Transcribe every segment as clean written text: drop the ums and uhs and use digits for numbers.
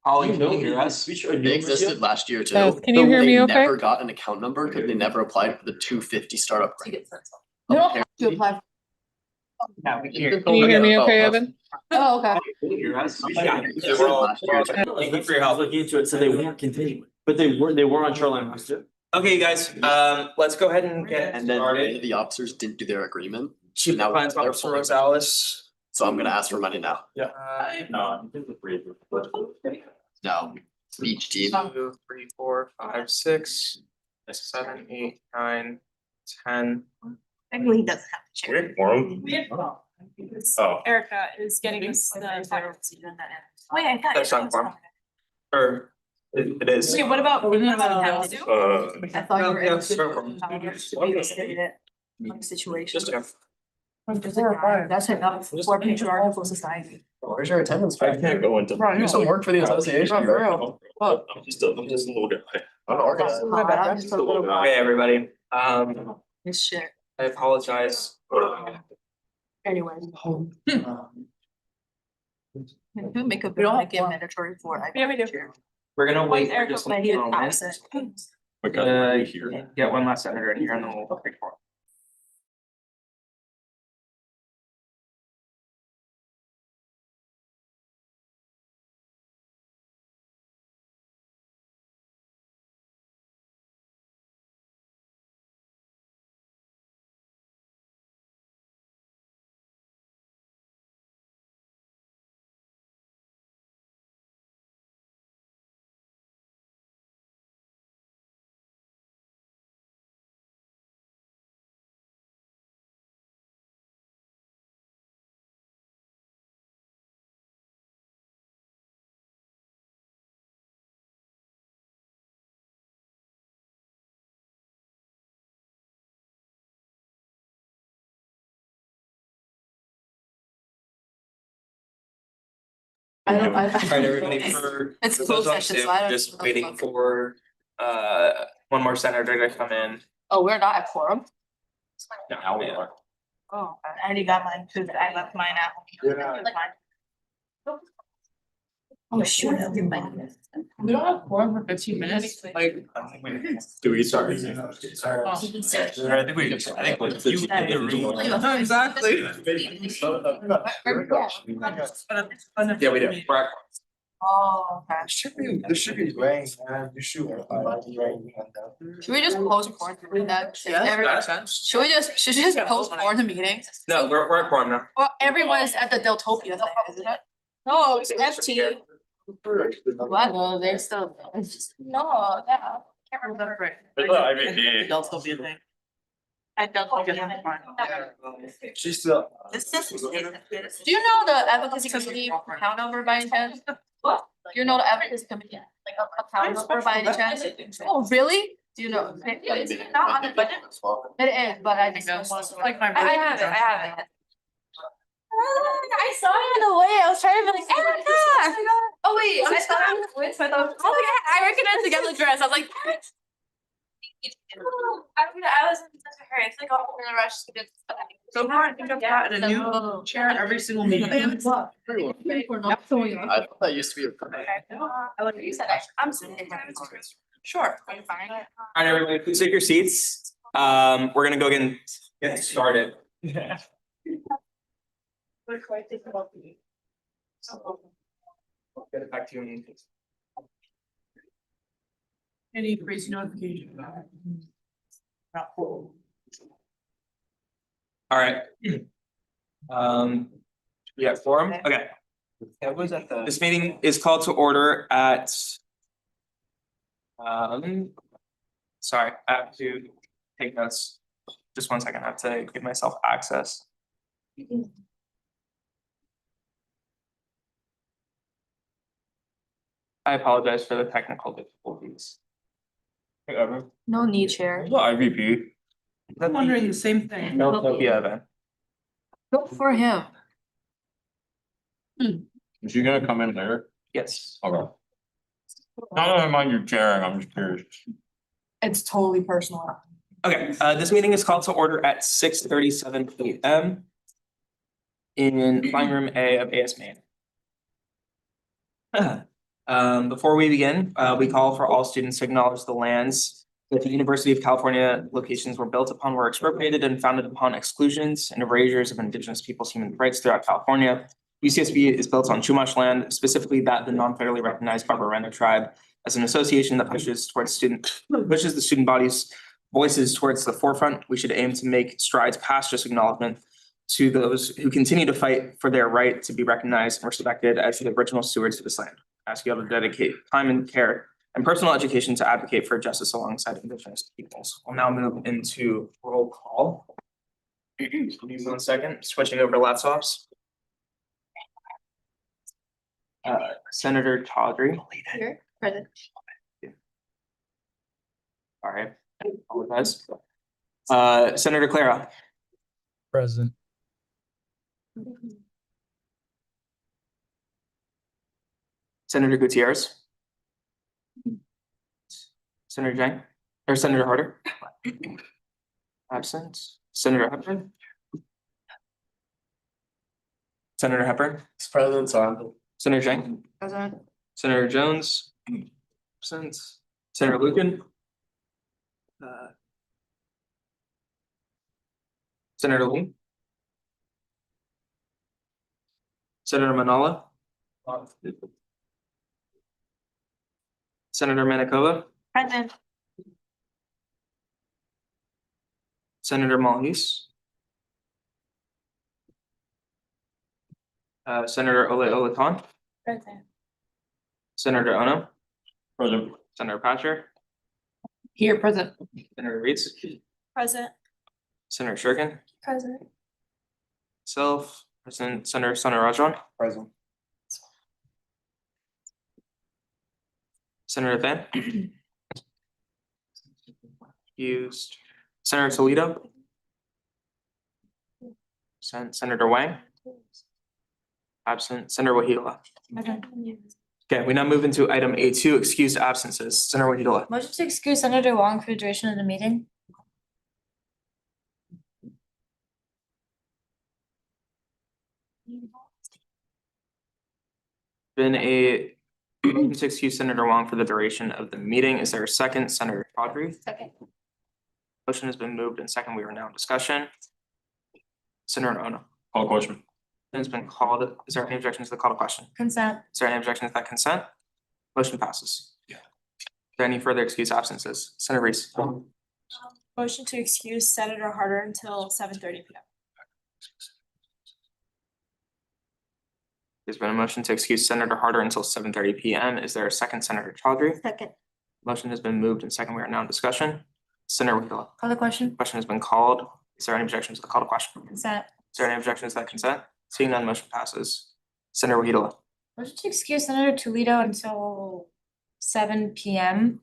Ollie, can you hear us? They existed last year too. Beth, can you hear me okay? They never got an account number because they never applied for the 250 startup grant. You don't have to apply. Yeah, we can hear. Can you hear me okay, Evan? Oh, okay. Can you hear us? Thank you for your help looking into it, so they weren't continuing, but they were on shoreline last year. Okay, you guys, let's go ahead and get And then started. the officers didn't do their agreement. Chief Now Compliance they're Officer pulling. Rosales. So I'm gonna ask for money now. No. No. Each team. 2, 3, 4, 5, 6, 7, 8, 9, 10. Technically, he doesn't have to chair. Oh. Erica is getting us the. Wait, I thought. That's not form. Or it is. Wait, what about? I thought you were. Yeah, in- sure. Situation. Just a. That's enough for patriarchal society. Where's your attendance? I can't go into. Right, Do some work for the association. Right, for real. I'm just a little guy. I'm an organizer. I'm just a little Okay, everybody, This shit. I apologize. Anyway. Do make a bill and get mandatory for. Yeah, we do. We're gonna wait for Erica, just a But he few was moments. absent. Get one last senator in here and then we'll pick for. Alright, everybody, for It's for closed those on session, Zoom, so I don't just know waiting what- for one more senator to come in. Oh, we're not at quorum? Now we are. Oh, I already got mine too, but I left mine at home. Oh, shoot. We don't have quorum for 15 minutes, like. Do we start? Oh. I think we. Exactly. Yeah, we do. We're at- Oh, okay. There should be rain, man. You should. Should we just postpone that? Makes sense. Should we just postpone the meeting? No, we're at quorum now. Well, everyone is at the Deltopia thing, isn't it? No, it's FT. What? No, they're still. No, yeah. Can't remember. They'll be a thing. At Deltopia. She's still. Do you know the advocacy committee account number by any chance? What? Do you know the advocacy committee, like account number by any chance? Oh, really? Do you know? It's not on the budget. It is, but I just. Like my. I have it. I saw it in the way. I was trying to be like, Erica. Oh wait, I thought I was with. I thought. Oh my god, I recognized the yellow dress. I was like. I was in such a hurry. It's like all in a rush to get. So far, I think I've gotten a new chair every single meeting. I thought that used to be. I like you said. I'm sitting. Sure. I'm fine. Alright, everybody, please take your seats. We're gonna go get started. Get it back to you. Any crazy notification? Not cool. Alright. We got quorum, okay. That was at the. This meeting is called to order at. Sorry, I have to take notes. Just 1 second, I have to give myself access. I apologize for the technical difficulties. No need chair. IVP. I'm wondering the same thing. No, yeah, then. Go for him. Is she gonna come in later? Yes. Okay. Not mind you chairing, I'm just curious. It's totally personal. Okay, this meeting is called to order at 6:37 PM. In Fine Room A of AS Main. Before we begin, we call for all students to acknowledge the lands that the University of California locations were built upon, were expropriated and founded upon exclusions and erasures of indigenous peoples' human rights throughout California. UCSB is built on Chumash land, specifically that the non-federally recognized Barbarena tribe, as an association that pushes the student body's voices towards the forefront. We should aim to make strides past just acknowledgement to those who continue to fight for their right to be recognized and respected as the original stewards of this land. I ask you all to dedicate time and care and personal education to advocate for justice alongside indigenous peoples. We'll now move into roll call. Give me 1 second, switching over to laptops. Senator Tawdry. Here, present. All right, apologize. Senator Clara, Present. Senator Gutierrez. Senator Zhang, or Senator Harder. Absent. Senator Hepburn. Senator Hepburn, President, sorry. Senator Zhang, Present. Senator Jones. Absent. Senator Lucan. Senator Lee. Senator Manala. Senator Manikova. Present. Senator Malhus. Senator Ole Khan. Present. Senator Ono. Present. Senator Patcher. Here, present. Senator Reeds. Present. Senator Shurkin. Present. Self. Senator Rajan. Present. Senator Fan. Used. Senator Toledo. Senator Wang. Absent. Senator Wahila. Okay, we now move into item A2, excused absences. Senator Wahila. Motion to excuse Senator Wong for the duration of the meeting. Been a motion to excuse Senator Wong for the duration of the meeting. Is there a second? Senator Tawdry. Second. Motion has been moved and second. We are now in discussion. Senator Ono. Call question. It's been called. Is there any objection to the call to question? Consent. Is there any objection to that consent? Motion passes. Yeah. Is there any further excused absences? Senator Reese. Motion to excuse Senator Harder until 7:30 p.m. There's been a motion to excuse Senator Harder until 7:30 p.m. Is there a second? Senator Tawdry. Second. Motion has been moved and second. We are now in discussion. Senator Wahila. Call the question. Question has been called. Is there any objection to the call to question? Consent. Is there any objection to that consent? Seeing none, motion passes. Senator Wahila. Motion to excuse Senator Toledo until 7 p.m.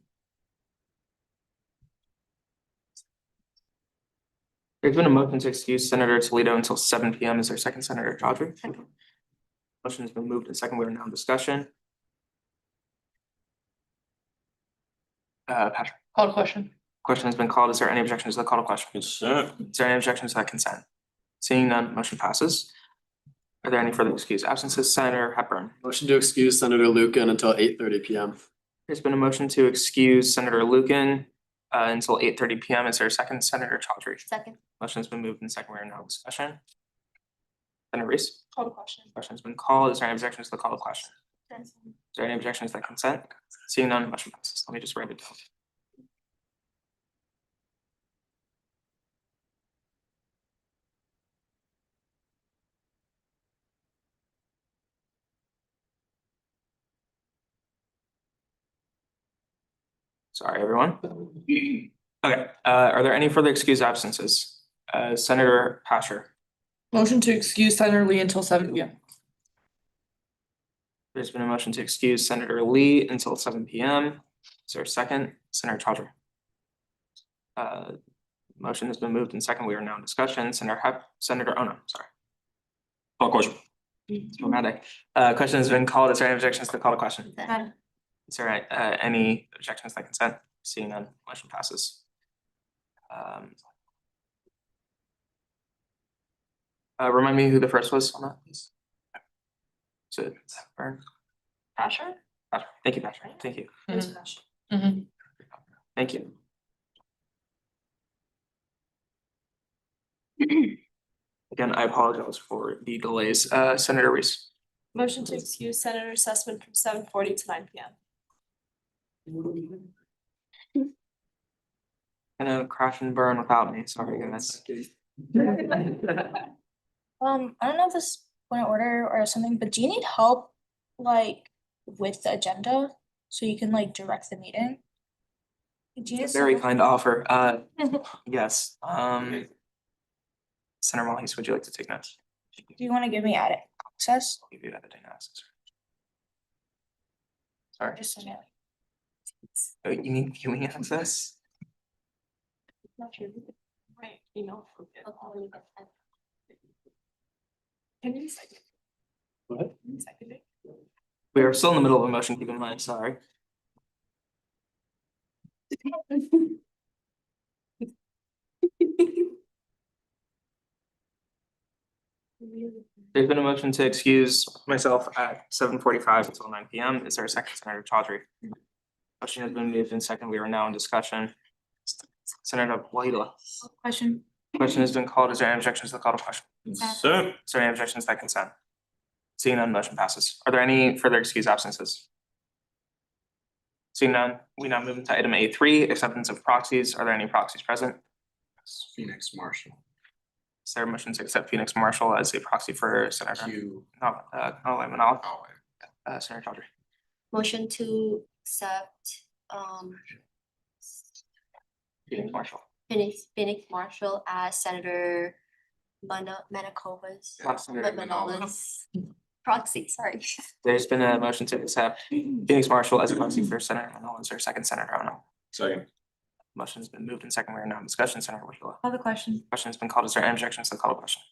There's been a motion to excuse Senator Toledo until 7 p.m. Is there a second? Senator Tawdry. Second. Motion has been moved and second. We are now in discussion. Patrick. Call to question. Question has been called. Is there any objection to the call to question? Consent. Is there any objection to that consent? Seeing none, motion passes. Are there any further excused absences? Senator Hepburn. Motion to excuse Senator Lucan until 8:30 p.m. There's been a motion to excuse Senator Lucan until 8:30 p.m. Is there a second? Senator Tawdry. Second. Motion has been moved and second. We are now in discussion. Senator Reese. Call the question. Question has been called. Is there any objection to the call to question? Is there any objection to that consent? Seeing none, motion passes. Let me just write it down. Sorry, everyone. Okay, are there any further excused absences? Senator Pasher. Motion to excuse Senator Lee until 7 p.m. There's been a motion to excuse Senator Lee until 7 p.m. Is there a second? Senator Tawdry. Motion has been moved and second. We are now in discussion. Senator Ono, sorry. Call question. It's dramatic. Question has been called. Is there any objections to the call to question? None. Is there any objections to consent? Seeing none, motion passes. Remind me who the first was on that, please. Is it Hepburn? Asher? Thank you, Patrick. Thank you. Mhm. Thank you. Again, I apologize for the delays. Senator Reese. Motion to excuse Senator Sussman from 7:40 to 9 p.m. Gonna crash and burn without me. Sorry, guys. I don't know if this is point of order or something, but do you need help like with the agenda? So you can like direct the meeting? Do you need Very someone- kind offer. Yes, Senator Malhese, would you like to take notes? Do you wanna give me added access? I'll give you editing access. Sorry, Just so I know. you need viewing access? Right, email. Can you second? What? Second it? We are still in the middle of a motion, keep in mind, sorry. There's been a motion to excuse myself at 7:45 until 9 p.m. Is there a second, Senator Chaudhry? Motion has been moved in second. We are now in discussion. Senator Wahila, Question. question has been called. Is there any objections to the call to question? So, Is there any objections to that consent? Seeing none, motion passes. Are there any further excused absences? Seeing none, we now move into item A3, acceptance of proxies. Are there any proxies present? Phoenix Marshall. Is there a motion to accept Phoenix Marshall as a proxy for Senator? Manala? Senator Chaudhry. Motion to accept Phoenix Marshall. Phoenix Marshall as Senator Manakova's Senator Manala's proxy, sorry. There's been a motion to accept Phoenix Marshall as a proxy for Senator Manala. Is there a second, Senator Ono? second. Motion has been moved in second. We are now in discussion. Senator Wahila. Call the question. Question has been called. Is there any objections to the call to question?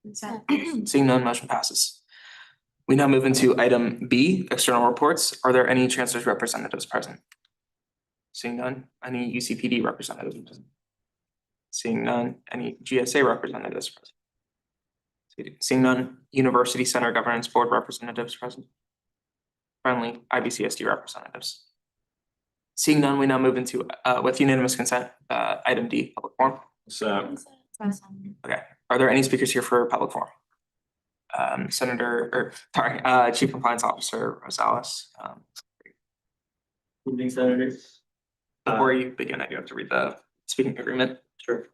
Consent. Seeing none, motion passes. We now move into item B, external reports. Are there any chancellor's representatives present? Seeing none, any UCPD representatives present? Seeing none, any GSA representatives present? Seeing none, University Center Governance Board representatives present? Friendly IBCSD representatives? Seeing none, we now move into, with unanimous consent, item D, public forum. So, Are there any speakers here for public forum? Chief Compliance Officer Rosales. evening, senators. Before you begin, I do have to read the speaking agreement. Sure.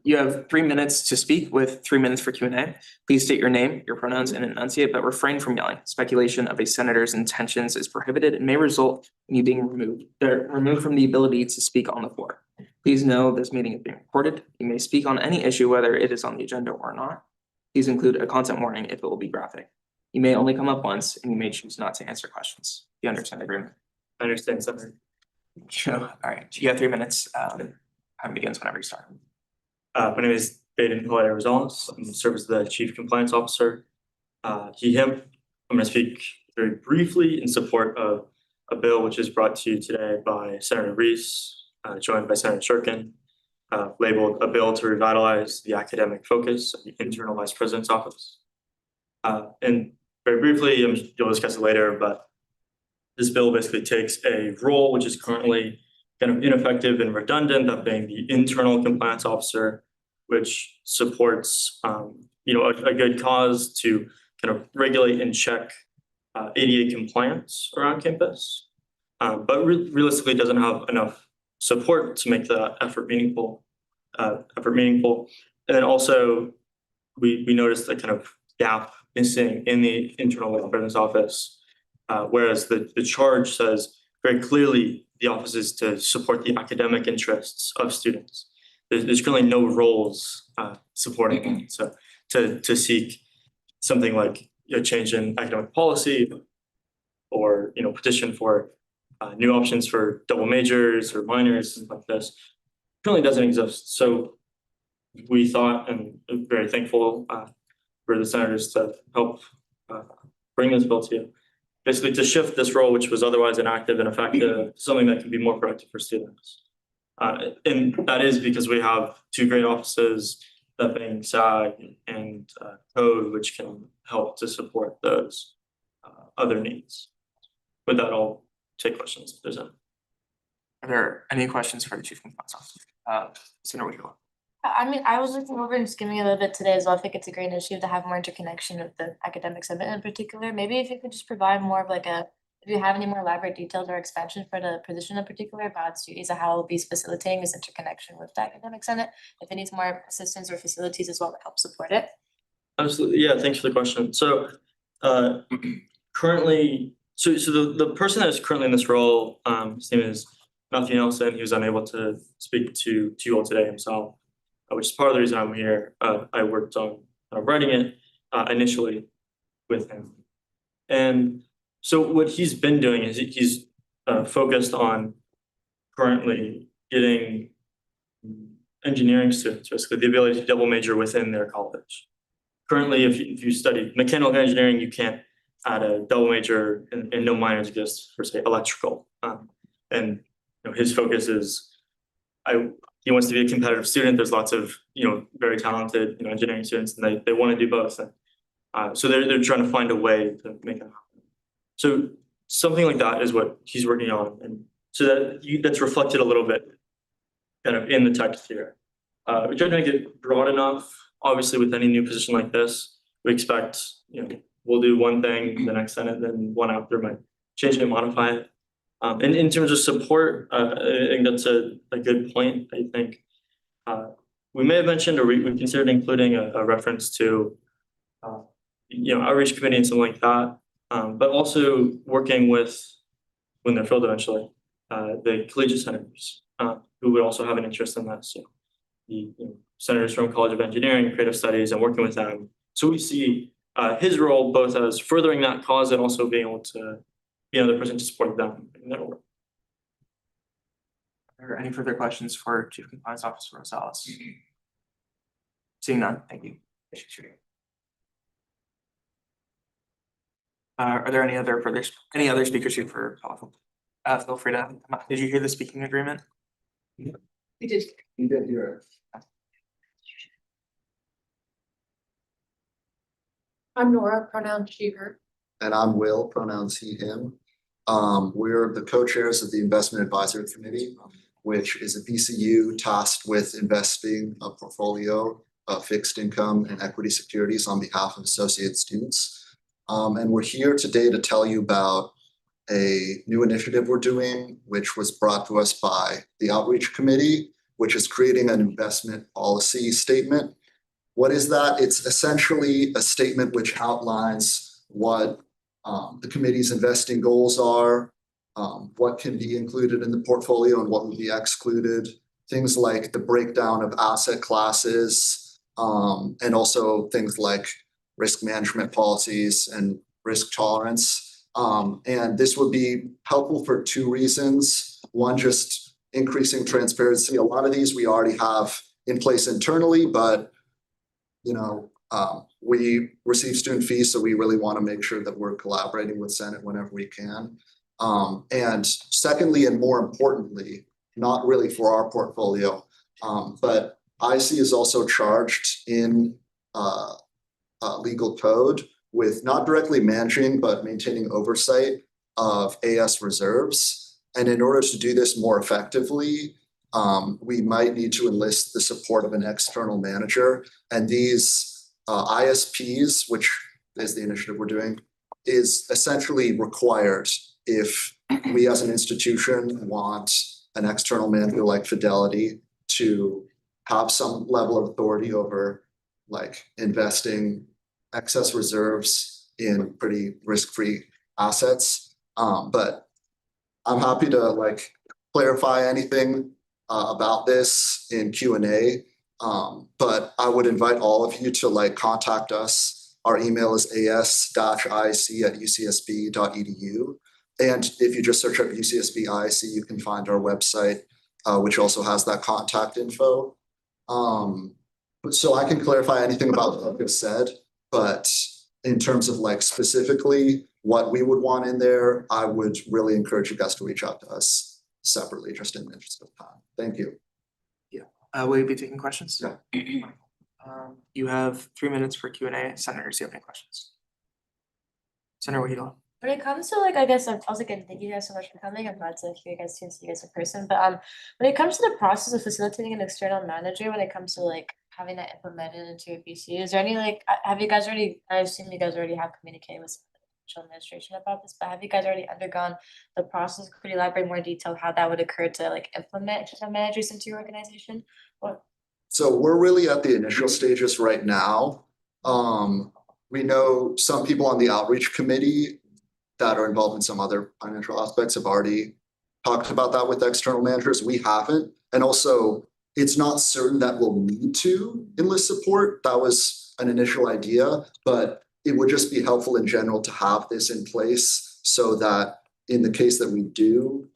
You have 3 minutes to speak with 3 minutes for Q&A. Please state your name, your pronouns, and enunciate, but refrain from yelling. Speculation of a senator's intentions is prohibited and may result in you being removed from the ability to speak on the floor. Please know this meeting is being recorded. You may speak on any issue, whether it is on the agenda or not. Please include a content warning if it will be graphic. You may only come up once, and you may choose not to answer questions. Do you understand the agreement? I understand, Senator. Sure. All right, you have 3 minutes. Time begins whenever you start. My name is Baden Hilaire Rosales. I'm serve as the Chief Compliance Officer. Him. I'm gonna speak very briefly in support of a bill which is brought to you today by Senator Reese, joined by Senator Shurkin, labeled a bill to revitalize the academic focus of the internal vice president's office. And very briefly, you'll discuss it later, but this bill basically takes a role which is currently kind of ineffective and redundant, that being the internal compliance officer, which supports a good cause to kind of regulate and check ADA compliance around campus, but realistically doesn't have enough support to make that effort meaningful. And then also we noticed a kind of gap missing in the internal vice president's office, whereas the charge says very clearly the office is to support the academic interests of students. There's currently no roles supporting it. So to seek something like a change in academic policy, or petition for new options for double majors or minors like this, currently doesn't exist. So we thought, and I'm very thankful for the senators to help bring this bill to you. Basically to shift this role, which was otherwise inactive and effective, to something that can be more productive for students. And that is because we have 2 great offices, that being SAG and Code, which can help to support those other needs. with that, I'll take questions if there's any. Are there any questions for the chief compliance officer? Senator Whitfield. I mean, I was looking over and skimming a little bit today as well. I think it's a great initiative to have more interconnection with the academic summit in particular. Maybe if you could just provide more of like a, if you have any more elaborate details or expansion for the position in particular about its duties and how it'll be facilitating this interconnection with the academic senate. If it needs more assistance or facilities as well to help support it. Absolutely, yeah, thanks for the question. So currently, so the person that is currently in this role, his name is Matthew Nelson. He was unable to speak to you all today himself, which is part of the reason I'm here. I worked on writing it initially with him. And so what he's been doing is he's focused on currently getting engineering students, basically the ability to double major within their college. Currently, if you study mechanical engineering, you can't add a double major and no minors exist for say electrical. And his focus is he wants to be a competitive student. There's lots of very talented engineering students, and they want to do both. And so they're trying to find a way to make that happen. So something like that is what he's working on, and so that's reflected a little bit kind of in the text here. We try to make it broad enough. Obviously, with any new position like this, we expect we'll do one thing the next Senate, then one after might change it and modify it. And in terms of support, I think that's a good point. I think we may have mentioned, or we considered including a reference to outreach committee and something like that, but also working with, when they're filled eventually, the collegiate senators who would also have an interest in that. So the senators from College of Engineering, Creative Studies, and working with them. So we see his role both as furthering that cause and also being able to be another person to support them in their work. Are there any further questions for Chief Compliance Officer Rosales? Seeing none, thank you. Are there any other speakers here for powerful? Feel free to come up. Did you hear the speaking agreement? We did. You did hear it. I'm Nora, pronoun she, her. And I'm Will, pronouns he, him. We're the co-chairs of the Investment Advisory Committee, which is a BCU tasked with investing a portfolio of fixed income and equity securities on behalf of associate students. And we're here today to tell you about a new initiative we're doing, which was brought to us by the Outreach Committee, which is creating an investment policy statement. What is that? It's essentially a statement which outlines what the committee's investing goals are, what can be included in the portfolio and what will be excluded, things like the breakdown of asset classes, and also things like risk management policies and risk tolerance. And this would be helpful for two reasons. One, just increasing transparency. A lot of these we already have in place internally, but we receive student fees, so we really want to make sure that we're collaborating with Senate whenever we can. And secondly, and more importantly, not really for our portfolio, but IC is also charged in legal code with not directly managing, but maintaining oversight of AS reserves. And in order to do this more effectively, we might need to enlist the support of an external manager. And these ISPs, which is the initiative we're doing, is essentially required if we as an institution want an external manager like Fidelity to have some level of authority over investing excess reserves in pretty risk-free assets. But I'm happy to clarify anything about this in Q&A. But I would invite all of you to contact us. Our email is as-ic@ucsb.edu. And if you just search up UCSB IC, you can find our website, which also has that contact info. So I can clarify anything about what I've said, but in terms of specifically what we would want in there, I would really encourage you guys to reach out to us separately, just in the interest of time. Thank you. Will you be taking questions? Yeah. You have 3 minutes for Q&A. Senators, do you have any questions? Senator Whitfield. When it comes to like, I guess, also again, thank you guys so much for coming. I'm glad to hear you guys too and see you guys in person. But when it comes to the process of facilitating an external manager, when it comes to like having that implemented into your BC, is there any like, have you guys already, I assume you guys already have communicated with the administration about this, but have you guys already undergone the process? Could you elaborate more detail how that would occur to like implement external managers into your organization? Or So we're really at the initial stages right now. We know some people on the outreach committee that are involved in some other financial aspects have already talked about that with external managers. We haven't. And also, it's not certain that we'll need to enlist support. That was an initial idea, but it would just be helpful in general to have this in place so that in the case that we do,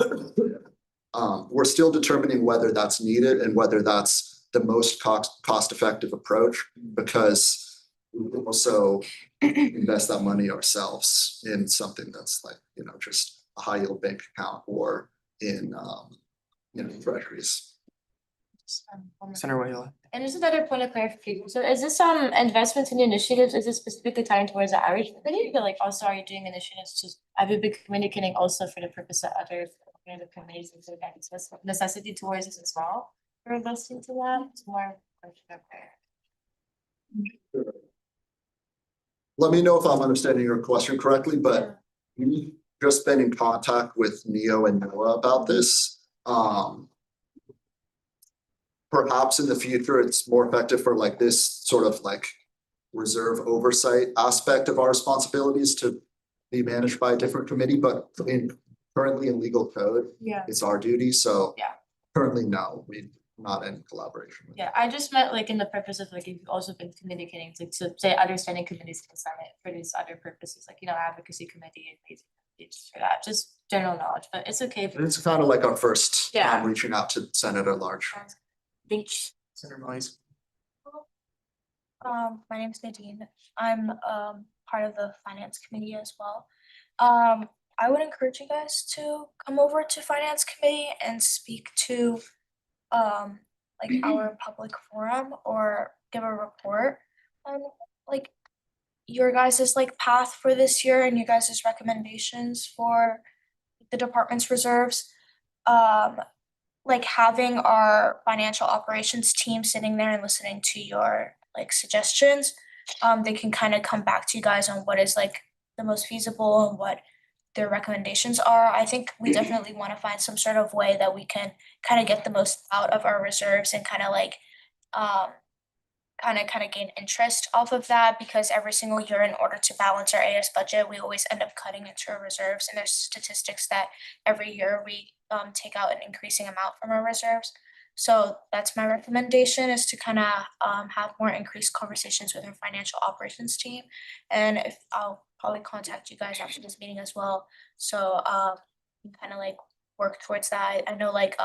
we're still determining whether that's needed and whether that's the most cost-effective approach, because we will also invest that money ourselves in something that's like, just a high yield bank account or in, treasuries. Senator Wahila. And just another point of clarification, so is this investments and initiatives, is this specifically tying towards the outreach committee, or like also are you doing initiatives to, have you been communicating also for the purpose of other committees and sort of necessity towards this as well? For investing to that, it's more question up there. Let me know if I'm understanding your question correctly, but we've just been in contact with Neo and Noah about this. Perhaps in the future, it's more effective for like this sort of like reserve oversight aspect of our responsibilities to be managed by a different committee, but currently in legal code, Yeah. it's our duty, so. Yeah. Currently, no, we're not in collaboration with. Yeah, I just meant like in the purpose of like, you've also been communicating to say understanding committees can sign it for these other purposes, like, advocacy committee and these committees for that, just general knowledge, but it's okay. if It's kind of like our first Yeah. time reaching out to Senator at large. Thanks. Senator Milley's. My name is Nadine. I'm part of the finance committee as well. I would encourage you guys to come over to finance committee and speak to like our public forum or give a report on like your guys' like path for this year and your guys' recommendations for the department's reserves. Like having our financial operations team sitting there and listening to your like suggestions, they can kind of come back to you guys on what is like the most feasible and what their recommendations are. I think we definitely want to find some sort of way that we can kind of get the most out of our reserves and kind of like kind of gain interest off of that, because every single year in order to balance our AS budget, we always end up cutting into our reserves, and there's statistics that every year we take out an increasing amount from our reserves. So that's my recommendation, is to kind of have more increased conversations with our financial operations team. And if I'll probably contact you guys after this meeting as well. So kind of like work towards that. I know like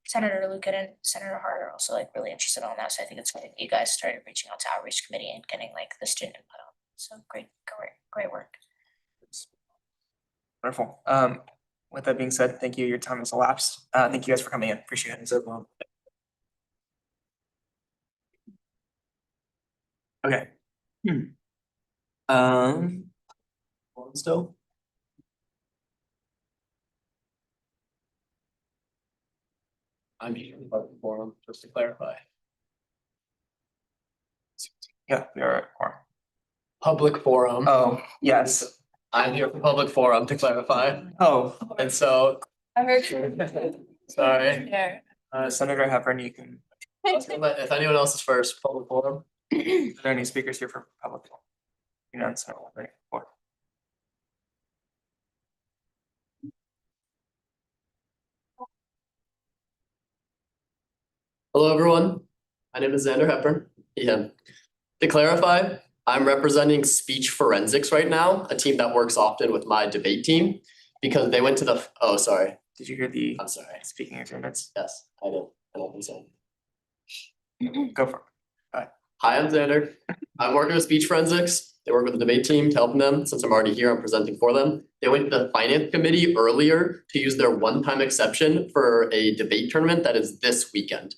Senator Lucan and Senator Hart are also like really interested on that. So I think it's great that you guys started reaching out to outreach committee and getting like the student input on. So great work. Wonderful. With that being said, thank you. Your time has elapsed. Thank you guys for coming in. Appreciate it. Thanks, everyone. Okay. Still. I'm here in the public forum, just to clarify. Yeah, we are at quorum. Public forum. Oh, yes. I'm here for public forum to clarify. Oh, And so, I heard sorry. there. Senator Hepburn, you can, If anyone else is first, public forum. are there any speakers here for public? None, so, right, four. Hello, everyone. My name is Xander Hepburn. To clarify, I'm representing Speech Forensics right now, a team that works often with my debate team, because they went to the, oh, sorry. Did you hear the I'm sorry. speaking agreements? Yes, I did. I don't think so. Go for it. Hi, I'm Xander. I'm working with Speech Forensics. They work with the debate team to help them. Since I'm already here, I'm presenting for them. They went to the finance committee earlier to use their one-time exception for a debate tournament that is this weekend.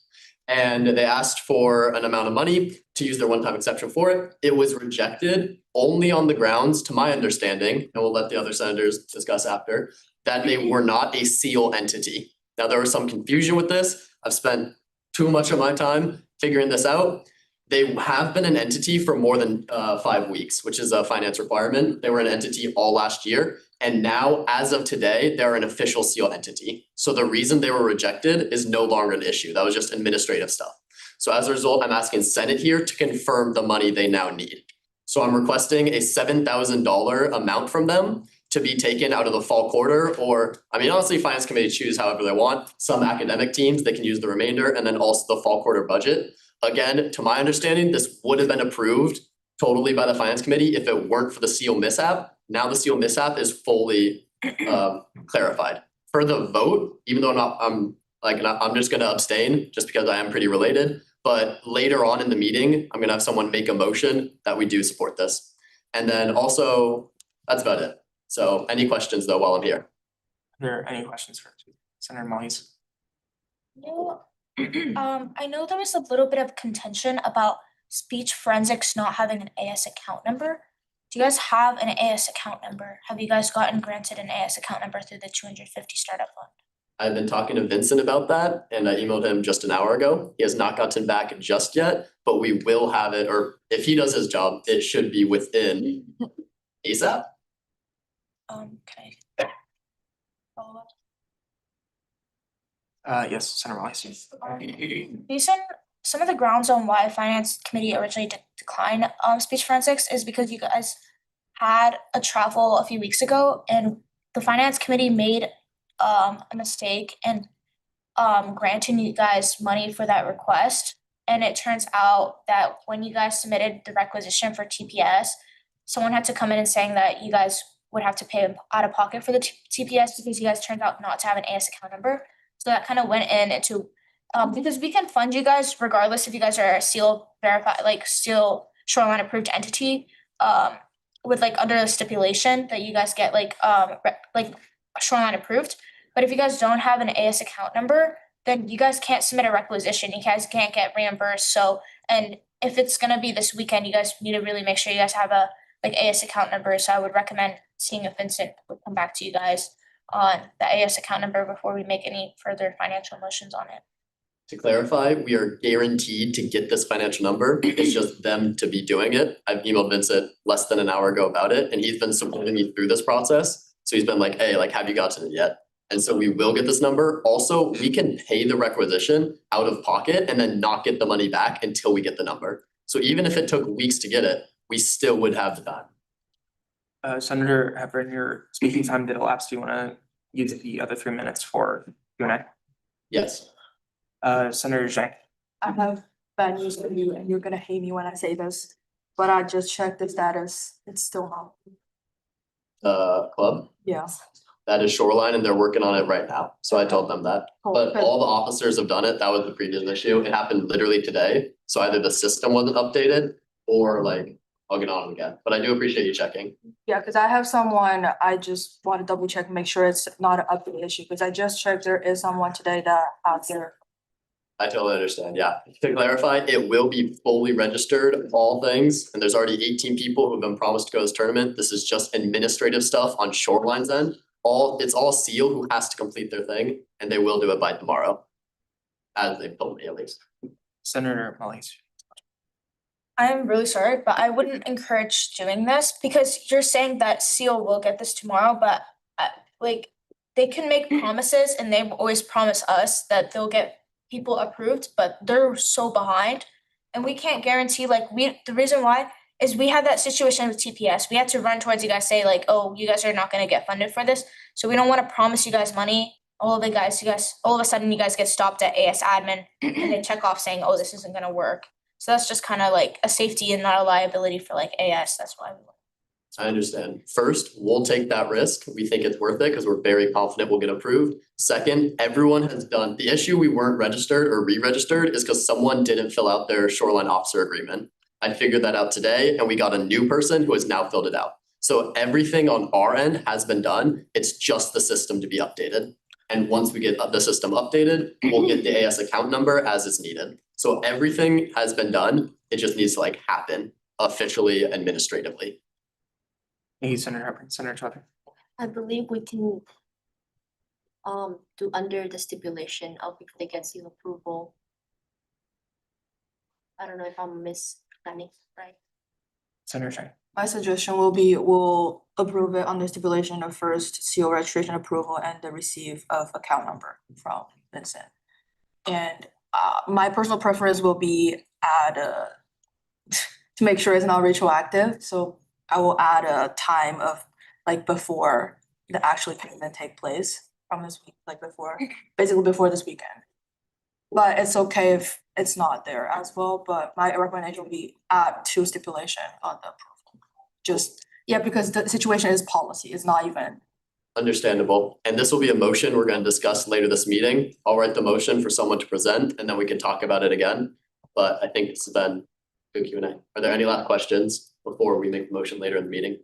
And they asked for an amount of money to use their one-time exception for it. It was rejected only on the grounds, to my understanding, and we'll let the other senators discuss after, that they were not a SEAL entity. Now, there was some confusion with this. I've spent too much of my time figuring this out. They have been an entity for more than 5 weeks, which is a finance requirement. They were an entity all last year. And now, as of today, they're an official SEAL entity. So the reason they were rejected is no longer an issue. That was just administrative stuff. So as a result, I'm asking Senate here to confirm the money they now need. So I'm requesting a $7,000 amount from them to be taken out of the fall quarter, or, I mean, honestly, Finance Committee choose however they want. Some academic teams, they can use the remainder, and then also the fall quarter budget. Again, to my understanding, this would have been approved totally by the Finance Committee if it weren't for the SEAL mishap. Now the SEAL mishap is fully clarified. For the vote, even though I'm just gonna abstain just because I am pretty related. But later on in the meeting, I'm gonna have someone make a motion that we do support this. And then also, that's about it. So any questions though while I'm here? Are there any questions for Senator Moise? No, I know there was a little bit of contention about speech forensics not having an AS account number. Do you guys have an AS account number? Have you guys gotten granted an AS account number through the 250 startup fund? I've been talking to Vincent about that and I emailed him just an hour ago. He has not gotten back just yet, but we will have it, or if he does his job, it should be within ASAP. Can I follow up? Yes, Senator Moise. Some of the grounds on why Finance Committee originally declined speech forensics is because you guys had a travel a few weeks ago and the Finance Committee made a mistake in granting you guys money for that request. And it turns out that when you guys submitted the requisition for TPS, someone had to come in and saying that you guys would have to pay out of pocket for the TPS because you guys turned out not to have an AS account number. So that kind of went into because we can fund you guys regardless if you guys are a SEAL verified, like SEAL shoreline approved entity, with like under the stipulation that you guys get like shoreline approved. But if you guys don't have an AS account number, then you guys can't submit a requisition. You guys can't get reimbursed. So, and if it's gonna be this weekend, you guys need to really make sure you guys have a like AS account number. So I would recommend seeing if Vincent would come back to you guys on the AS account number before we make any further financial motions on it. To clarify, we are guaranteed to get this financial number. It's just them to be doing it. I've emailed Vincent less than an hour ago about it, and he's been supporting me through this process. So he's been like, hey, like, have you gotten it yet? And so we will get this number. Also, we can pay the requisition out of pocket and then not get the money back until we get the number. So even if it took weeks to get it, we still would have the time. Senator Hepburn, your speaking time did elapse. Do you want to use the other 3 minutes for Q&A? Yes. Senator Zhang. I have bad news for you and you're gonna hate me when I say this, but I just checked the status. It's still not. Club, Yeah. that is Shoreline and they're working on it right now. So I told them that. Cool. But all the officers have done it. That was the previous issue. It happened literally today. So either the system wasn't updated or like, I'll get on it again. But I do appreciate you checking. Yeah, because I have someone, I just want to double check, and make sure it's not an update issue, because I just checked, there is someone today that out there. I totally understand, yeah. To clarify, it will be fully registered, all things, and there's already 18 people who've been promised to go to this tournament. This is just administrative stuff on Shoreline's end. It's all SEAL who has to complete their thing, and they will do it by tomorrow. As they've told me at least. Senator Moise. I'm really sorry, but I wouldn't encourage doing this because you're saying that SEAL will get this tomorrow, but like they can make promises and they've always promised us that they'll get people approved, but they're so behind. And we can't guarantee the reason why is we had that situation with TPS. We had to run towards you guys, say like, oh, you guys are not gonna get funded for this. So we don't want to promise you guys money. All of a sudden you guys get stopped at AS admin and they check off saying, oh, this isn't gonna work. So that's just kind of like a safety and not a liability for like AS. That's why we. I understand. First, we'll take that risk. We think it's worth it because we're very confident we'll get approved. Second, everyone has done, the issue we weren't registered or re-registered is because someone didn't fill out their shoreline officer agreement. I figured that out today and we got a new person who has now filled it out. So everything on our end has been done. It's just the system to be updated. And once we get the system updated, we'll get the AS account number as is needed. So everything has been done, it just needs to like happen officially, administratively. Thank you, Senator Hepburn. Senator Trotter. I believe we can do under the stipulation of if they get seal approval. I don't know if I'm misunderstanding, right? Senator Chang. My suggestion will be, we'll approve it on the stipulation of first CO registration approval and the receive of account number from Vincent. And my personal preference will be add to make sure it's not retroactive, so I will add a time of like before the actual payment take place from this week, like before, basically before this weekend. But it's okay if it's not there as well, but my recommendation will be add to stipulation on the approval. Just, yeah, because the situation is policy, it's not even. Understandable. And this will be a motion we're gonna discuss later this meeting. I'll write the motion for someone to present and then we can talk about it again. But I think it's been good Q&A. Are there any last questions before we make the motion later in the meeting?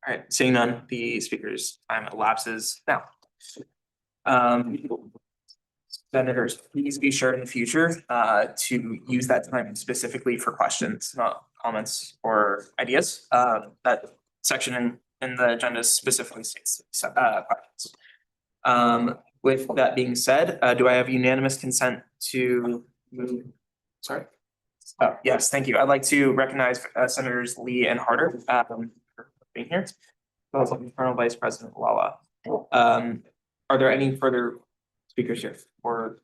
All right, seeing none, the speaker's time elapses now. Senators, please be sure in the future to use that time specifically for questions, not comments or ideas. That section in the agenda specifically states questions. With that being said, do I have unanimous consent to move? Sorry. Oh, yes, thank you. I'd like to recognize Senators Lee and Harder for being here. Also, Colonel Vice President Lala. Are there any further speakers here or?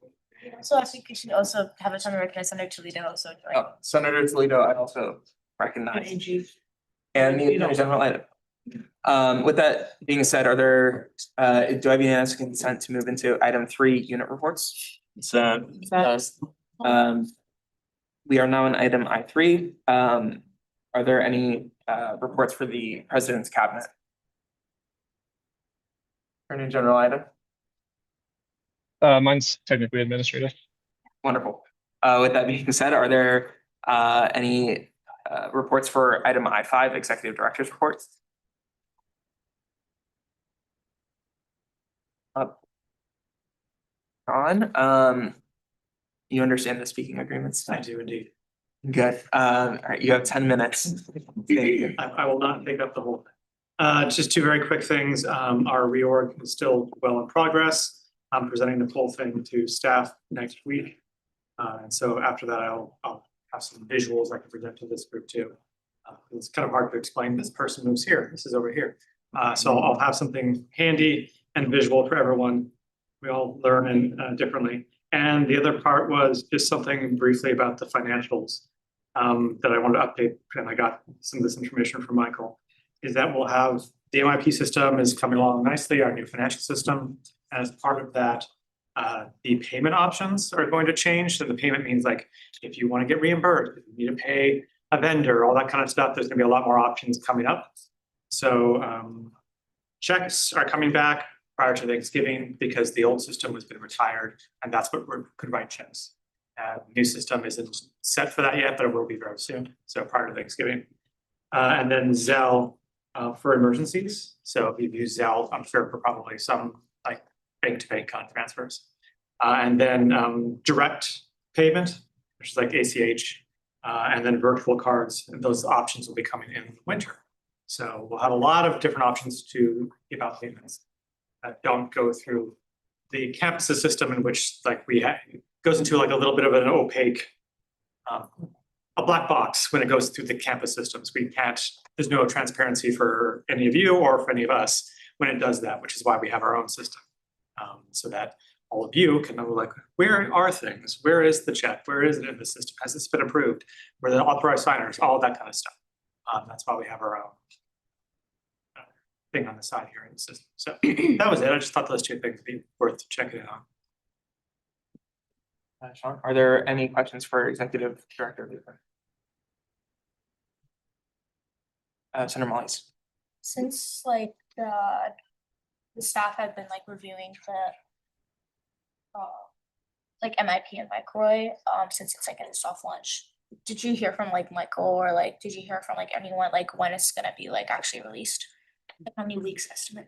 So I think we should also have a time to recognize Senator Toledo also. Oh, Senator Toledo, I also recognize. And the Attorney General item. With that being said, are there, do I have unanimous consent to move into item 3, unit reports? So, we are now in item I3. Are there any reports for the President's Cabinet? Attorney General item? Mine's technically administrative. Wonderful. With that being said, are there any reports for item I5, Executive Director's reports? Ron, you understand the speaking agreements? I do indeed. Good. All right, you have 10 minutes. I will not take up the whole thing. Just two very quick things. Our reorg is still well in progress. I'm presenting the full thing to staff next week. And so after that, I'll have some visuals I can present to this group too. It's kind of hard to explain, this person moves here, this is over here. So I'll have something handy and visual for everyone. We all learn differently. And the other part was just something briefly about the financials that I wanted to update, and I got some of this information from Michael, is that we'll have the MIP system is coming along nicely, our new financial system. As part of that, the payment options are going to change. So the payment means like, if you want to get reimbursed, if you need to pay a vendor, all that kind of stuff, there's gonna be a lot more options coming up. So checks are coming back prior to Thanksgiving because the old system has been retired, and that's what we could write checks. New system isn't set for that yet, but it will be very soon. So prior to Thanksgiving. And then Zelle for emergencies. So if you've used Zelle, I'm sure for probably some like bank-to-bank kind of transfers. And then direct payment, which is like ACH, and then virtual cards. And those options will be coming in the winter. So we'll have a lot of different options to give out payments that don't go through the campus system, in which like goes into like a little bit of an opaque, a black box when it goes through the campus systems. There's no transparency for any of you or for any of us when it does that, which is why we have our own system. So that all of you can know like, where are things? Where is the check? Where is it in the system? Has this been approved? Where are the authorized signers? All of that kind of stuff. That's why we have our own thing on the side here in the system. So that was it. I just thought those two things would be worth checking in on. Sean, are there any questions for Executive Director? Senator Mollies. Since like the staff have been like reviewing the like MIP and McRoy, since it's like in a soft launch, did you hear from like Michael or like did you hear from like anyone like when it's gonna be like actually released? Like how many weeks estimate?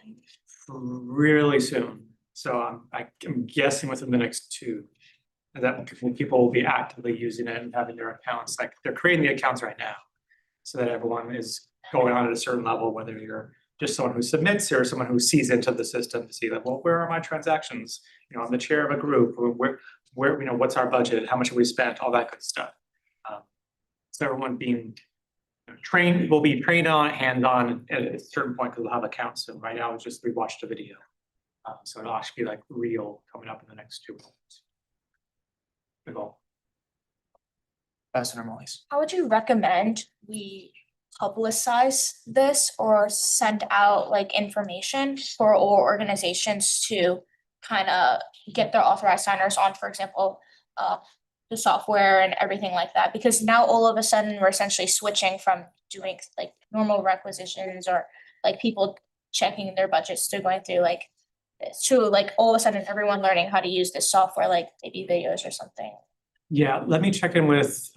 Really soon. So I'm guessing within the next 2. And that people will be actively using it and having their accounts, like they're creating the accounts right now. So that everyone is going on at a certain level, whether you're just someone who submits or someone who sees into the system to see that, well, where are my transactions? You know, I'm the chair of a group, or where, you know, what's our budget? How much have we spent? All that good stuff. So everyone being trained, will be trained on, hands-on at a certain point because they'll have accounts. So right now, we watched a video. So it'll actually be like real coming up in the next 2 months. Good goal. Senator Mollis. How would you recommend we publicize this or send out like information for all organizations to kind of get their authorized signers on, for example, the software and everything like that? Because now all of a sudden we're essentially switching from doing like normal requisitions or like people checking their budgets to going through like this to like all of a sudden everyone learning how to use this software, like maybe videos or something. Yeah, let me check in with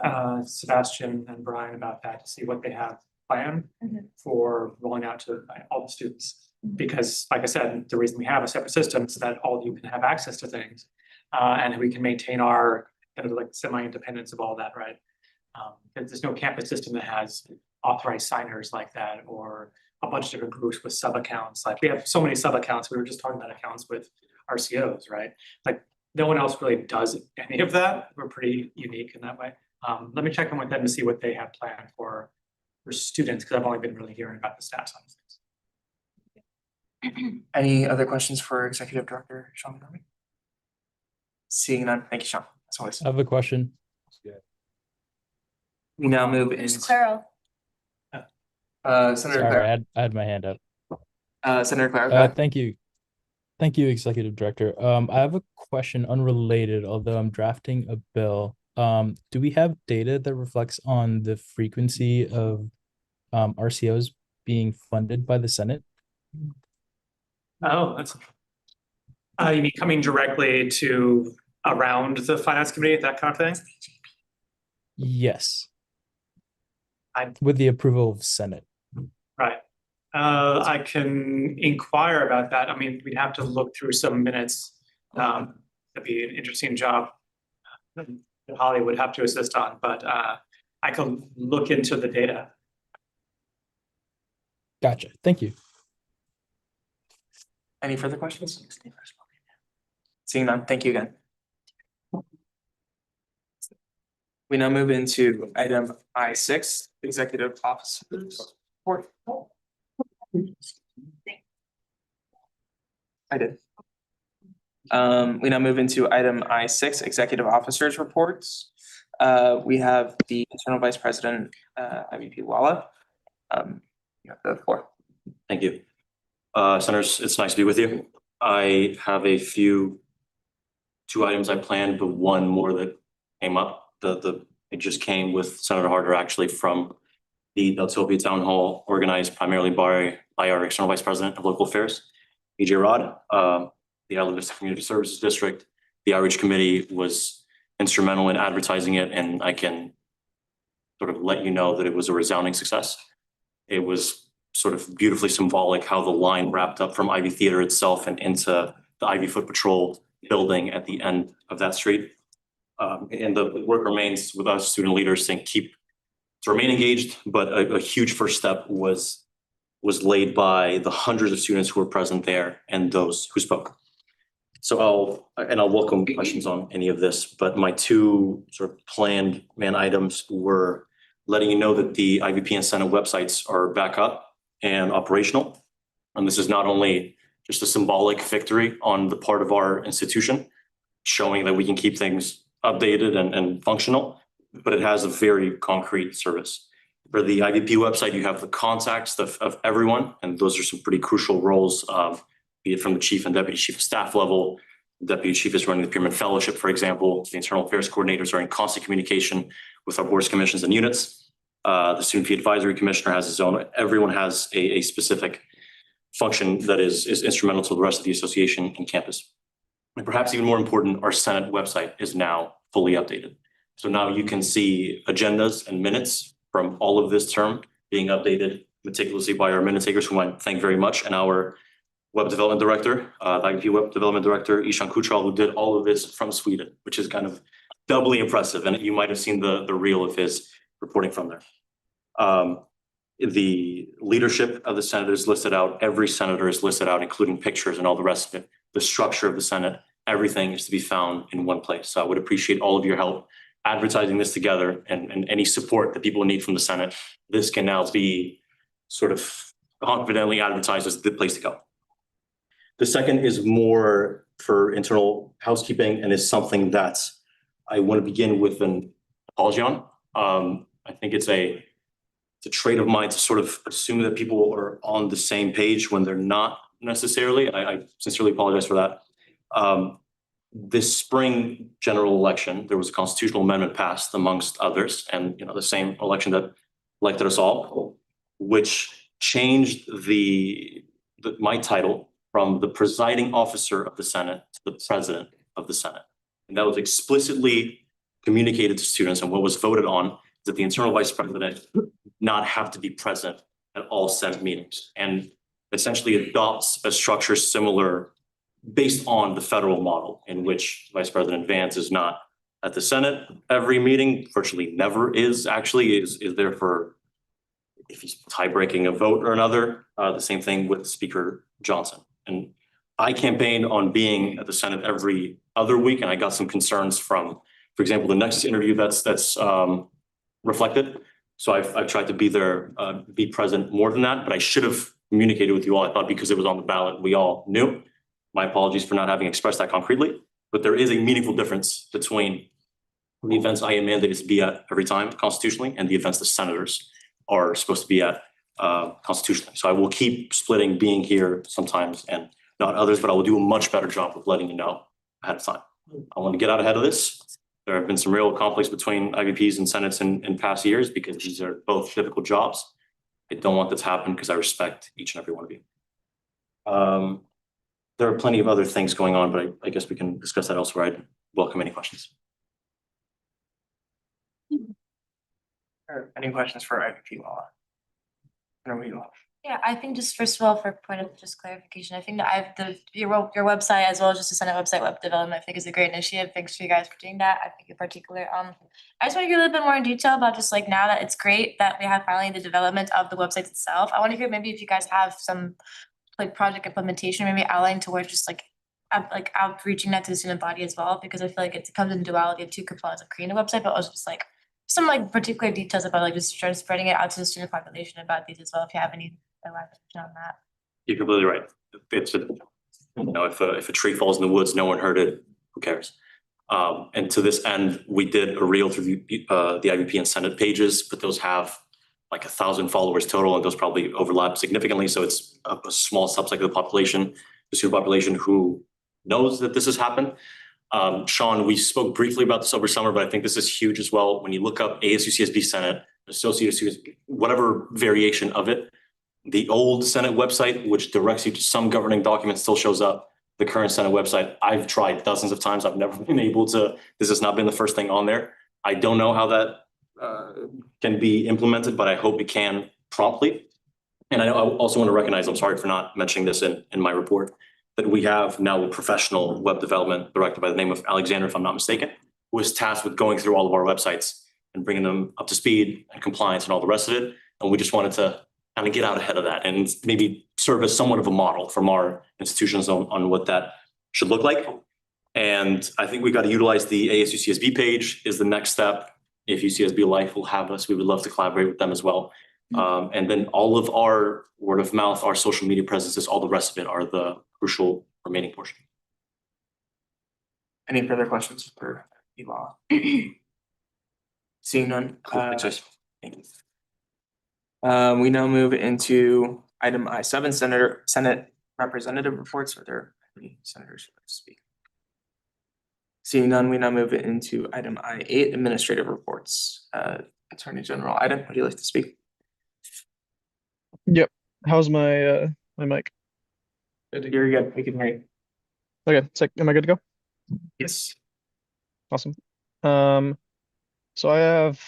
Sebastian and Brian about that to see what they have planned for rolling out to all the students. Because like I said, the reason we have a separate system is so that all of you can have access to things. And we can maintain our kind of like semi-independence of all that, right? Because there's no campus system that has authorized signers like that, or a bunch of different groups with sub-accounts. Like we have so many sub-accounts, we were just talking about accounts with RCOs, right? Like no one else really does any of that. We're pretty unique in that way. Let me check in with them to see what they have planned for students, because I've only been really hearing about the stats on things. Any other questions for Executive Director Sean Montgomery? Seeing none, thank you, Sean. As always. I have a question. We now move in. Clara. Senator Sorry, Clara. I had my hand up. Senator Clara. go ahead. Thank you. Thank you, Executive Director. I have a question unrelated, although I'm drafting a bill. Do we have data that reflects on the frequency of RCOs being funded by the Senate? Oh, that's you mean coming directly to around the Finance Committee, that kind of thing? Yes. With the approval of Senate. Right. I can inquire about that. I mean, we'd have to look through some minutes. That'd be an interesting job that Holly would have to assist on, but I can look into the data. Gotcha. Thank you. Any further questions? Seeing none, thank you again. We now move into item I6, Executive Officers Report. I did. We now move into item I6, Executive Officers Reports. We have the Internal Vice President, IVP Walla. You have the floor. Thank you. Senators, it's nice to be with you. I have two items I planned, but one more that came up. It just came with Senator Harder actually from the Deltopia Town Hall, organized primarily by our External Vice President of Local Affairs, EJ Rod. The Isla Vista Community Services District, the Outreach Committee was instrumental in advertising it, and I can sort of let you know that it was a resounding success. It was sort of beautifully symbolic how the line wrapped up from Ivy Theater itself and into the Ivy Foot Patrol building at the end of that street. And the work remains with us student leaders to remain engaged, but a huge first step was laid by the hundreds of students who were present there and those who spoke. So I'll welcome questions on any of this, but my two sort of planned items were letting you know that the IVP and Senate websites are back up and operational. And this is not only just a symbolic victory on the part of our institution, showing that we can keep things updated and functional, but it has a very concrete service. For the IVP website, you have the contacts of everyone, and those are some pretty crucial roles of, be it from the chief and deputy chief of staff level. The deputy chief is running the Pearman Fellowship, for example. The internal affairs coordinators are in constant communication with our boards, commissions, and units. The student fee advisory commissioner has his own. Everyone has a specific function that is instrumental to the rest of the association and campus. And perhaps even more important, our Senate website is now fully updated. So now you can see agendas and minutes from all of this term being updated meticulously by our minute takers, whom I thank very much, and our web development director, the IVP web development director, Ishan Kuchal, who did all of this from Sweden, which is kind of doubly impressive. And you might have seen the reel of his reporting from there. The leadership of the Senate is listed out. Every senator is listed out, including pictures and all the rest of it. The structure of the Senate, everything is to be found in one place. So I would appreciate all of your help advertising this together and any support that people need from the Senate. This can now be sort of confidently advertised as the place to go. The second is more for internal housekeeping and is something that I want to begin with an apology on. I think it's a trait of mine to sort of assume that people are on the same page when they're not necessarily. I sincerely apologize for that. This spring general election, there was a constitutional amendment passed amongst others, and the same election that elected us all, which changed my title from the presiding officer of the Senate to the president of the Senate. And that was explicitly communicated to students, and what was voted on is that the internal vice president not have to be present at all Senate meetings, and essentially adopts a structure similar based on the federal model, in which Vice President Vance is not at the Senate every meeting, virtually never is there for if he's tie-breaking a vote or another. The same thing with Speaker Johnson. And I campaigned on being at the Senate every other week, and I got some concerns from, for example, the Nexus interview that's reflected. So I've tried to be there, be present more than that, but I should have communicated with you all. I thought because it was on the ballot, we all knew. My apologies for not having expressed that concretely, but there is a meaningful difference between the events I am mandated to be at every time constitutionally and the events the senators are supposed to be at constitutionally. So I will keep splitting being here sometimes and not others, but I will do a much better job of letting you know ahead of time. I want to get out ahead of this. There have been some real conflicts between IVPs and Senates in past years because these are both difficult jobs. I don't want that to happen because I respect each and every one of you. There are plenty of other things going on, but I guess we can discuss that elsewhere. I'd welcome any questions. Any questions for IVP Law? Yeah, I think just first of all, for point of just clarification, I think that your website as well as just the Senate website web development, I think is a great initiative. Thanks to you guys for doing that. I think in particular, I just want to hear a little bit more in detail about just like now that it's great that we have finally the development of the website itself. I want to hear maybe if you guys have some like project implementation, maybe outlining towards just like outreaching that to the student body as well, because I feel like it comes in duality of two components of creating a website, but also just like some like particular details about like just spreading it out to the student population about these as well, if you have any elaboration on that. You're completely right. It's if a tree falls in the woods, no one heard it, who cares? And to this end, we did a reel through the IVP and Senate pages, but those have like 1,000 followers total, and those probably overlap significantly. So it's a small subset of the population, the student population, who knows that this has happened. Sean, we spoke briefly about this over summer, but I think this is huge as well. When you look up ASU+CSB Senate, Associated Students, whatever variation of it, the old Senate website, which directs you to some governing document, still shows up. The current Senate website, I've tried dozens of times. I've never been able to, this has not been the first thing on there. I don't know how that can be implemented, but I hope it can promptly. And I also want to recognize, I'm sorry for not mentioning this in my report, that we have now a professional web development director by the name of Alexander, if I'm not mistaken, who is tasked with going through all of our websites and bringing them up to speed and compliance and all the rest of it. And we just wanted to kind of get out ahead of that and maybe serve as somewhat of a model from our institutions on what that should look like. And I think we got to utilize the ASU+CSB page is the next step. If UCSB Life will have us, we would love to collaborate with them as well. And then all of our word of mouth, our social media presences, all the rest of it are the crucial remaining portion. Any further questions for Law? Seeing none. Thanks, guys. Thank you. We now move into item I7, Senate representative reports. Are there any senators who like to speak? Seeing none, we now move into item I8, administrative reports. Attorney General Iden, would you like to speak? Yep. How's my my mic? You're good. We can hear you. Okay, am I good to go? Yes. Awesome. So I have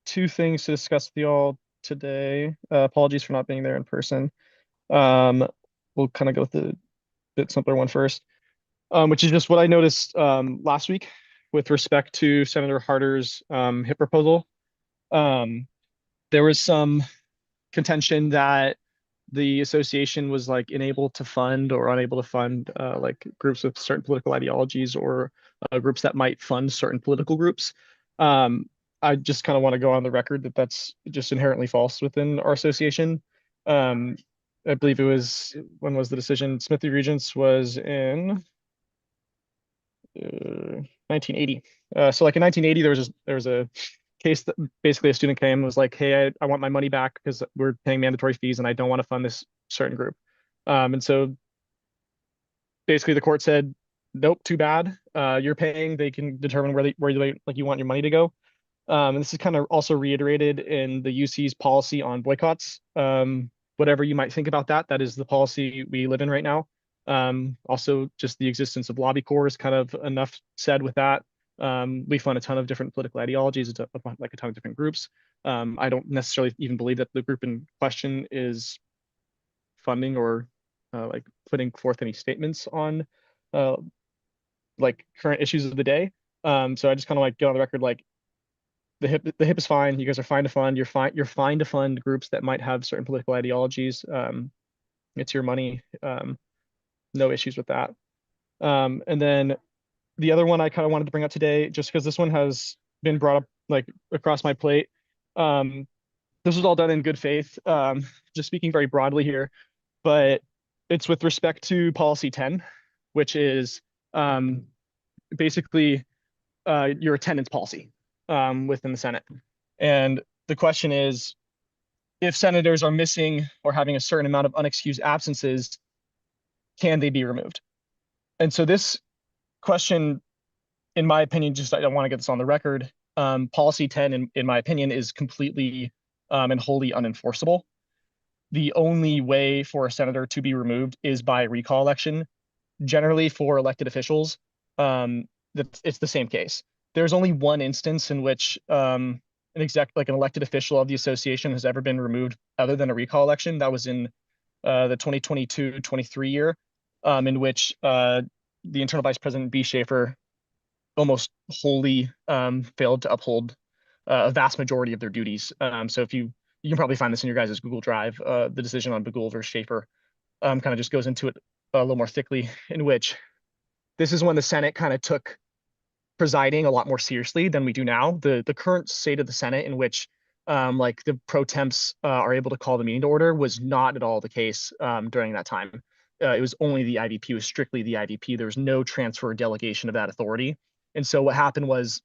two things to discuss with y'all today. Apologies for not being there in person. We'll kind of go with the bit simpler one first, which is just what I noticed last week with respect to Senator Harder's HIP proposal. There was some contention that the association was like unable to fund or unable to fund like groups with certain political ideologies or groups that might fund certain political groups. I just kind of want to go on the record that that's just inherently false within our association. I believe it was, when was the decision? Smith v. Regents was in 1980. So like in 1980, there was a case that basically a student came and was like, hey, I want my money back because we're paying mandatory fees and I don't want to fund this certain group. And so basically the court said, nope, too bad. You're paying, they can determine where you want your money to go. And this is kind of also reiterated in the UC's policy on boycotts. Whatever you might think about that, that is the policy we live in right now. Also, just the existence of lobby corps is kind of enough said with that. We fund a ton of different political ideologies, like a ton of different groups. I don't necessarily even believe that the group in question is funding or like putting forth any statements on like current issues of the day. So I just kind of like get on the record like the HIP is fine. You guys are fine to fund. You're fine to fund groups that might have certain political ideologies. It's your money. No issues with that. And then the other one I kind of wanted to bring up today, just because this one has been brought up like across my plate. This was all done in good faith, just speaking very broadly here, but it's with respect to policy 10, which is basically your attendance policy within the Senate. And the question is, if senators are missing or having a certain amount of unexcused absences, can they be removed? And so this question, in my opinion, just I don't want to get this on the record, policy 10, in my opinion, is completely and wholly unenforceable. The only way for a senator to be removed is by recall election. Generally for elected officials, it's the same case. There's only one instance in which an elected official of the association has ever been removed other than a recall election. That was in the 2022-23 year, in which the internal vice president B. Schaefer almost wholly failed to uphold a vast majority of their duties. So if you can probably find this in your guys' Google Drive, the decision on Bagul versus Schaefer kind of just goes into it a little more thickly, in which this is when the Senate kind of took presiding a lot more seriously than we do now. The current state of the Senate, in which like the pro temps are able to call the meeting to order, was not at all the case during that time. It was only the IVP, it was strictly the IVP. There was no transfer or delegation of that authority. And so what happened was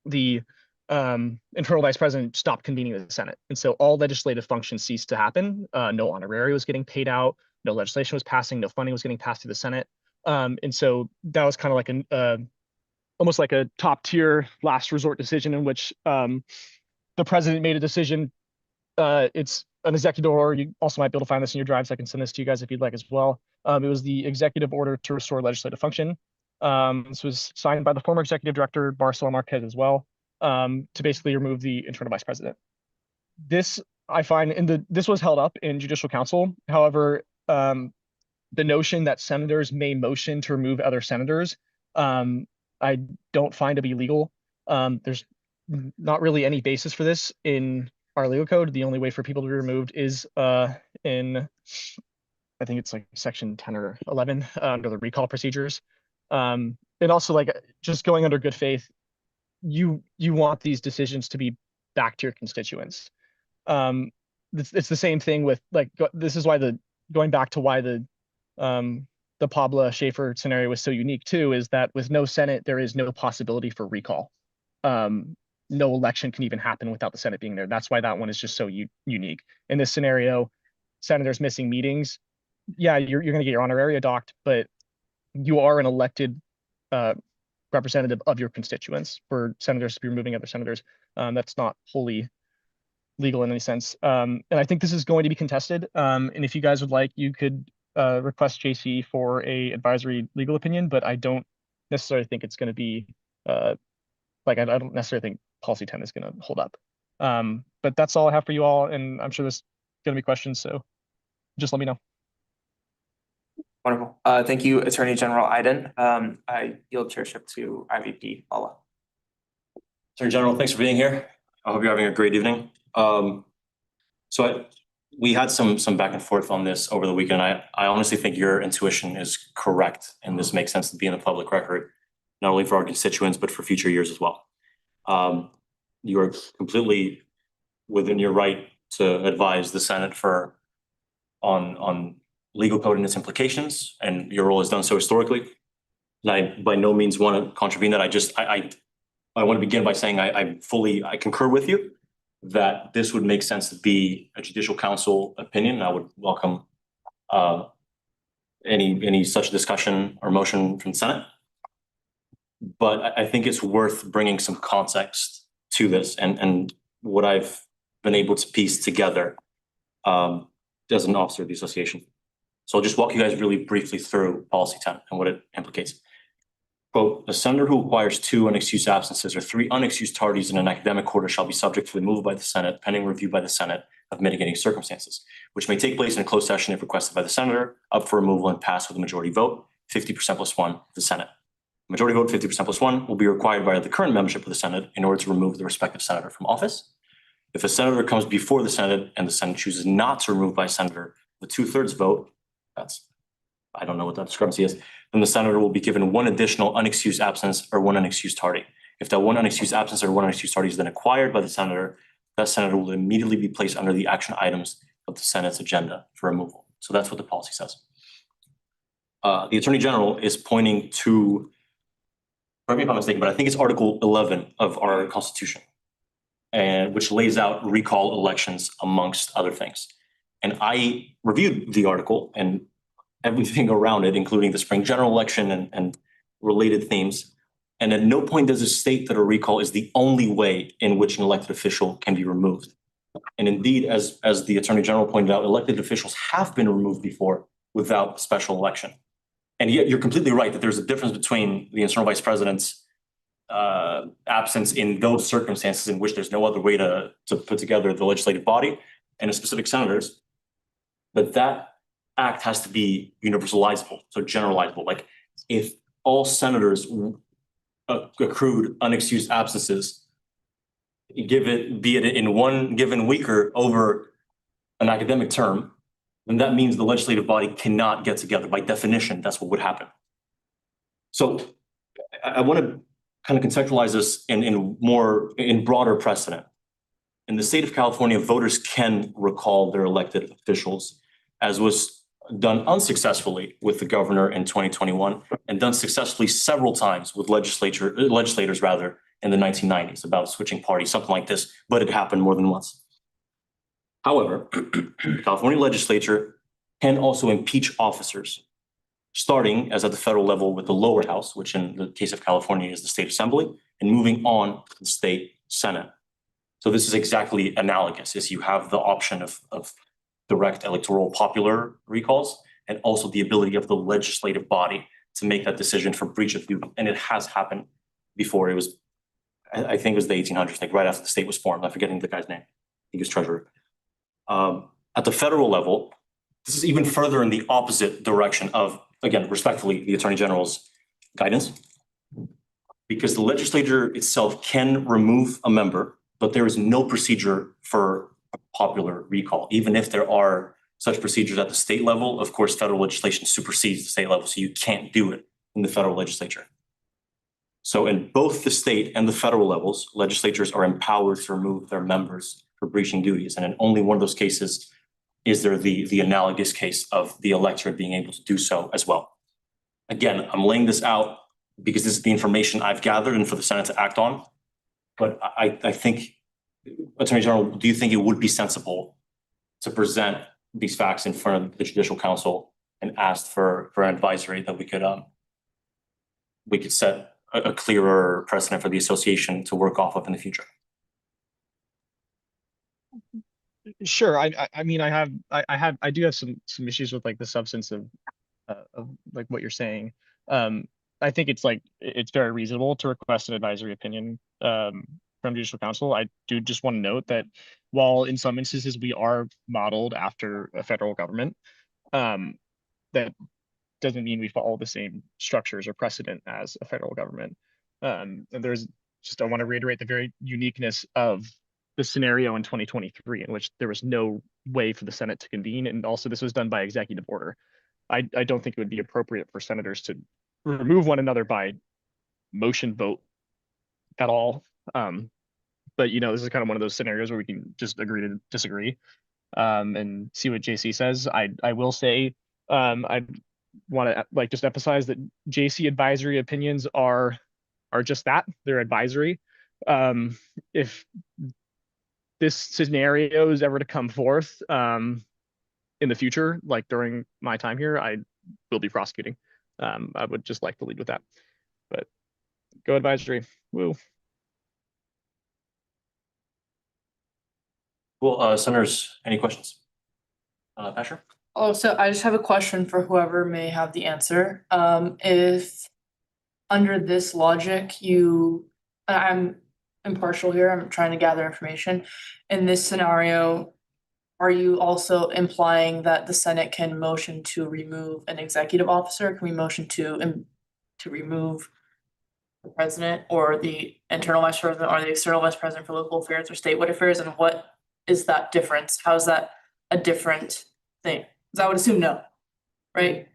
the internal vice president stopped convening the Senate. And so all legislative functions ceased to happen. No honorarium was getting paid out, no legislation was passing, no funding was getting passed through the Senate. And so that was kind of like almost like a top tier last resort decision in which the president made a decision. It's an executive order. You also might be able to find this in your drives. I can send this to you guys if you'd like as well. It was the executive order to restore legislative function. This was signed by the former executive director, Barcelona Marquez, as well, to basically remove the internal vice president. This, I find, this was held up in judicial council. However, the notion that senators may motion to remove other senators, I don't find to be legal. There's not really any basis for this in our legal code. The only way for people to be removed is in, I think it's like section 10 or 11 under the recall procedures. And also, like, just going under good faith, you want these decisions to be back to your constituents. It's the same thing with, like, this is why going back to why the Pablo Schaefer scenario was so unique too, is that with no Senate, there is no possibility for recall. No election can even happen without the Senate being there. That's why that one is just so unique. In this scenario, senators missing meetings, yeah, you're going to get your honoraria docked, but you are an elected representative of your constituents. For senators to be removing other senators, that's not wholly legal in any sense. And I think this is going to be contested. And if you guys would like, you could request JC for a advisory legal opinion, but I don't necessarily think it's going to be I don't necessarily think policy 10 is going to hold up. But that's all I have for you all, and I'm sure there's gonna be questions, so just let me know. Wonderful. Thank you, Attorney General Iden. I yield chairship to IVP Paula. Attorney General, thanks for being here. I hope you're having a great evening. We had some back and forth on this over the weekend. I honestly think your intuition is correct, and this makes sense to be in the public record, not only for our constituents, but for future years as well. You are completely within your right to advise the Senate on legal code and its implications, and your role has done so historically. And I by no means want to contravene that. I want to begin by saying I concur with you that this would make sense to be a judicial council opinion. I would welcome any such discussion or motion from the Senate. But I think it's worth bringing some context to this and what I've been able to piece together as an officer of the association. So I'll just walk you guys really briefly through policy 10 and what it implicates. Quote, a senator who requires 2 unexcused absences or 3 unexcused tardies in an academic quarter shall be subject to removal by the Senate, pending review by the Senate of mitigating circumstances, which may take place in a closed session if requested by the senator, up for removal and pass with a majority vote, 50% plus 1 of the Senate. Majority vote, 50% plus 1 will be required by the current membership of the Senate in order to remove the respective senator from office. If a senator comes before the Senate and the Senate chooses not to remove by a senator with 2/3 vote, I don't know what that discrepancy is, then the senator will be given 1 additional unexcused absence or 1 unexcused tardy. If that 1 unexcused absence or 1 unexcused tardy is then acquired by the senator, that senator will immediately be placed under the action items of the Senate's agenda for removal. So that's what the policy says. The Attorney General is pointing to, correct me if I'm mistaken, but I think it's Article 11 of our Constitution, and which lays out recall elections amongst other things. And I reviewed the article and everything around it, including the spring general election and related themes. And at no point does it state that a recall is the only way in which an elected official can be removed. And indeed, as the Attorney General pointed out, elected officials have been removed before without special election. And yet you're completely right that there's a difference between the internal vice president's absence in those circumstances in which there's no other way to put together the legislative body and a specific senators. But that act has to be universalizable, so generalizable. Like if all senators accrued unexcused absences, be it in one given week or over an academic term, then that means the legislative body cannot get together. By definition, that's what would happen. So I want to kind of contextualize this in broader precedent. In the state of California, voters can recall their elected officials, as was done unsuccessfully with the governor in 2021 and done successfully several times with legislators in the 1990s about switching parties, something like this, but it happened more than once. However, the California legislature can also impeach officers, starting as at the federal level with the lower house, which in the case of California is the state assembly, and moving on to the state senate. So this is exactly analogous, is you have the option of direct electoral popular recalls and also the ability of the legislative body to make that decision for breach of duty. And it has happened before. It was, I think it was the 1800s, like right after the state was formed. I'm forgetting the guy's name. He was treasurer. At the federal level, this is even further in the opposite direction of, again, respectfully, the Attorney General's guidance, because the legislature itself can remove a member, but there is no procedure for a popular recall. Even if there are such procedures at the state level, of course, federal legislation supersedes the state level, so you can't do it in the federal legislature. So in both the state and the federal levels, legislatures are empowered to remove their members for breaching duties. And in only one of those cases is there the analogous case of the electorate being able to do so as well. Again, I'm laying this out because this is the information I've gathered and for the Senate to act on. But I think, Attorney General, do you think it would be sensible to present these facts in front of the Judicial Council and ask for an advisory that we could set a clearer precedent for the association to work off of in the future? Sure. I mean, I do have some issues with like the substance of like what you're saying. I think it's very reasonable to request an advisory opinion from Judicial Council. I do just want to note that while in some instances we are modeled after a federal government, that doesn't mean we follow the same structures or precedent as a federal government. And there's just, I want to reiterate the very uniqueness of the scenario in 2023 in which there was no way for the Senate to convene. And also this was done by executive order. I don't think it would be appropriate for senators to remove one another by motion vote at all. But you know, this is kind of one of those scenarios where we can just agree to disagree and see what JC says. I will say, I want to like just emphasize that JC advisory opinions are just that, they're advisory. If this scenario is ever to come forth in the future, like during my time here, I will be prosecuting. I would just like to lead with that, but go advisory. Woo. Well, senators, any questions? Pastor? Oh, so I just have a question for whoever may have the answer. If under this logic, I'm impartial here, I'm trying to gather information. In this scenario, are you also implying that the Senate can motion to remove an executive officer? Can we motion to remove the president or the internal vice president or the external vice president for local affairs or statewide affairs? And what is that difference? How is that a different thing? Because I would assume no, right?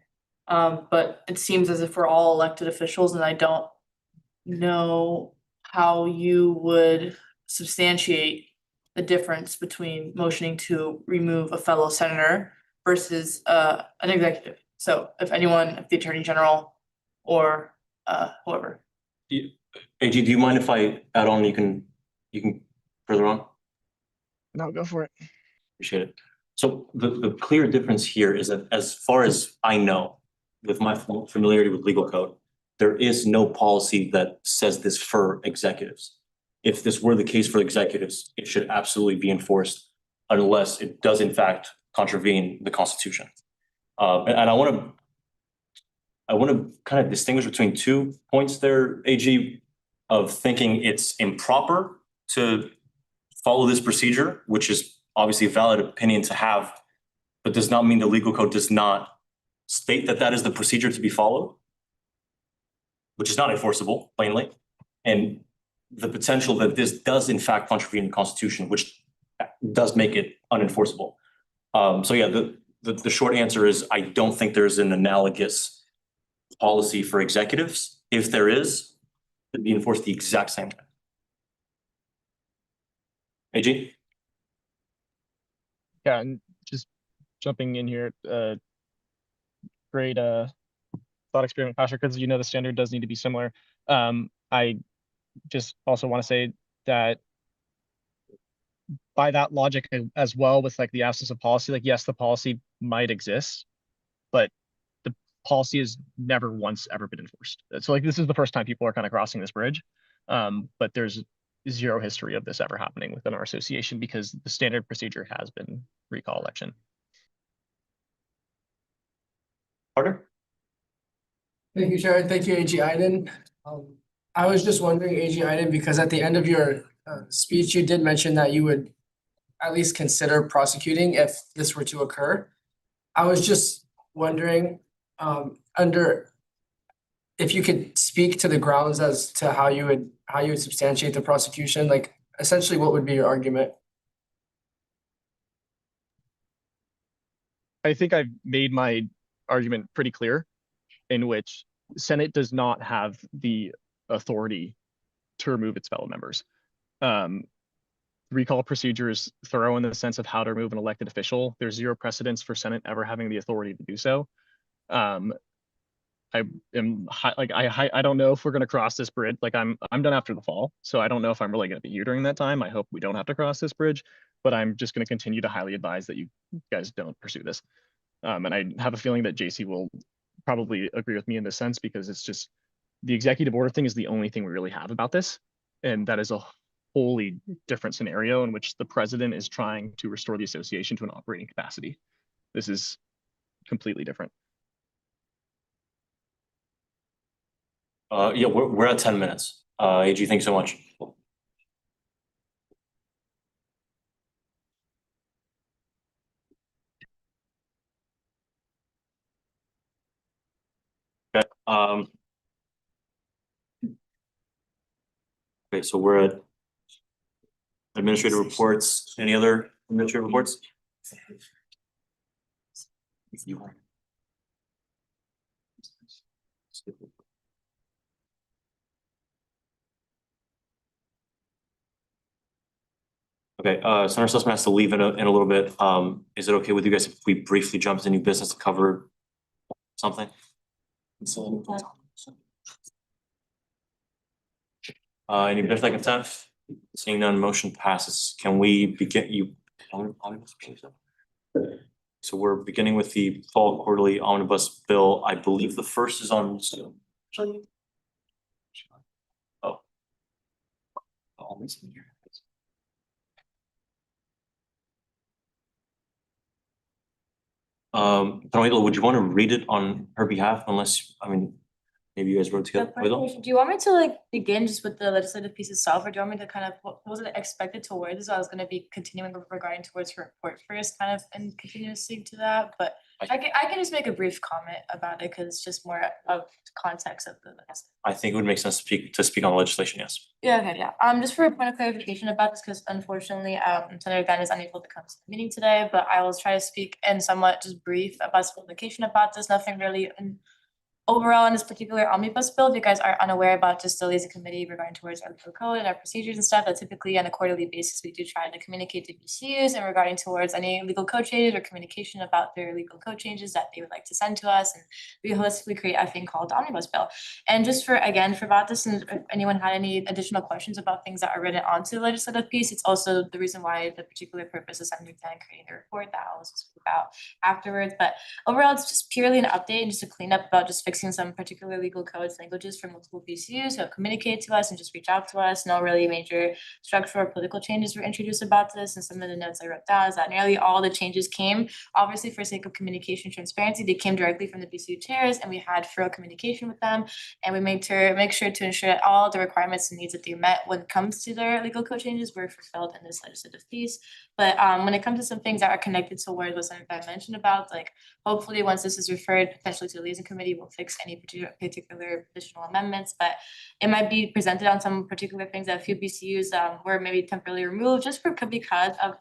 But it seems as if we're all elected officials, and I don't know how you would substantiate the difference between motioning to remove a fellow senator versus an executive. So if the Attorney General or whoever. AG, do you mind if I add on? You can further on. No, go for it. Appreciate it. So the clear difference here is that as far as I know, with my familiarity with legal code, there is no policy that says this for executives. If this were the case for executives, it should absolutely be enforced unless it does in fact contravene the Constitution. And I want to kind of distinguish between 2 points there, AG, of thinking it's improper to follow this procedure, which is obviously a valid opinion to have, but does not mean the legal code does not state that that is the procedure to be followed, which is not enforceable, plainly. And the potential that this does in fact contravene the Constitution, which does make it unenforceable. So yeah, the short answer is I don't think there's an analogous policy for executives. If there is, it'd be enforced the exact same way. AG? Yeah, and just jumping in here, great thought experiment, Pastor, because you know the standard does need to be similar. I just also want to say that by that logic as well, with like the absence of policy, like yes, the policy might exist, but the policy has never once ever been enforced. So like this is the first time people are kind of crossing this bridge, but there's zero history of this ever happening within our association because the standard procedure has been recall election. Carter? Thank you, Chair. Thank you, AG Iden. I was just wondering, AG Iden, because at the end of your speech, you did mention that you would at least consider prosecuting if this were to occur. I was just wondering, if you could speak to the grounds as to how you would substantiate the prosecution, like essentially what would be your argument? I think I've made my argument pretty clear, in which the Senate does not have the authority to remove its fellow members. Recall procedure is thorough in the sense of how to remove an elected official. There's zero precedence for Senate ever having the authority to do so. I don't know if we're going to cross this bridge. Like I'm done after the fall, so I don't know if I'm really going to be here during that time. I hope we don't have to cross this bridge, but I'm just going to continue to highly advise that you guys don't pursue this. And I have a feeling that JC will probably agree with me in this sense, because it's just the executive order thing is the only thing we really have about this. And that is a wholly different scenario in which the president is trying to restore the association to an operating capacity. This is completely different. Yeah, we're at 10 minutes. AG, thanks so much. Okay, so we're at administrative reports. Any other administrative reports? Okay, Senator Sussman has to leave in a little bit. Is it okay with you guys if we briefly jump to new business to cover something? Any business like consent? Seeing none, motion passes. Can we begin So we're beginning with the fall quarterly omnibus bill. I believe the first is on Zoom. Oh. Tanoila, would you want to read it on her behalf unless, I mean, maybe you guys wrote together with them? Do you want me to like begin just with the legislative piece itself, or do you want me to kind of, what was it expected towards? So I was gonna be continuing regarding towards her report first, kind of, and continuously to that, but I can just make a brief comment about it, cause it's just more of context of the. I think it would make sense to speak on legislation, yes. Yeah, okay, yeah. Just for a point of clarification about this, because unfortunately, Senator Dunn is unable to come to the meeting today, but I will try to speak in somewhat just brief about some implication about this, nothing really overall in this particular omnibus bill. If you guys are unaware about just the lazy committee regarding towards our legal code and our procedures and stuff, that typically on a quarterly basis, we do try to communicate to BCUs and regarding towards any legal code changes or communication about their legal code changes that they would like to send to us. And we holistically create a thing called the omnibus bill. And just for about this, and if anyone had any additional questions about things that are written onto the legislative piece, it's also the reason why the particular purpose is creating the report that I'll also speak about afterwards. But overall, it's just purely an update and just a cleanup about just fixing some particular legal codes, languages from multiple BCUs who have communicated to us and just reach out to us. No really major structural or political changes were introduced about this. And some of the notes I wrote down is that nearly all the changes came, obviously for sake of communication transparency, they came directly from the BCU chairs, and we had thorough communication with them. And we make sure to ensure that all the requirements and needs that they met when it comes to their legal code changes were fulfilled in this legislative piece. But when it comes to some things that are connected to what Senator Dunn mentioned about, like hopefully once this is referred potentially to the liaison committee, we'll fix any particular additional amendments. But it might be presented on some particular things that a few BCUs were maybe temporarily removed just because of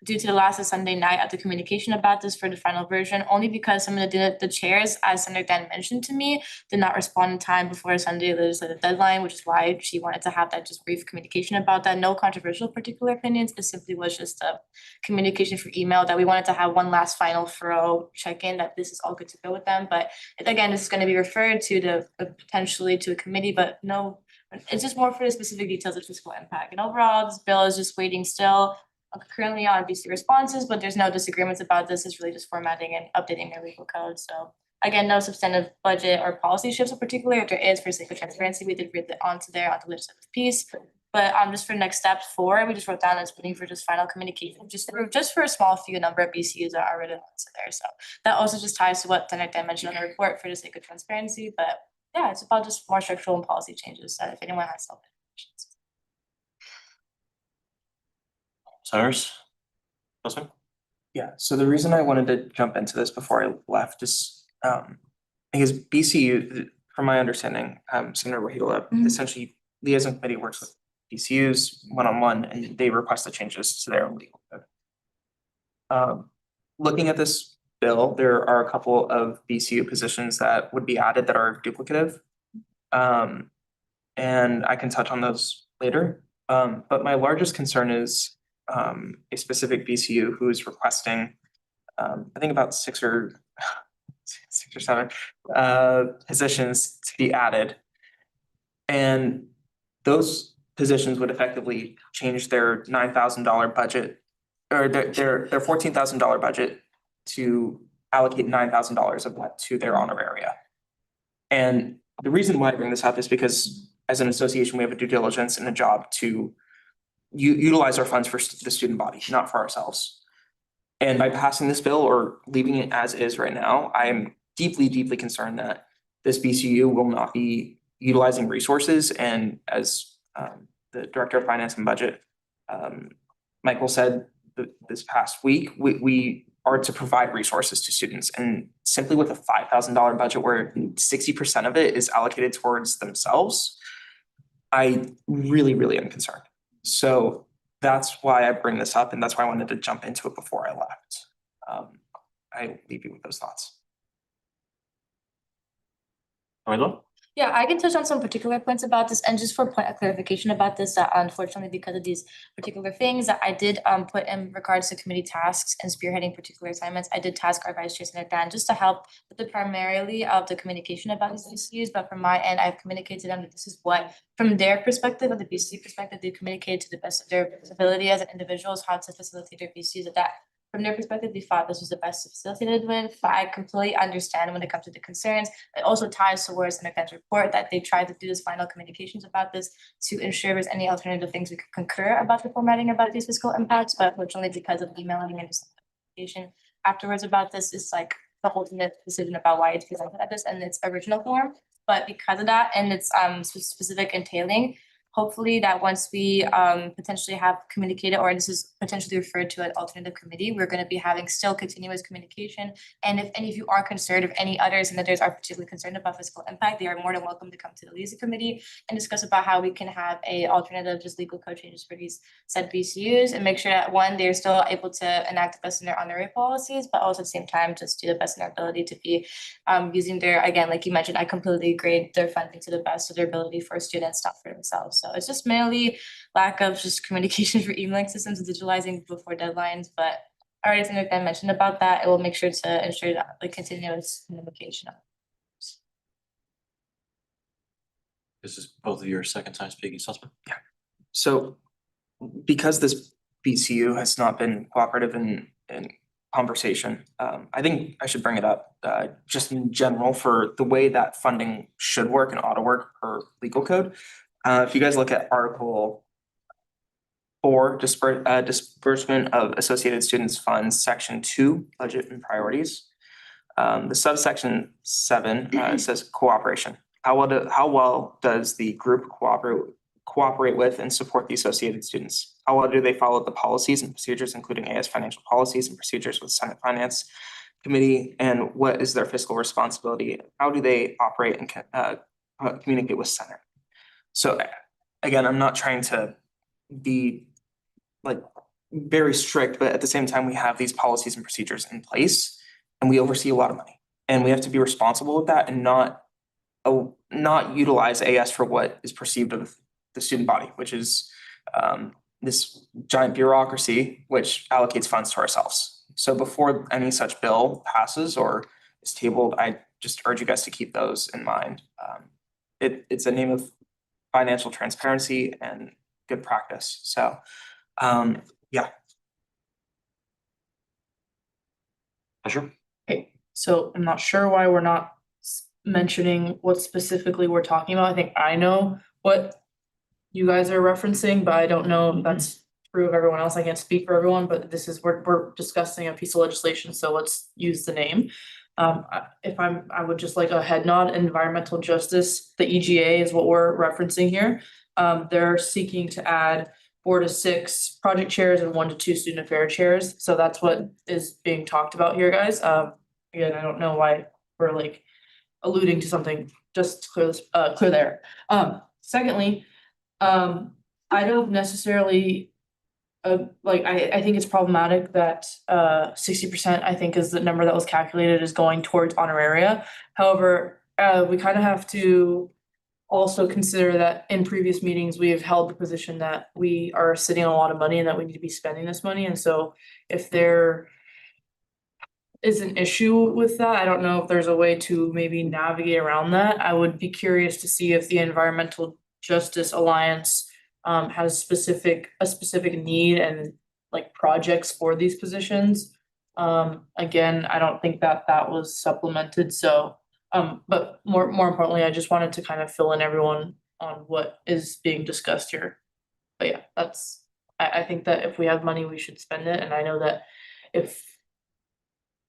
due to the last Sunday night of the communication about this for the final version, only because some of the chairs, as Senator Dan mentioned to me, did not respond in time before Sunday legislative deadline, which is why she wanted to have that just brief communication about that. No controversial particular opinions. It simply was just a communication for email that we wanted to have one last final thorough check-in that this is all good to go with them. But again, this is going to be referred to potentially to a committee, but no, it's just more for the specific details of fiscal impact. And overall, this bill is just waiting still currently on BC responses, but there's no disagreements about this. It's really just formatting and updating their legal code. So again, no substantive budget or policy shifts in particular. If there is, for sake of transparency, we did read it onto there on the legislative piece. But just for next steps 4, we just wrote down as waiting for just final communication, just for a small few number of BCUs that are written onto there. So that also just ties to what Senator Dan mentioned on the report for the sake of transparency. But yeah, it's about just more structural and policy changes. So if anyone has some questions. Senators? Councilman? Yeah, so the reason I wanted to jump into this before I left is because BCU, from my understanding, Senator Wahila, essentially liaison committee works with BCUs one-on-one, and they request the changes to their own legal code. Looking at this bill, there are a couple of BCU positions that would be added that are duplicative. And I can touch on those later. But my largest concern is a specific BCU who is requesting, I think about 6 or 7 positions to be added. And those positions would effectively change their $9,000 budget, or their $14,000 budget to allocate $9,000 of that to their honoraria. And the reason why I bring this up is because as an association, we have a due diligence and a job to utilize our funds for the student body, not for ourselves. And by passing this bill or leaving it as is right now, I am deeply, deeply concerned that this BCU will not be utilizing resources. And as the Director of Finance and Budget, Michael said this past week, we are to provide resources to students. And simply with a $5,000 budget where 60% of it is allocated towards themselves, I really am concerned. So that's why I bring this up, and that's why I wanted to jump into it before I left. I leave you with those thoughts. Amanda? Yeah, I can touch on some particular points about this, and just for point of clarification about this, that unfortunately, because of these particular things that I did put in regards to committee tasks and spearheading particular assignments, I did task our Vice Chair Senator Dan just to help with the primarily of the communication about these issues. But from my end, I've communicated to them that this is what, from their perspective, or the BCU perspective, they've communicated to the best of their ability as individuals how to facilitate their BCUs at that. From their perspective, they thought this was the best facilitated with, but I completely understand when it comes to the concerns. It also ties towards an event report that they tried to do this final communications about this to ensure there's any alternative things we could concur about the formatting about these fiscal impacts, but unfortunately, because of emailing and just communication afterwards about this, is like the ultimate decision about why it's presented at this in its original form. But because of that and its specific entailing, hopefully that once we potentially have communicated, or this is potentially referred to an alternative committee, we're gonna be having still continuous communication. And if any of you are concerned, if any other senators are particularly concerned about fiscal impact, they are more than welcome to come to the LISA committee and discuss about how we can have a alternative, just legal code changes for these said BCUs, and make sure that one, they're still able to enact the best in their honorary policies, but also at the same time, just do the best in their ability to be using their, again, like you mentioned, I completely agree, their funding to the best of their ability for students, not for themselves. So it's just mainly lack of just communication for emailing systems and digitalizing before deadlines, but I already think I mentioned about that. It will make sure to ensure that the continuous communication. This is both of your second time speaking, Sussman. So because this BCU has not been cooperative in conversation, I think I should bring it up just in general for the way that funding should work and ought to work per legal code. If you guys look at Article 4, disbursement of associated students funds, Section 2, budget and priorities. The subsection 7 says cooperation. How well does the group cooperate with and support the associated students? How well do they follow the policies and procedures, including AS financial policies and procedures with Senate Finance Committee? And what is their fiscal responsibility? How do they operate and communicate with Senate? So again, I'm not trying to be like very strict, but at the same time, we have these policies and procedures in place and we oversee a lot of money. And we have to be responsible with that and not utilize AS for what is perceived of the student body, which is this giant bureaucracy which allocates funds to ourselves. So before any such bill passes or is tabled, I just urge you guys to keep those in mind. It's a name of financial transparency and good practice. So, yeah. Sure. Okay, so I'm not sure why we're not mentioning what specifically we're talking about. I think I know what you guys are referencing, but I don't know if that's true of everyone else. I can't speak for everyone, but this is, we're discussing a piece of legislation, so let's use the name. I would just like a head nod. Environmental justice, the EGA is what we're referencing here. They're seeking to add 4 to 6 project chairs and 1 to 2 student affairs chairs. So that's what is being talked about here, guys. Again, I don't know why we're like alluding to something, just clear there. Secondly, I don't necessarily I think it's problematic that 60%, I think, is the number that was calculated, is going towards honoraria. However, we kind of have to also consider that in previous meetings, we have held the position that we are sitting on a lot of money and that we need to be spending this money. And so if there is an issue with that, I don't know if there's a way to maybe navigate around that. I would be curious to see if the Environmental Justice Alliance has a specific need and like projects for these positions. Again, I don't think that was supplemented, so but more importantly, I just wanted to kind of fill in everyone on what is being discussed here. But yeah, I think that if we have money, we should spend it, and I know that if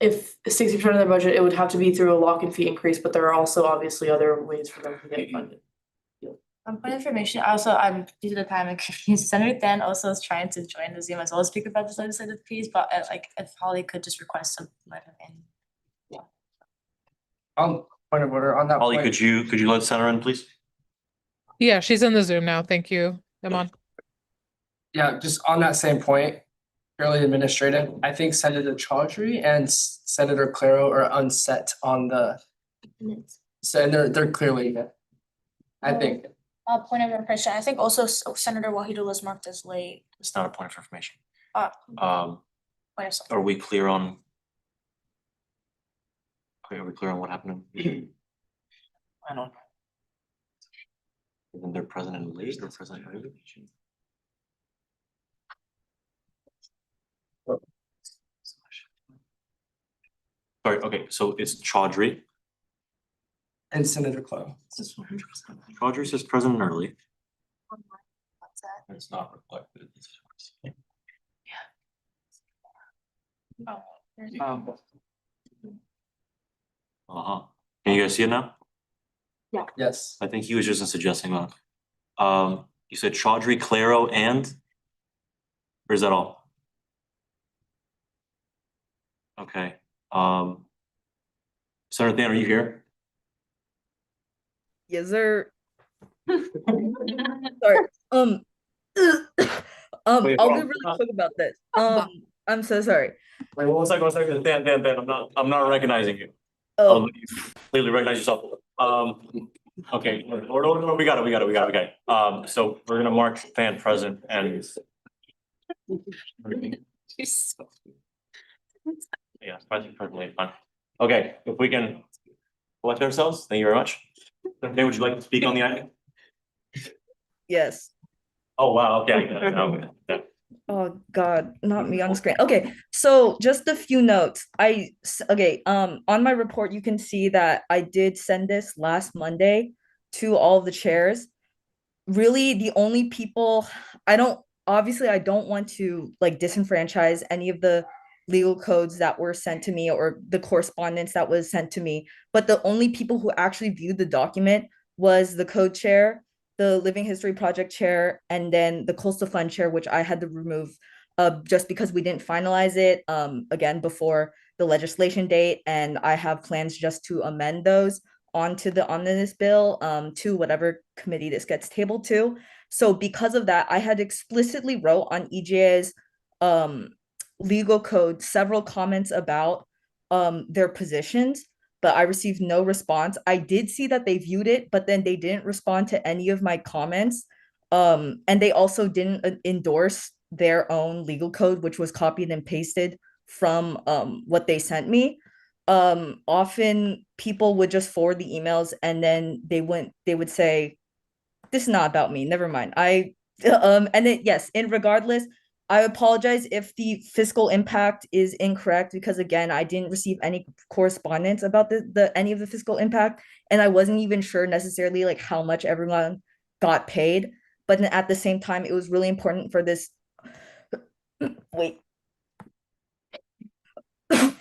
60% of their budget, it would have to be through a lock-in fee increase, but there are also obviously other ways for them to get funded. Point of information, also, due to the time and convenience, Senator Dan also is trying to join the Zoom as well as speak about this legislative piece, but like if Holly could just request to let him in. Point of order on that Holly, point. could you let Senator in, please? Yeah, she's in the Zoom now. Thank you. Come on. Yeah, just on that same point, purely administrative, I think Senator Chaudhry and Senator Claro are unset on the, so and they're clearly, I think. Point of information, I think also Senator Wahido was marked as late. It's not a point of information. Uh, Um, point of something. are we clear on? Okay, are we clear on what happened? I don't. Isn't there President late or President early? Sorry, okay, so it's Chaudhry. And Senator Claro. Chaudhry says President early. It's not reflected. Uh-huh. Can you guys see it now? Yes. I think he was just suggesting that. You said Chaudhry, Claro, and? Or is that all? Okay, Senator Dan, are you here? Yes, sir. Sorry. I'll be really quick about this. I'm so sorry. Wait, one second, Dan, I'm not recognizing you. Oh, You clearly recognize yourself. Okay, or we got it. So we're gonna mark Fan present and. Yeah, present, fine. Okay, if we can collect ourselves, thank you very much. Okay, would you like to speak on the item? yes. Oh, wow, okay. I get it. Okay, yeah. Oh God, not me on screen. Okay, so just a few notes. On my report, you can see that I did send this last Monday to all the chairs. Really, the only people I don't want to like disenfranchise any of the legal codes that were sent to me or the correspondence that was sent to me, but the only people who actually viewed the document was the code chair, the Living History Project chair, and then the Coastal Fund chair, which I had to remove just because we didn't finalize it again before the legislation date, and I have plans just to amend those onto the omnibus bill to whatever committee this gets tabled to. So because of that, I had explicitly wrote on EJA's legal code several comments about their positions, but I received no response. I did see that they viewed it, but then they didn't respond to any of my comments. And they also didn't endorse their own legal code, which was copied and pasted from what they sent me. Often people would just forward the emails and then they would say, this is not about me, never mind. And then yes, and regardless, I apologize if the fiscal impact is incorrect because again, I didn't receive any correspondence about the any of the fiscal impact, and I wasn't even sure necessarily like how much everyone got paid. But then at the same time, it was really important for this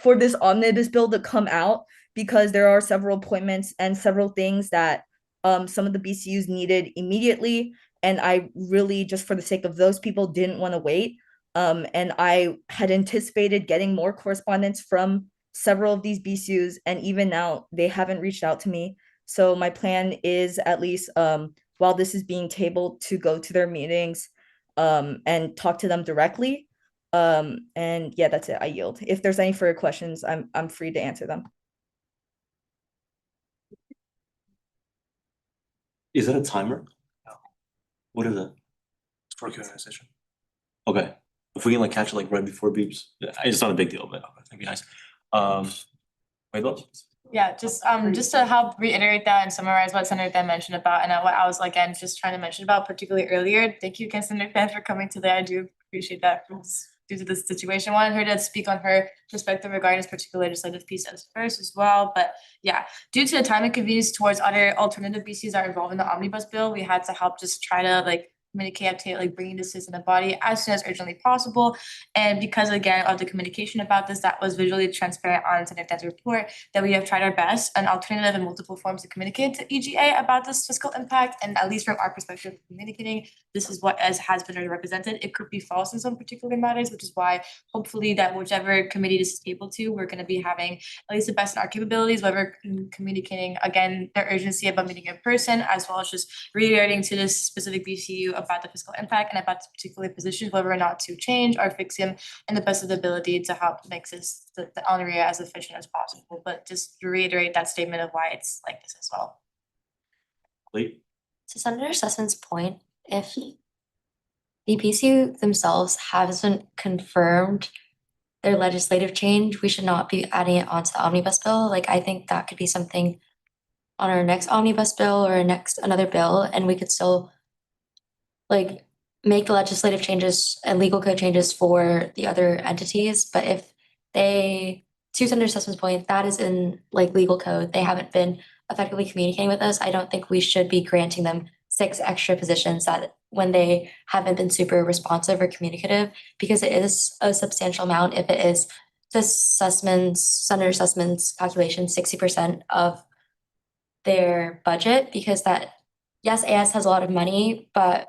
for this omnibus bill to come out because there are several appointments and several things that some of the BCUs needed immediately. And I really, just for the sake of those people, didn't want to wait. And I had anticipated getting more correspondence from several of these BCUs, and even now they haven't reached out to me. So my plan is at least while this is being tabled to go to their meetings and talk to them directly. And yeah, that's it. I yield. If there's any further questions, I'm free to answer them. Is that a timer? What is it? For a Q&A session. Okay, if we can like catch it like right before beeps, it's not a big deal, but that'd be nice. Wait, look. Yeah, just to help reiterate that and summarize what Senator Dan mentioned about and what I was again just trying to mention about particularly earlier. Thank you again, Senator Dan, for coming today. I do appreciate that due to this situation. Wanted her to speak on her perspective regarding this particular legislative piece as first as well. But yeah, due to the time and convenience towards other alternative BCs that are involved in the omnibus bill, we had to help just try to like communicate to like bringing this to the body as soon as urgently possible. And because again of the communication about this that was visually transparent on Senator Dan's report, that we have tried our best an alternative in multiple forms to communicate to EGA about this fiscal impact. And at least from our perspective, communicating this is what has been represented. It could be false in some particular matters, which is why hopefully that whichever committee this is able to, we're gonna be having at least the best in our capabilities, whether communicating again the urgency about meeting in person, as well as just reiterating to this specific BCU about the fiscal impact and about the particular positions, whether or not to change or fix him, and the best of the ability to help make this the honoraria as efficient as possible. But just to reiterate that statement of why it's like this as well. Lee? To Senator Sussman's point, if the BCU themselves hasn't confirmed their legislative change, we should not be adding it onto the omnibus bill. Like, I think that could be something on our next omnibus bill or another bill, and we could still like make the legislative changes and legal code changes for the other entities. But if they, to Senator Sussman's point, that is in like legal code, they haven't been effectively communicating with us. I don't think we should be granting them 6 extra positions that when they haven't been super responsive or communicative, because it is a substantial amount. If it is Senator Sussman's calculation, 60% of their budget, because that, yes, AS has a lot of money, but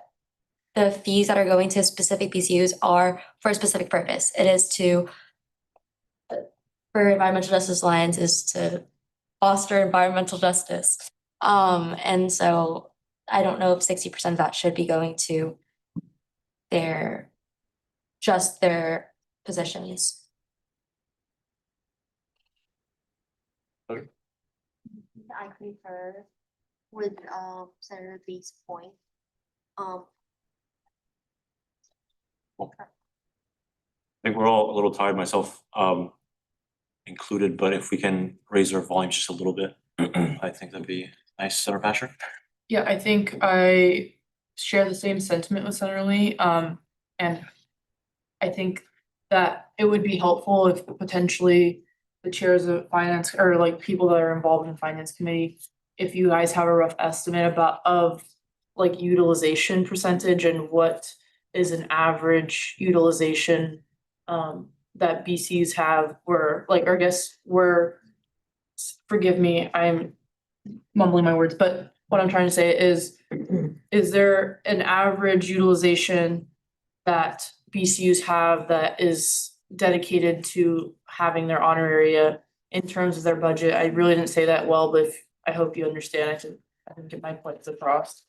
the fees that are going to specific BCUs are for a specific purpose. It is to, for Environmental Justice Alliance, is to foster environmental justice. And so I don't know if 60% of that should be going to their positions. I concur with Senator Lee's point. I think we're all a little tired, myself included, but if we can raise our volumes just a little bit, I think that'd be nice. Senator Pasher? Yeah, I think I share the same sentiment with Senator Lee. And I think that it would be helpful if potentially the chairs of finance or like people that are involved in finance committee, if you guys have a rough estimate of like utilization percentage and what is an average utilization that BCs have, where like, or I guess we're, forgive me, I'm mumbling my words, but what I'm trying to say is there an average utilization that BCUs have that is dedicated to having their honoraria in terms of their budget? I really didn't say that well, but I hope you understand. I didn't get my points across.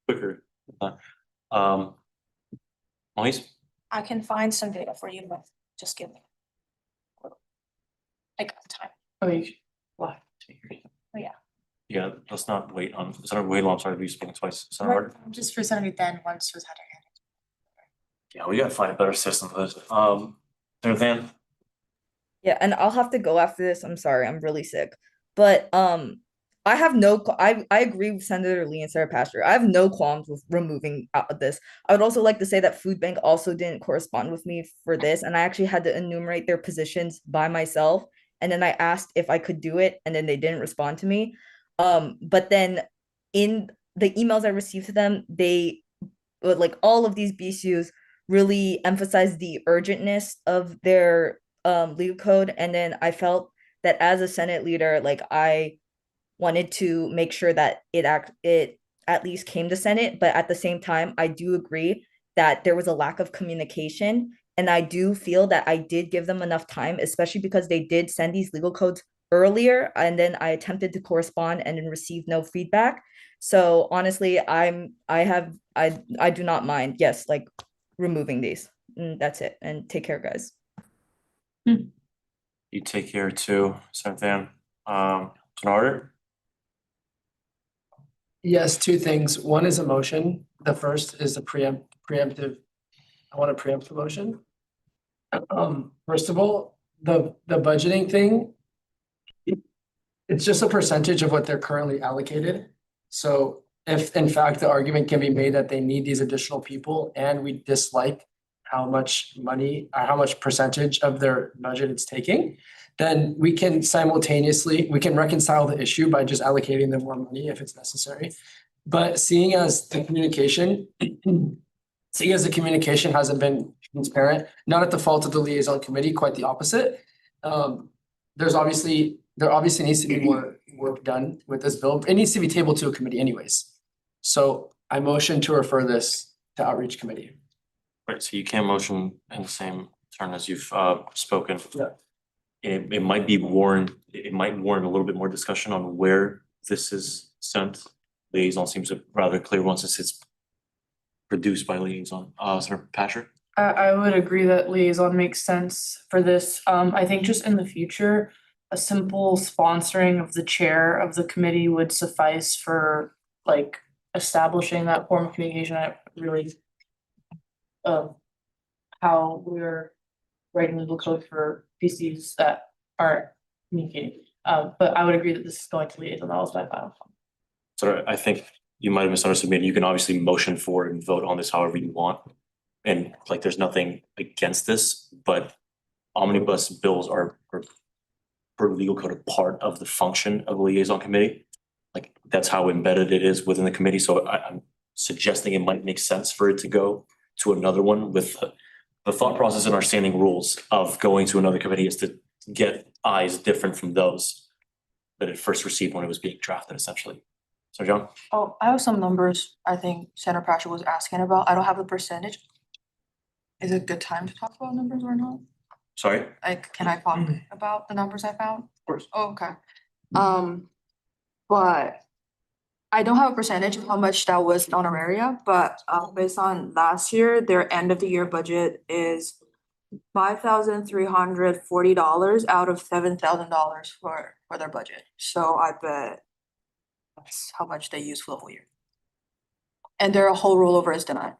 Quicker. Elise? I can find some data for you, but just give me. I got time. Oh, you should, why? Oh, yeah. Yeah, let's not wait on Senator Waylo. I'm sorry to be speaking twice. Senator Hart? Just for Senator Dan, once she was had her hand. Yeah, we gotta find a better system for this. Senator Van? Yeah, and I'll have to go after this. I'm sorry, I'm really sick. But I have I agree with Senator Lee and Sarah Pastor. I have no qualms with removing out of this. I would also like to say that Food Bank also didn't correspond with me for this, and I actually had to enumerate their positions by myself. And then I asked if I could do it, and then they didn't respond to me. But then in the emails I received to them, they like all of these BCUs really emphasized the urgentness of their legal code. And then I felt that as a Senate leader, like I wanted to make sure that it at least came to Senate. But at the same time, I do agree that there was a lack of communication. And I do feel that I did give them enough time, especially because they did send these legal codes earlier. And then I attempted to correspond and then received no feedback. So honestly, I do not mind, yes, like removing these. And that's it. And take care, guys. You take care too, Senator Van. Senator? Yes, 2 things. One is a motion. The first is a preemptive. I want to preempt the motion. First of all, the budgeting thing, it's just a percentage of what they're currently allocated. So if in fact the argument can be made that they need these additional people and we dislike how much money or how much percentage of their budget it's taking, then we can reconcile the issue by just allocating them more money if it's necessary. But seeing as the communication hasn't been transparent, not at the fault of the liaison committee, quite the opposite. There obviously needs to be more work done with this bill. It needs to be tabled to a committee anyways. So I motion to refer this to outreach committee. Right, so you can't motion in the same turn as you've spoken. Yeah. It might warrant a little bit more discussion on where this is sent. Liaison seems rather clear once it's produced by liaison. Senator Patrick? I would agree that liaison makes sense for this. I think just in the future, a simple sponsoring of the chair of the committee would suffice for like establishing that form of communication. I really how we're writing legal code for PCs that are communicating. But I would agree that this is going to liaison. That was my final comment. So I think you might have misunderstood me, and you can obviously motion for it and vote on this however you want. And like, there's nothing against this, but omnibus bills are per legal code a part of the function of the liaison committee. Like, that's how embedded it is within the committee. So I'm suggesting it might make sense for it to go to another one with the thought process in our standing rules of going to another committee is to get eyes different from those that it first received when it was being drafted, essentially. So John? Oh, I have some numbers I think Senator Patrick was asking about. I don't have the percentage. Is it a good time to talk about numbers or not? Sorry? Like, can I talk about the numbers I found? Of course. Oh, okay. But I don't have a percentage of how much that was in honoraria, but based on last year, their end of the year budget is $5,340 out of $7,000 for their budget. So I bet that's how much they use for the whole year. And their whole rollover is denied.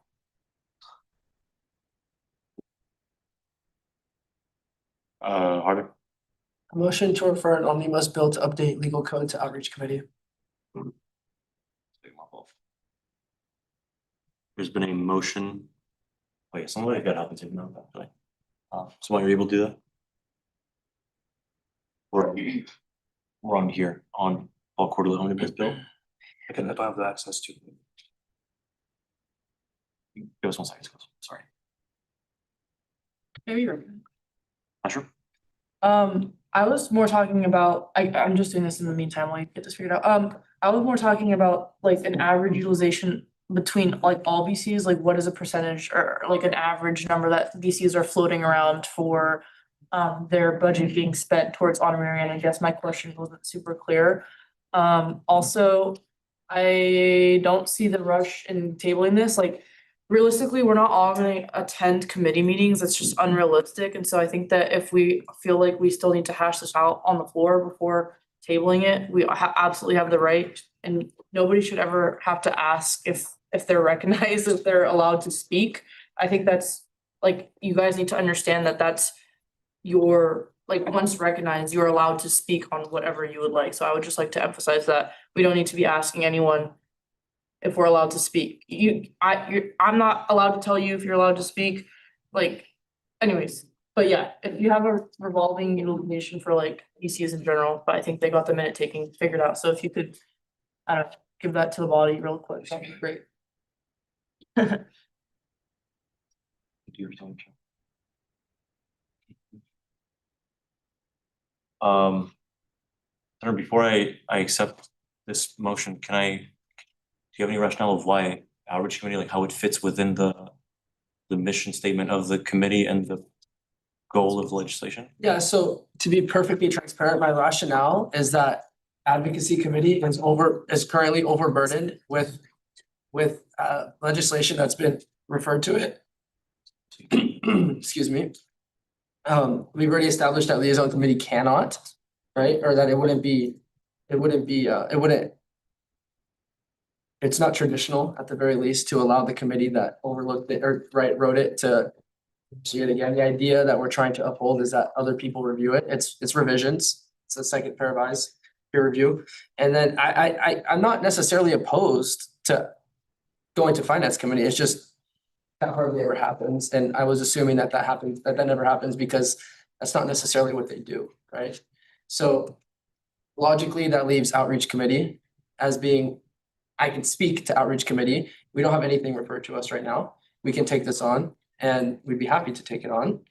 Harder. A motion to refer an omnibus bill to update legal code to outreach committee. There's been a motion. Oh yeah, somebody got up and said no, actually. So while you're able to do that. We're on here on all quarterly omnibus bill. I don't have the access to. Give us 1 second, sorry. Maybe you're. Not sure. I was more talking about, I'm just doing this in the meantime while you get this figured out. I was more talking about like an average utilization between like all VCs, like what is a percentage or like an average number that VCs are floating around for their budget being spent towards honorary, and I guess my question wasn't super clear. Also, I don't see the rush in tabling this, like realistically, we're not all gonna attend committee meetings, it's just unrealistic, and so I think that if we feel like we still need to hash this out on the floor before tabling it, we absolutely have the right, and nobody should ever have to ask if they're recognized, if they're allowed to speak. I think that's, like, you guys need to understand that that's your, like, once recognized, you're allowed to speak on whatever you would like, so I would just like to emphasize that we don't need to be asking anyone if we're allowed to speak. I'm not allowed to tell you if you're allowed to speak, like, anyways. But yeah, if you have a revolving utilization for like ECs in general, but I think they got the minute taking figured out, so if you could, I don't know, give that to the body real quick, that'd be great. Senator, before I accept this motion, do you have any rationale of why outreach committee, like how it fits within the mission statement of the committee and the goal of legislation? Yeah, so to be perfectly transparent, my rationale is that advocacy committee is currently overburdened with legislation that's been referred to it. Excuse me. We've already established that liaison committee cannot, right? Or that it's not traditional at the very least to allow the committee that overlooked it or wrote it to see it again. The idea that we're trying to uphold is that other people review it. It's revisions. It's a second pair of eyes, peer review. And then I'm not necessarily opposed to going to finance committee. It's just that hardly ever happens, and I was assuming that that never happens because that's not necessarily what they do, right? So logically, that leaves outreach committee as being, I can speak to outreach committee. We don't have anything referred to us right now. We can take this on and we'd be happy to take it on.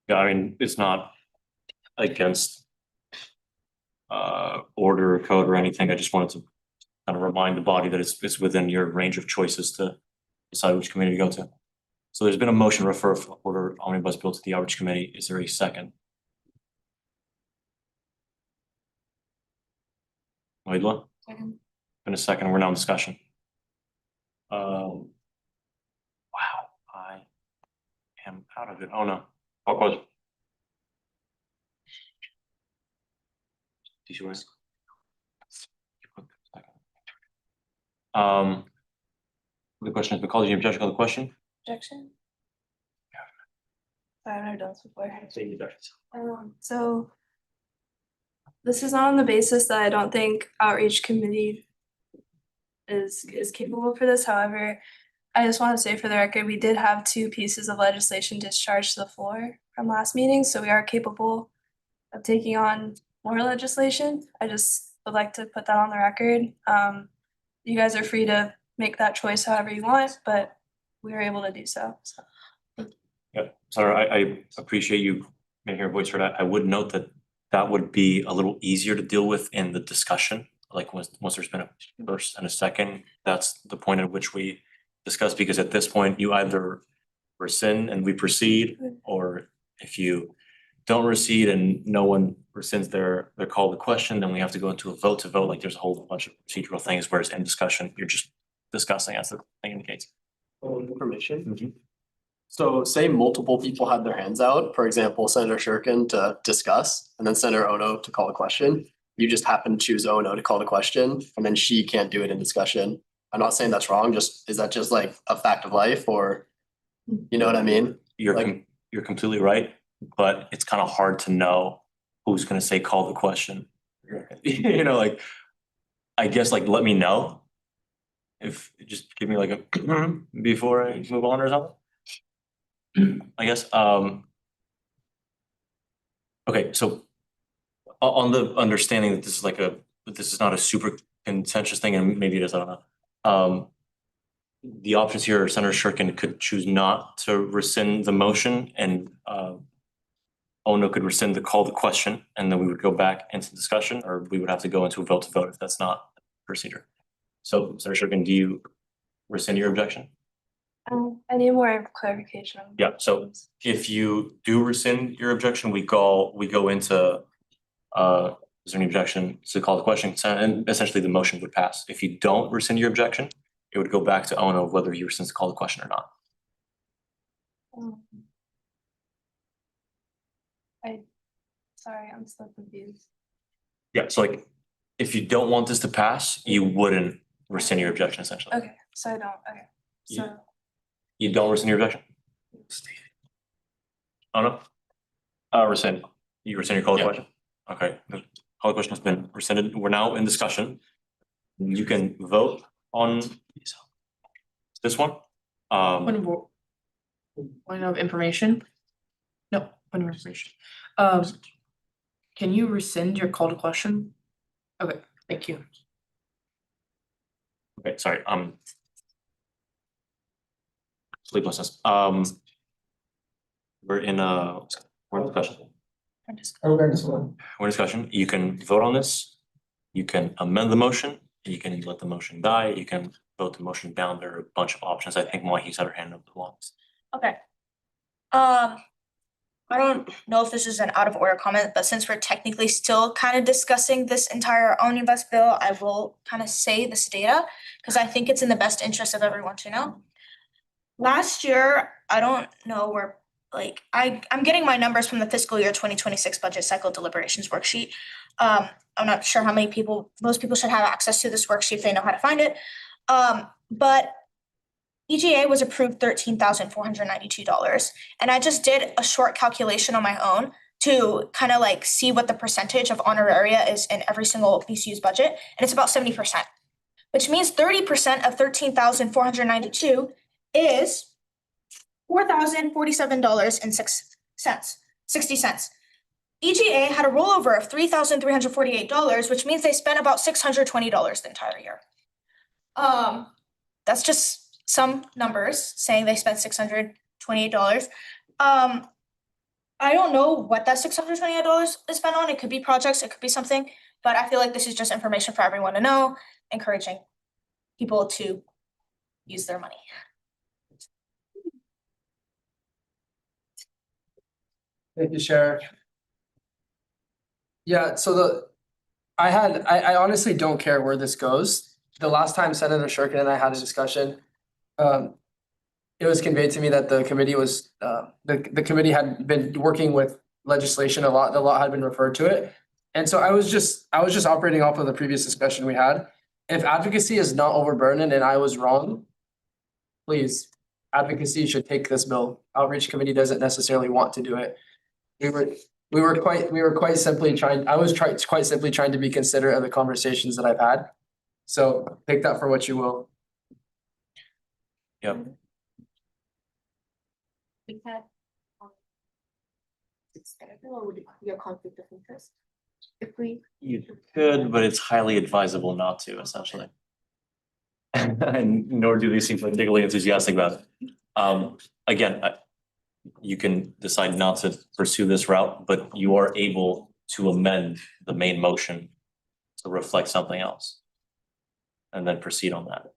Yeah, I mean, it's not against order or code or anything. I just wanted to kind of remind the body that it's within your range of choices to decide which committee to go to. So there's been a motion to refer for order omnibus bill to the outreach committee. Is there a second? Oidla? Second. Been a second, we're now in discussion. Wow, I am out of it. Oh no. What was? The question has been called. Do you objection on the question? Objection? I've never done this before. Say the objections. So this is not on the basis that I don't think outreach committee is capable for this. However, I just want to say for the record, we did have 2 pieces of legislation discharged to the floor from last meeting, so we are capable of taking on more legislation. I just would like to put that on the record. You guys are free to make that choice however you want, but we were able to do so. Yeah, sorry, I appreciate you making your voice heard. I would note that that would be a little easier to deal with in the discussion. Like once there's been a first and a second, that's the point at which we discuss, because at this point you either rescind and we proceed, or if you don't rescind and no one rescinds their call to question, then we have to go into a vote to vote. Like there's a whole bunch of procedural things, whereas in discussion, you're just discussing as the thing indicates. Information. So say multiple people had their hands out, for example, Senator Shurkin to discuss, and then Senator Ono to call a question. You just happen to choose Ono to call the question, and then she can't do it in discussion. I'm not saying that's wrong, is that just like a fact of life, or you know what I mean? You're completely right, but it's kind of hard to know who's gonna say call the question. You know, like, I guess like let me know. If just give me like a before I move on or something. I guess, okay, so on the understanding that this is like that this is not a super contentious thing, and maybe it is, I don't know. The options here, Senator Shurkin could choose not to rescind the motion, and Ono could rescind the call to question, and then we would go back into discussion, or we would have to go into a vote to vote if that's not the procedure. So Senator Shurkin, do you rescind your objection? I need more clarification. Yeah, so if you do rescind your objection, we go into, is there any objection to call the question, and essentially the motion would pass. If you don't rescind your objection, it would go back to Ono whether he rescinds to call the question or not. Sorry, I'm still confused. Yeah, so like, if you don't want this to pass, you wouldn't rescind your objection essentially. Okay, so I don't, okay, so. You don't rescind your objection? Ono? Rescind. You rescind your call to question? Okay, the call to question has been rescinded. We're now in discussion. You can vote on this one. Point of information? No, point of information. Can you rescind your call to question? Okay, thank you. Okay, sorry, sleeplessness. We're in discussion. We're in discussion. You can vote on this. You can amend the motion. You can let the motion die. You can vote the motion down. There are a bunch of options. I think Moihe's had her hand up the longest. Okay. I don't know if this is an out of order comment, but since we're technically still kind of discussing this entire omnibus bill, I will kind of say this data because I think it's in the best interest of everyone to know. Last year, I don't know where, like, I'm getting my numbers from the fiscal year 2026 budget cycle deliberations worksheet. I'm not sure how many people, most people should have access to this worksheet if they know how to find it. But EGA was approved $13,492. And I just did a short calculation on my own to kind of like see what the percentage of honoraria is in every single VCU's budget. And it's about 70%. which means 30% of $13,492 is $4,047.60. EGA had a rollover of $3,348, which means they spent about $620 the entire year. That's just some numbers saying they spent $628. I don't know what that $628 is spent on. It could be projects, it could be something, but I feel like this is just information for everyone to know, encouraging people to use their money. Thank you, Sheriff. Yeah, so I honestly don't care where this goes. The last time Senator Shurkin and I had a discussion, it was conveyed to me that the committee was, the committee had been working with legislation a lot had been referred to it. And so I was just operating off of the previous discussion we had. If advocacy is not overburdened and I was wrong, please, advocacy should take this bill. Outreach committee doesn't necessarily want to do it. We were quite simply trying to be considerate of the conversations that I've had. So take that for what you will. Yep. We had. Or would it be a conflict of interest? If we. You could, but it's highly advisable not to, essentially. And nor do they seem particularly enthusiastic about it. Again, you can decide not to pursue this route, but you are able to amend the main motion to reflect something else. And then proceed on that.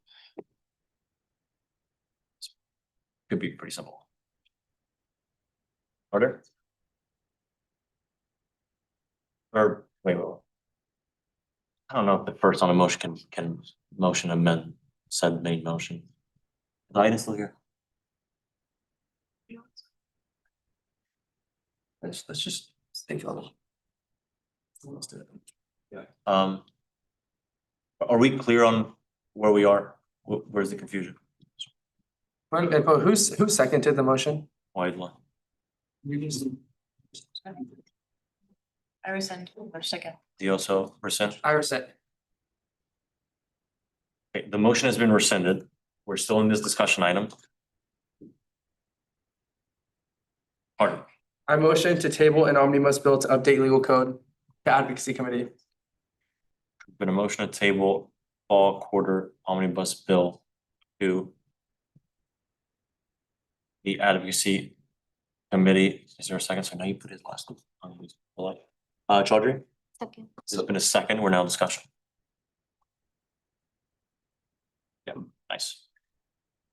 Could be pretty simple. Order? Or wait. I don't know if the first on a motion can motion amend said main motion. Is Ida still here? Let's just think a little. Let's do it. Yeah. Are we clear on where we are? Where's the confusion? Who seconded the motion? Wide line. I rescind for a second. Dioso rescind. I rescind. Okay, the motion has been rescinded. We're still in this discussion item. Pardon. I motion to table an omnibus bill to update legal code to advocacy committee. Been a motion to table fall quarter omnibus bill to the advocacy committee. Is there a second? So now you put his last name on. Chaudhry? Second. There's been a second. We're now in discussion. Yeah, nice.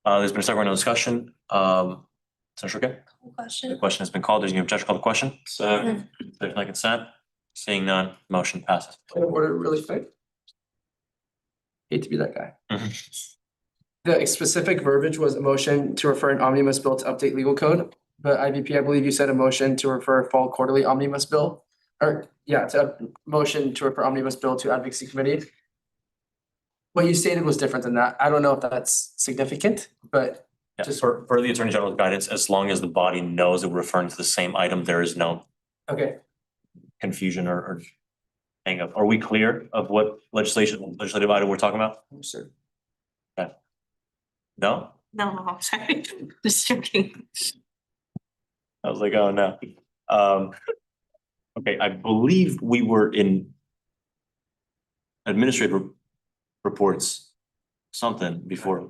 There's been a second round of discussion. Senator Shurkin? The question has been called. There's any objection, call the question. Second. There's no consent. Seeing none, motion passes. Can I order really quick? Hate to be that guy. Mhm. The specific verbiage was a motion to refer an omnibus bill to update legal code. But IVP, I believe you said a motion to refer fall quarterly omnibus bill. Or yeah, to motion to refer omnibus bill to advocacy committee. What you stated was different than that. I don't know if that's significant, but Yeah, just for the Attorney General's guidance, as long as the body knows that we're referring to the same item, there is no okay. confusion or hang up. Are we clear of what legislative item we're talking about? Sure. Okay. No? No, I'm sorry, just joking. I was like, oh no. Okay, I believe we were in administrative reports, something before.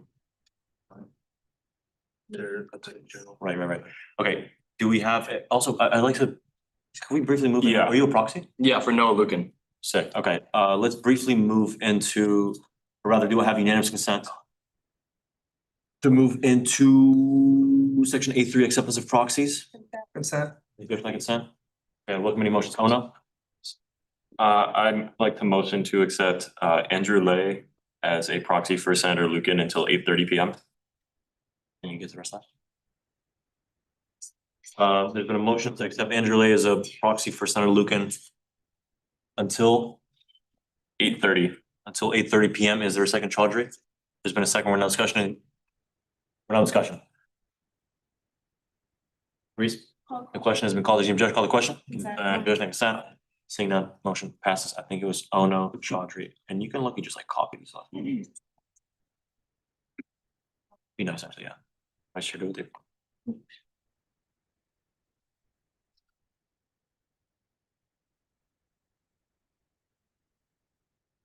Right. Okay, do we have, also, I'd like to, can we briefly move? Yeah. Are you a proxy? Yeah, for Noah Lucan. Sick, okay, let's briefly move into, or rather, do I have unanimous consent? To move into section A3, acceptance of proxies? Consent. You good with my consent? Okay, what committee motions, oh no? I'd like to motion to accept Andrew Lay as a proxy for Senator Lucan until 8:30 p.m. Can you get the rest of that? There's been a motion to accept Andrew Lay as a proxy for Senator Lucan until 8:30. 8:30 p.m. Is there a second, Chaudhry? There's been a second, we're now discussion. Reese, the question has been called. Is the objection call the question? Objection, consent. Seeing none, motion passes. I think it was Ono, Chaudhry, and you can look, you just like copy these off. Be nice, actually, yeah. I should do it.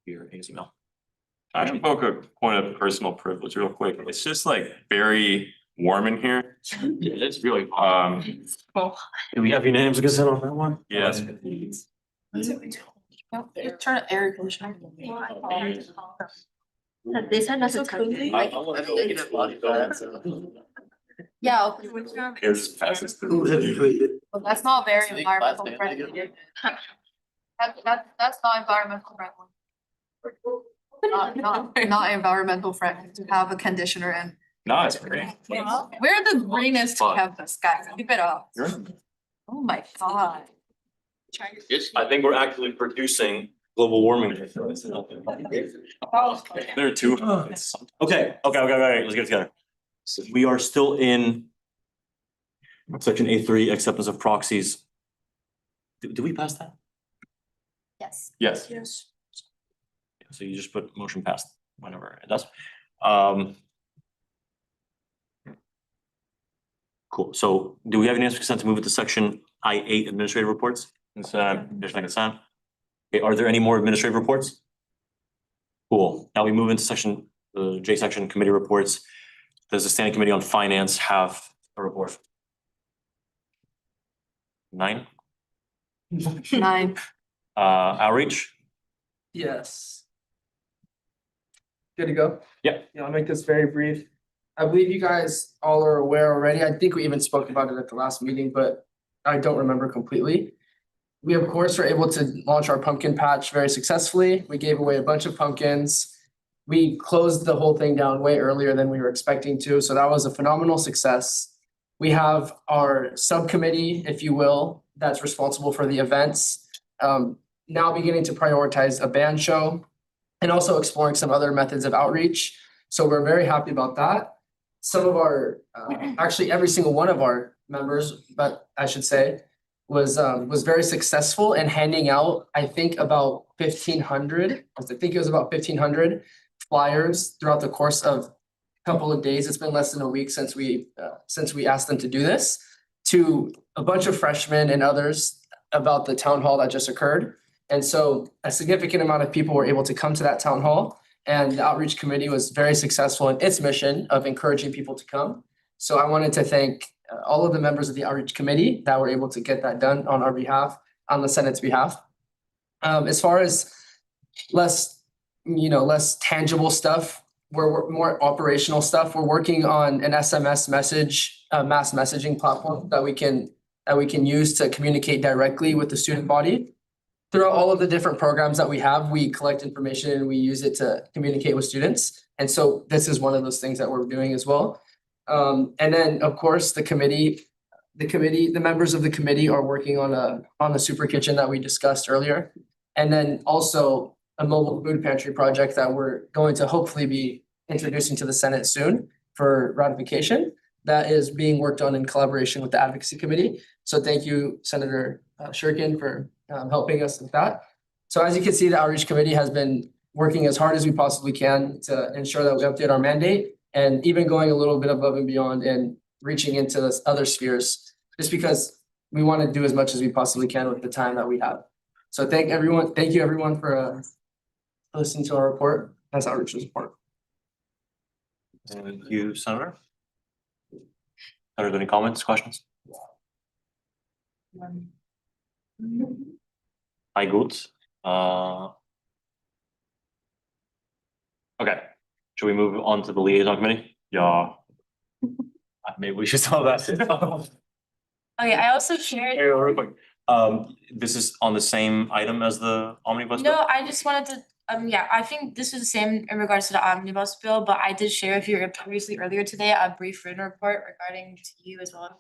Your email. I can poke a point of personal privilege real quick. It's just like very warm in here. It's really, Do we have unanimous consent on that one? yes. Turn air conditioner. They said not to touch Yeah. It's fast. Well, that's not very environmental friendly. That's not environmental friendly. Not environmental friendly to have a conditioner in. No, it's great. We're the greenest campus, guys, keep it up. Oh my god. I think we're actually producing global warming. There are two. Okay, let's get it together. So we are still in section A3, acceptance of proxies. Did we pass that? Yes. Yes. Yes. So you just put motion passed whenever it does. Cool. So do we have any consent to move into section I8 administrative reports? There's no consent. Okay, are there any more administrative reports? Cool. Now we move into section, the J section committee reports. Does the standing committee on finance have a report? 9? 9. Outreach? Yes. Good to go? Yep. Yeah, I'll make this very brief. I believe you guys all are aware already. I think we even spoke about it at the last meeting, but I don't remember completely. We, of course, were able to launch our pumpkin patch very successfully. We gave away a bunch of pumpkins. We closed the whole thing down way earlier than we were expecting to, so that was a phenomenal success. We have our subcommittee, if you will, that's responsible for the events, now beginning to prioritize a band show and also exploring some other methods of outreach. So we're very happy about that. Some of our, actually every single one of our members, but I should say, was very successful in handing out, I think about 1,500, I think it was about 1,500 flyers throughout the course of a couple of days. It's been less than a week since we asked them to do this, to a bunch of freshmen and others about the town hall that just occurred. And so a significant amount of people were able to come to that town hall, and the outreach committee was very successful in its mission of encouraging people to come. So I wanted to thank all of the members of the outreach committee that were able to get that done on our behalf, on the Senate's behalf. As far as less tangible stuff, we're more operational stuff. We're working on an SMS message, mass messaging platform that we can use to communicate directly with the student body. Throughout all of the different programs that we have, we collect information and we use it to communicate with students. And so this is one of those things that we're doing as well. And then, of course, the members of the committee are working on the super kitchen that we discussed earlier. And then also a mobile food pantry project that we're going to hopefully be introducing to the Senate soon for ratification. That is being worked on in collaboration with the advocacy committee. So thank you, Senator Shurkin, for helping us with that. So as you can see, the outreach committee has been working as hard as we possibly can to ensure that we update our mandate, and even going a little bit above and beyond and reaching into this other spheres, just because we want to do as much as we possibly can with the time that we have. So thank you everyone for listening to our report. That's outreach's report. Thank you, Senator. Are there any comments, questions? Hi, good. Okay, should we move on to the liaison committee? Yeah. Maybe we should solve that. Okay, I also shared. Hey, real quick. This is on the same item as the omnibus bill? No, I just wanted to, yeah, I think this is the same in regards to the omnibus bill, but I did share with you previously earlier today a brief written report regarding to you as well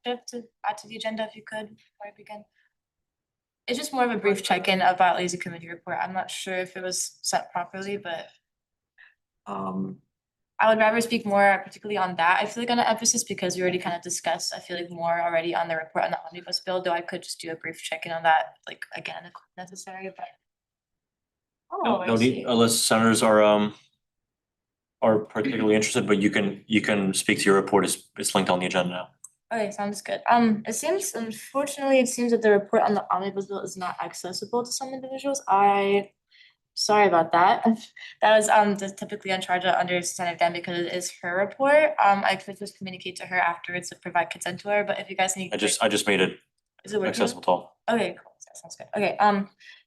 as to add to the agenda if you could before I begin. It's just more of a brief check-in about lazy committee report. I'm not sure if it was set properly, but I I would rather speak more particularly on that. I feel like on the emphasis because we already kind of discussed, I feel like more already on the report on the omnibus bill, though I could just do a brief check-in on that, like again, if necessary, but. No, Oh, I no need, see. unless senators are particularly interested, but you can speak to your report, it's linked on the agenda now. Okay, sounds good. It seems, unfortunately, it seems that the report on the omnibus bill is not accessible to some individuals. Sorry about that. That was just typically on charge of under Senator Dan because it is her report. I could just communicate to her afterwards to provide consent to her, but if you guys need. I just made it Is it working? accessible to all. Okay, cool. That sounds good. Okay,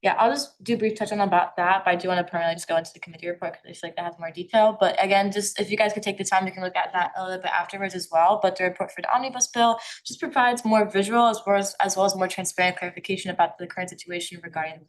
yeah, I'll just do a brief touch on about that, but I do want to permanently just go into the committee report because I feel like that has more detail. But again, just if you guys could take the time, you can look at that a little bit afterwards as well. But the report for the omnibus bill just provides more visual as well as more transparent clarification about the current situation regarding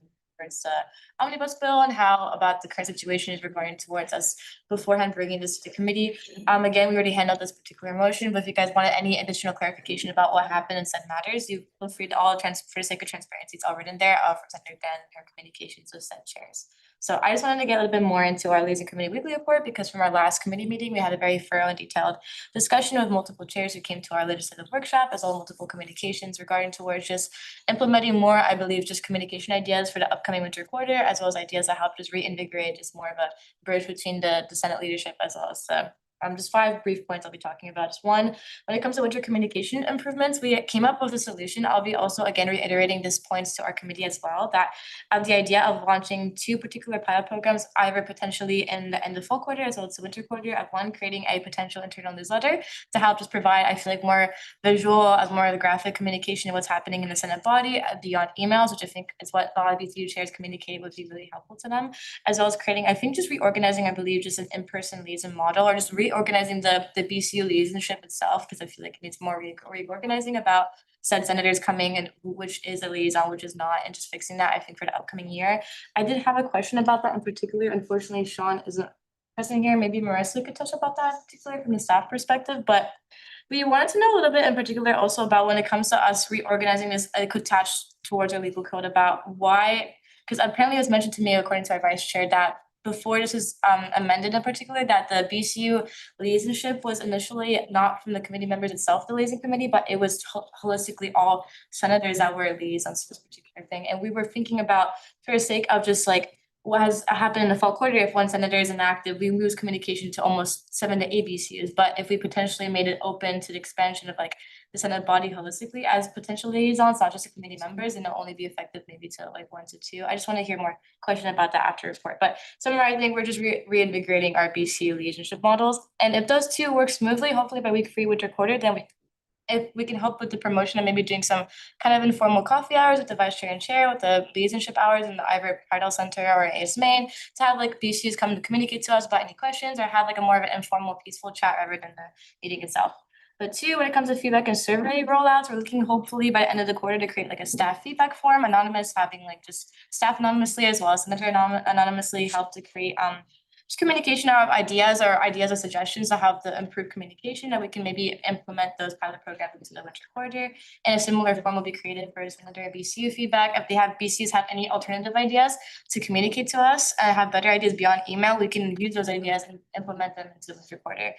omnibus bill and how about the current situation is regarding towards us beforehand bringing this to the committee. Again, we already handled this particular motion, but if you guys wanted any additional clarification about what happened in said matters, you feel free to for the sake of transparency, it's all written there for Senator Dan and her communications with said chairs. So I just wanted to get a little bit more into our liaison committee weekly report because from our last committee meeting, we had a very thorough and detailed discussion with multiple chairs who came to our legislative workshop as well as multiple communications regarding towards just implementing more, I believe, just communication ideas for the upcoming winter quarter, as well as ideas that help just reinvigorate just more of a bridge between the Senate leadership as well as the just 5 brief points I'll be talking about. Just one, when it comes to winter communication improvements, we came up with a solution. I'll be also again reiterating these points to our committee as well, that the idea of launching 2 particular pilot programs, either potentially in the fall quarter as well as the winter quarter, of one creating a potential internal newsletter to help just provide, I feel like, more visual as more of the graphic communication of what's happening in the Senate body beyond emails, which I think is what a lot of BCU chairs communicate would be really helpful to them, as well as creating, I think, just reorganizing, I believe, just an in-person liaison model or just reorganizing the BCU liaisonship itself, because I feel like it needs more reorganizing about said senators coming and which is a liaison, which is not, and just fixing that, I think, for the upcoming year. I did have a question about that in particular. Unfortunately, Sean isn't present here. Maybe Marissa could touch about that in particular from the staff perspective, but we wanted to know a little bit in particular also about when it comes to us reorganizing this, it could attach towards our legal code about why, because apparently it was mentioned to me according to our vice chair that before this was amended in particular, that the BCU liaisonship was initially not from the committee members itself, the liaison committee, but it was holistically all senators that were liaisons to this particular thing. And we were thinking about, for the sake of just like what has happened in the fall quarter, if one senator is inactive, we lose communication to almost 7 to 8 BCUs. But if we potentially made it open to the expansion of like the Senate body holistically as potential liaisons, not just the committee members, and it'll only be effective maybe to like 1 to 2. I just want to hear more question about that after report. But summarizing, we're just reinvigorating our BCU liaisonship models. And if those 2 work smoothly, hopefully by week 3, winter quarter, then if we can help with the promotion and maybe doing some kind of informal coffee hours with the vice chair and chair, with the liaisonship hours in the either Bridal Center or AS Main, to have like BCUs come to communicate to us about any questions or have like a more of an informal, peaceful chat rather than the meeting itself. But 2, when it comes to feedback and survey rollouts, we're looking hopefully by the end of the quarter to create like a staff feedback form, anonymous, having like just staff anonymously as well as senator anonymously help to create just communication of ideas or suggestions to have the improved communication that we can maybe implement those pilot programs into the winter quarter. And a similar form will be created for senator BCU feedback. If they have BCUs have any alternative ideas to communicate to us and have better ideas beyond email, we can use those ideas and implement them into the winter quarter.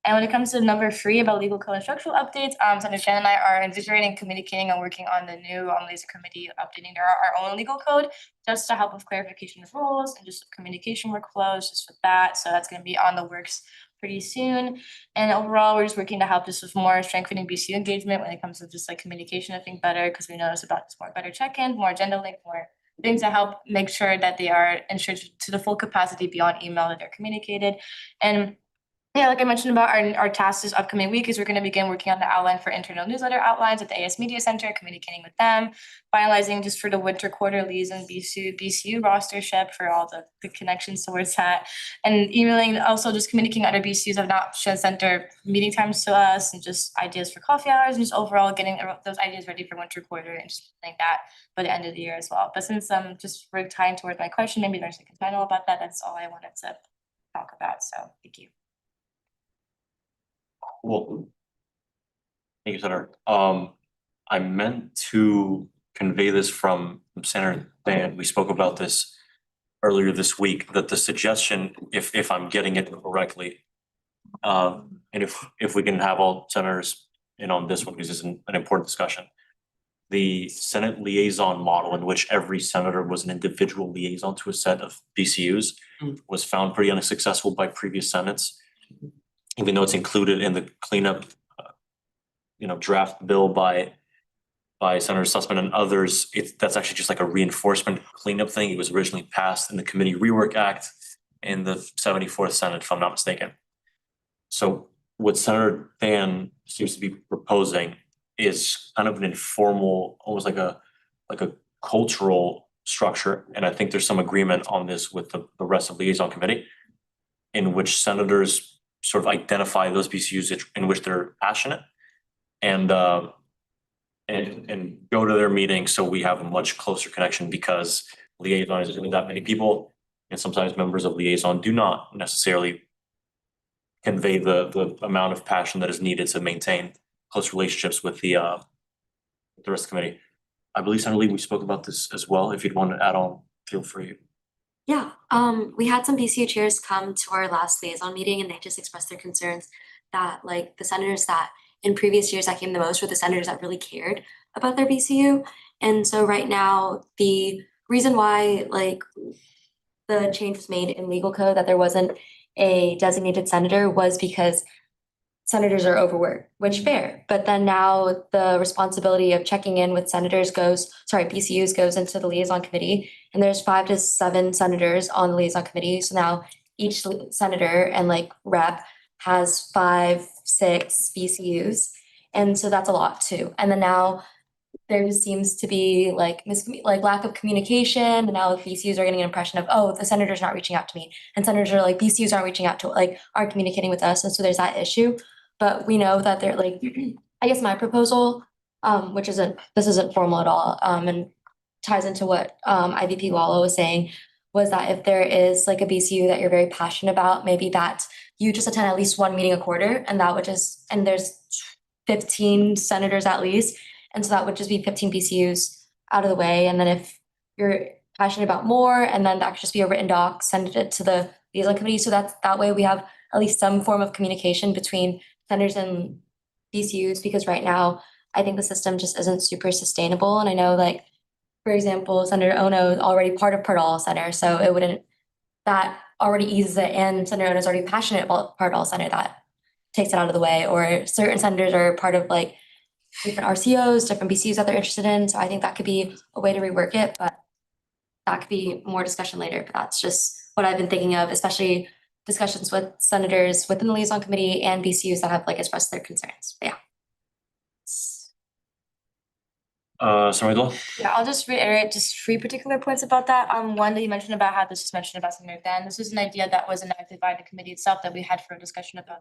And when it comes to number 3 about legal code and structural updates, Senator Shannon and I are invigorating, communicating, and working on the new liaison committee updating our own legal code just to help with clarification of rules and just communication workflows just with that. So that's going to be on the works pretty soon. And overall, we're just working to help just with more strengthening BCU engagement when it comes to just like communication, I think better, because we notice about just more better check-in, more agenda link, more things that help make sure that they are ensured to the full capacity beyond email that they're communicated. And yeah, like I mentioned about our tasks this upcoming week is we're going to begin working on the outline for internal newsletter outlines at the AS Media Center, communicating with them, finalizing just for the winter quarter liaison BCU rostership for all the connections towards that, and emailing, also just communicating other BCUs have not sent their meeting times to us and just ideas for coffee hours and just overall getting those ideas ready for winter quarter and just like that by the end of the year as well. But since just we're tying towards my question, maybe there's like a title about that. That's all I wanted to talk about. So thank you. Well, thank you, Senator. I meant to convey this from Senator Dan. We spoke about this earlier this week, that the suggestion, if I'm getting it correctly, And if we can have all senators in on this one, because it's an important discussion. The Senate liaison model in which every senator was an individual liaison to a set of BCUs was found pretty unsuccessful by previous senates. Even though it's included in the cleanup, draft bill by Senator Sussman and others, that's actually just like a reinforcement cleanup thing. It was originally passed in the Committee Rework Act in the 74th Senate, if I'm not mistaken. So what Senator Than seems to be proposing is kind of an informal, almost like a cultural structure. And I think there's some agreement on this with the rest of the liaison committee, in which senators sort of identify those BCUs in which they're passionate and go to their meetings, so we have a much closer connection, because liaison is with that many people, and sometimes members of liaison do not necessarily convey the amount of passion that is needed to maintain close relationships with the rest of the committee. I believe, Senator Lee, we spoke about this as well. If you'd want to add on, feel free. Yeah, we had some BCU chairs come to our last liaison meeting, and they just expressed their concerns that like the senators that in previous years that came the most were the senators that really cared about their BCU. And so right now, the reason why like the change was made in legal code that there wasn't a designated senator was because senators are overworked, which fair. But then now the responsibility of checking in with BCUs goes into the liaison committee, and there's 5 to 7 senators on the liaison committee. So now each senator and like rep has 5, 6 BCUs. And so that's a lot too. And then now there seems to be like lack of communication, and now BCUs are getting an impression of, oh, the senator's not reaching out to me, and senators are like, BCUs aren't reaching out to, like, aren't communicating with us, and so there's that issue. But we know that they're like, I guess my proposal, which this isn't formal at all, and ties into what IVP Wallow was saying, was that if there is like a BCU that you're very passionate about, maybe that you just attend at least one meeting a quarter, and that would just, and there's 15 senators at least. And so that would just be 15 BCUs out of the way. And then if you're passionate about more, and then that could just be a written doc, send it to the liaison committee. So that way we have at least some form of communication between senators and BCUs, because right now I think the system just isn't super sustainable. And I know, like, for example, Senator Ono is already part of Pardall Center, so that already eases it, and Senator Ono is already passionate about Pardall Center, that takes it out of the way. Or certain senators are part of like different RCOs, different BCUs that they're interested in. So I think that could be a way to rework it, but that could be more discussion later. But that's just what I've been thinking of, especially discussions with senators within the liaison committee and BCUs that have like expressed their concerns. But yeah. Senator Dole? Yeah, I'll just reiterate just 3 particular points about that. One that you mentioned about how this was mentioned about Senator Than. This is an idea that was enacted by the committee itself that we had for a discussion about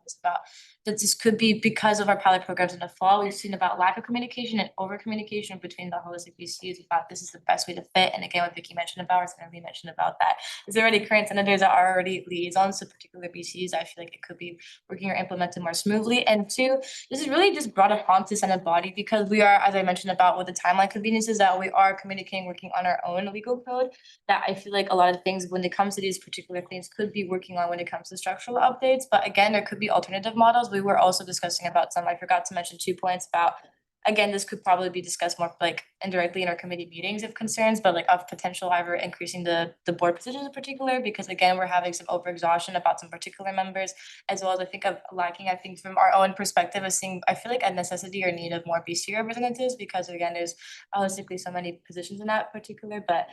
that this could be because of our pilot programs in the fall. We've seen about lack of communication and over communication between the holistic BCUs about this is the best way to fit. And again, what Vicky mentioned about, or Senator Lee mentioned about that, is there already current senators that are already liaisons to particular BCUs. I feel like it could be working or implemented more smoothly. And 2, this is really just brought upon to Senate body because we are, as I mentioned about with the timeline conveniences, that we are communicating, working on our own legal code, that I feel like a lot of things when it comes to these particular things could be working on when it comes to structural updates. But again, there could be alternative models. We were also discussing about some, I forgot to mention 2 points about, again, this could probably be discussed more like indirectly in our committee meetings if concerns, but like of potential either increasing the board positions in particular, because again, we're having some overexhaustion about some particular members, as well as I think of lacking, I think from our own perspective of seeing, I feel like a necessity or need of more BC representatives, because again, there's holistically so many positions in that particular, but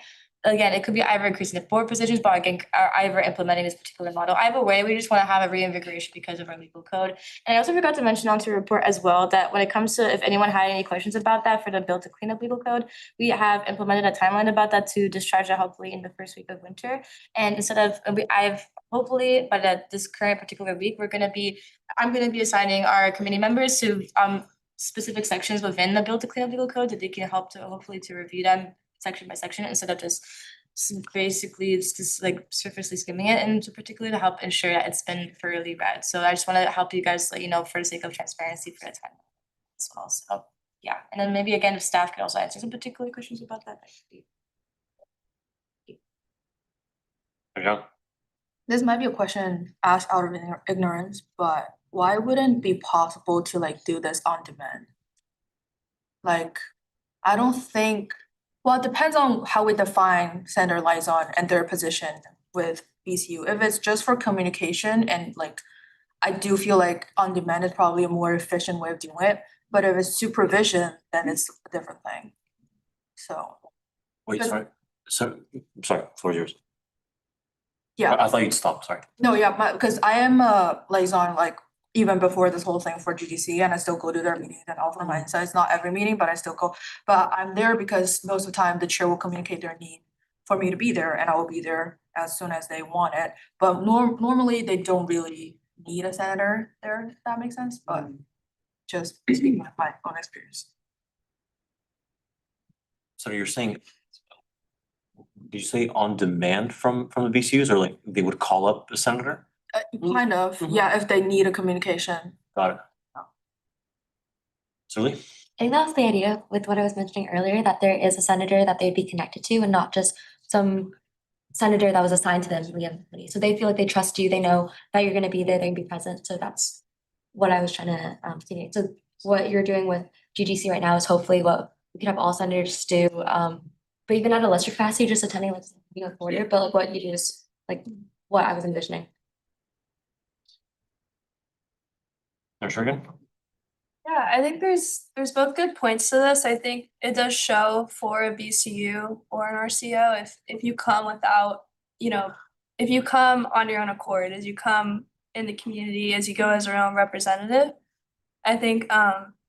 again, it could be either increasing the board positions, but again, or either implementing this particular model. Either way, we just want to have a reinvigoration because of our legal code. And I also forgot to mention onto the report as well that when it comes to, if anyone had any questions about that for the Build to Clean Up legal code, we have implemented a timeline about that to discharge that hopefully in the first week of winter. And instead of, I've hopefully, but this current particular week, I'm going to be assigning our committee members to specific sections within the Build to Clean Up legal code that they can help to hopefully to review them section by section, instead of just basically just like surfacely skimming it, and to particularly to help ensure that it's been thoroughly read. So I just want to help you guys let you know for the sake of transparency for the time as well. So yeah, and then maybe again, if staff could also answer some particular questions about that. Yeah. This might be a question asked out of ignorance, but why wouldn't it be possible to like do this on demand? Like, I don't think, well, it depends on how we define Senator Liaison and their position with BCU. If it's just for communication and like, I do feel like on demand is probably a more efficient way of doing it, but if it's supervision, then it's a different thing. So, Wait, But- sorry, floor is yours. yeah. I thought you'd stop, sorry. No, yeah, because I am a liaison like even before this whole thing for GDC and I still go to their meetings and offer my insights, not every meeting, but I still go. But I'm there because most of the time the chair will communicate their need for me to be there and I will be there as soon as they want it. But normally they don't really need a senator there, if that makes sense, but just speaking my own experience. So you're saying, did you say on demand from the VCUs, or like they would call up a senator? Kind of, yeah, if they need a communication. Got it. Celie? I think that was the idea with what I was mentioning earlier, that there is a senator that they'd be connected to and not just some senator that was assigned to them. So they feel like they trust you, they know that you're gonna be there, they're gonna be present. So that's what I was trying to communicate. So what you're doing with GGC right now is hopefully what we could have all senators do. But even at a lesser capacity, just attending like being a reporter, but like what you do is like what I was envisioning. Shergan? Yeah, I think there's both good points to this. I think it does show for a BCU or an RCO if you come without, if you come on your own accord, as you come in the community, as you go as your own representative. I think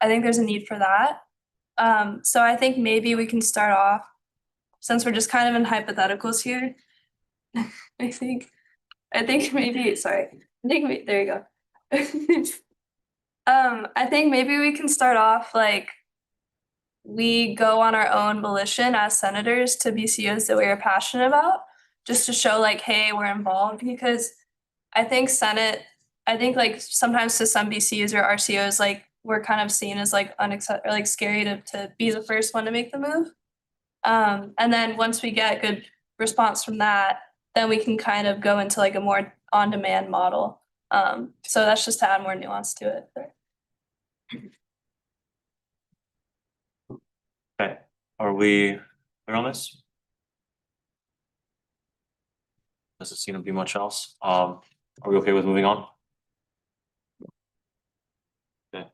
there's a need for that. So I think maybe we can start off, since we're just kind of in hypotheticals here. I think maybe, there you go. I think maybe we can start off like we go on our own volition as senators to BCUs that we are passionate about, just to show like, hey, we're involved, because I think like sometimes to some BCUs or RCOs, like we're kind of seen as like unacceptable or like scary to be the first one to make the move. And then once we get good response from that, then we can kind of go into like a more on-demand model. So that's just to add more nuance to it. Okay, are we clear on this? Doesn't seem to be much else. Are we okay with moving on? Okay,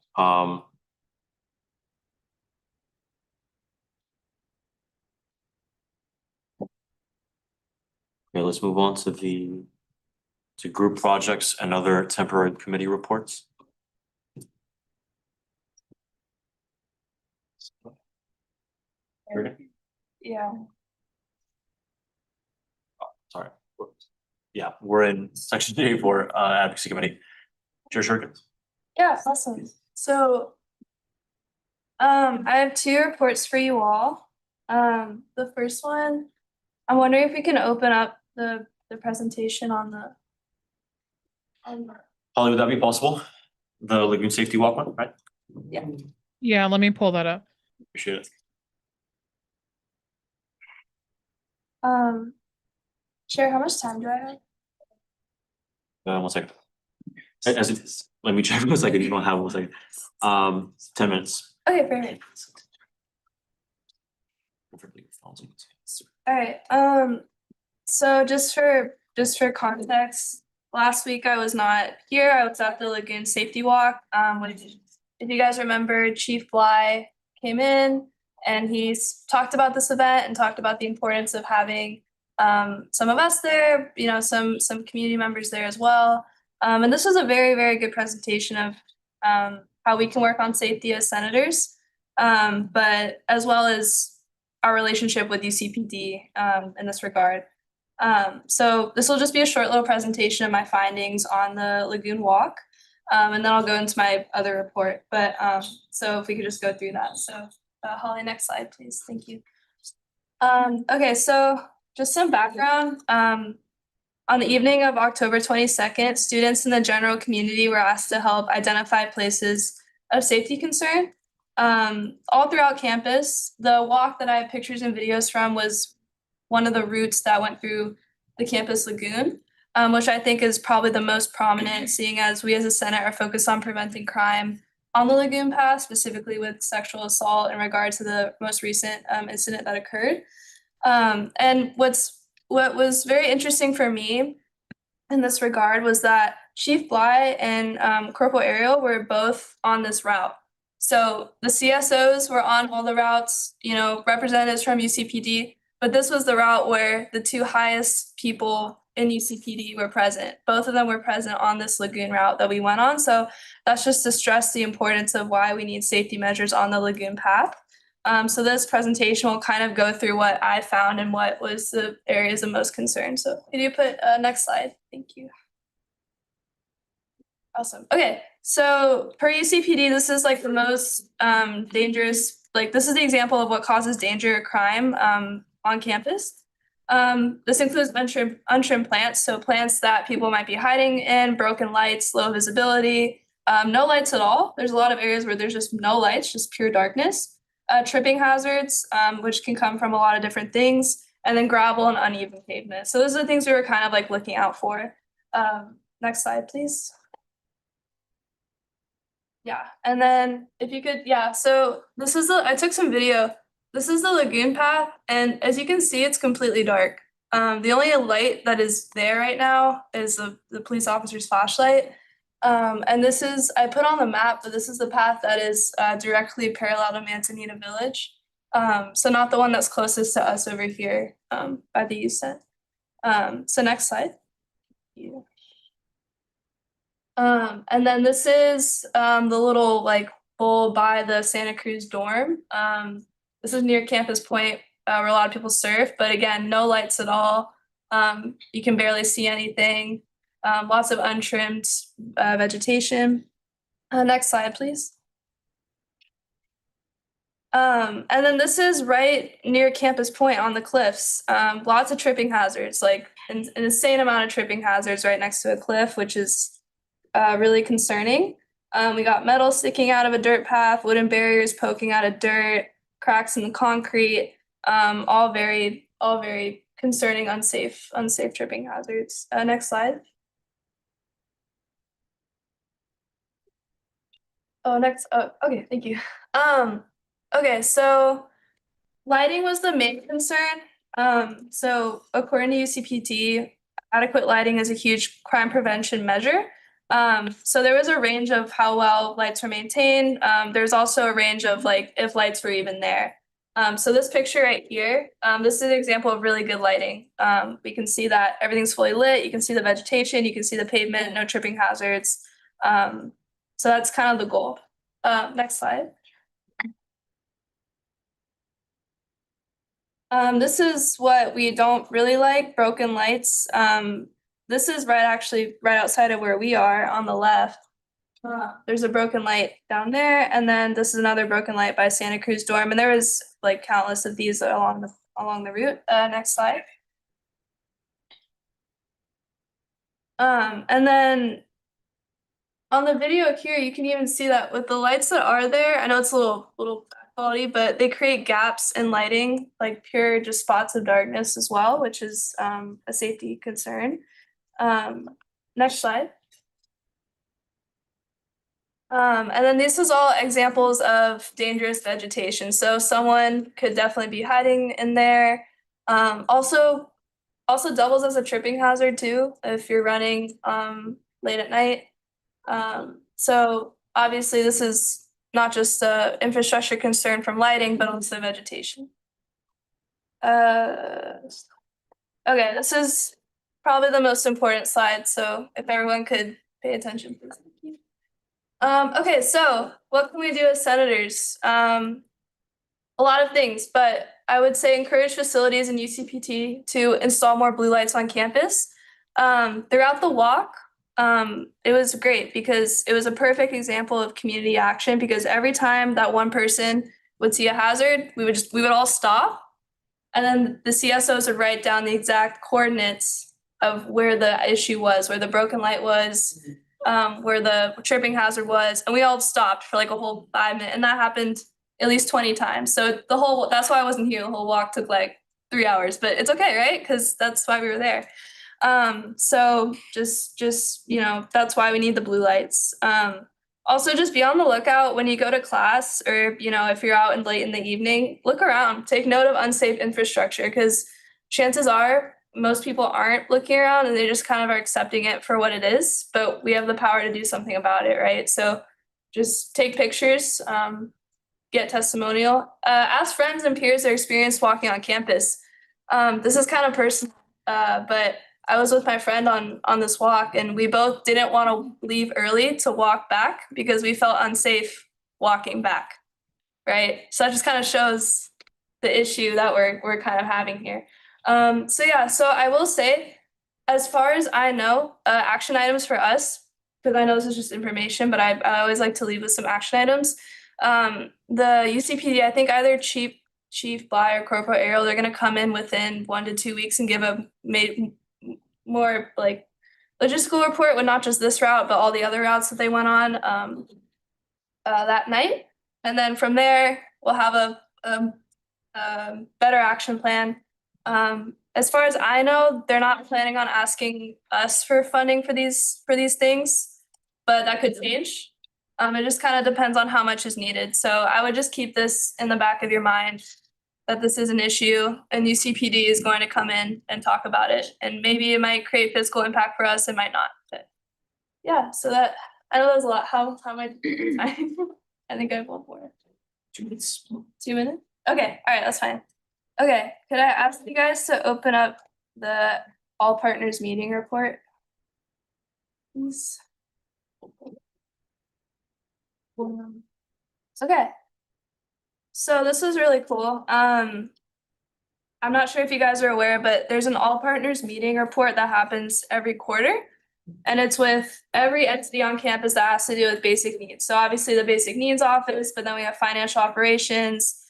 okay, let's move on to group projects and other temporary committee reports. Yeah. Sorry. Yeah, we're in section A for advocacy committee. Chair Shergan. Yeah, awesome. So I have two reports for you all. The first one, I'm wondering if we can open up the presentation on the Holly, would that be possible? The Lagoon Safety Walk one, right? Yeah. Yeah, let me pull that up. Appreciate it. Chair, how much time do I have? 1 second. As it is, let me check 1 second. You don't have 1 second. 10 minutes. Okay, perfect. All right, so just for context, last week I was not here. I was at the Lagoon Safety Walk. If you guys remember, Chief Bly came in and he's talked about this event and talked about the importance of having some of us there, some community members there as well. And this was a very, very good presentation of how we can work on safety as senators, but as well as our relationship with UCPD in this regard. So this will just be a short little presentation of my findings on the Lagoon Walk, and then I'll go into my other report. But so if we could just go through that. So Holly, next slide, please. Thank you. Okay, so just some background. On the evening of October 22nd, students in the general community were asked to help identify places of safety concern. All throughout campus, the walk that I have pictures and videos from was one of the routes that went through the campus lagoon. which I think is probably the most prominent, seeing as we as a Senate are focused on preventing crime on the Lagoon Path, specifically with sexual assault in regard to the most recent incident that occurred. And what was very interesting for me in this regard was that Chief Bly and Corporal Ariel were both on this route. So the CSOs were on all the routes, you know, representatives from UCPD, but this was the route where the two highest people in UCPD were present. Both of them were present on this lagoon route that we went on. So that's just to stress the importance of why we need safety measures on the lagoon path. So this presentation will kind of go through what I found and what was the areas of most concern. So could you put next slide? Thank you. Awesome. Okay, so per UCPD, this is like the most dangerous, like this is the example of what causes danger or crime on campus. This includes untrimmed plants, so plants that people might be hiding in, broken lights, low visibility, no lights at all. There's a lot of areas where there's just no lights, just pure darkness. Tripping hazards, which can come from a lot of different things, and then gravel and uneven pavement. So those are the things we were kind of like looking out for. Next slide, please. Yeah, and then if you could, yeah, so this is I took some video. This is the lagoon path, and as you can see, it's completely dark. The only light that is there right now is the police officer's flashlight. And this is, I put on the map, but this is the path that is directly parallel to Manzanita Village. So not the one that's closest to us over here by the UCENT. So next slide. Yeah. And then this is the little like bowl by the Santa Cruz dorm. This is near Campus Point where a lot of people surf, but again, no lights at all. You can barely see anything. Lots of untrimmed vegetation. Next slide, please. And then this is right near Campus Point on the cliffs. Lots of tripping hazards, like an insane amount of tripping hazards right next to a cliff, which is really concerning. We got metal sticking out of a dirt path, wooden barriers poking out of dirt, cracks in the concrete, all very concerning, unsafe tripping hazards. Next slide. Oh, next. Oh, okay, thank you. Okay, so lighting was the main concern. So according to UCPD, adequate lighting is a huge crime prevention measure. So there was a range of how well lights were maintained. There's also a range of like if lights were even there. So this picture right here, this is an example of really good lighting. We can see that everything's fully lit. You can see the vegetation, you can see the pavement, no tripping hazards. So that's kind of the goal. Next slide. This is what we don't really like, broken lights. This is actually right outside of where we are on the left. There's a broken light down there, and then this is another broken light by Santa Cruz dorm, and there was like countless of these along the route. Next slide. And then on the video here, you can even see that with the lights that are there, I know it's a little bad quality, but they create gaps in lighting, like pure just spots of darkness as well, which is a safety concern. Next slide. And then this is all examples of dangerous vegetation. So someone could definitely be hiding in there. Also doubles as a tripping hazard too, if you're running late at night. So obviously this is not just a infrastructure concern from lighting, but also vegetation. Okay, this is probably the most important slide. So if everyone could pay attention, please. Thank you. Okay, so what can we do as senators? A lot of things, but I would say encourage facilities in UCPT to install more blue lights on campus. Throughout the walk, it was great because it was a perfect example of community action, because every time that one person would see a hazard, we would all stop, and then the CSOs would write down the exact coordinates of where the issue was, where the broken light was, where the tripping hazard was, and we all stopped for like a whole 5 minutes, and that happened at least 20 times. So that's why I wasn't here. The whole walk took like 3 hours, but it's okay, right? Because that's why we were there. So just, you know, that's why we need the blue lights. Also just be on the lookout when you go to class or, you know, if you're out and late in the evening, look around, take note of unsafe infrastructure because chances are most people aren't looking around and they just kind of are accepting it for what it is, but we have the power to do something about it, right? So just take pictures, get testimonial, ask friends and peers their experience walking on campus. This is kind of personal, but I was with my friend on this walk and we both didn't want to leave early to walk back because we felt unsafe walking back, right? So that just kind of shows the issue that we're kind of having here. So yeah, so I will say, as far as I know, action items for us, because I know this is just information, but I always like to leave with some action items. The UCPD, I think either Chief Bly or Corporal Ariel, they're gonna come in within 1 to 2 weeks and give a more like logistical report with not just this route, but all the other routes that they went on that night. And then from there, we'll have a better action plan. As far as I know, they're not planning on asking us for funding for these things, but that could change. It just kind of depends on how much is needed. So I would just keep this in the back of your mind that this is an issue and UCPD is going to come in and talk about it. And maybe it might create physical impact for us, it might not. But yeah, so that I know that was a lot. How am I doing? I think I have one more. 2 minutes. 2 minutes? Okay, all right, that's fine. Okay, could I ask you guys to open up the all partners meeting report? Please. Okay. So this is really cool. I'm not sure if you guys are aware, but there's an all partners meeting report that happens every quarter. And it's with every entity on campus that has to do with basic needs. So obviously the basic needs office, but then we have financial operations.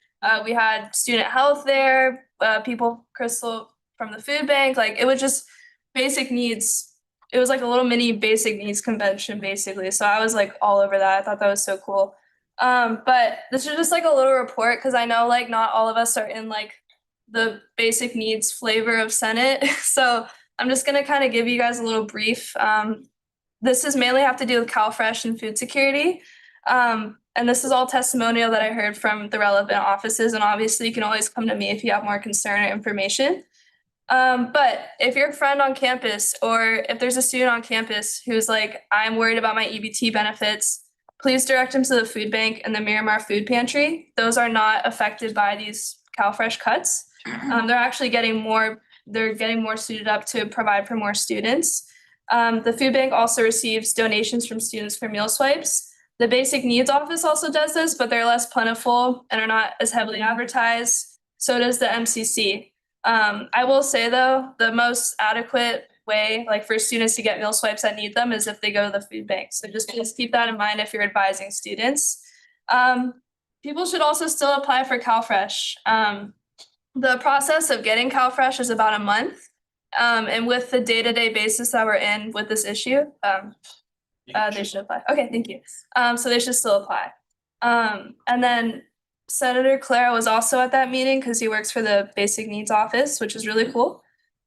We had student health there, people, Crystal from the food bank, like it was just basic needs. It was like a little mini basic needs convention basically. So I was like all over that. I thought that was so cool. But this is just like a little report because I know like not all of us are in like the basic needs flavor of Senate. So I'm just gonna kind of give you guys a little brief. This is mainly have to do with CalFresh and food security. And this is all testimonial that I heard from the relevant offices. And obviously you can always come to me if you have more concern or information. But if you're a friend on campus or if there's a student on campus who's like, I'm worried about my EBT benefits, please direct them to the food bank and the Miramar food pantry. Those are not affected by these CalFresh cuts. They're actually getting more suited up to provide for more students. The food bank also receives donations from students for meal swipes. The basic needs office also does this, but they're less plentiful and are not as heavily advertised. So does the MCC. I will say though, the most adequate way like for students to get meal swipes that need them is if they go to the food bank. So just keep that in mind if you're advising students. People should also still apply for CalFresh. The process of getting CalFresh is about a month. And with the day-to-day basis that we're in with this issue, they should apply. Okay, thank you. So they should still apply. And then Senator Clara was also at that meeting because he works for the Basic Needs Office, which is really cool.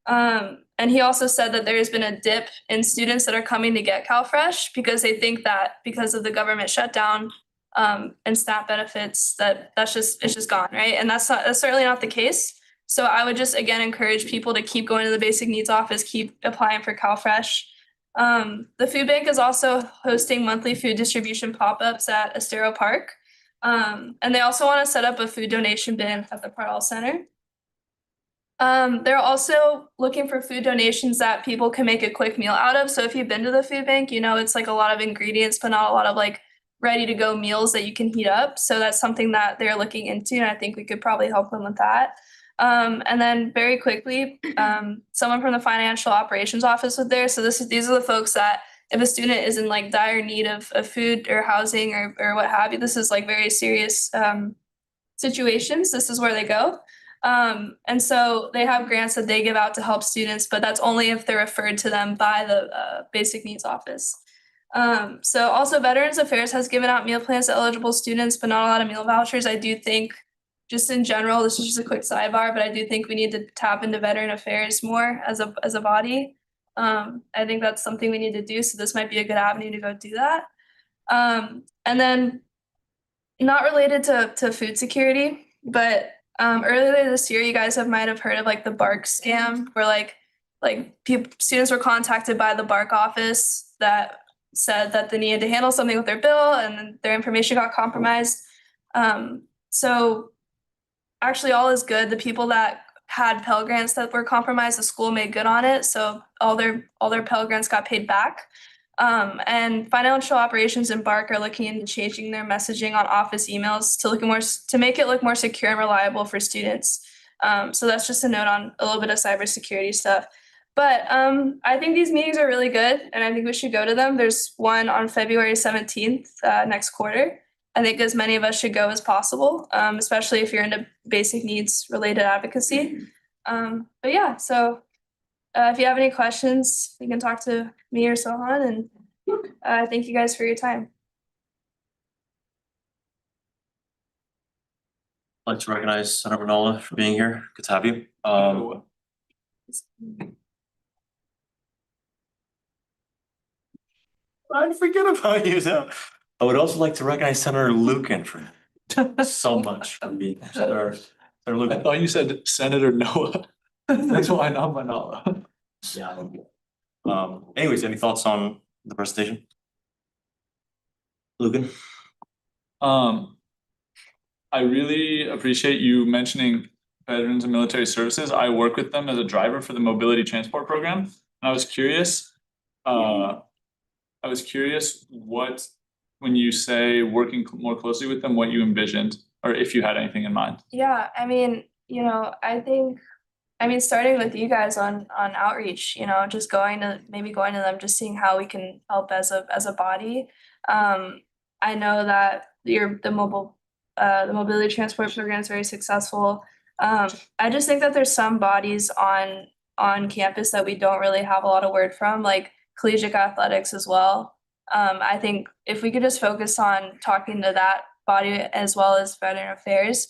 And he also said that there has been a dip in students that are coming to get CalFresh because they think that because of the government shutdown and SNAP benefits, it's just gone, right? And that's certainly not the case. So I would just again encourage people to keep going to the Basic Needs Office, keep applying for CalFresh. The food bank is also hosting monthly food distribution pop-ups at Estero Park. And they also want to set up a food donation bin at the Pardall Center. They're also looking for food donations that people can make a quick meal out of. So if you've been to the food bank, you know it's like a lot of ingredients, but not a lot of like ready to go meals that you can heat up. So that's something that they're looking into, and I think we could probably help them with that. And then very quickly, someone from the financial operations office was there. So these are the folks that if a student is in like dire need of food or housing or what have you, this is like very serious situations. This is where they go. And so they have grants that they give out to help students, but that's only if they're referred to them by the Basic Needs Office. So also Veterans Affairs has given out meal plans to eligible students, but not a lot of meal vouchers. I do think just in general, this is just a quick sidebar, but I do think we need to tap into Veteran Affairs more as a body. I think that's something we need to do, so this might be a good avenue to go do that. And then not related to food security, but earlier this year, you guys might have heard of like the BARC scam, where students were contacted by the BARC office that said that they needed to handle something with their bill, and then their information got compromised. So actually, all is good. The people that had Pell Grants that were compromised, the school made good on it, so all their Pell Grants got paid back. And financial operations and BARC are looking into changing their messaging on office emails to make it look more secure and reliable for students. So that's just a note on a little bit of cybersecurity stuff. But I think these meetings are really good, and I think we should go to them. There's one on February 17th, next quarter. I think as many of us should go as possible, especially if you're into basic needs related advocacy. But yeah, so if you have any questions, you can talk to me or Sohan, and thank you guys for your time. I'd like to recognize Senator Manola for being here. Good to have you. I forget about you. So I would also like to recognize Senator Lucan for so much for being here. Senator Lucan. I thought you said Senator Noah. That's why not Manola. Yeah. Anyways, any thoughts on the presentation? Lucan? I really appreciate you mentioning veterans and military services. I work with them as a driver for the mobility transport program. And I was curious, what, when you say working more closely with them, what you envisioned, or if you had anything in mind. Yeah, I mean, starting with you guys on outreach, just going to them, just seeing how we can help as a body. I know that the mobility transport program is very successful. I just think that there's some bodies on campus that we don't really have a lot of word from, like collegiate athletics as well. I think if we could just focus on talking to that body as well as veteran affairs,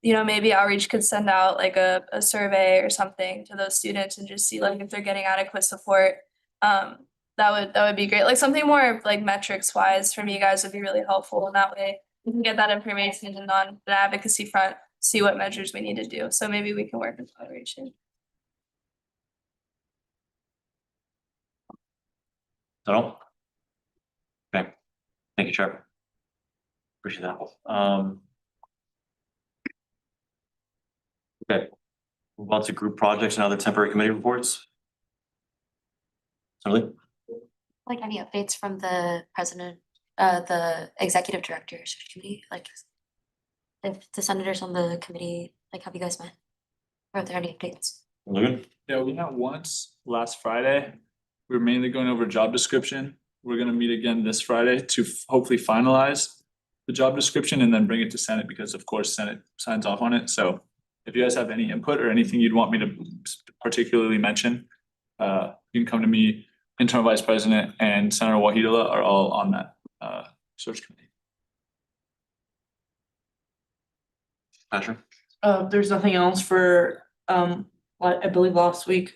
maybe outreach could send out like a survey or something to those students and just see like if they're getting adequate support. That would be great. Like something more like metrics wise from you guys would be really helpful. And that way we can get that information and on the advocacy front, see what measures we need to do. So maybe we can work in collaboration. So, okay, thank you, Chair. Appreciate that. Okay, move on to group projects and other temporary committee reports. Somebody? Like any updates from the president, the executive director search committee, like if the senators on the committee, like have you guys met? Or are there any updates? Logan? Yeah, we met once last Friday. We were mainly going over job description. We're gonna meet again this Friday to hopefully finalize the job description and then bring it to Senate, because of course Senate signs off on it. So if you guys have any input or anything you'd want me to particularly mention, you can come to me. Interim Vice President and Senator Wahidola are all on that search committee. Patrick? There's nothing else for, what I believe last week,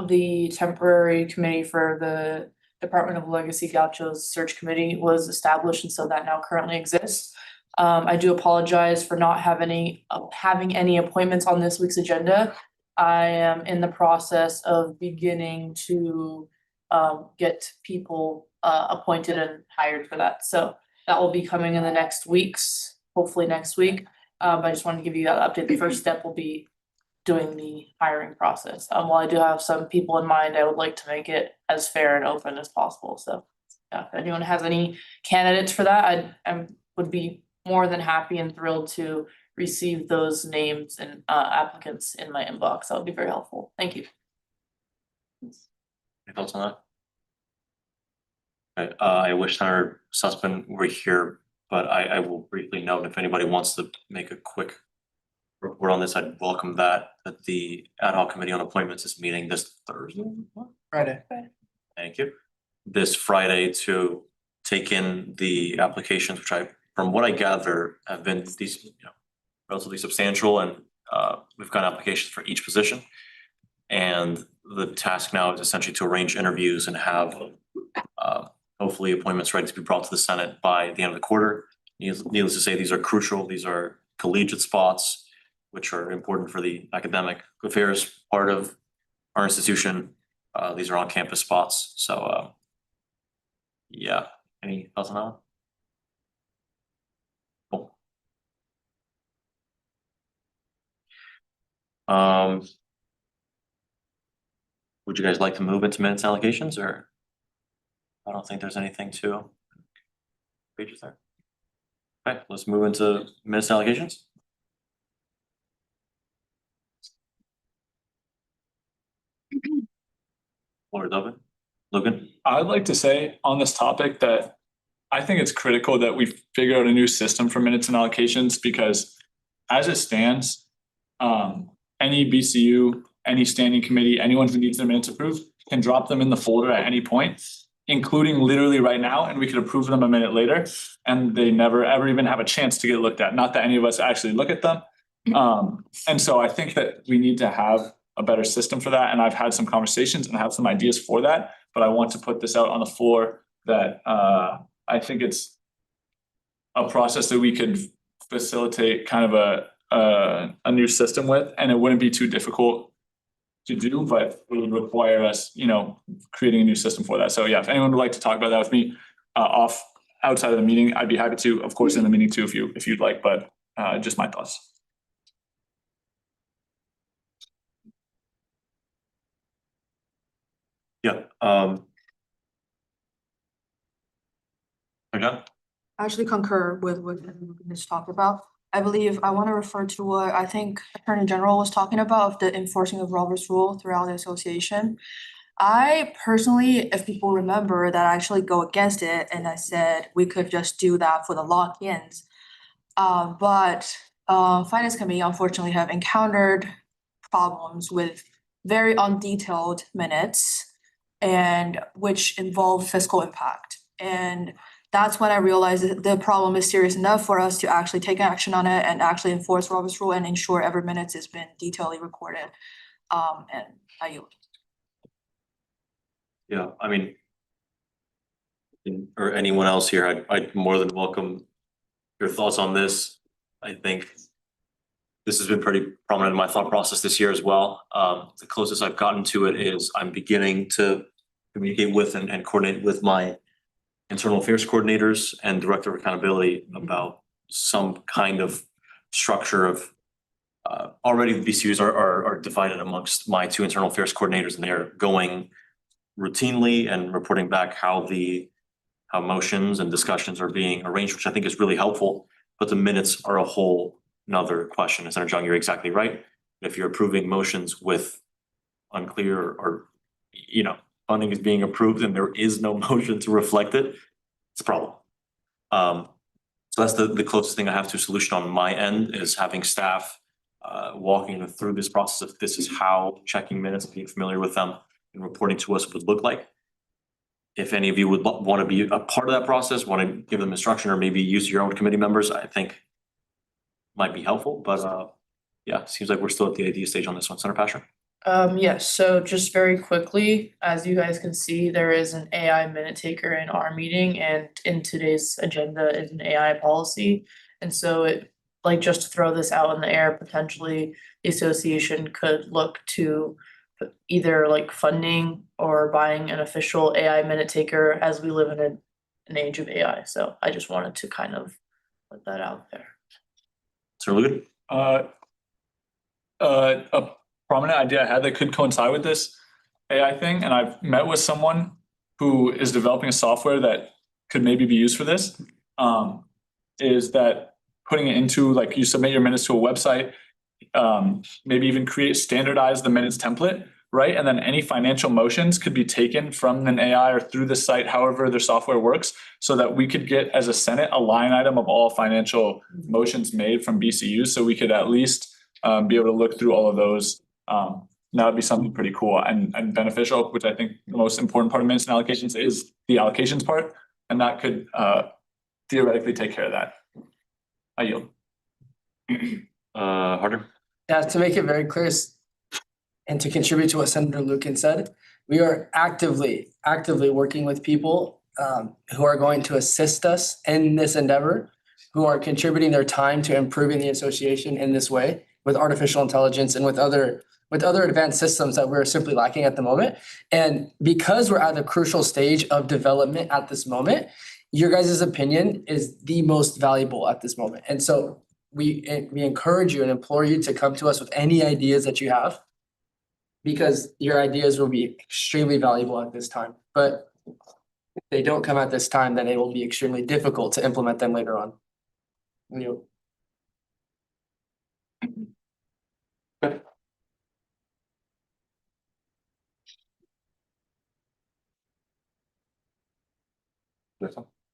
the temporary committee for the Department of Legacy Gauchos search committee was established, and so that now currently exists. I do apologize for not having any appointments on this week's agenda. I am in the process of beginning to get people appointed and hired for that. So that will be coming in the next weeks, hopefully next week. But I just wanted to give you that update. The first step will be doing the hiring process. While I do have some people in mind, I would like to make it as fair and open as possible. So yeah, if anyone has any candidates for that, I would be more than happy and thrilled to receive those names and applicants in my inbox. That would be very helpful. Thank you. Any thoughts on that? Okay, I wish Senator Sussman were here, but I will briefly note if anybody wants to make a quick report on this, I'd welcome that the ad hoc committee on appointments is meeting this Thursday. Friday. Thank you. This Friday to take in the applications, which from what I gather, have been these, relatively substantial, and we've got applications for each position. And the task now is essentially to arrange interviews and have hopefully appointments ready to be brought to the Senate by the end of the quarter. Needless to say, these are crucial. These are collegiate spots, which are important for the academic affairs part of our institution. These are on-campus spots. So, yeah. Any thoughts on that one? Cool. Would you guys like to move into minutes allocations, or? I don't think there's anything to pages there. Okay, let's move into minutes allocations. Floor is open. Logan? I'd like to say on this topic that I think it's critical that we figure out a new system for minutes and allocations, because as it stands, any BCU, any standing committee, anyone who needs their minutes approved can drop them in the folder at any point, including literally right now, and we could approve them a minute later, and they never ever even have a chance to get looked at. Not that any of us actually look at them. And so I think that we need to have a better system for that, and I've had some conversations and have some ideas for that, but I want to put this out on the floor that I think it's a process that we could facilitate kind of a new system with, and it wouldn't be too difficult to do, but it would require us, creating a new system for that. So yeah, if anyone would like to talk about that with me outside of the meeting, I'd be happy to, of course, in the meeting too, if you'd like, but just my thoughts. Yeah. I actually concur with what Ms. talked about. I believe I want to refer to what I think Attorney General was talking about of the enforcing of Robert's Rule throughout the association. I personally, if people remember, that I actually go against it, and I said we could just do that for the lock-ins. But Finance Committee unfortunately have encountered problems with very undetailed minutes, and which involve fiscal impact. And that's when I realized that the problem is serious enough for us to actually take action on it and actually enforce Robert's Rule and ensure every minute has been detailedly recorded. And I yield. Yeah, I mean, or anyone else here, I'd more than welcome your thoughts on this. I think this has been pretty prominent in my thought process this year as well. The closest I've gotten to it is I'm beginning to communicate with and coordinate with my internal affairs coordinators and director of accountability about some kind of structure of already the BCUs are divided amongst my two internal affairs coordinators, and they're going routinely and reporting back how motions and discussions are being arranged, which I think is really helpful. But the minutes are a whole nother question. And Senator Jung, you're exactly right. If you're approving motions with unclear or funding is being approved and there is no motion to reflect it, it's a problem. So that's the closest thing I have to a solution on my end, is having staff walking through this process of this is how checking minutes, being familiar with them and reporting to us would look like. If any of you would want to be a part of that process, want to give them instruction or maybe use your own committee members, I think might be helpful. But yeah, seems like we're still at the idea stage on this one. Senator Pasher? Yes, so just very quickly, as you guys can see, there is an AI minute taker in our meeting, and in today's agenda is an AI policy. And so just to throw this out in the air, potentially the association could look to either funding or buying an official AI minute taker, as we live in an age of AI. So I just wanted to kind of put that out there. Sir Lugan? A prominent idea I had that could coincide with this AI thing, and I've met with someone who is developing a software that could maybe be used for this, is that putting it into, you submit your minutes to a website, maybe even standardize the minutes template, right? And then any financial motions could be taken from an AI or through the site, however their software works, so that we could get, as a Senate, a line item of all financial motions made from BCU, so we could at least be able to look through all of those. That would be something pretty cool and beneficial, which I think the most important part of minutes and allocations is the allocations part, and that could theoretically take care of that. I yield. Harder? Yeah, to make it very clear, and to contribute to what Senator Lucan said, we are actively working with people who are going to assist us in this endeavor, who are contributing their time to improving the association in this way with artificial intelligence and with other advanced systems that we're simply lacking at the moment. And because we're at a crucial stage of development at this moment, your guys' opinion is the most valuable at this moment. And so we encourage you and implore you to come to us with any ideas that you have, because your ideas will be extremely valuable at this time. But if they don't come at this time, then it will be extremely difficult to implement them later on.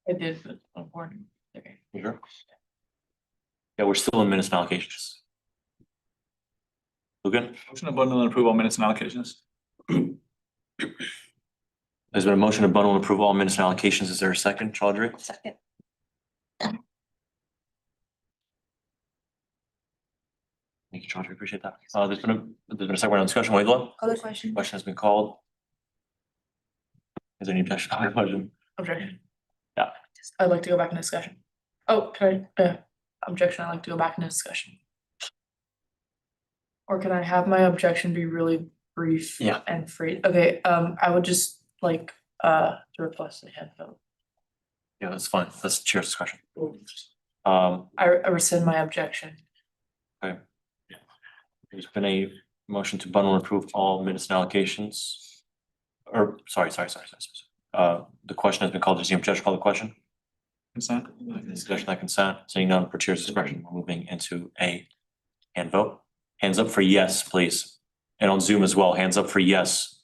I did, but warning. Okay. You sure? Yeah, we're still in minutes and allocations. Logan, Motion to bundle and approve all minutes and allocations. there's been a motion to bundle and approve all minutes and allocations. Is there a second, Chaudhry? Second. Thank you, Chaudhry. Appreciate that. There's been a second round of discussion. Wait, Other question? question has been called. Is there any objection to the question? Objection. Yeah. I'd like to go back into discussion. Oh, can I, objection, I'd like to go back into discussion. Or can I have my objection be really brief? Yeah. And free? Okay, I would just like, to request a hand vote. Yeah, that's fine. That's chair's discussion. I rescind my objection. Okay. There's been a motion to bundle and approve all minutes and allocations. Or, sorry. The question has been called. Is the objection called the question? Consent. Discussion on consent, seeing none per chair's discretion, we're moving into a hand vote. Hands up for yes, please. And on Zoom as well, hands up for yes.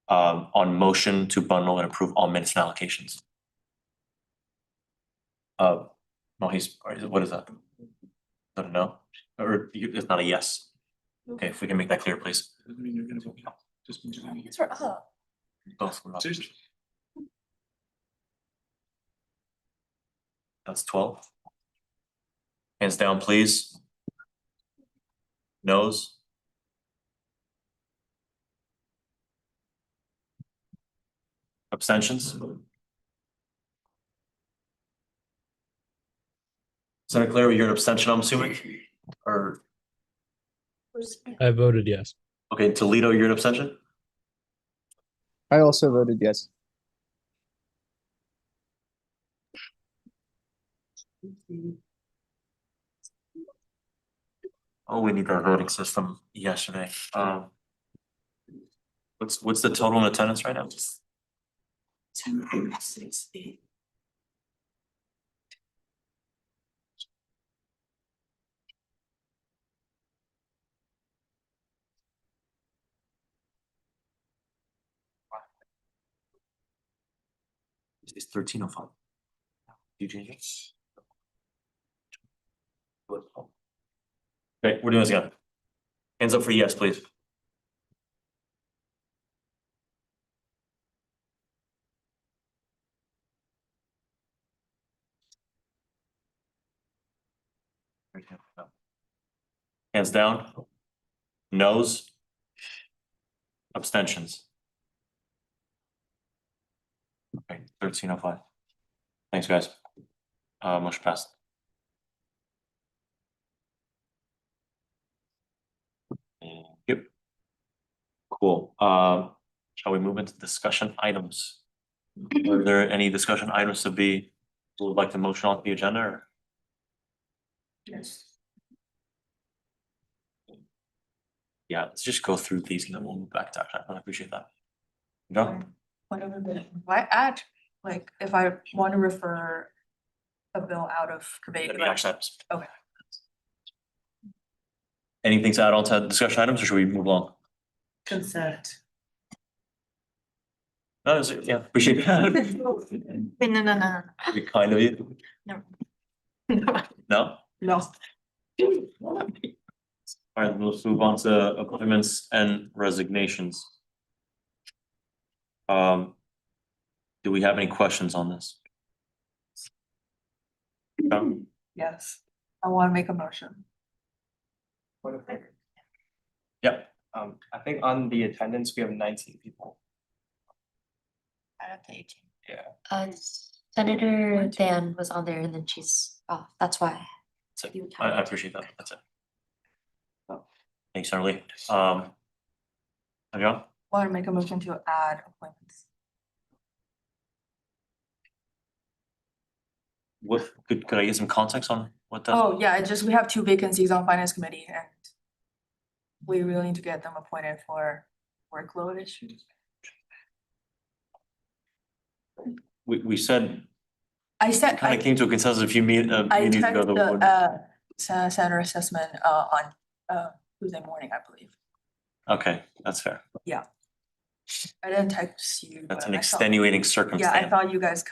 On motion to bundle and approve all minutes and allocations. No, what is that? Not a no, or it's not a yes. Okay, if we can make that clear, please. Doesn't mean you're gonna vote no. Just means you're gonna. These were up. Both were up. Seriously. That's 12. Hands down, please. Noes. Abstentions? Senator Claire, you're an abstention, I'm assuming? Or, I voted yes. okay, Toledo, you're an abstention? I also voted yes. Oh, we need our voting system yesterday. What's the total in attendance right now? 10.68. It's 13:05. You change it? Okay, we're doing this again. Hands up for yes, please. Hands down. Noes. Abstentions. Okay, 13:05. Thanks, guys. Motion passed. Yep. Cool. Shall we move into discussion items? Are there any discussion items to be, who would like to motion on the agenda or? Yes. Yeah, let's just go through these and then we'll move back to action. I appreciate that. John? Whatever, why add, like, if I want to refer a bill out of committee. Any action items? Okay. Anything to add on to discussion items or should we move along? Consent. No, yeah, appreciate that. No. Be kind of you. No. No? No. All right, let's move on to appointments and resignations. Do we have any questions on this? No? Yes, I want to make a motion. Yep, I think on the attendance, we have 19 people. Out of the 18. Yeah. Senator Dan was on there and then she's off, that's why. So You I appreciate that. That's it. Thanks, Senator Lee. John? Want to make a motion to add appointments. What, could I get some context on what that? Oh, yeah, it's just we have 2 vacancies on finance committee and we really need to get them appointed for workload issues. We said, I said, kind of came to a consensus a few I meetings ago. texted The board- the Senator assessment on Tuesday morning, I believe. Okay, that's fair. Yeah. I didn't text you. That's but an I thought- extenuating Yeah, I circumstance. thought you guys.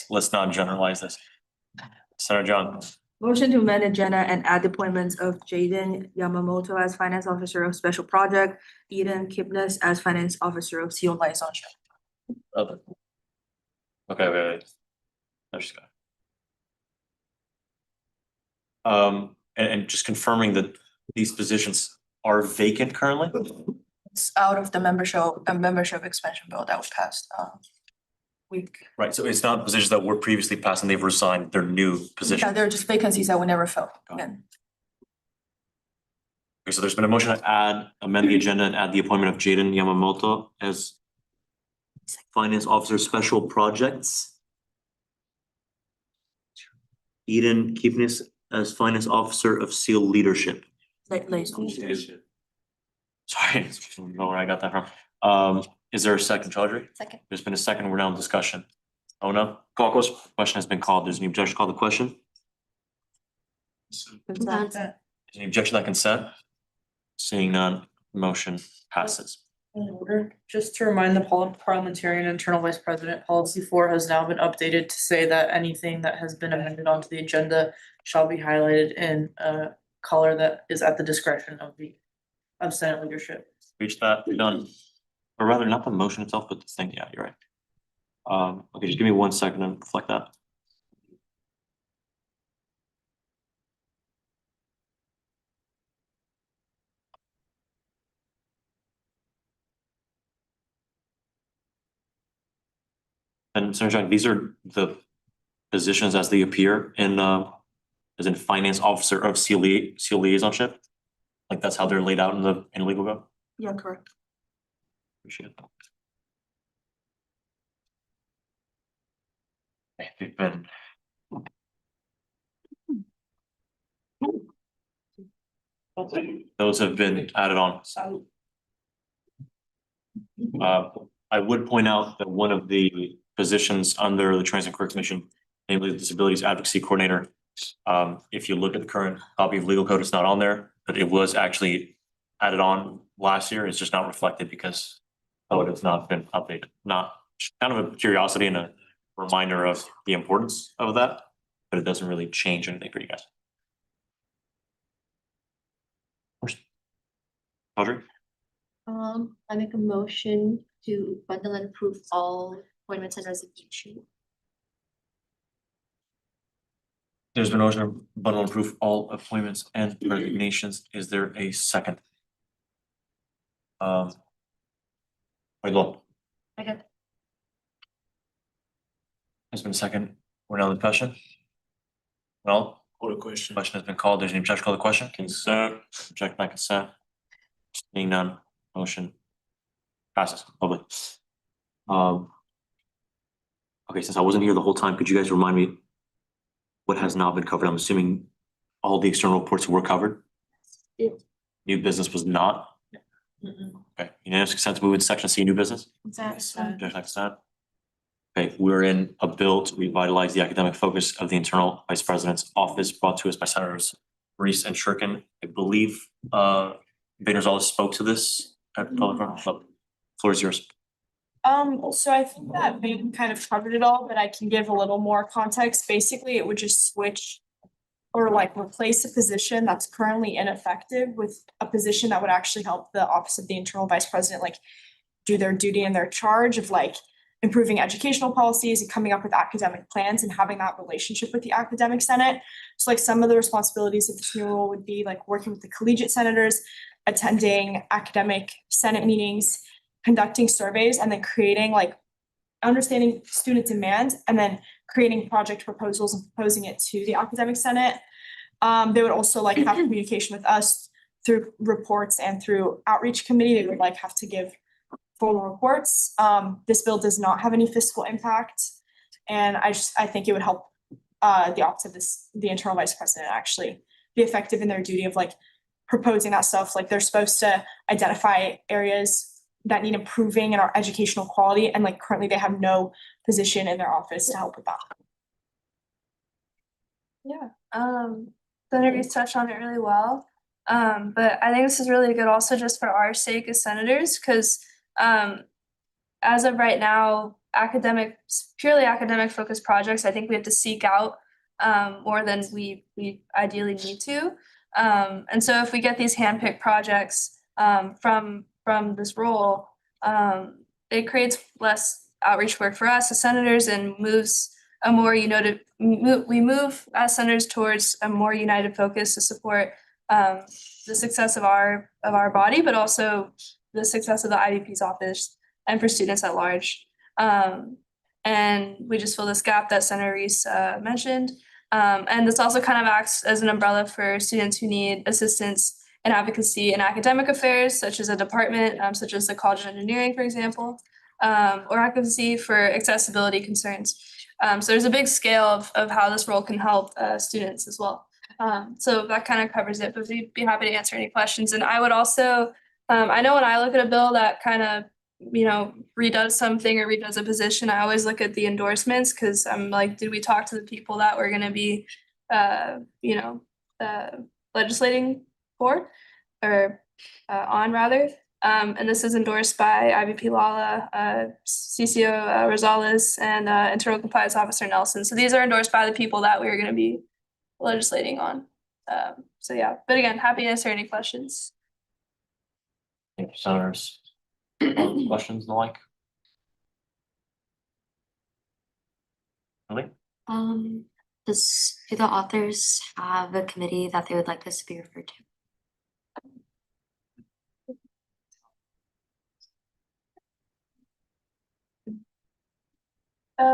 Let's not generalize this. Senator John, Motion to amend agenda and add the appointments of Jaden Yamamoto as Finance Officer of Special Project, Eden Kipnis as Finance Officer of Seal Licensure. okay, wait. No, she's got it. And just confirming that these positions are vacant currently? It's out of the membership expansion bill that was passed week. Right, so it's not positions that were previously passed and they've resigned, they're new Yeah, positions. they're just vacancies that we never filled again. Okay, so there's been a motion to amend the agenda and add the appointment of Jaden Yamamoto as Finance Officer Special Projects. Eden Kipnis as Finance Officer of SEAL Leadership. Liaison. Sorry, I don't know where I got that from. Is there a second, Chaudhry? Second. There's been a second, we're now in discussion. Oh, no, call question, question has been called, there's any objection, call the question? Consent. Any objection to that consent? Seeing none, motion passes. In order, just to remind the parliamentarian internal vice president, policy 4 has now been updated to say that anything that has been amended onto the agenda shall be highlighted in a color that is at the discretion of Senate leadership. Reach that, we're done. Or rather, not the motion itself, but the thing, yeah, you're right. Okay, just give me 1 second and reflect that. And Senator John, these are the positions as they appear in, as in Finance Officer of SEAL Liaisonship? Like that's how they're laid out in legal code? Yeah, correct. Appreciate that. Okay, they've been. Those have been added on. I would point out that one of the positions under the Trans and Career Commission, namely the Disabilities Advocacy Coordinator. If you look at the current copy of legal code, it's not on there, but it was actually added on last year. It's just not reflected because it has not been updated. Not kind of a curiosity and a reminder of the importance of that, but it doesn't really change anything for you guys. Audrey? I make a motion to bundle and approve all appointments and resignation. There's been a motion to bundle and approve all appointments and resignations. Is there a second? Wait, look. Second. There's been a second. We're now in discussion. Well, Call the question. question has been called. There's an objection, call the question. Consent, object by consent. Seeing none, motion passes. Lovely. Okay, since I wasn't here the whole time, could you guys remind me what has not been covered? I'm assuming all the external reports were covered? Yeah. New business was not? Okay, unanimous consent to move into section C, new business? Objection by consent. Okay, we're in a bill to revitalize the academic focus of the internal vice president's office brought to us by Senators Reese and Shurkin. I believe Vader-Zales spoke to this at public forum. Floor is yours. So I think that Baden kind of covered it all, but I can give a little more context. Basically, it would just switch or like replace a position that's currently ineffective with a position that would actually help the Office of the Internal Vice President like do their duty and their charge of like improving educational policies and coming up with academic plans and having that relationship with the academic senate. So like some of the responsibilities of this new role would be like working with the collegiate senators, attending academic senate meetings, conducting surveys, and then creating like understanding student demand and then creating project proposals and proposing it to the academic senate. They would also like have communication with us through reports and through outreach committee. They would like have to give formal reports. This bill does not have any fiscal impact. And I think it would help the office of the internal vice president actually be effective in their duty of like proposing that stuff. Like they're supposed to identify areas that need improving in our educational quality. And like currently they have no position in their office to help with that. Yeah, Senator Reese touched on it really well. But I think this is really good also just for our sake as senators, because as of right now, purely academic focused projects, I think we have to seek out more than we ideally need to. And so if we get these handpicked projects from this role, it creates less outreach work for us as senators and moves a more we move as senators towards a more united focus to support the success of our body, but also the success of the IVP's office and for students at large. And we just fill this gap that Senator Reese mentioned. And this also kind of acts as an umbrella for students who need assistance and advocacy in academic affairs, such as a department, such as the College of Engineering, for example, or advocacy for accessibility concerns. So there's a big scale of how this role can help students as well. So that kind of covers it, but we'd be happy to answer any questions. And I would also, I know when I look at a bill that kind of, redoes something or redoes a position, I always look at the endorsements because I'm like, did we talk to the people that we're going to be, legislating for or on rather? And this is endorsed by IVP Lala, CCO Rosales, and Internal Compliance Officer Nelson. So these are endorsed by the people that we're going to be legislating on. So yeah, but again, happy to answer any questions. Thank you, senators. Questions and the like? Really? Do the authors have a committee that they would like this to be referred to?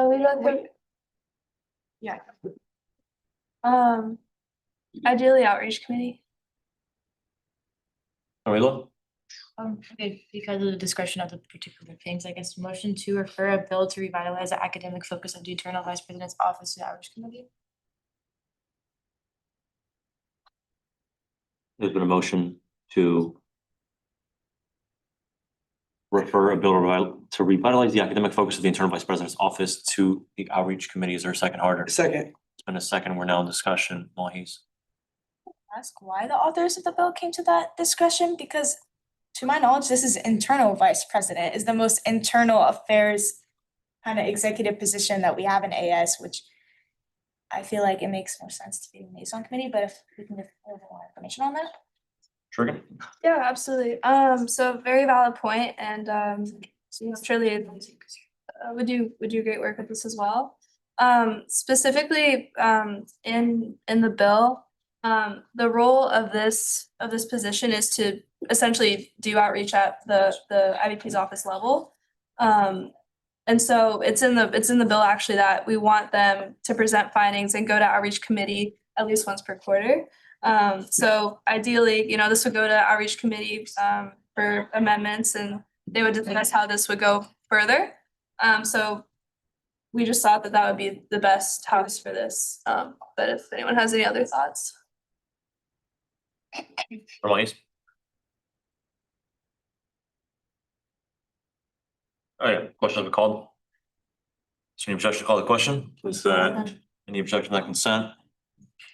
We don't think. Yeah. Ideally outreach committee. Arila? Because of the discretion of the particular things, I guess motion to refer a bill to revitalize the academic focus of the Internal Vice President's Office to the Outreach Committee. There's been a motion to refer a bill to revitalize the academic focus of the Internal Vice President's Office to the Outreach Committee. Is there a second harder? Second. It's been a second. We're now in discussion. Mohis. Ask why the authors of the bill came to that discretion, because to my knowledge, this is internal vice president, is the most internal affairs kind of executive position that we have in AS, which I feel like it makes more sense to be in the liaison committee, but if we can get a little more information on that. Trigger? Yeah, absolutely. So very valid point, and surely would do great work with this as well. Specifically, in the bill, the role of this position is to essentially do outreach at the IVP's office level. And so it's in the bill actually that we want them to present findings and go to outreach committee at least once per quarter. So ideally, this would go to outreach committee for amendments, and they would discuss how this would go further. So we just thought that would be the best house for this. But if anyone has any other thoughts. Mohis? All right, question has been called. Is there any objection to call the question? Consent. Any objection to that consent?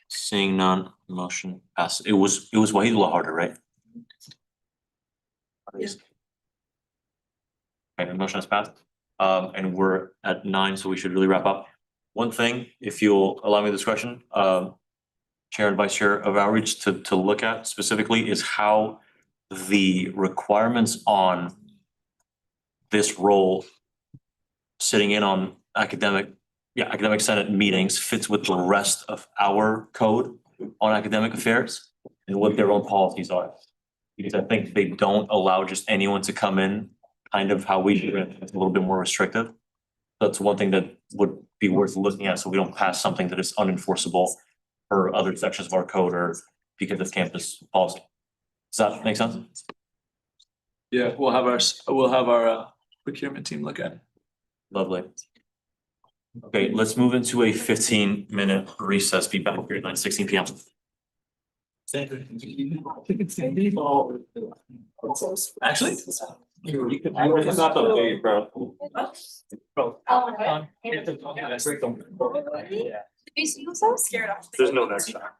Seeing none, motion passes. It was Wahid harder, right? Yes. Okay, the motion has passed. And we're at 9, so we should really wrap up. One thing, if you'll allow me the discretion, Chair and Vice Chair of Outreach to look at specifically is how the requirements on this role sitting in on academic senate meetings fits with the rest of our code on academic affairs and what their own policies are. Because I think they don't allow just anyone to come in, kind of how we do it, it's a little bit more restrictive. That's one thing that would be worth looking at, so we don't pass something that is unenforceable for other sections of our code or because of campus policy. Does that make sense? Yeah, we'll have our procurement team look at it. Lovely. Okay, let's move into a 15-minute recess. Be back here at 9:16 p.m. Actually. It's not the big, bro. So scared. There's no next time.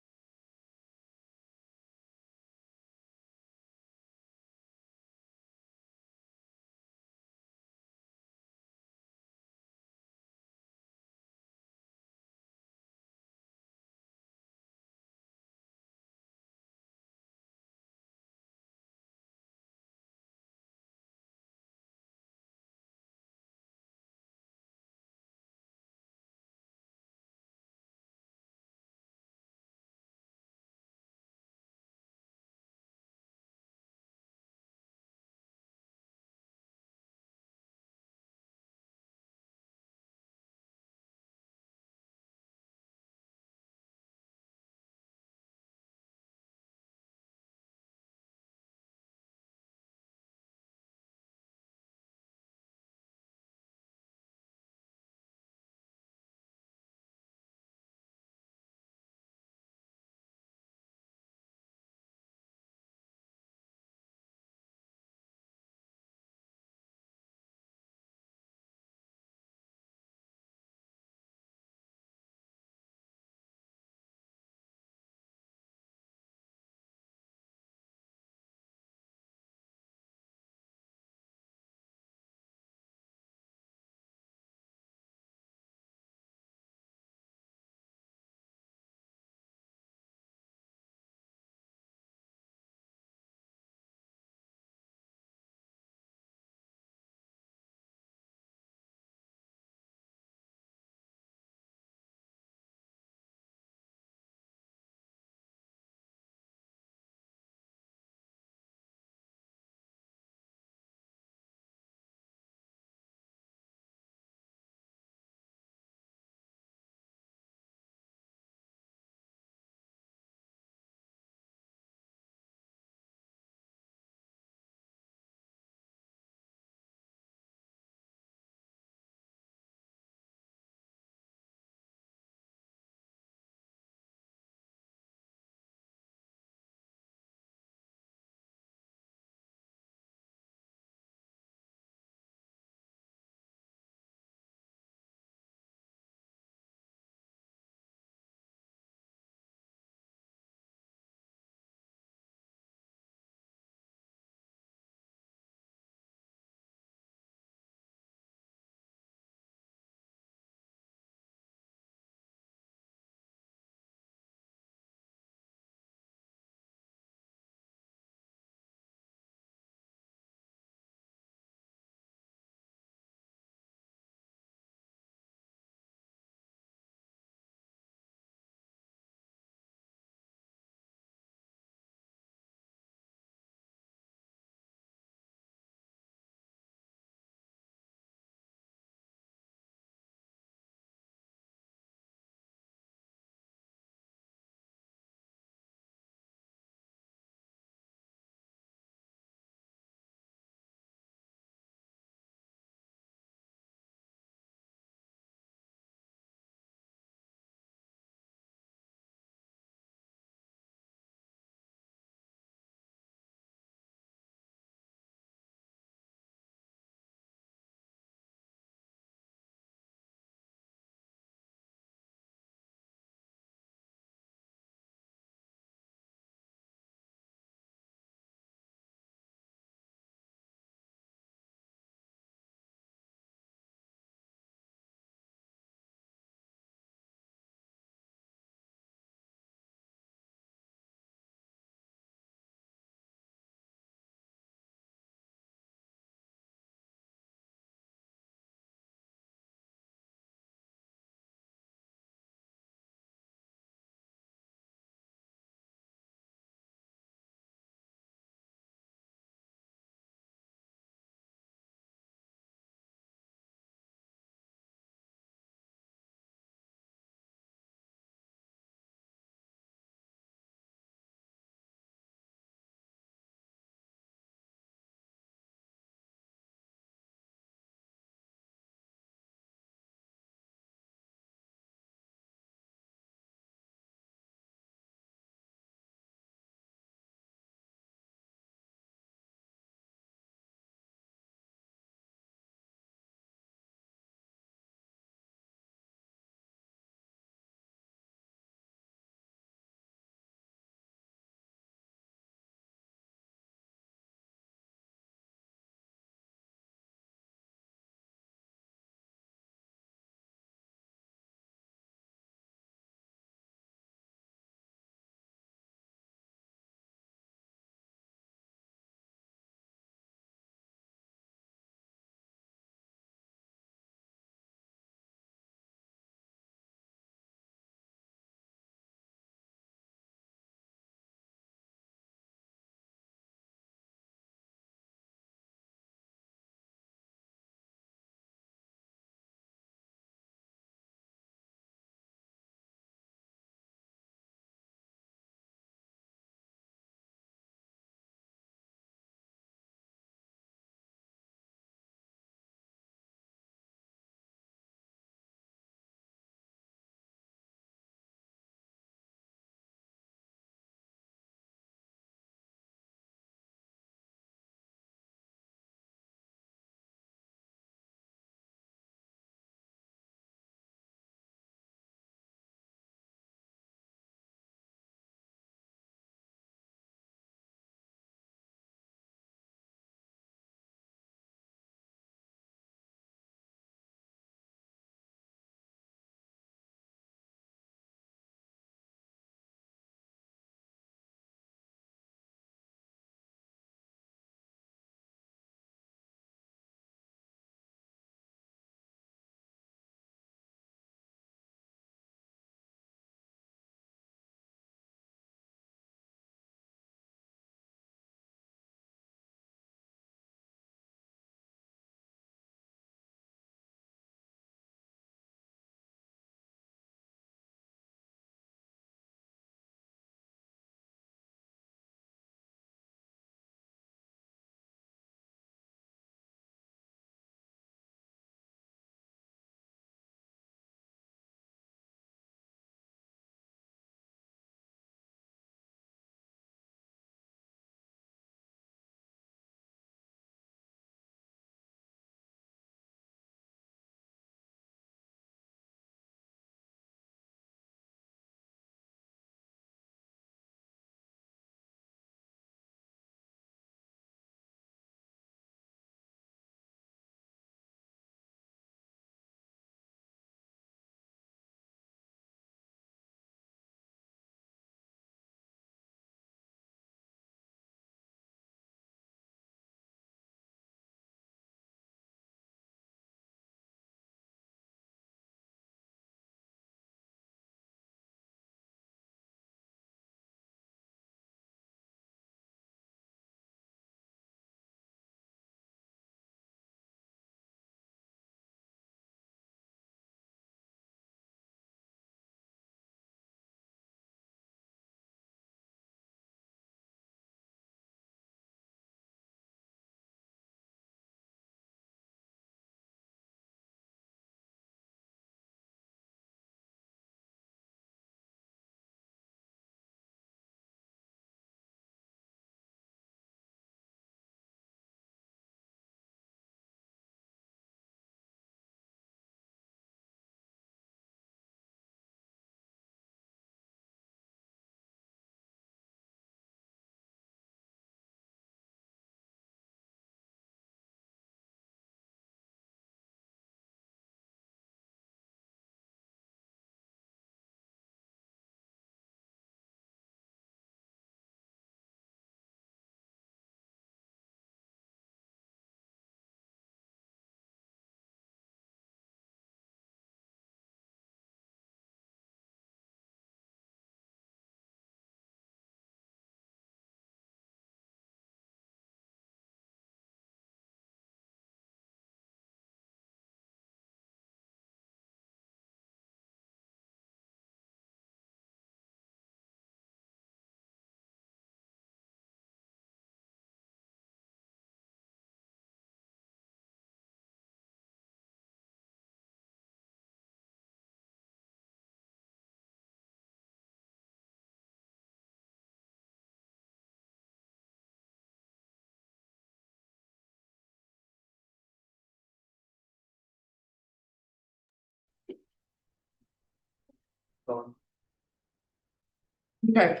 Okay.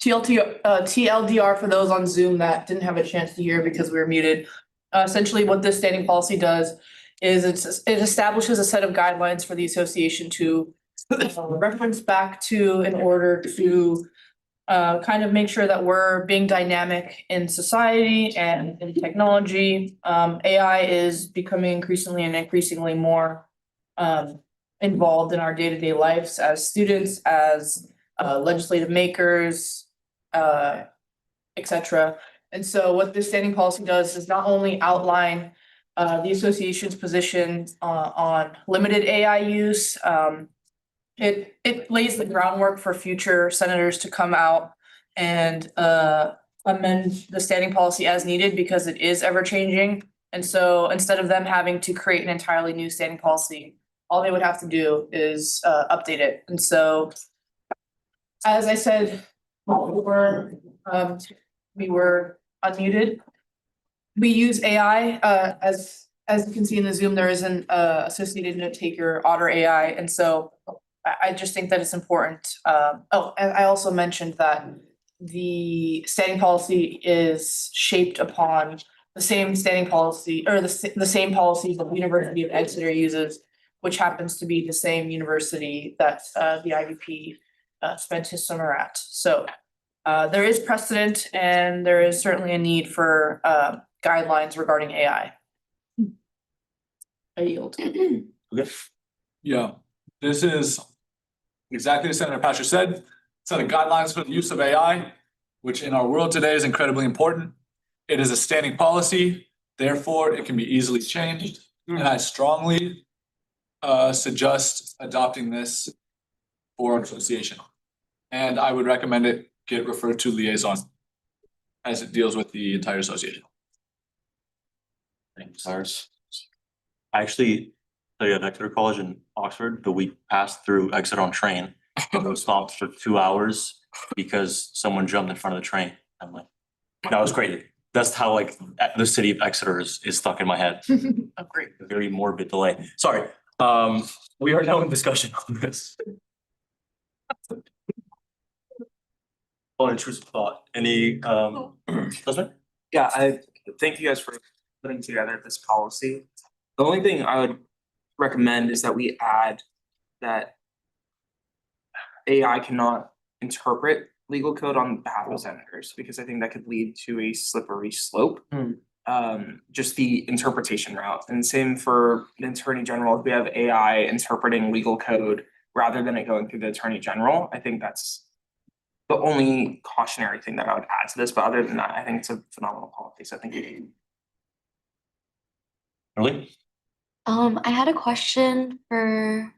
TLDR for those on Zoom that didn't have a chance to hear because we were muted. Essentially, what this standing policy does is it establishes a set of guidelines for the association to reference back to in order to kind of make sure that we're being dynamic in society and in technology. AI is becoming increasingly more involved in our day-to-day lives as students, as legislative makers, et cetera. And so what this standing policy does is not only outline the association's position on limited AI use, it lays the groundwork for future senators to come out and amend the standing policy as needed because it is ever changing. And so instead of them having to create an entirely new standing policy, all they would have to do is update it. And so, as I said, we were unmuted. We use AI as you can see in the Zoom, there is an associated note taker, Otter AI, and so I just think that it's important. And I also mentioned that the standing policy is shaped upon the same standing policy or the same policies that the University of Exeter uses, which happens to be the same university that the IVP spent his summer at. So there is precedent and there is certainly a need for guidelines regarding AI. I yield. Yeah, this is exactly as Senator Patrick said, set of guidelines for the use of AI, which in our world today is incredibly important. It is a standing policy, therefore it can be easily changed. And I strongly suggest adopting this for our association. And I would recommend it get referred to liaison as it deals with the entire association. Thanks, Cyrus. I actually studied at Exeter College in Oxford, but we passed through Exeter on train. And we stopped for 2 hours because someone jumped in front of the train. I'm like, that was crazy. That's how like the city of Exeter is stuck in my head. Oh, great. A very morbid delay. Sorry. We are now in discussion on this. Oh, intrusive thought. Any President? Yeah, I thank you guys for putting together this policy. The only thing I would recommend is that we add that AI cannot interpret legal code on behalf of senators, because I think that could lead to a slippery slope. Just the interpretation route, and same for the Attorney General. If we have AI interpreting legal code rather than it going through the Attorney General, I think that's the only cautionary thing that I would add to this. But other than that, I think it's a phenomenal policy. So I think you Really? I had a question for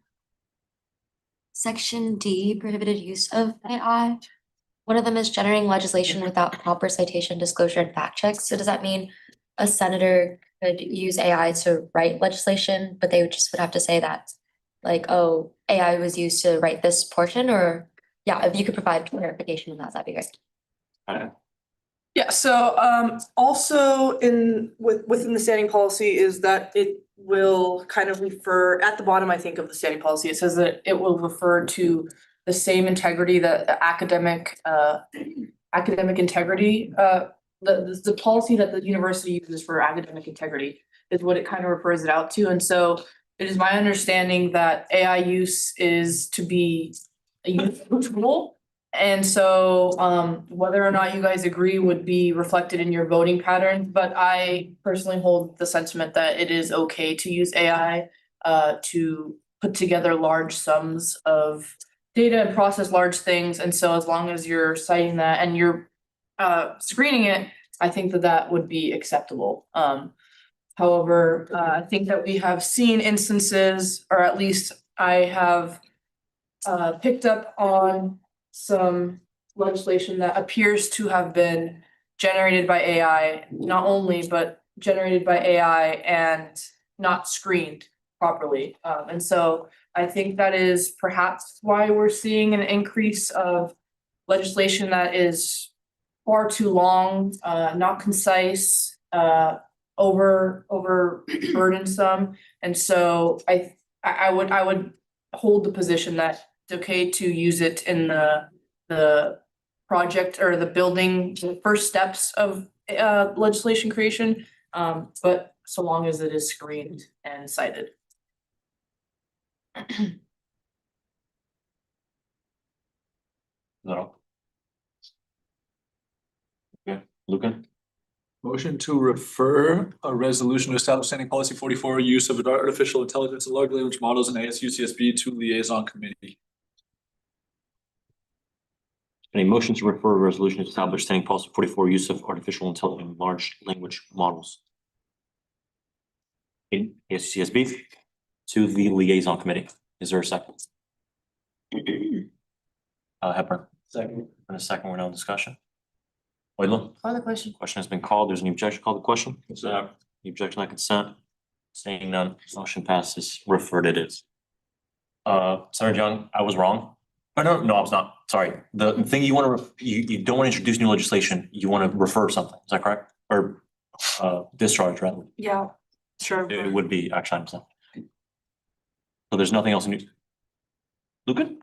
section D, prohibited use of AI. One of them is generating legislation without proper citation, disclosure, and fact checks. So does that mean a senator could use AI to write legislation, but they would have to say that, like, oh, AI was used to write this portion? Or yeah, if you could provide clarification on that, that'd be great. Yeah, so also within the standing policy is that it will kind of refer, at the bottom, I think, of the standing policy, it says that it will refer to the same integrity that the academic integrity, the policy that the university uses for academic integrity is what it kind of refers it out to. And so it is my understanding that AI use is to be a useful tool. And so whether or not you guys agree would be reflected in your voting pattern, but I personally hold the sentiment that it is okay to use AI to put together large sums of data and process large things. And so as long as you're citing that and you're screening it, I think that that would be acceptable. However, I think that we have seen instances, or at least I have picked up on some legislation that appears to have been generated by AI, not only, but generated by AI and not screened properly. And so I think that is perhaps why we're seeing an increase of legislation that is far too long, not concise, over burdensome. And so I would hold the position that it's okay to use it in the project or the building, the first steps of legislation creation. But so long as it is screened and cited. No. Okay, Lucan? Motion to refer a resolution to establish standing policy 44 use of artificial intelligence and large language models in ASU CSB to liaison committee. Any motion to refer a resolution to establish standing policy 44 use of artificial intelligence and large language models in ASU/CSB to the liaison committee. Is there a second? Hepburn. Second. And a second, we're now in discussion. Whitlam? Call the question. Question has been called. There's an objection. Call the question. The objection on consent. Seeing none, motion passes. Referred it is. Senator Young, I was wrong. Oh, no, I was not. Sorry. The thing you want to, you don't want to introduce new legislation. You want to refer something. Is that correct? Or discharge rather. Yeah, sure. It would be action items. So there's nothing else new. Lucan?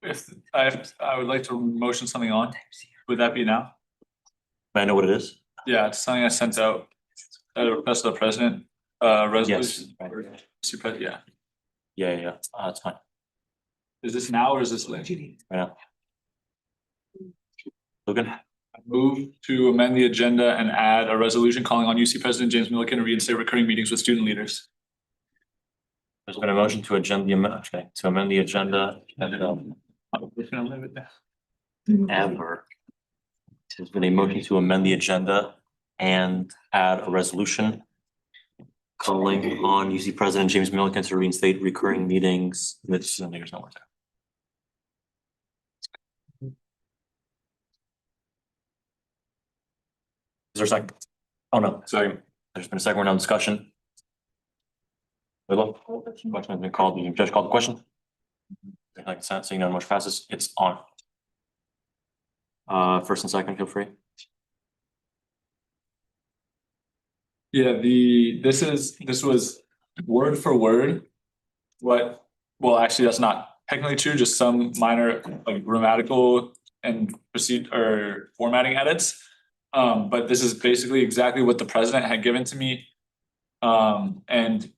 If I would like to motion something on, would that be now? May I know what it is? Yeah, it's something I sent out at a request of the president, resolution. Yes. Yeah. Yeah. That's fine. Is this now or is this later? Right now. Logan? Move to amend the agenda and add a resolution calling on UC President James Milliken to reinstate recurring meetings with student leaders. There's been a motion to amend the agenda and ever. There's been a motion to amend the agenda and add a resolution calling on UC President James Milliken to reinstate recurring meetings with student leaders. No more time. Is there a second? Oh, no, sorry. There's been a second. We're now in discussion. Whitlow? Question has been called. The judge called the question. Like consent, seeing none, motion passes. It's on. First and second, feel free. Yeah, this was word for word. Well, actually, that's not technically true, just some minor like grammatical and or formatting edits. But this is basically exactly what the president had given to me. And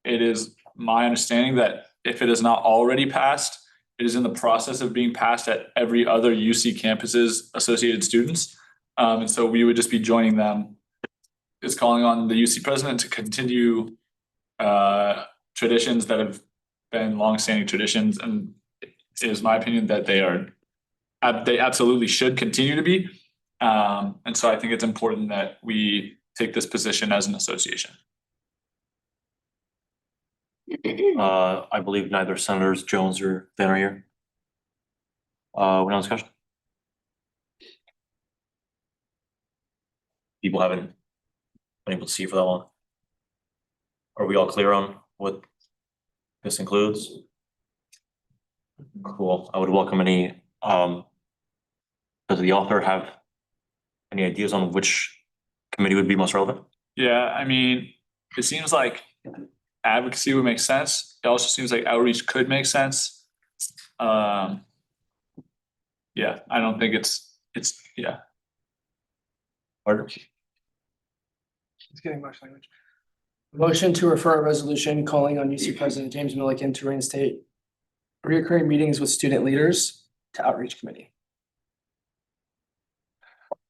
it is my understanding that if it is not already passed, it is in the process of being passed at every other UC campus's associated students. And so we would just be joining them. It's calling on the UC president to continue traditions that have been longstanding traditions, and it is my opinion that they absolutely should continue to be. And so I think it's important that we take this position as an association. I believe neither Senators Jones or Van are here. We're now in discussion. People haven't been able to see for that long. Are we all clear on what this includes? Cool. I would welcome any, does the author have any ideas on which committee would be most relevant? Yeah, I mean, it seems like advocacy would make sense. It also seems like outreach could make sense. Yeah, I don't think it's yeah. Order. It's getting much language. Motion to refer a resolution calling on UC President James Milliken to reinstate recurring meetings with student leaders to outreach committee.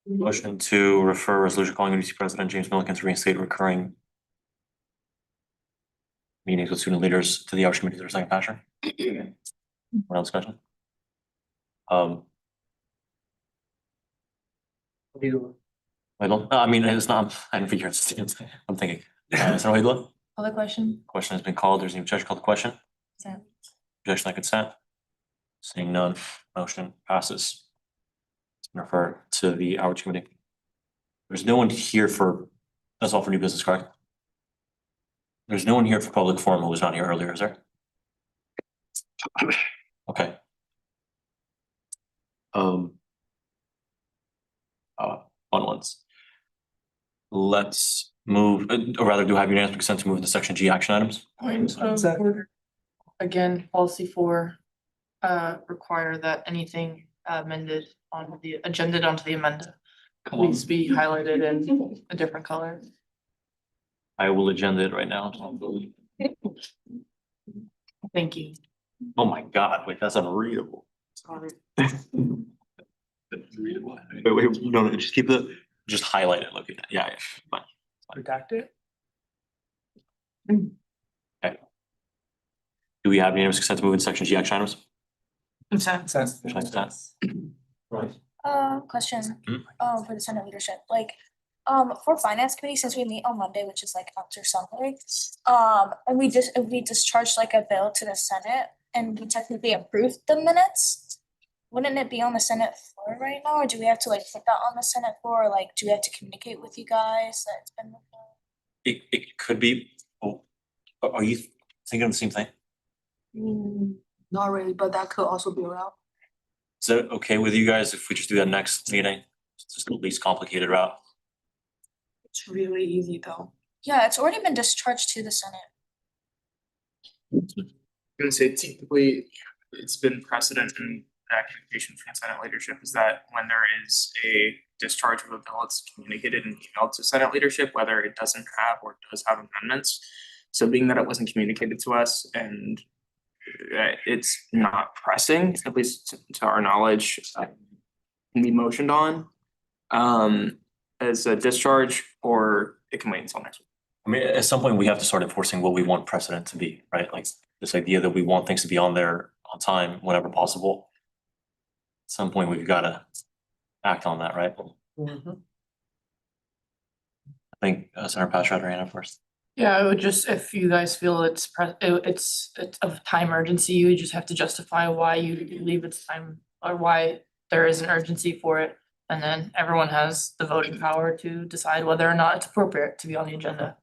Motion to refer a resolution calling on UC President James Milliken to reinstate recurring meetings with student leaders to the outreach committee. Is there a second, Patrick? We're on discussion. I mean, it's not, I didn't figure it's, I'm thinking. Senator Huidla? Call the question. Question has been called. There's an objection. Call the question. Consent. Objection on consent. Seeing none, motion passes. It's been referred to the outreach committee. There's no one here for, that's all for new business, correct? There's no one here for public forum who was not here earlier, is there? Okay. Fun ones. Let's move, or rather do have unanimous consent to move into section G action items. Point of order. again, policy 4 require that anything amended on the agenda onto the amenda needs to be highlighted in a different color. I will agenda it right now. Thank you. Oh my God, wait, that's unreadable. Sorry. Wait, no, just keep it, just highlight it, looking at, yeah, fine. Redact it. Okay. Do we have unanimous consent to move into section G action items? Consent. Consent. Right. Question, Hmm? for the Senate leadership, like, for finance committee, since we meet on Monday, which is like after Sunday, and if we discharged like a bill to the Senate and we technically approved the minutes, wouldn't it be on the Senate floor right now, or do we have to like put that on the Senate floor, or like, do we have to communicate with you guys that it's been? It could be, oh, are you thinking of the same thing? Not really, but that could also be a route. Is that okay with you guys if we just do that next meeting? It's just the least complicated route. It's really easy though. Yeah, it's already been discharged to the Senate. I'm gonna say typically, it's been precedent in that communication from Senate leadership is that when there is a discharge of a bill, it's communicated and emailed to Senate leadership, whether it doesn't have or does have amendments. So being that it wasn't communicated to us and it's not pressing, at least to our knowledge, can be motioned on as a discharge, or it can wait until next week. I mean, at some point, we have to start enforcing what we want precedent to be, right? Like this idea that we want things to be on there on time whenever possible. At some point, we've got to act on that, right? I think Senator Patrick had her hand up first. Yeah, I would just, if you guys feel it's of time urgency, you just have to justify why you believe it's time or why there is an urgency for it. And then everyone has the voting power to decide whether or not it's appropriate to be on the agenda.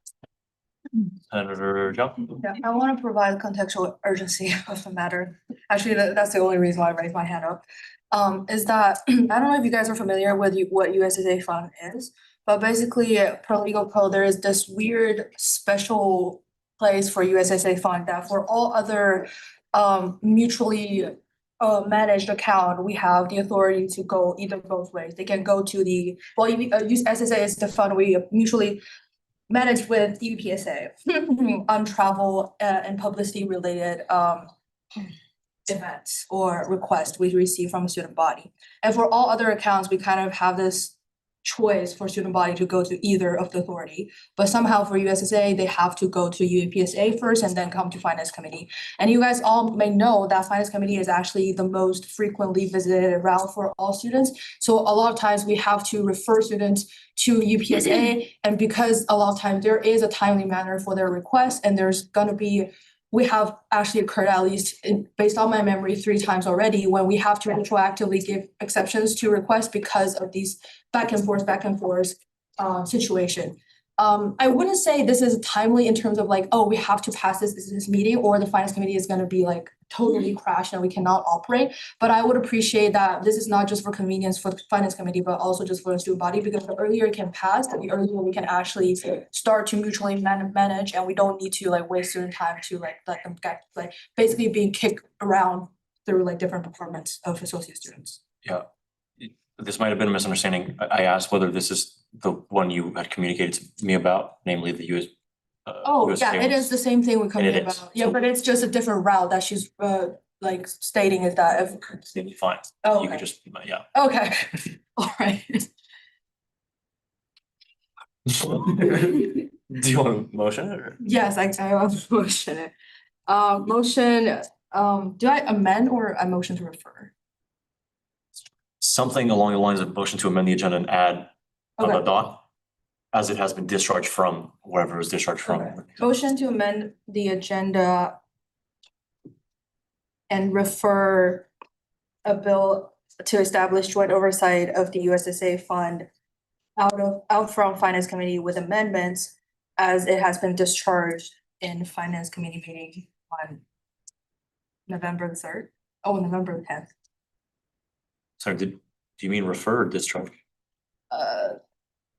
Senator Joe? Yeah, I want to provide contextual urgency of the matter. Actually, that's the only reason why I raised my hand up. Is that, I don't know if you guys are familiar with what USSA fund is, but basically per legal code, there is this weird special place for USSA fund that for all other mutually managed account, we have the authority to go either both ways. They can go to the, well, USSA is the fund we mutually managed with EPSA on travel and publicity related events or requests we receive from a student body. And for all other accounts, we kind of have this choice for student body to go to either of the authority. But somehow for USSA, they have to go to UPSA first and then come to finance committee. And you guys all may know that finance committee is actually the most frequently visited route for all students. So a lot of times we have to refer students to UPSA, and because a lot of times there is a timely manner for their request, and there's gonna be, we have actually occurred at least based on my memory 3 times already when we have to retroactively give exceptions to requests because of these back and forth situation. I wouldn't say this is timely in terms of like, oh, we have to pass this meeting, or the finance committee is gonna be like totally crashed and we cannot operate. But I would appreciate that this is not just for convenience for the finance committee, but also just for the student body, because the earlier it can pass, the earlier we can actually start to mutually manage, and we don't need to like waste student time to like let them get like basically being kicked around through like different departments of associate students. Yeah. This might have been a misunderstanding. I asked whether this is the one you had communicated to me about, namely the US. Oh, US yeah, it is the same thing we And it complained is. about. Yeah, but it's just a different route that she's like stating is that if. It'd be fine. Oh, You okay. could just, yeah. Okay, all right. Do you want a motion or? Yes, I want to motion it. Motion, do I amend or a motion to refer? Something along the lines of motion to amend the agenda and add Okay. a dot as it has been discharged from wherever it was discharged from. Motion to amend the agenda and refer a bill to establish joint oversight of the USSA fund out from finance committee with amendments as it has been discharged in finance committee meeting on November the 3rd. Oh, November the 10th. Sorry, do you mean refer or discharge?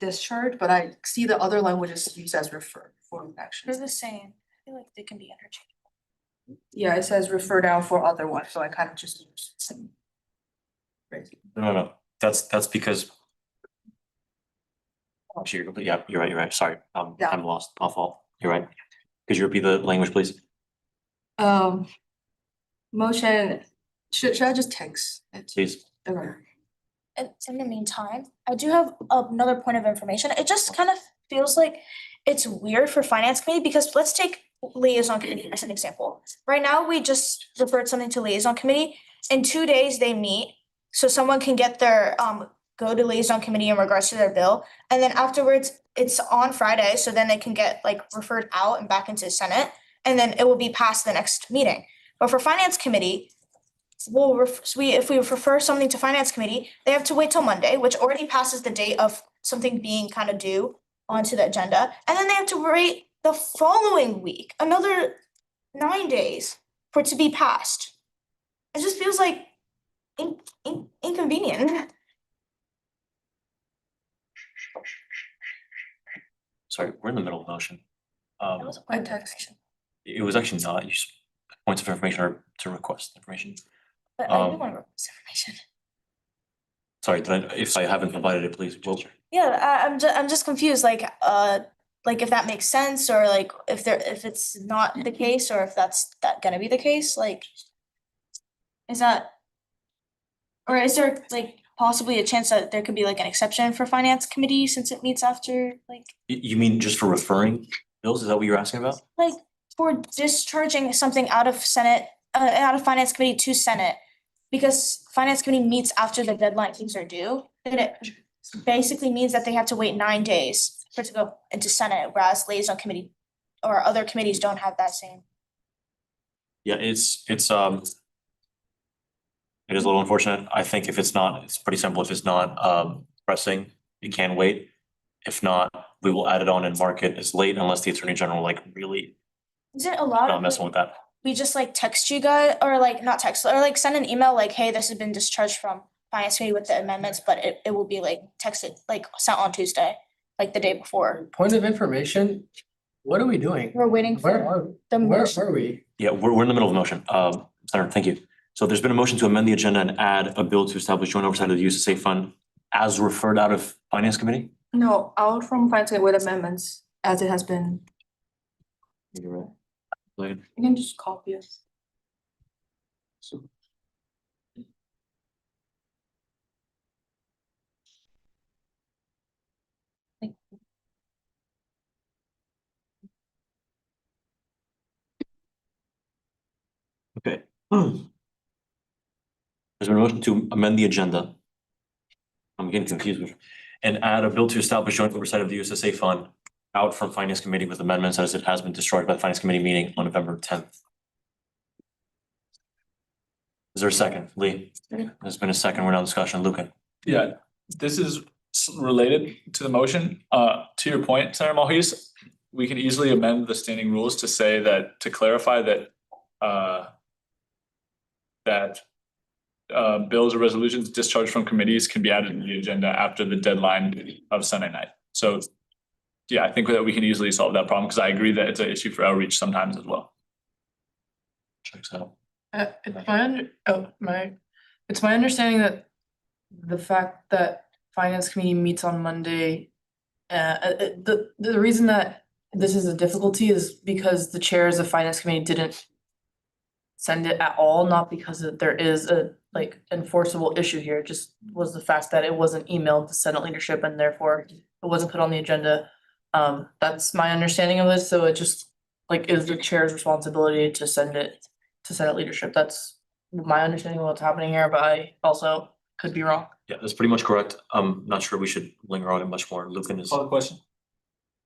Discharge, but I see the other language is used as refer for action. They're the same. I feel like they can be interchangeable. Yeah, it says refer down for other one, so I kind of just. No, that's because. Actually, yeah, you're right, sorry, Yeah. I'm lost, my fault, you're right. Could you repeat the language, please? Motion, should I just text it? Please. Okay. In the meantime, I do have another point of information. It just kind of feels like it's weird for finance committee because let's take liaison committee as an example. Right now, we just referred something to liaison committee. In 2 days, they meet, so someone can get their go to liaison committee in regards to their bill. And then afterwards, it's on Friday, so then they can get like referred out and back into the Senate. And then it will be passed the next meeting. But for finance committee, if we refer something to finance committee, they have to wait till Monday, which already passes the date of something being kind of due onto the agenda. And then they have to wait the following week, another 9 days for it to be passed. It just feels like inconvenient. Sorry, we're in the middle of motion. That was a quick text. It was actually not, you just, points of information are to request information. But I do want to request information. Sorry, if I haven't provided it, please, well, Yeah, I'm just confused, like if that makes sense, or like if it's not the case, or if that's gonna be the case, like. Is that? Or is there like possibly a chance that there could be like an exception for finance committee since it meets after like? you mean just for referring bills, is that what you're asking about? Like for discharging something out of out of finance committee to Senate. Because finance committee meets after the deadline things are due, then it basically means that they have to wait 9 days for it to go into Senate, whereas liaison committee or other committees don't have that same. Yeah, it is a little unfortunate. I think if it's not, it's pretty simple. If it's not pressing, it can wait. If not, we will add it on and mark it as late unless the Attorney General like really Is it a lot not of, messing with that. we just like text you guys, or like not text, or like send an email like, hey, this has been discharged from finance committee with the amendments, but it will be like texted, like sent on Tuesday, like the day before. Point of information, what are we doing? We're waiting Where for are, the where motion. are we? Yeah, we're in the middle of motion. Senator, thank you. So there's been a motion to amend the agenda and add a bill to establish joint oversight of the use of safe fund as referred out of Finance Committee? No, out from finance committee with amendments as it has been. You're right. You can just copy it. Okay. There's been a motion to amend the agenda. I'm getting confused with, and add a bill to establish joint oversight of the USSA fund out from Finance Committee with amendments as it has been destroyed by the Finance Committee meeting on November 10th. Is there a second? Lee? There's been a second. We're now in discussion. Lucan? Yeah, this is related to the motion. To your point, Senator Malhis, we can easily amend the standing rules to say that, to clarify that bills or resolutions discharged from committees can be added to the agenda after the deadline of Sunday night. So yeah, I think that we can easily solve that problem, because I agree that it's an issue for outreach sometimes as well. Checks out. It's my understanding that the fact that finance committee meets on Monday, the reason that this is a difficulty is because the chairs of finance committee didn't send it at all, not because there is a like enforceable issue here. It just was the fact that it wasn't emailed to Senate leadership and therefore it wasn't put on the agenda. That's my understanding of this, so it just like is the chair's responsibility to send it to Senate leadership. That's my understanding of what's happening here, but I also could be wrong. Yeah, that's pretty much correct. I'm not sure we should linger on it much more. Lucan is. Call the question.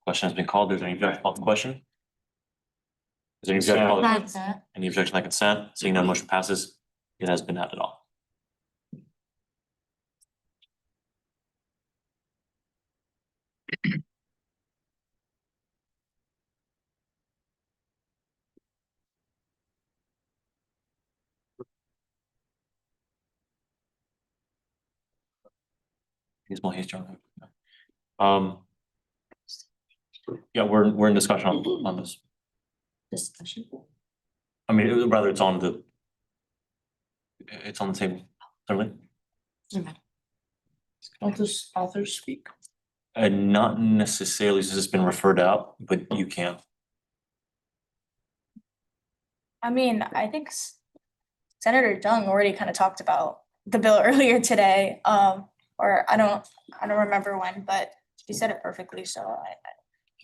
Question has been called. Is there any objection on the question? Is there any objection? on the- Consent. Any objection on consent? Seeing none, motion passes. It has been added on. He's more, he's John. Yeah, we're in discussion on this. Discussion. I mean, rather it's on the. It's on the table, certainly. Authors speak. And not necessarily since it's been referred out, but you can. I mean, I think Senator Jung already kind of talked about the bill earlier today, or I don't remember when, but he said it perfectly, so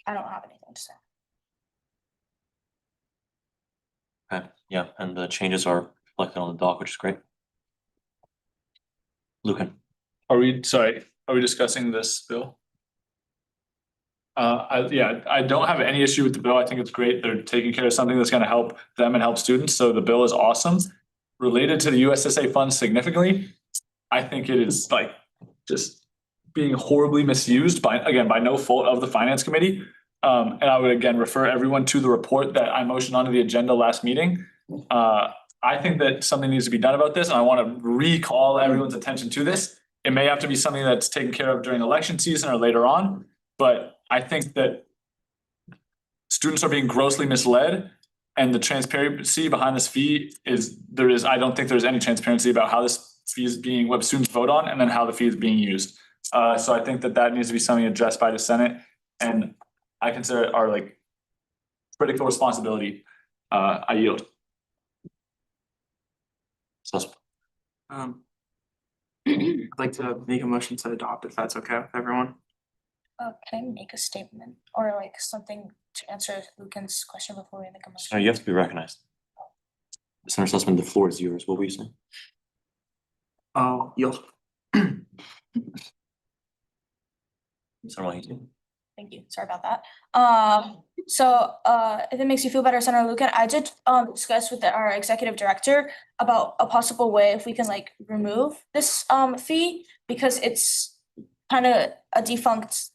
I don't have anything to say. Okay, yeah, and the changes are reflected on the doc, which is great. Lucan. Are we discussing this bill? I don't have any issue with the bill. I think it's great. They're taking care of something that's gonna help them and help students, so the bill is awesome. Related to the USSA funds significantly, I think it is like just being horribly misused by no fault of the finance committee. And I would again refer everyone to the report that I motioned onto the agenda last meeting. I think that something needs to be done about this, and I want to recall everyone's attention to this. It may have to be something that's taken care of during election season or later on, but I think that students are being grossly misled, and the transparency behind this fee I don't think there's any transparency about how this fee is being, what students vote on, and then how the fee is being used. So I think that needs to be something addressed by the Senate, and I consider it our like critical responsibility. I yield. I'd like to make a motion to adopt if that's okay with everyone. Can I make a statement or like something to answer Lucan's question before we make a motion? You have to be recognized. Senator Sussman, the floor is yours. What were you saying? Oh, yield. Thank you. Sorry about that. So if it makes you feel better, Senator Lucan, I did discuss with our executive director about a possible way if we can like remove this fee, because it's kind of a defunct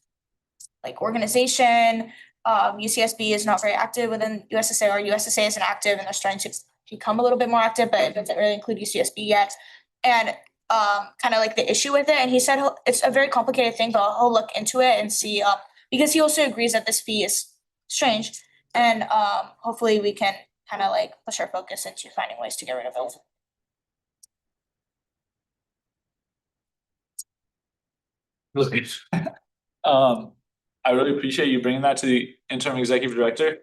like organization. UCSB is not very active within USSA, or USSA isn't active and they're starting to become a little bit more active, but it doesn't really include UCSB yet. And kind of like the issue with it, and he said it's a very complicated thing, but he'll look into it and see, because he also agrees that this fee is strange, and hopefully we can kind of like push our focus into finding ways to get rid of it. I really appreciate you bringing that to the interim executive director.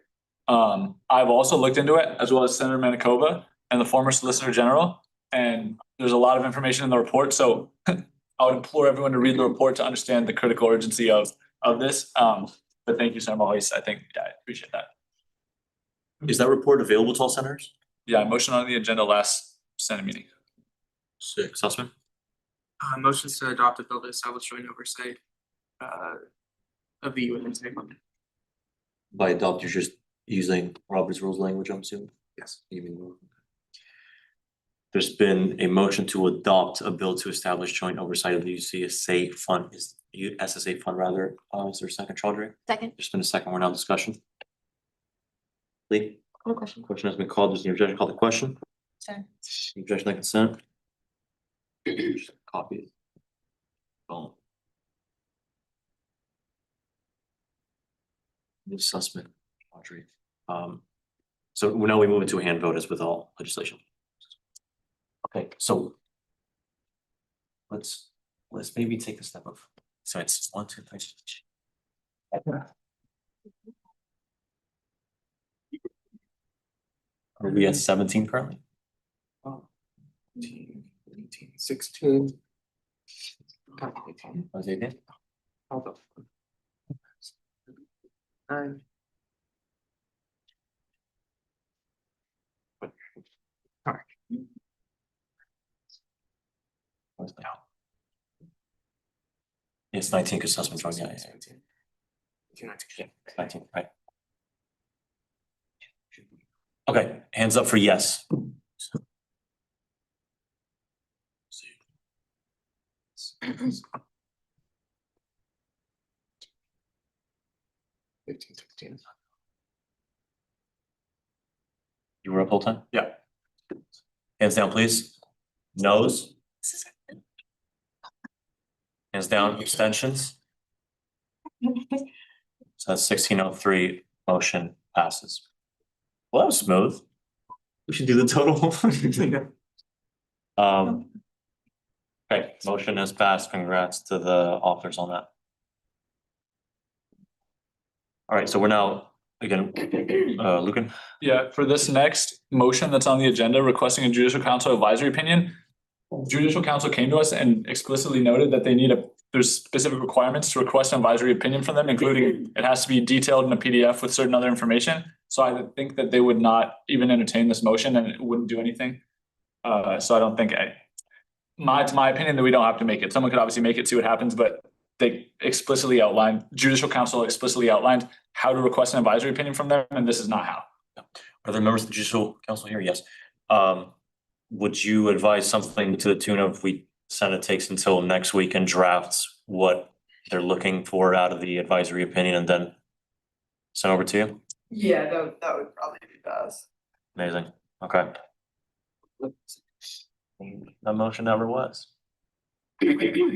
I've also looked into it, as well as Senator Manitoba and the former Solicitor General, and there's a lot of information in the report, so I would implore everyone to read the report to understand the critical urgency of this. But thank you, Senator Moise. I appreciate that. Is that report available to all senators? Yeah, I motioned on the agenda last Senate meeting. Sick. Sussman? Motions to adopt a bill to establish joint oversight of the UNSA fund. By adopt, you're just using Robert's rules language, I'm assuming? Yes. There's been a motion to adopt a bill to establish joint oversight of the UCSA fund, SSA fund rather. Is there a second, Chaudhry? Second. There's been a second, we're now in discussion. Lee? No question. Question has been called, there's an objection, call the question. Sure. Objection on consent. Just copy it. Boom. Ms. Sussman, Audrey. So now we move into a hand vote as with all legislation. Okay, so let's maybe take a step of, so it's 1, 2, 3. Are we at 17 currently? 18, 16. Was it again? Hold up. 9. All right. It's 19 because Sussman's wrong, yeah. 19, right. Okay, hands up for yes. You were up whole time? Yeah. Hands down, please. Noes? Hands down, abstentions? So that's 1603, motion passes. Well, that was smooth. We should do the total. Okay, motion has passed. Congrats to the authors on that. All right, so we're now, again, Lucan. Yeah, for this next motion that's on the agenda, requesting a judicial council advisory opinion. Judicial council came to us and explicitly noted that there's specific requirements to request an advisory opinion from them, including it has to be detailed in a PDF with certain other information. So I think that they would not even entertain this motion and it wouldn't do anything. So I don't think it's my opinion that we don't have to make it. Someone could obviously make it, see what happens, but they judicial council explicitly outlined how to request an advisory opinion from them, and this is not how. Are there members of the judicial council here? Yes. Would you advise something to the tune of Senate takes until next week and drafts what they're looking for out of the advisory opinion and then send over to you? Yeah, that would probably be best. Amazing. Okay. The motion never was. Okay.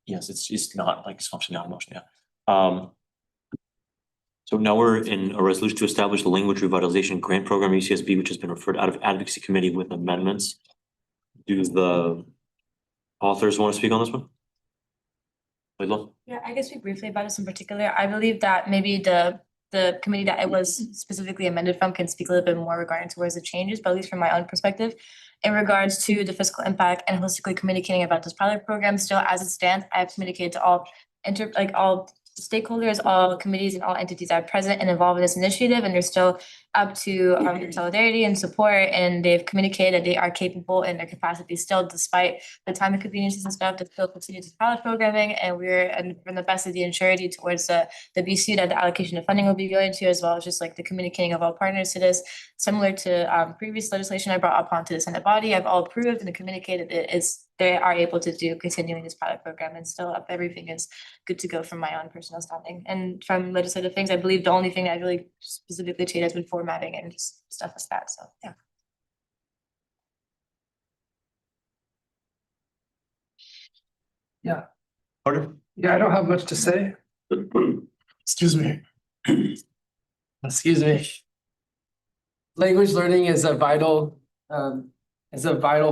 Yes, it's not like it's actually not a motion, yeah. So now we're in a resolution to establish the language revitalization grant program, UCSB, which has been referred out of advocacy committee with amendments. Do the authors want to speak on this one? Laidlaw? Yeah, I can speak briefly about this in particular. I believe that maybe the committee that it was specifically amended from can speak a little bit more regarding towards the changes, but at least from my own perspective, in regards to the fiscal impact and holistically communicating about this pilot program, still as it stands, I have communicated to all all stakeholders, all committees and all entities that are present and involved in this initiative, and they're still up to solidarity and support, and they've communicated that they are capable in their capacity still, despite the time inconveniences and stuff, to still continue to pilot programming, and we're from the best of the surety towards the BCU that the allocation of funding will be going to, as well as just like the communicating of all partners to this. Similar to previous legislation I brought up onto the Senate body, I've all approved and communicated it is they are able to do continuing this pilot program, and still up everything is good to go from my own personal standing. And from legislative things, I believe the only thing I really specifically changed has been formatting and just stuff like that, so yeah. Yeah. Carter? Yeah, I don't have much to say. Excuse me. Excuse me. Language learning is a vital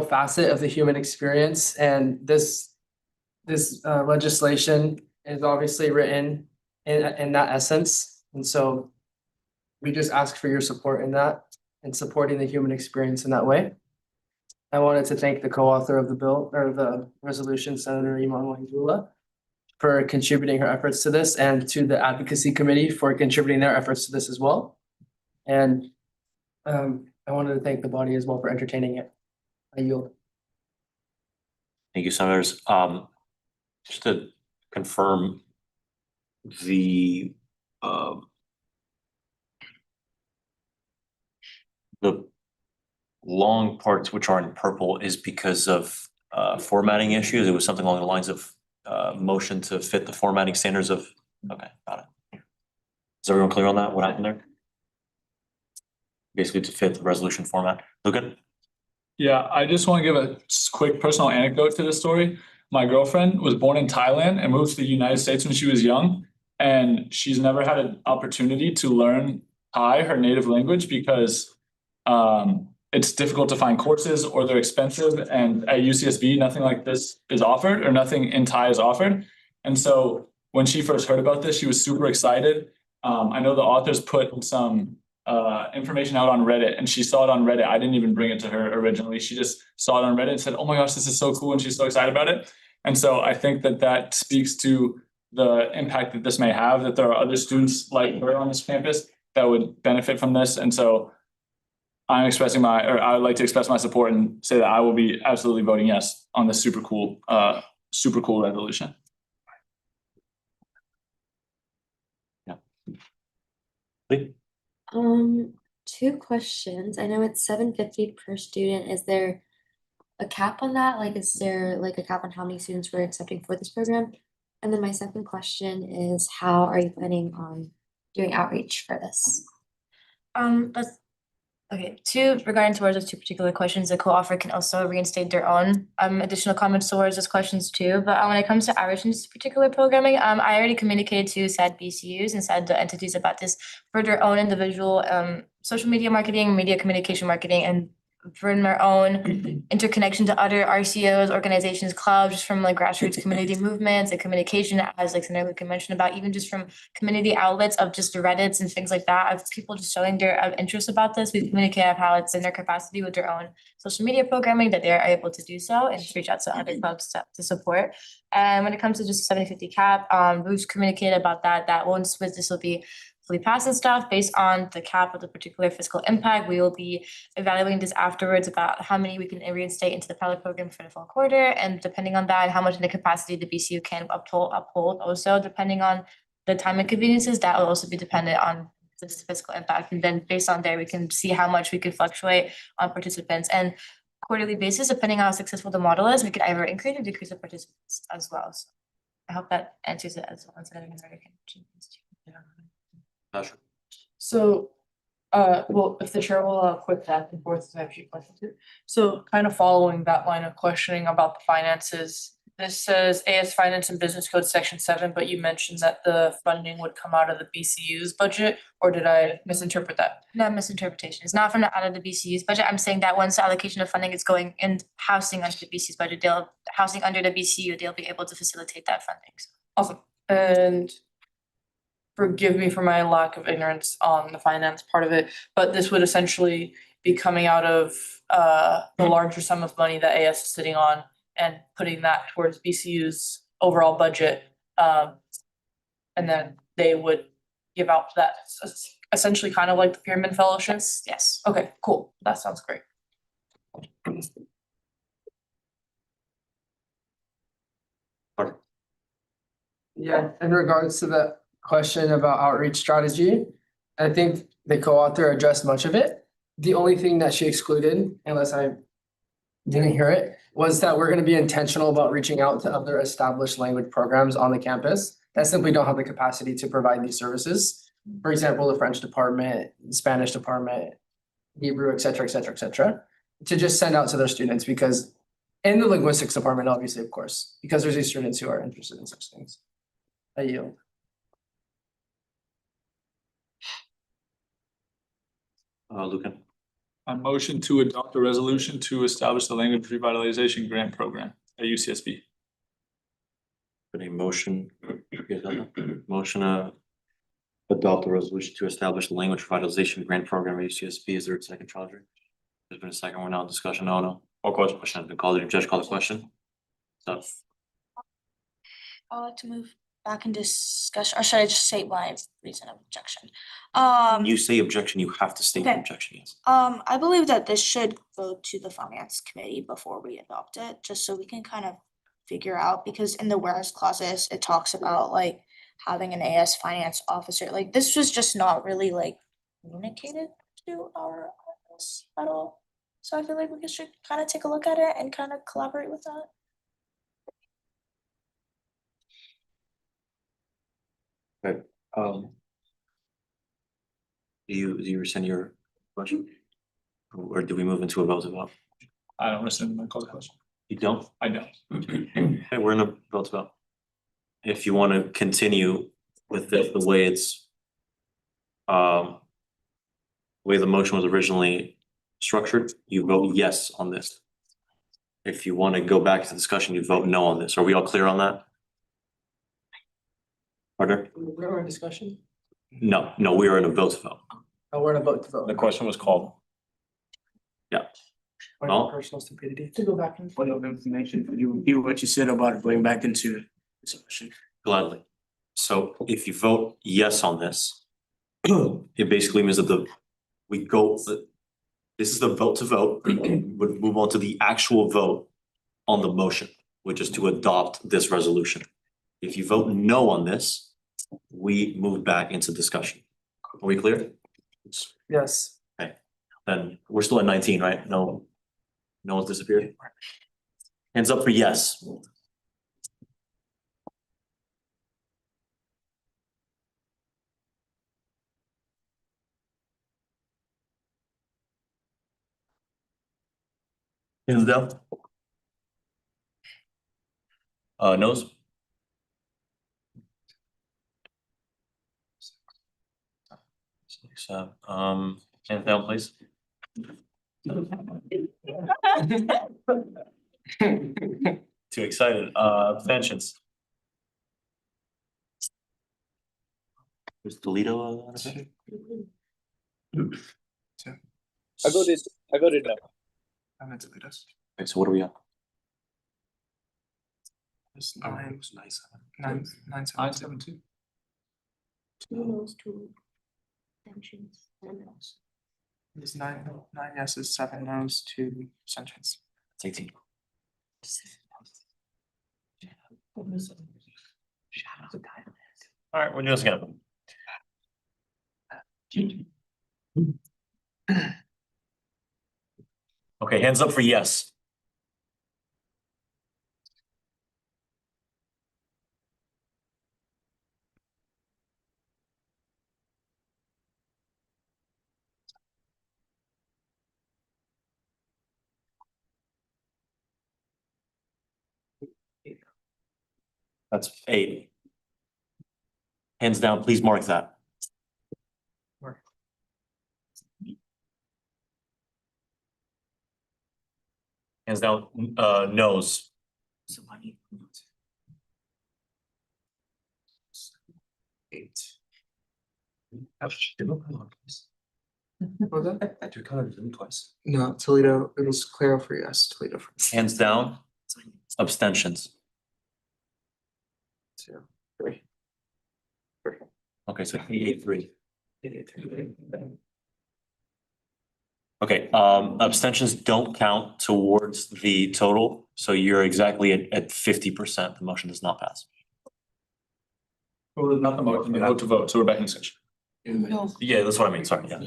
facet of the human experience, and this legislation is obviously written in that essence. And so we just ask for your support in that and supporting the human experience in that way. I wanted to thank the co-author of the bill or the resolution, Senator Iman Wangula, for contributing her efforts to this, and to the advocacy committee for contributing their efforts to this as well. And I wanted to thank the body as well for entertaining it. I yield. Thank you, Senators. Just to confirm, the long parts which are in purple is because of formatting issues. It was something along the lines of motion to fit the formatting standards of, okay, got it. Is everyone clear on that? What happened there? Basically to fit the resolution format. Lucan? Yeah, I just want to give a quick personal anecdote to this story. My girlfriend was born in Thailand and moved to the United States when she was young, and she's never had an opportunity to learn Thai, her native language, because it's difficult to find courses or they're expensive, and at UCSB nothing like this is offered, or nothing in Thai is offered. And so when she first heard about this, she was super excited. I know the authors put some information out on Reddit, and she saw it on Reddit. I didn't even bring it to her originally. She just saw it on Reddit and said, "Oh my gosh, this is so cool," and she's so excited about it. And so I think that speaks to the impact that this may have, that there are other students like her on this campus that would benefit from this. And so I would like to express my support and say that I will be absolutely voting yes on this super cool resolution. Yeah. Lee? 2 questions. I know it's $750 per student. Is there a cap on that? Like, is there like a cap on how many students we're accepting for this program? And then my second question is, how are you planning on doing outreach for this? Okay, regarding towards those two particular questions, the co-author can also reinstate their own additional comments towards those questions too. But when it comes to outreach in this particular programming, I already communicated to said BCUs and said the entities about this for their own individual social media marketing, media communication marketing, and for their own interconnection to other RCOs, organizations, clubs, just from like grassroots community movements and communication, as like Senator Lucan mentioned about, even just from community outlets of just the Reddits and things like that, of people just showing their interest about this. We communicate of how it's in their capacity with their own social media programming that they're able to do so and just reach out to other clubs to support. And when it comes to just 70/50 cap, we've communicated about that once this will be fully passed and stuff, based on the cap of the particular fiscal impact, we will be evaluating this afterwards about how many we can reinstate into the pilot program for the fall quarter, and depending on that, how much in the capacity the BCU can uphold also, depending on the time inconveniences, that will also be dependent on the fiscal impact, and then based on there, we can see how much we can fluctuate on participants, and quarterly basis, depending on how successful the model is, we could either increase or decrease the participants as well. So I hope that answers it as well as I can. So, well, if the chair will allow quick back and forth, I have a few questions here. So kind of following that line of questioning about the finances, this says AS Finance and Business Code Section 7, but you mentioned that the funding would come out of the BCU's budget, or did I misinterpret that? No misinterpretation. It's not from out of the BCU's budget. I'm saying that once the allocation of funding is going in housing under the BCU's budget, housing under the BCU, they'll be able to facilitate that funding. Awesome. And forgive me for my lack of ignorance on the finance part of it, but this would essentially be coming out of the larger sum of money that AS is sitting on and putting that towards BCU's overall budget. And then they would give out that, essentially kind of like the Pyramid Fellowship? Yes. Okay, cool. That sounds great. Yeah, in regards to the question about outreach strategy, I think the co-author addressed much of it. The only thing that she excluded, unless I didn't hear it, was that we're gonna be intentional about reaching out to other established language programs on the campus that simply don't have the capacity to provide these services. For example, the French department, Spanish department, Hebrew, et cetera, et cetera, et cetera, to just send out to their students, because in the linguistics department, obviously, of course, because there's these students who are interested in such things. I yield. Lucan. A motion to adopt a resolution to establish the language revitalization grant program at UCSB. Been a motion, adopt a resolution to establish the language revitalization grant program at UCSB. Is there a second, Chaudhry? There's been a second. We're now in discussion. No. Or question has been called. Did Judge call the question? So. I'd like to move back in discussion, or should I just say my reason of objection? You say objection, you have to state the Okay. objection, yes. I believe that this should go to the finance committee before we adopt it, just so we can kind of figure out, because in the whereas clauses, it talks about like having an AS finance officer, like this was just not really like communicated to our office at all. So I feel like we should kind of take a look at it and kind of collaborate with that. Right, do you rescind your question? Or do we move into a vote to vote? I don't rescind my call the question. You don't? I don't. Okay, we're in a vote to vote. If you want to continue with this, the way it's way the motion was originally structured, you vote yes on this. If you want to go back to discussion, you vote no on this. Are we all clear on that? Carter? We're in discussion. No, we are in a vote to vote. Oh, we're in a vote to vote. The question was called. Yeah. Or No. personal stupidity. To go back and. Point of information, could you repeat what you said about going back into discussion? Gladly. So if you vote yes on this, it basically means that this is the vote to vote, would move on to the actual vote on the motion, which is to adopt this resolution. If you vote no on this, we move back into discussion. Are we clear? Yes. Okay, then we're still at 19, right? No one's disappeared? Hands up for yes. Hands down. Nose? So, hands down, please. Too excited. Abstentions. Where's Toledo? I voted no. I'm into Toledo's. Okay, so what are we on? It's nine, nine, 972. Two no's, two abstentions, and no's. It's nine yeses, 7 no's, 2 abstentions. It's 18. All right, we're just gonna. Okay, hands up for yes. That's 8. Hands down, please mark that. Hands down, no's. Eight. Two colors, twice. No, Toledo, it was Claro for yes, Toledo for. Hands down, abstentions. 2, 3. Okay, so 8-3. Okay, abstentions don't count towards the total, so you're exactly at 50%. The motion does not pass. Well, not the motion, the vote to vote, so we're back in session. No. Yeah, that's what I mean, sorry, yeah.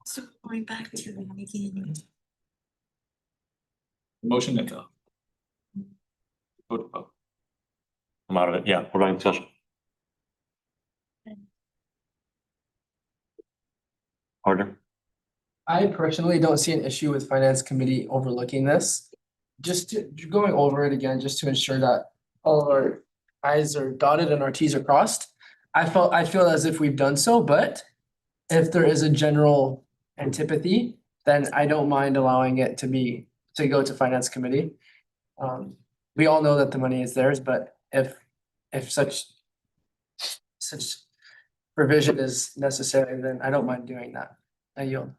So going back to the beginning. Motion and vote to vote. I'm out of it, yeah, we're back in discussion. Harder. I personally don't see an issue with finance committee overlooking this. Going over it again, just to ensure that all of our i's are dotted and our t's are crossed. I feel as if we've done so, but if there is a general antipathy, then I don't mind allowing it to go to finance committee. We all know that the money is theirs, but if such provision is necessary, then I don't mind doing that. I yield.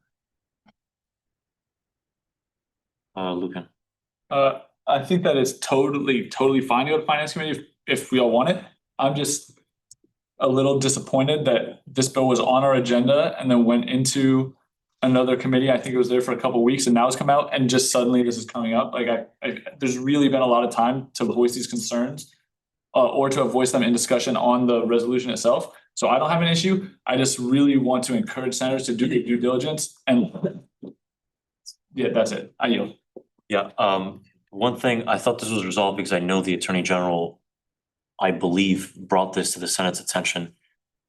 Lucan. I think that is totally fine to go to finance committee if we all want it. I'm just a little disappointed that this bill was on our agenda and then went into another committee. I think it was there for a couple of weeks and now it's come out and just suddenly this is coming up. Like there's really been a lot of time to voice these concerns or to voice them in discussion on the resolution itself. So I don't have an issue. I just really want to encourage senators to do their due diligence and yeah, that's it. I yield. Yeah, one thing, I thought this was resolved because I know the Attorney General, I believe, brought this to the Senate's attention.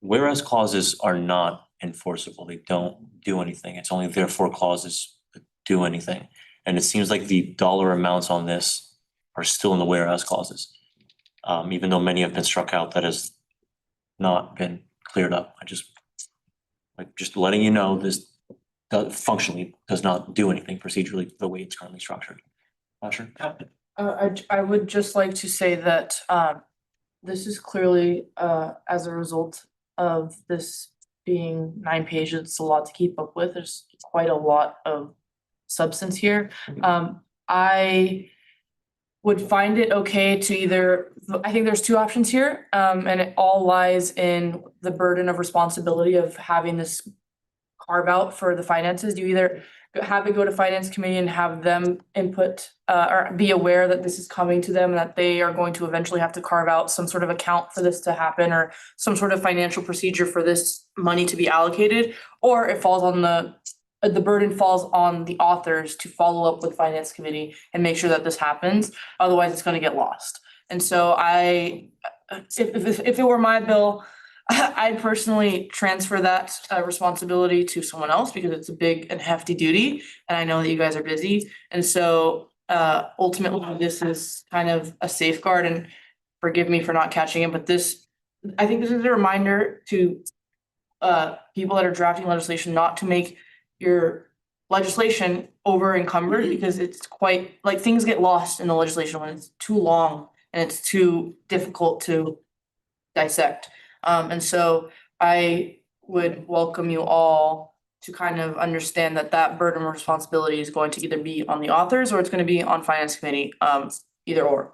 Whereas clauses are not enforceable, they don't do anything. It's only therefore clauses that do anything. And it seems like the dollar amounts on this are still in the whereas clauses. Even though many have been struck out, that has not been cleared up. Just letting you know, this functionally does not do anything procedurally the way it's currently structured. Sure. I would just like to say that this is clearly as a result of this being 9 pages, it's a lot to keep up with. There's quite a lot of substance here. I would find it okay to either, I think there's 2 options here, and it all lies in the burden of responsibility of having this carve out for the finances. Do you either have it go to finance committee and have them input or be aware that this is coming to them, that they are going to eventually have to carve out some sort of account for this to happen or some sort of financial procedure for this money to be allocated, or it falls on the burden falls on the authors to follow up with finance committee and make sure that this happens. Otherwise, it's going to get lost. And so if it were my bill, I personally transfer that responsibility to someone else because it's a big and hefty duty, and I know that you guys are busy. And so ultimately, this is kind of a safeguard, and forgive me for not catching it, but I think this is a reminder to people that are drafting legislation not to make your legislation over encumbered because it's quite, like, things get lost in the legislation when it's too long and it's too difficult to dissect. And so I would welcome you all to kind of understand that that burden of responsibility is going to either be on the authors or it's going to be on finance committee, either or.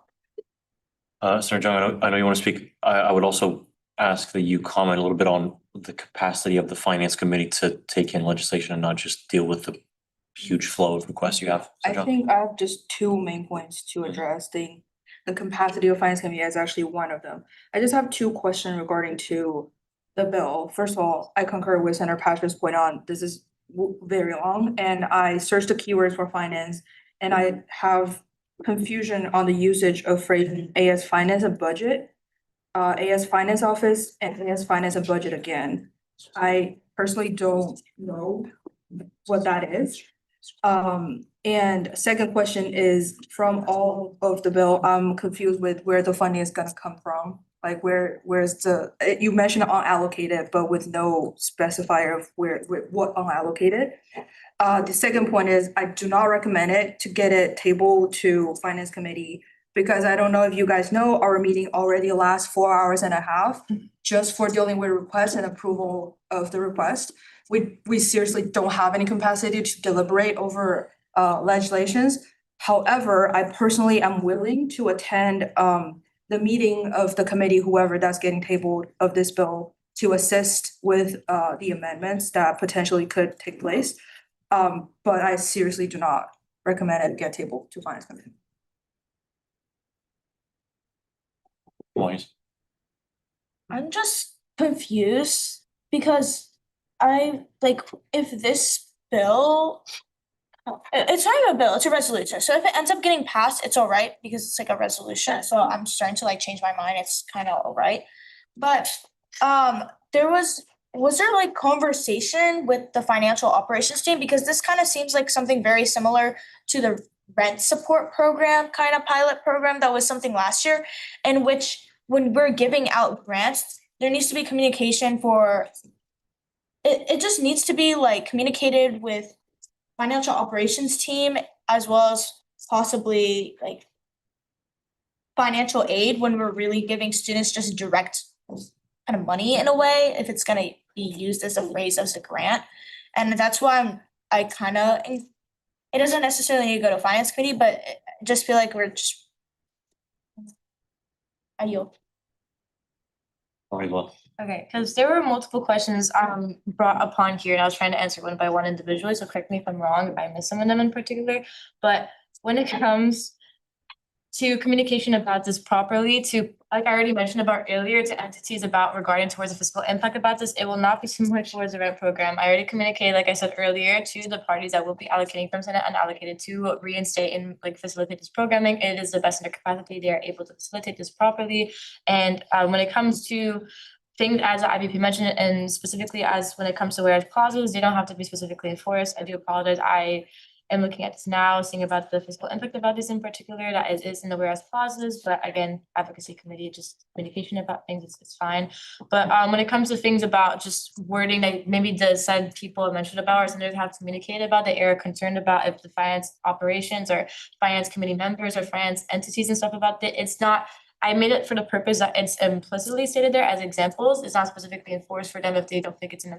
Senator Jung, I know you want to speak. I would also ask that you comment a little bit on the capacity of the finance committee to take in legislation and not just deal with the huge flow of requests you have. I Senator Jung? think I have just two main points to address. The capacity of finance committee is actually one of them. I just have two questions regarding to the bill. First of all, I concur with Senator Patrick's point on this is very long, and I searched the keywords for finance, and I have confusion on the usage of phrase AS finance and budget, AS finance office, and AS finance and budget again. I personally don't know what that is. And second question is, from all of the bill, I'm confused with where the funding is gonna come from. Like where's you mentioned unallocated, but with no specifier of what unallocated. The second point is, I do not recommend it to get it tabled to finance committee, because I don't know if you guys know, our meeting already lasts 4 hours and a half just for dealing with requests and approval of the request. We seriously don't have any capacity to deliberate over legislations. However, I personally am willing to attend the meeting of the committee, whoever that's getting tabled of this bill, to assist with the amendments that potentially could take place. But I seriously do not recommend it get tabled to finance committee. I'm just confused because if this bill, it's not even a bill, it's a resolution. So if it ends up getting passed, it's all right because it's like a resolution. So I'm starting to change my mind. It's kind of all right. But was there conversation with the financial operations team? Because this kind of seems like something very similar to the rent support program kind of pilot program that was something last year, in which when we're giving out grants, there needs to be communication for it just needs to be communicated with financial operations team as well as possibly financial aid when we're really giving students just direct kind of money in a way, if it's gonna be used as a phrase as a grant. And that's why it doesn't necessarily need to go to finance committee, but I just feel like I yield. Very well. Okay, because there were multiple questions brought upon here, and I was trying to answer one by one individually, so correct me if I'm wrong if I missed some of them in particular. But when it comes to communication about this properly, to, like I already mentioned about earlier, to entities about regarding towards the fiscal impact about this, it will not be similar towards the rent program. I already communicated, like I said earlier, to the parties that will be allocating from Senate unallocated to reinstate and facilitate this programming. It is the best in their capacity. They are able to facilitate this properly. And when it comes to things as the IBP mentioned, and specifically as when it comes to whereas clauses, they don't have to be specifically enforced. I do apologize. I am looking at this now, seeing about the fiscal impact about this in particular, that is in the whereas clauses, but again, advocacy committee, just communication about things, it's fine. But when it comes to things about just wording that maybe the said people mentioned about, or senators have communicated about, that are concerned about if the finance operations or finance committee members or finance entities and stuff about that, it's not, I made it for the purpose that it's implicitly stated there as examples. It's not specifically enforced for them if they don't think it's in the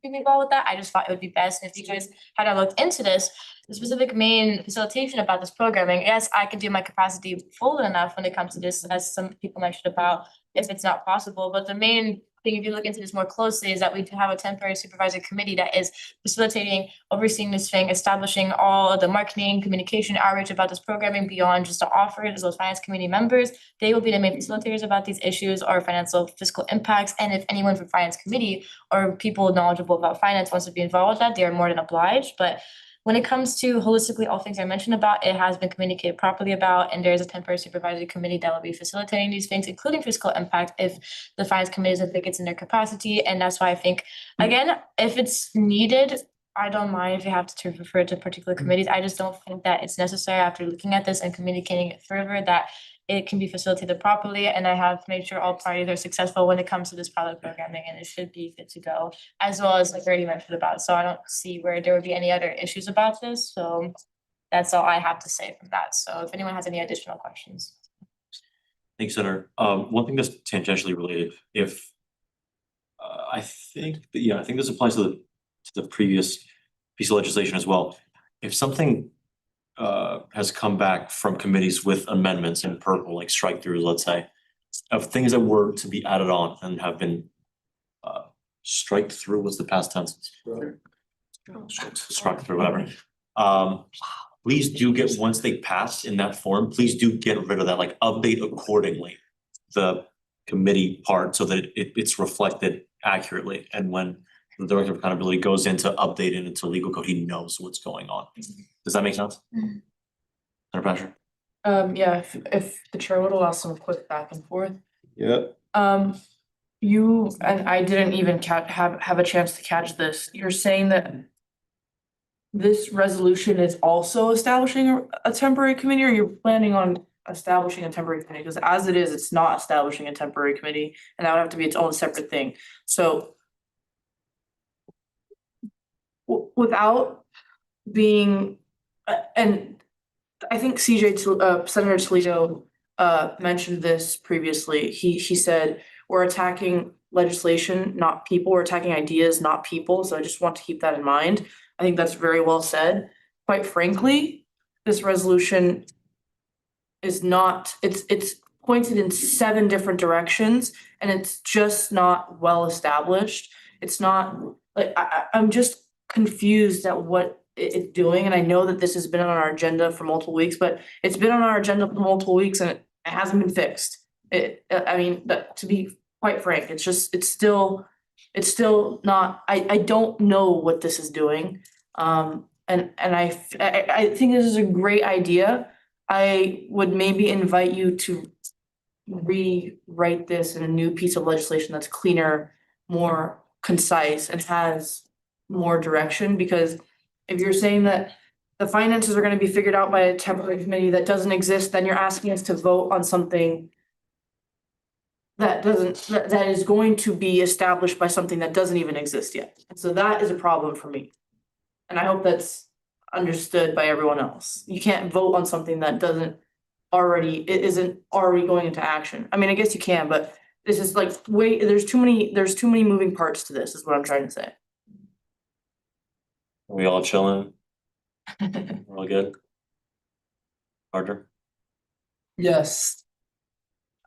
involved with that. I just thought it would be best if you guys had looked into this, the specific main facilitation about this programming. Yes, I can do my capacity full enough when it comes to this, as some people mentioned about if it's not possible. But the main thing, if you look into this more closely, is that we do have a temporary supervisory committee that is facilitating, overseeing this thing, establishing all of the marketing, communication, outreach about this programming beyond just the offers, as well as finance committee members. They will be the main facilitators about these issues or financial fiscal impacts. And if anyone from finance committee or people knowledgeable about finance wants to be involved with that, they are more than obliged. But when it comes to holistically all things I mentioned about, it has been communicated properly about, and there is a temporary supervisory committee that will be facilitating these things, including fiscal impact if the finance committee doesn't think it's in their capacity. And that's why I think, again, if it's needed, I don't mind if you have to refer to particular committees. I just don't think that it's necessary after looking at this and communicating it further that it can be facilitated properly. And I have made sure all parties are successful when it comes to this pilot programming, and it should be good to go, as well as like I already mentioned about. So I don't see where there would be any other issues about this. So that's all I have to say from that. So if anyone has any additional questions. Thanks, Senator. One thing that's tangentially related, if I think this applies to the previous piece of legislation as well. If something has come back from committees with amendments in purple, like strike throughs, let's say, of things that were to be added on and have been strike through, what's the past tense? Struck through, whatever. Please do get, once they pass in that form, please do get rid of that, like update accordingly the committee part so that it's reflected accurately. And when the director of accountability goes into update it into legal code, he knows what's going on. Does that make sense? Senator Pasher? Yeah, if the chair would allow some quick back and forth. Yeah. You, and I didn't even have a chance to catch this. You're saying that this resolution is also establishing a temporary committee, or you're planning on establishing a temporary committee? Because as it is, it's not establishing a temporary committee, and that would have to be its own separate thing. So without being, and I think Senator Toledo mentioned this previously. He said, we're attacking legislation, not people. We're attacking ideas, not people. So I just want to keep that in mind. I think that's very well said. Quite frankly, this resolution is not, it's pointed in 7 different directions, and it's just not well established. It's not, like, I'm just confused at what it's doing, and I know that this has been on our agenda for multiple weeks, but it's been on our agenda for multiple weeks and it hasn't been fixed. I mean, to be quite frank, it's still not, I don't know what this is doing. And I think this is a great idea. I would maybe invite you to rewrite this in a new piece of legislation that's cleaner, more concise, and has more direction, because if you're saying that the finances are gonna be figured out by a temporary committee that doesn't exist, then you're asking us to vote on something that is going to be established by something that doesn't even exist yet. So that is a problem for me. And I hope that's understood by everyone else. You can't vote on something that isn't already going into action. I mean, I guess you can, but this is like, there's too many moving parts to this, is what I'm trying to say. Are we all chilling? We're all good? Carter? Yes.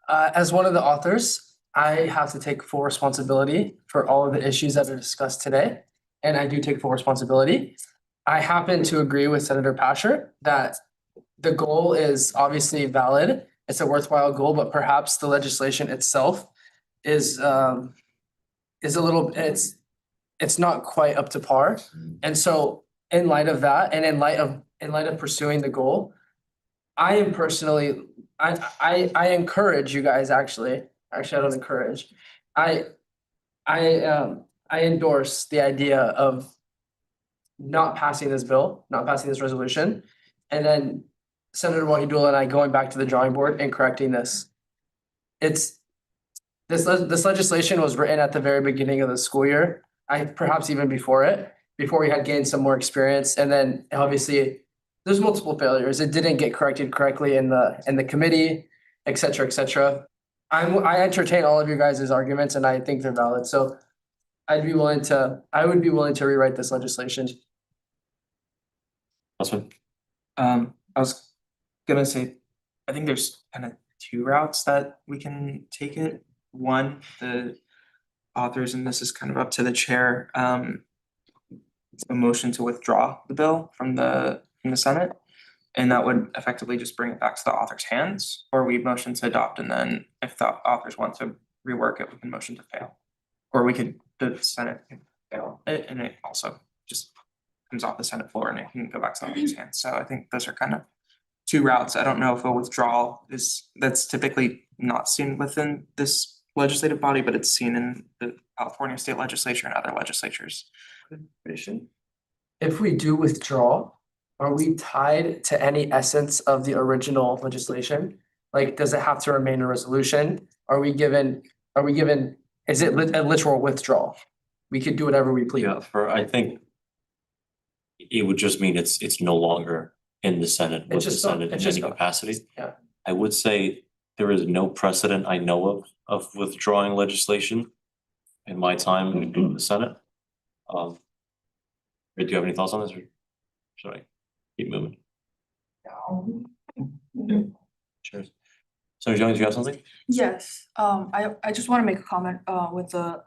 As one of the authors, I have to take full responsibility for all of the issues that are discussed today, and I do take full responsibility. I happen to agree with Senator Pasher that the goal is obviously valid. It's a worthwhile goal, but perhaps the legislation itself is a little, it's not quite up to par. And so in light of that, and in light of pursuing the goal, I am personally, I encourage you guys actually I don't encourage. I endorse the idea of not passing this bill, not passing this resolution, and then Senator Wahidullah and I going back to the drawing board and correcting this. This legislation was written at the very beginning of the school year. Perhaps even before it, before we had gained some more experience, and then obviously there's multiple failures. It didn't get corrected correctly in the committee, et cetera, et cetera. I entertain all of your guys' arguments, and I think they're valid. So I would be willing to rewrite this legislation. Awesome. I was gonna say, I think there's kind of 2 routes that we can take it. One, the authors, and this is kind of up to the chair, a motion to withdraw the bill from the Senate. And that would effectively just bring it back to the author's hands, or we motion to adopt, and then if the authors want to rework it, we can motion to fail. Or the Senate can fail it, and it also just comes off the Senate floor and it can go back to the House hands. So I think those are kind of two routes. I don't know if a withdrawal that's typically not seen within this legislative body, but it's seen in the California state legislature and other legislatures. If we do withdraw, are we tied to any essence of the original legislation? Like, does it have to remain a resolution? Are we given, is it a literal withdrawal? We could do whatever we please. Yeah, I think it would just mean it's no longer in the Senate, with the Senate in any capacity. Yeah. I would say there is no precedent I know of withdrawing legislation in my time in the Senate. Do you have any thoughts on this, or should I keep moving? Sure. So, Jones, do you have something? Yes, I just wanna make a comment with the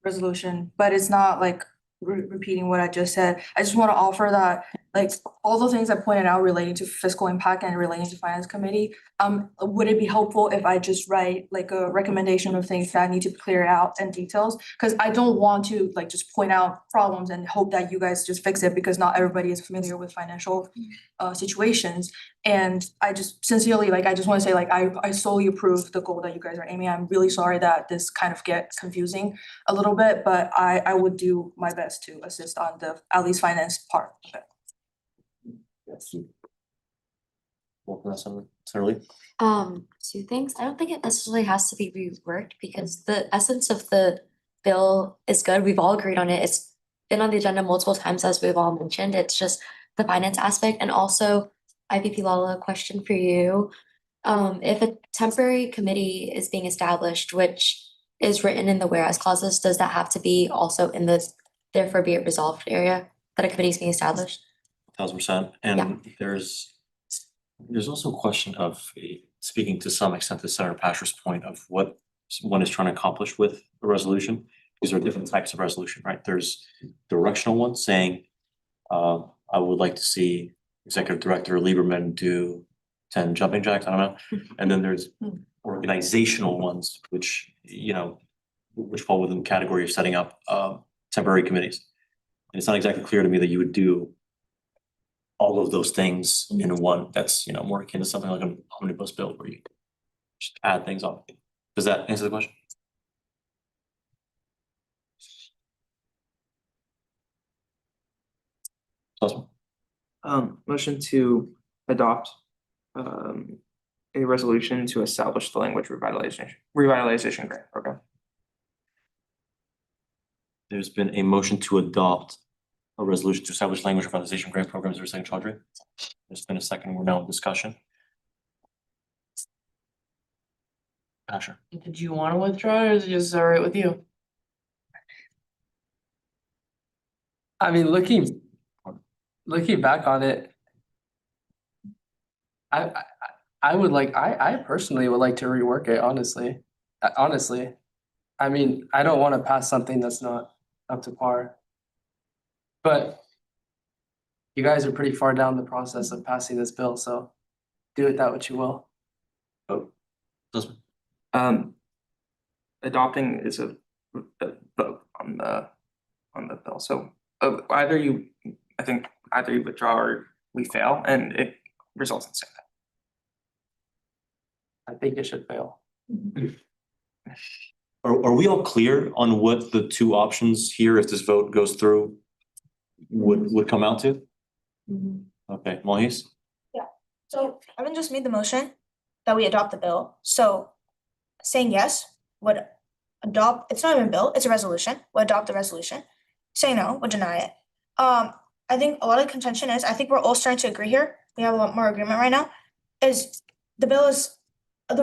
resolution, but it's not like repeating what I just said. I just wanna offer that, like, all the things I pointed out relating to fiscal impact and relating to finance committee, would it be helpful if I just write like a recommendation of things that need to clear out and details? Cause I don't want to like just point out problems and hope that you guys just fix it, because not everybody is familiar with financial situations. And I just sincerely, like, I just wanna say, like, I solely approve the goal that you guys are aiming at. I'm really sorry that this kind of gets confusing a little bit, but I would do my best to assist on the, at least finance part of it. Two things. I don't think it necessarily has to be reworked because the essence of the bill is good. We've all agreed on it. It's been on the agenda multiple times, as we've all mentioned. It's just the finance aspect. And also, IVP Lala, question for you. If a temporary committee is being established, which is written in the whereas clauses, does that have to be also in the therefore be it resolved area that a committee is being established? 1000%. And there's also a question of speaking to some extent to Senator Pascher's point of what one is trying to accomplish with the resolution. These are different types of resolution, right? There's directional ones saying, I would like to see Executive Director Lieberman do 10 jumping jacks, I don't know. And then there's organizational ones, which, which fall within the category of setting up temporary committees. And it's not exactly clear to me that you would do all of those things in one. That's, more akin to something like an omnibus bill where you just add things on. Does that answer the question? Awesome. Motion to adopt a resolution to establish the language revitalization grant program. There's been a motion to adopt a resolution to establish language revitalization grant programs. Is there a second, Chaudhry? There's been a second. We're now in discussion. Asher. Did you wanna withdraw or is it just all right with you? I mean, looking back on it, I personally would like to rework it, honestly. I mean, I don't wanna pass something that's not up to par. But you guys are pretty far down the process of passing this bill, so do with that what you will. Adopting is a vote on the bill. So either you withdraw or we fail, and it results in saying that. I think it should fail. Are we all clear on what the two options here, if this vote goes through, would come out to? Okay, Mohis? Yeah, so Evan just made the motion that we adopt the bill, so saying yes would adopt, it's not even a bill, it's a resolution, would adopt the resolution. Saying no would deny it. I think a lot of contention is, I think we're all starting to agree here, we have a lot more agreement right now, is the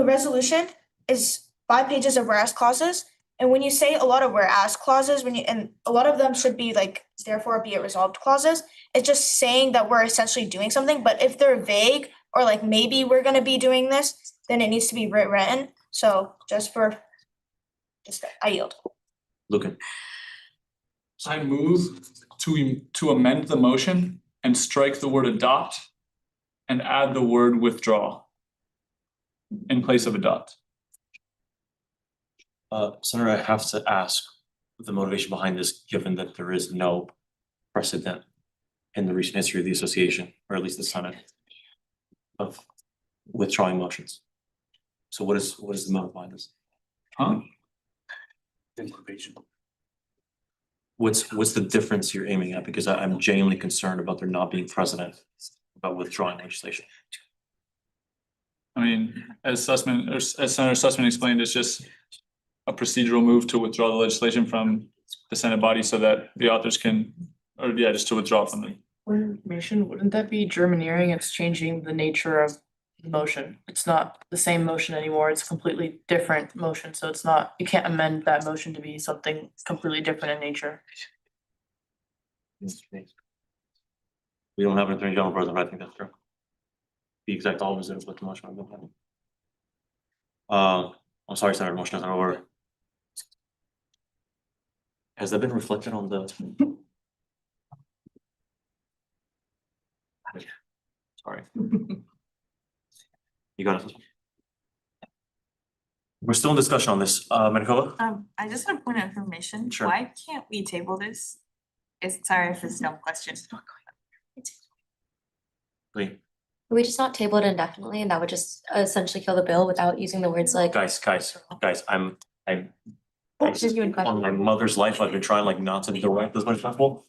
resolution is 5 pages of whereas clauses. And when you say a lot of whereas clauses, and a lot of them should be like, therefore be it resolved clauses, it's just saying that we're essentially doing something. But if they're vague or like maybe we're gonna be doing this, then it needs to be written. So I yield. Lucan. I move to amend the motion and strike the word adopt and add the word withdraw in place of adopt. Senator, I have to ask the motivation behind this, given that there is no precedent in the recent history of the association, or at least the Senate, of withdrawing motions. So what is the motive behind this? Huh? What's the difference you're aiming at? Because I'm genuinely concerned about there not being precedent about withdrawing legislation. I mean, as Senator Sussman explained, it's just a procedural move to withdraw the legislation from the Senate body so that the authors can, or yeah, just to withdraw from it. For information, wouldn't that be gerrymandeering? It's changing the nature of the motion. It's not the same motion anymore. It's a completely different motion. So it's not, you can't amend that motion to be something completely different in nature. We don't have an attorney general present, but I think that's true. The exact opposite of what the motion would have been. I'm sorry, Senator, motion is in order. Has that been reflected on the? Sorry. You got it. We're still in discussion on this, Maricela? I just have a point of information. Sure. Why can't we table this? Sorry if it's a dumb question. Lee, We just not table it indefinitely and that would just essentially kill the bill without using the words like. guys, I'm Oh, just you and on question. my mother's life, I've been trying like not to direct as much as possible.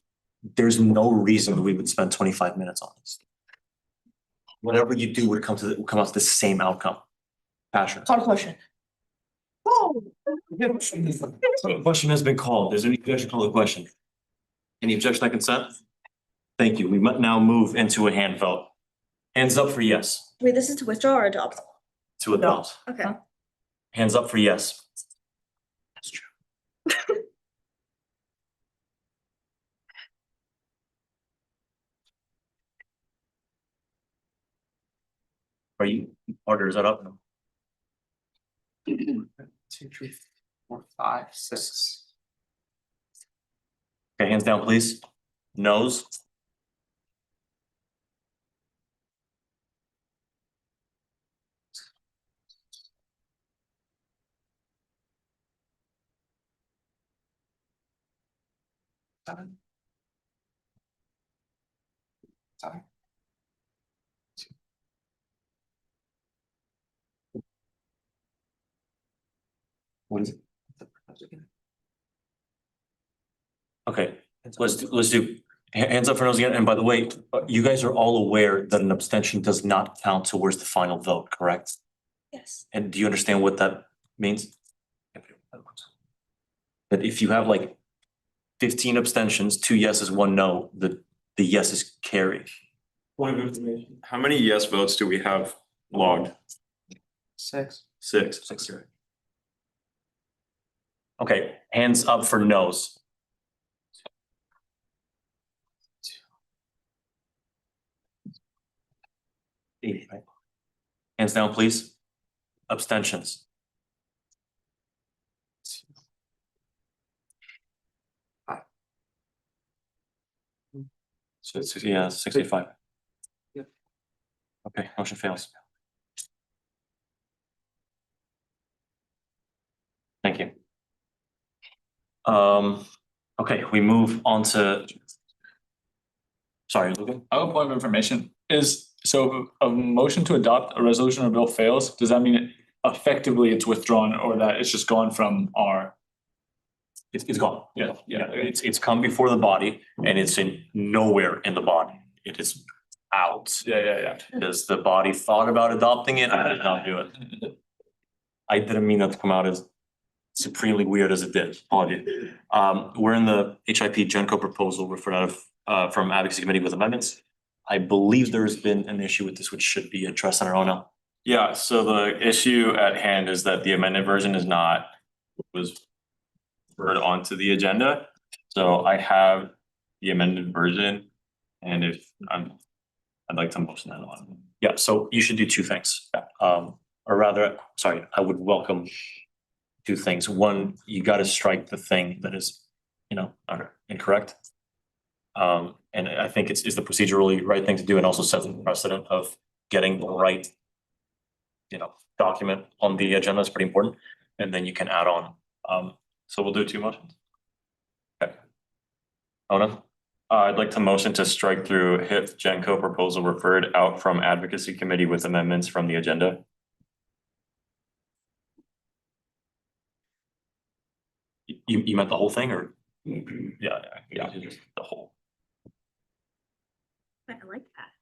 There's no reason we would spend 25 minutes on this. Whatever you do would come out to the same outcome. Passion. Call the question. So the question has been called. Is there any objection? Call the question. Any objection on consent? Thank you. We might now move into a hand vote. Hands up for yes, Wait, this is to withdraw or adopt? to adopt. Okay. Hands up for yes. That's true. Are you, order, is that up? 2, 3, 4, 5, 6. Okay, hands down, please. Noes. Seven. Sorry. What is it? Okay, let's do hands up for noes again. And by the way, you guys are all aware that an abstention does not count towards the final vote, correct? Yes. And do you understand what that means? That if you have like 15 abstentions, 2 yeses, 1 no, the yeses carry. Point of information. How many yes votes do we have logged? 6. Six. Okay, hands up for noes. Eight, right? Hands down, please. Abstentions. So it's, yeah, 65. Yeah. Okay, motion fails. Thank you. Okay, we move on to. Sorry, Luca? I have a point of information. So if a motion to adopt a resolution or bill fails, does that mean effectively it's withdrawn or that it's just gone from our? It's gone. Yeah. It's come before the body and it's in nowhere in the body. It is out. Yeah. Because the body thought about adopting it, I did not do it. I didn't mean that to come out as supremely weird as it did. Apologies. We're in the HIP Genco proposal referred out of from advocacy committee with amendments. I believe there's been an issue with this, which should be addressed on our own now. Yeah, so the issue at hand is that the amended version was referred onto the agenda. So I have the amended version and I'd like to motion that on. Yeah, so you should do 2 things. Or rather, sorry, I would welcome 2 things. One, you gotta strike the thing that is, incorrect. And I think it's the procedurally right thing to do and also sets the precedent of getting the right, document on the agenda is pretty important. And then you can add on. So we'll do 2 motions. Okay. Ona? I'd like to motion to strike through HIP Genco proposal referred out from advocacy committee with amendments from the agenda. You meant the whole thing or? Yeah, just the whole. I like that.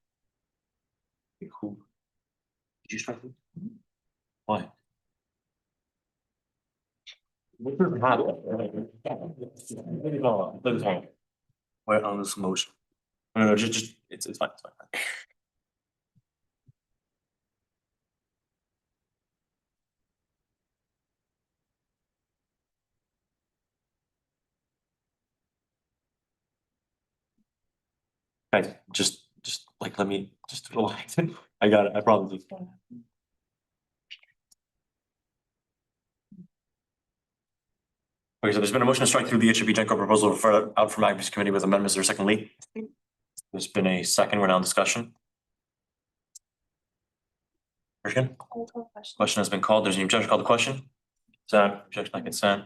Cool. Did you strike through? Why? What does happen? Wait on this motion. No, just, it's fine, it's fine. Guys, just like, let me just relax. I got it, I promise. Okay, so there's been a motion to strike through the HIP Genco proposal referred out from advocacy committee with amendments. Is there a second, Lee? There's been a second, we're now in discussion. Christian? Question has been called. There's an objection, call the question. Consent, objection by consent.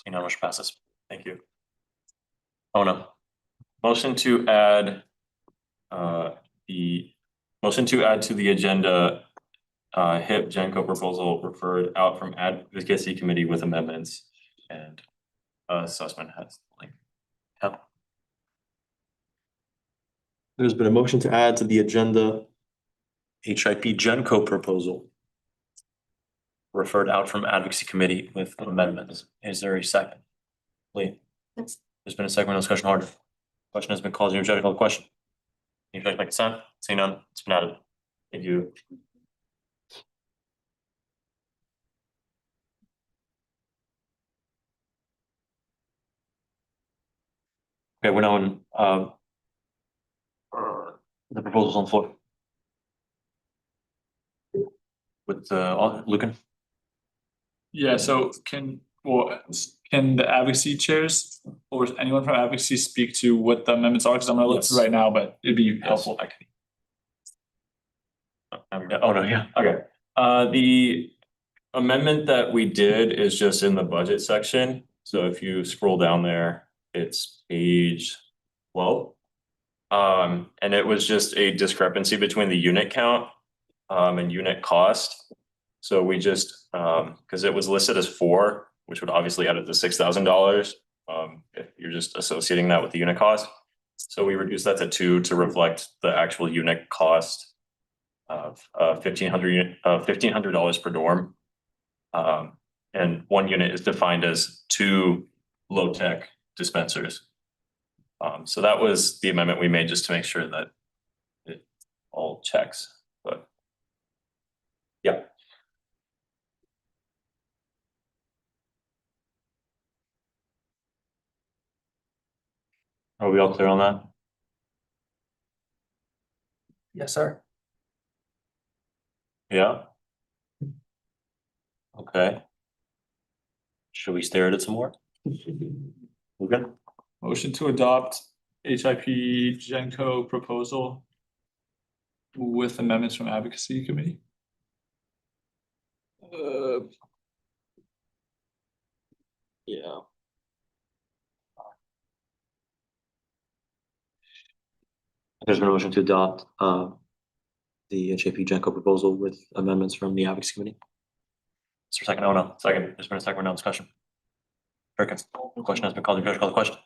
Seeing none, motion passes. Thank you. Oh no. Motion to add to the agenda HIP Genco proposal referred out from advocacy committee with amendments and assessment has like. Yep. There's been a motion to add to the agenda HIP Genco proposal referred out from advocacy committee with amendments. Is there a second? Lee? There's been a second, no discussion harder. Question has been called. Any objection, call the question. Any objection by consent? Seeing none, it's been added. Thank you. Okay, we're now in the proposals on the floor. With Lucan? Yeah, so can the advocacy chairs or anyone from advocacy speak to what the amendments are? Because I'm gonna look through right now, but it'd be helpful if I could. Oh, no, yeah, okay. The amendment that we did is just in the budget section. So if you scroll down there, it's page 12. And it was just a discrepancy between the unit count and unit cost. So we just, because it was listed as 4, which would obviously add it to $6,000 if you're just associating that with the unit cost. So we reduced that to 2 to reflect the actual unit cost of $1,500 per dorm. And 1 unit is defined as 2 low-tech dispensers. So that was the amendment we made just to make sure that it all checks, but yeah. Are we all clear on that? Yes, sir. Yeah. Okay. Should we stare at it some more? Okay. Motion to adopt HIP Genco proposal with amendments from advocacy committee. Yeah. There's been a motion to adopt the HIP Genco proposal with amendments from the advocacy committee. Is there a second? Oh no, second. There's been a second, we're now in discussion. Perkins, the question has been called. The judge called the question.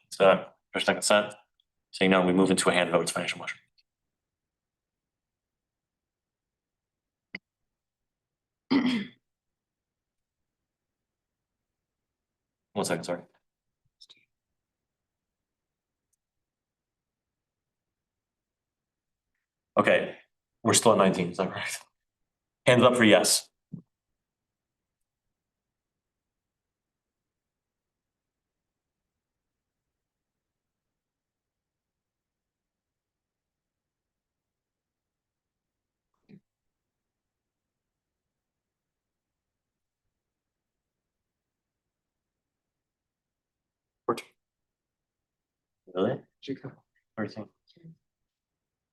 First and consent. Seeing none, we move into a hand vote. It's financial motion. One second, sorry. Okay, we're still at 19, is that correct? Hands up for yes. Really? 13.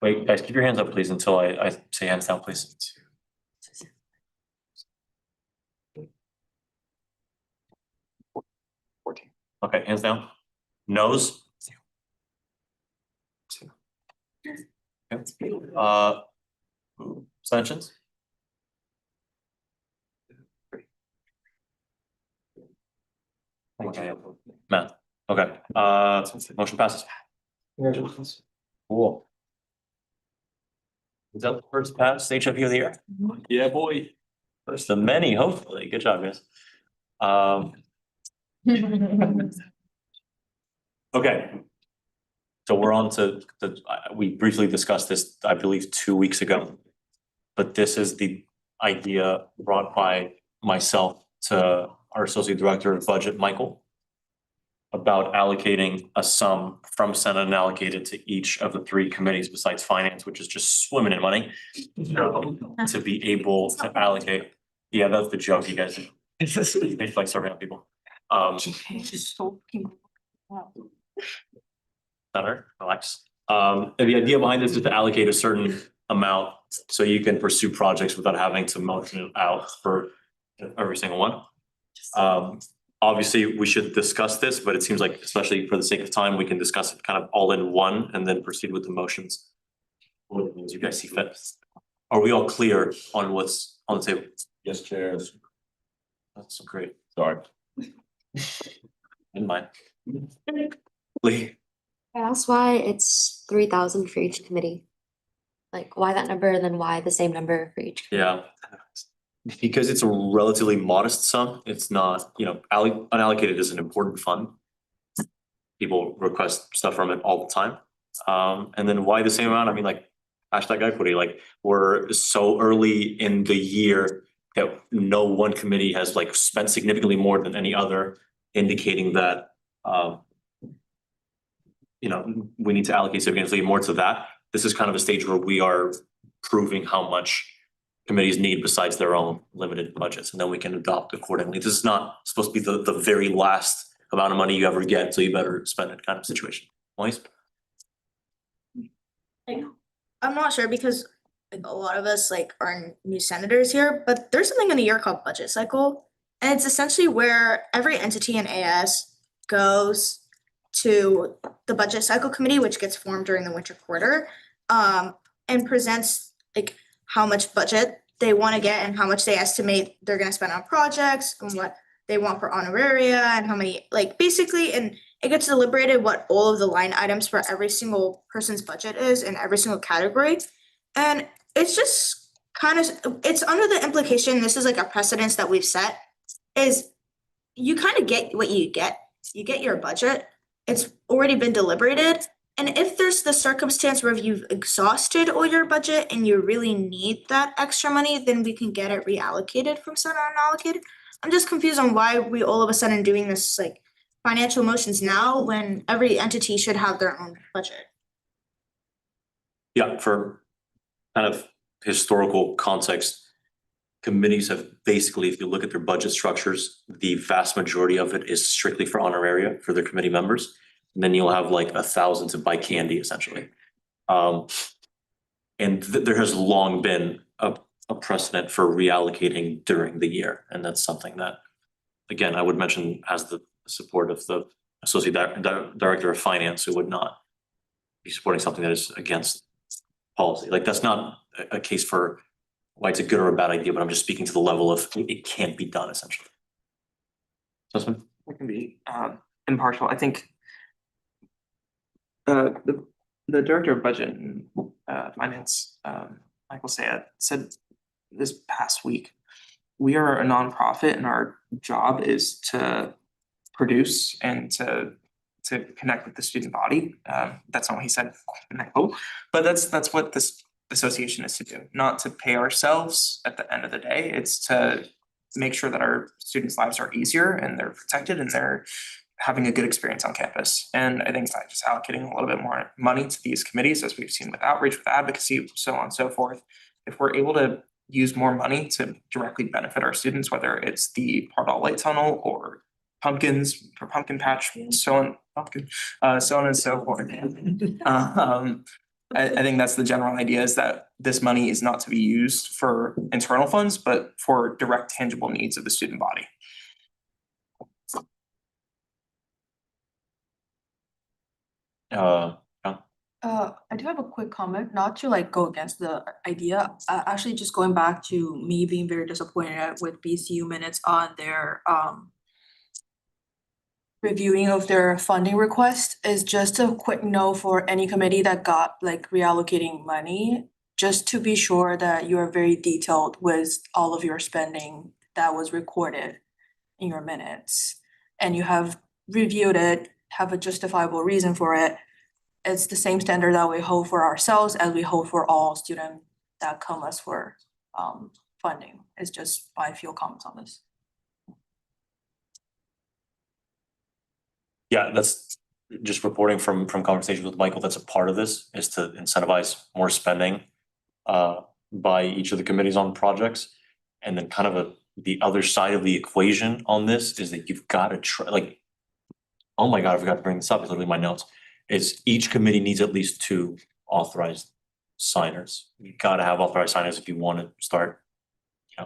Wait, guys, keep your hands up, please, until I say hands down, please. Okay, hands down. Nose. Okay. Abstentions? Okay, Matt, okay, motion passes. Congratulations. Cool. Is that the first pass HFU of the year? Yeah, boy. First of many, hopefully. Good job, guys. Okay. So we're on to we briefly discussed this, I believe, 2 weeks ago. But this is the idea brought by myself to our Associate Director of Budget, Michael, about allocating a sum from Senate and allocated to each of the 3 committees besides Finance, which is just swimming in money, to be able to allocate. Yeah, that's the joke, you guys. It's just like serving up people. Senator, relax. And the idea behind this is to allocate a certain amount so you can pursue projects without having to motion it out for every single one. Obviously, we should discuss this, but it seems like, especially for the sake of time, we can discuss it kind of all in one and then proceed with the motions. What it means you guys see fit. Are we all clear on what's on the table? Yes, Chair. That's great. Sorry. In mind. Lee. I asked why it's 3,000 for each committee. Like, why that number and then why the same number for each? Yeah. Because it's a relatively modest sum, it's not, unallocated is an important fund. People request stuff from it all the time. And then why the same amount? I mean, like, hashtag equity, like, we're so early in the year that no one committee has like spent significantly more than any other, indicating that, we need to allocate significantly more to that. This is kind of a stage where we are proving how much committees need besides their own limited budgets, and then we can adopt accordingly. This is not supposed to be the very last amount of money you ever get, so you better spend it kind of situation. Moise? I'm not sure because like a lot of us like are new senators here, but there's something in the year called budget cycle. And it's essentially where every entity in AS goes to the budget cycle committee, which gets formed during the winter quarter, and presents like how much budget they want to get and how much they estimate they're going to spend on projects and what they want for honoraria and how many, like basically, and it gets deliberated what all of the line items for every single person's budget is in every single category. And it's just kind of, it's under the implication, this is like a precedence that we've set, is you kind of get what you get your budget. It's already been deliberated. And if there's the circumstance where you've exhausted all your budget and you really need that extra money, then we can get it reallocated from Senate unallocated. I'm just confused on why we all of a sudden doing this like financial motions now when every entity should have their own budget. Yeah, for kind of historical context, committees have basically, if you look at their budget structures, the vast majority of it is strictly for honoraria for their committee members. And then you'll have like 1,000 to buy candy essentially. And there has long been a precedent for reallocating during the year. And that's something that, again, I would mention has the support of the Associate Director of Finance, who would not be supporting something that is against policy. Like, that's not a case for why it's a good or a bad idea, but I'm just speaking to the level of it can't be done essentially. Sussman? I can be impartial. I think the Director of Budget and Finance, Michael Sayed, said this past week, we are a nonprofit and our job is to produce and to connect with the student body. That's not what he said, but that's what this association is to do, not to pay ourselves at the end of the day. It's to make sure that our students' lives are easier and they're protected and they're having a good experience on campus. And I think by just allocating a little bit more money to these committees, as we've seen with outreach, with advocacy, so on and so forth, if we're able to use more money to directly benefit our students, whether it's the Pardall Light Tunnel or pumpkins for pumpkin patch, so on and so forth. I think that's the general idea, is that this money is not to be used for internal funds, but for direct tangible needs of the student body. Yeah. I do have a quick comment, not to like go against the idea, actually just going back to me being very disappointed with BCU minutes on their reviewing of their funding request is just a quick note for any committee that got like reallocating money, just to be sure that you are very detailed with all of your spending that was recorded in your minutes. And you have reviewed it, have a justifiable reason for it. It's the same standard that we hold for ourselves as we hold for all students that come us for funding. It's just my few comments on this. Yeah, that's just reporting from conversations with Michael, that's a part of this, is to incentivize more spending by each of the committees on projects. And then kind of the other side of the equation on this is that you've got to try, like, oh my God, I forgot to bring this up, it's literally my notes, is each committee needs at least 2 authorized signers. You gotta have authorized signers if you want to start,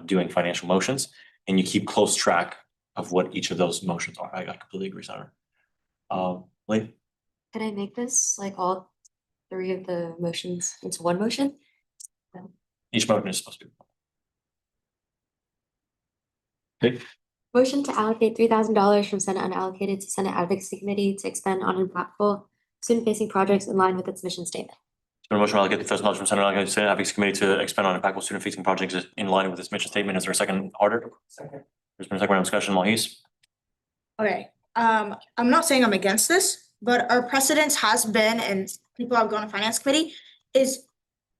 doing financial motions, and you keep close track of what each of those motions are. I completely agree, Senator. Lee? Could I make this like all 3 of the motions into one motion? Each motion is supposed to be. Okay. Motion to allocate $3,000 from Senate unallocated to Senate Advocacy Committee to expend on impactful student-facing projects in line with its mission statement. It's been a motion to allocate $3,000 from Senate allocated to Senate Advocacy Committee to expend on impactful student-facing projects in line with its mission statement. Is there a second order? Second. There's been a second round of discussion, Mahis. Okay, I'm not saying I'm against this, but our precedence has been, and people have gone to finance committee, is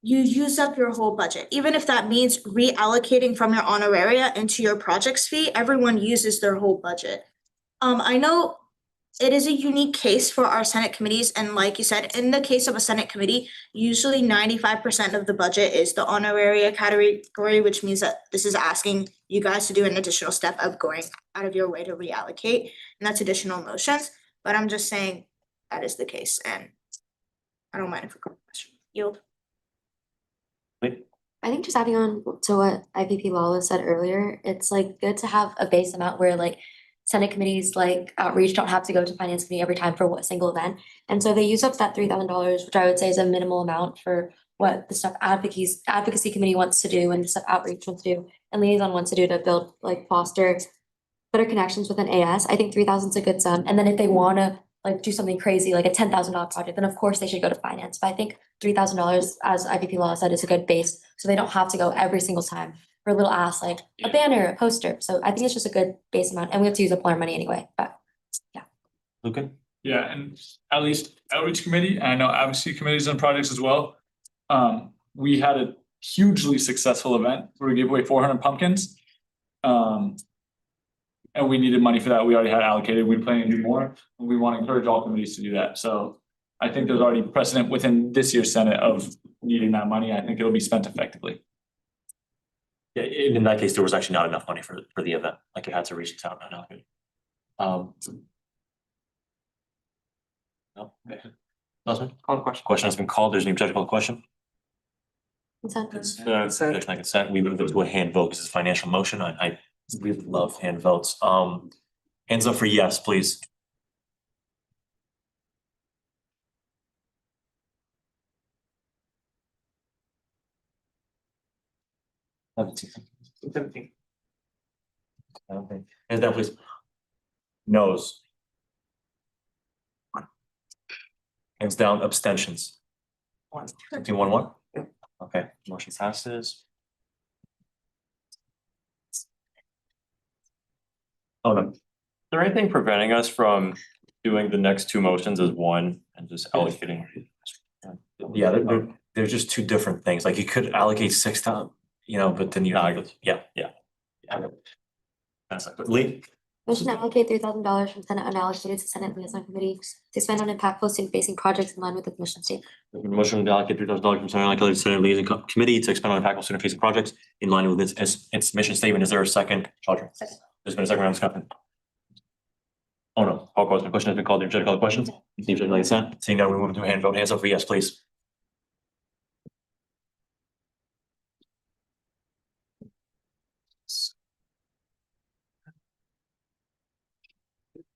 you use up your whole budget, even if that means reallocating from your honoraria into your projects fee, everyone uses their whole budget. I know it is a unique case for our Senate committees, and like you said, in the case of a Senate committee, usually 95% of the budget is the honoraria category, which means that this is asking you guys to do an additional step of going out of your way to reallocate, and that's additional motions, but I'm just saying that is the case, and I don't mind if we go to question. Yield. I think just adding on to what IPP Lawless said earlier, it's like good to have a base amount where like Senate committees like outreach don't have to go to finance committee every time for what single event. And so they use up that $3,000, which I would say is a minimal amount for what the stuff advocacy committee wants to do and the stuff outreach wants to do and liaison wants to do to build like foster better connections with an AS. I think 3,000 is a good sum. And then if they wanna like do something crazy, like a $10,000 project, then of course they should go to finance. But I think $3,000, as IPP Law said, is a good base, so they don't have to go every single time for a little ask, like a banner, a poster. So I think it's just a good base amount, and we have to use up more money anyway, but Lucan? Yeah, and at least outreach committee, and I know advocacy committees and projects as well. We had a hugely successful event where we gave away 400 pumpkins. And we needed money for that. We already had allocated. We're planning to do more. And we want to encourage all committees to do that. So I think there's already precedent within this year's Senate of needing that money. I think it'll be spent effectively. Yeah, in that case, there was actually not enough money for the event, like it had to reach the town unallocated. No, okay. Osman? Call the question. Question has been called. There's an objection on the question. consent. Objection on consent. We move it to a hand vote because it's a financial motion. I really love hand votes. Hands up for yes, please. Seventeen. Okay. Hands down, please. Noes. Hands down, abstentions. 1. Okay, motion passes. Oh, no. Is there anything preventing us from doing the next 2 motions as one and just allocating? Yeah, they're just 2 different things. Like you could allocate 6 times, but then yeah. That's like, Lee? Motion to allocate $3,000 from Senate unallocated to Senate liaison committee to spend on impactful student-facing projects in line with its mission statement. Motion to allocate $3,000 from Senate unallocated to Senate liaison committee to expend on impactful student-facing projects in line with its mission statement. Is there a second? Chaudhry? Second. There's been a second round of discussion. Oh no, call question. Question has been called. The objection, call the question. The objection, like consent. Seeing none, we move to a hand vote. Hands up for yes, please.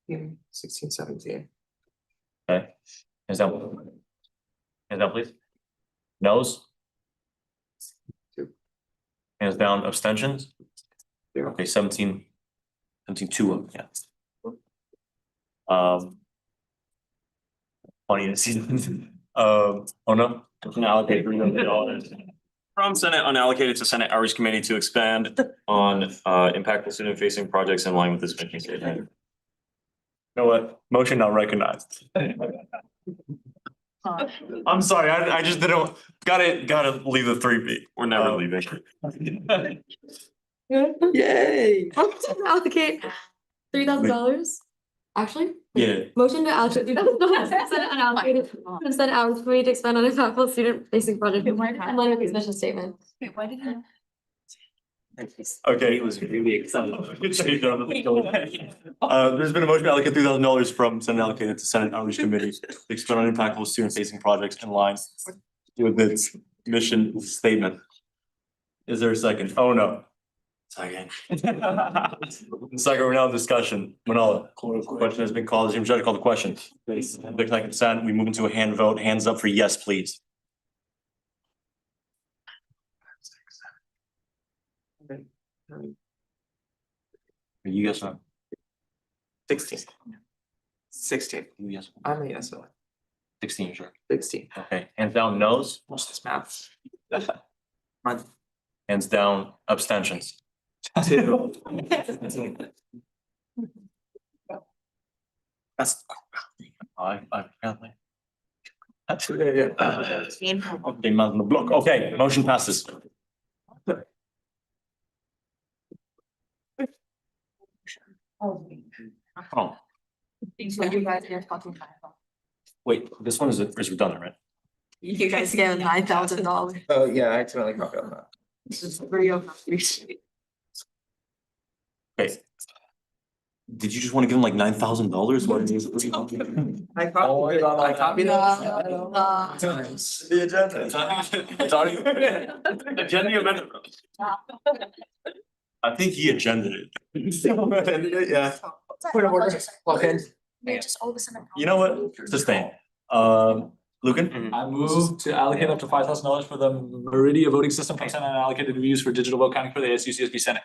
Yeah, 16, 17. Okay. Hands down. Hands Hands down, please. Noes? Hands down, abstentions? Okay, 17, 2, yeah. Funny to see. Oh no. Allocate $300 from Senate unallocated to Senate Outreach Committee to expand on impactful student facing projects in line with this mission statement. You know what? Motion not recognized. I'm sorry, I just didn't, gotta leave the 3B. We're never leaving. Yay. Allocate $3,000. Actually? Yeah. Motion to allocate $3,000 unallocated to Senate Outreach Committee to expand on impactful student facing project in line with this mission statement. Wait, why did you? Okay. He was really excited. There's been a motion to allocate $3,000 from Senate allocated to Senate Outreach Committee to expand on impactful student facing projects in line with its mission statement. Is there a second? Oh, no. Second. Second, we're now in discussion. Manala, question has been called. Jim Judge called the question. Declaring consent, we move into a hand vote. Hands up for yes, please. You guys know? 16. 16. You guys. I'm a yes. 16, sure. 16. Okay, hands down, no's. What's this math? Hands down, abstentions. 2. That's. I apparently. Yeah. Okay, man on the block. Okay, motion passes. Oh, wait, this one is redundant, right? You guys get $9,000. Oh, yeah, I accidentally copied on that. This is real. Okay. Did you just want to give him like $9,000? What did you? I copied that. The agenda. It's already. Agenda amendment. I think he agended it. Yeah. Point of order. Okay. Just all of a sudden. You know what? Sustain. Lucan? I move to allocate up to $5,000 for the Meridia voting system from Senate and allocated to be used for digital vote counting for the ASU/CSB Senate.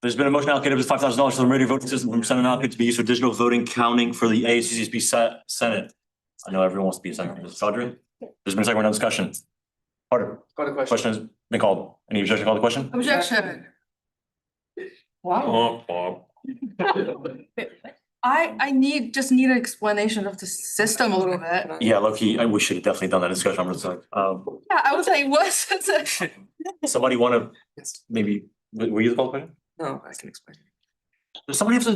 There's been a motion allocated of $5,000 for the Meridia voting system from Senate allocated to be used for digital voting counting for the ASU/CSB Senate. I know everyone wants to be a second. Chaudhry? There's been a second round of discussion. Carter? Call the question. Question has been called. Any objection to call the question? Objection. Wow. I just need an explanation of the system a little bit. Yeah, Loki, we should have definitely done that discussion. I'm just like, Yeah, I was like, what's it? somebody wanna maybe, were you the call question? No, I can explain. Does somebody have to?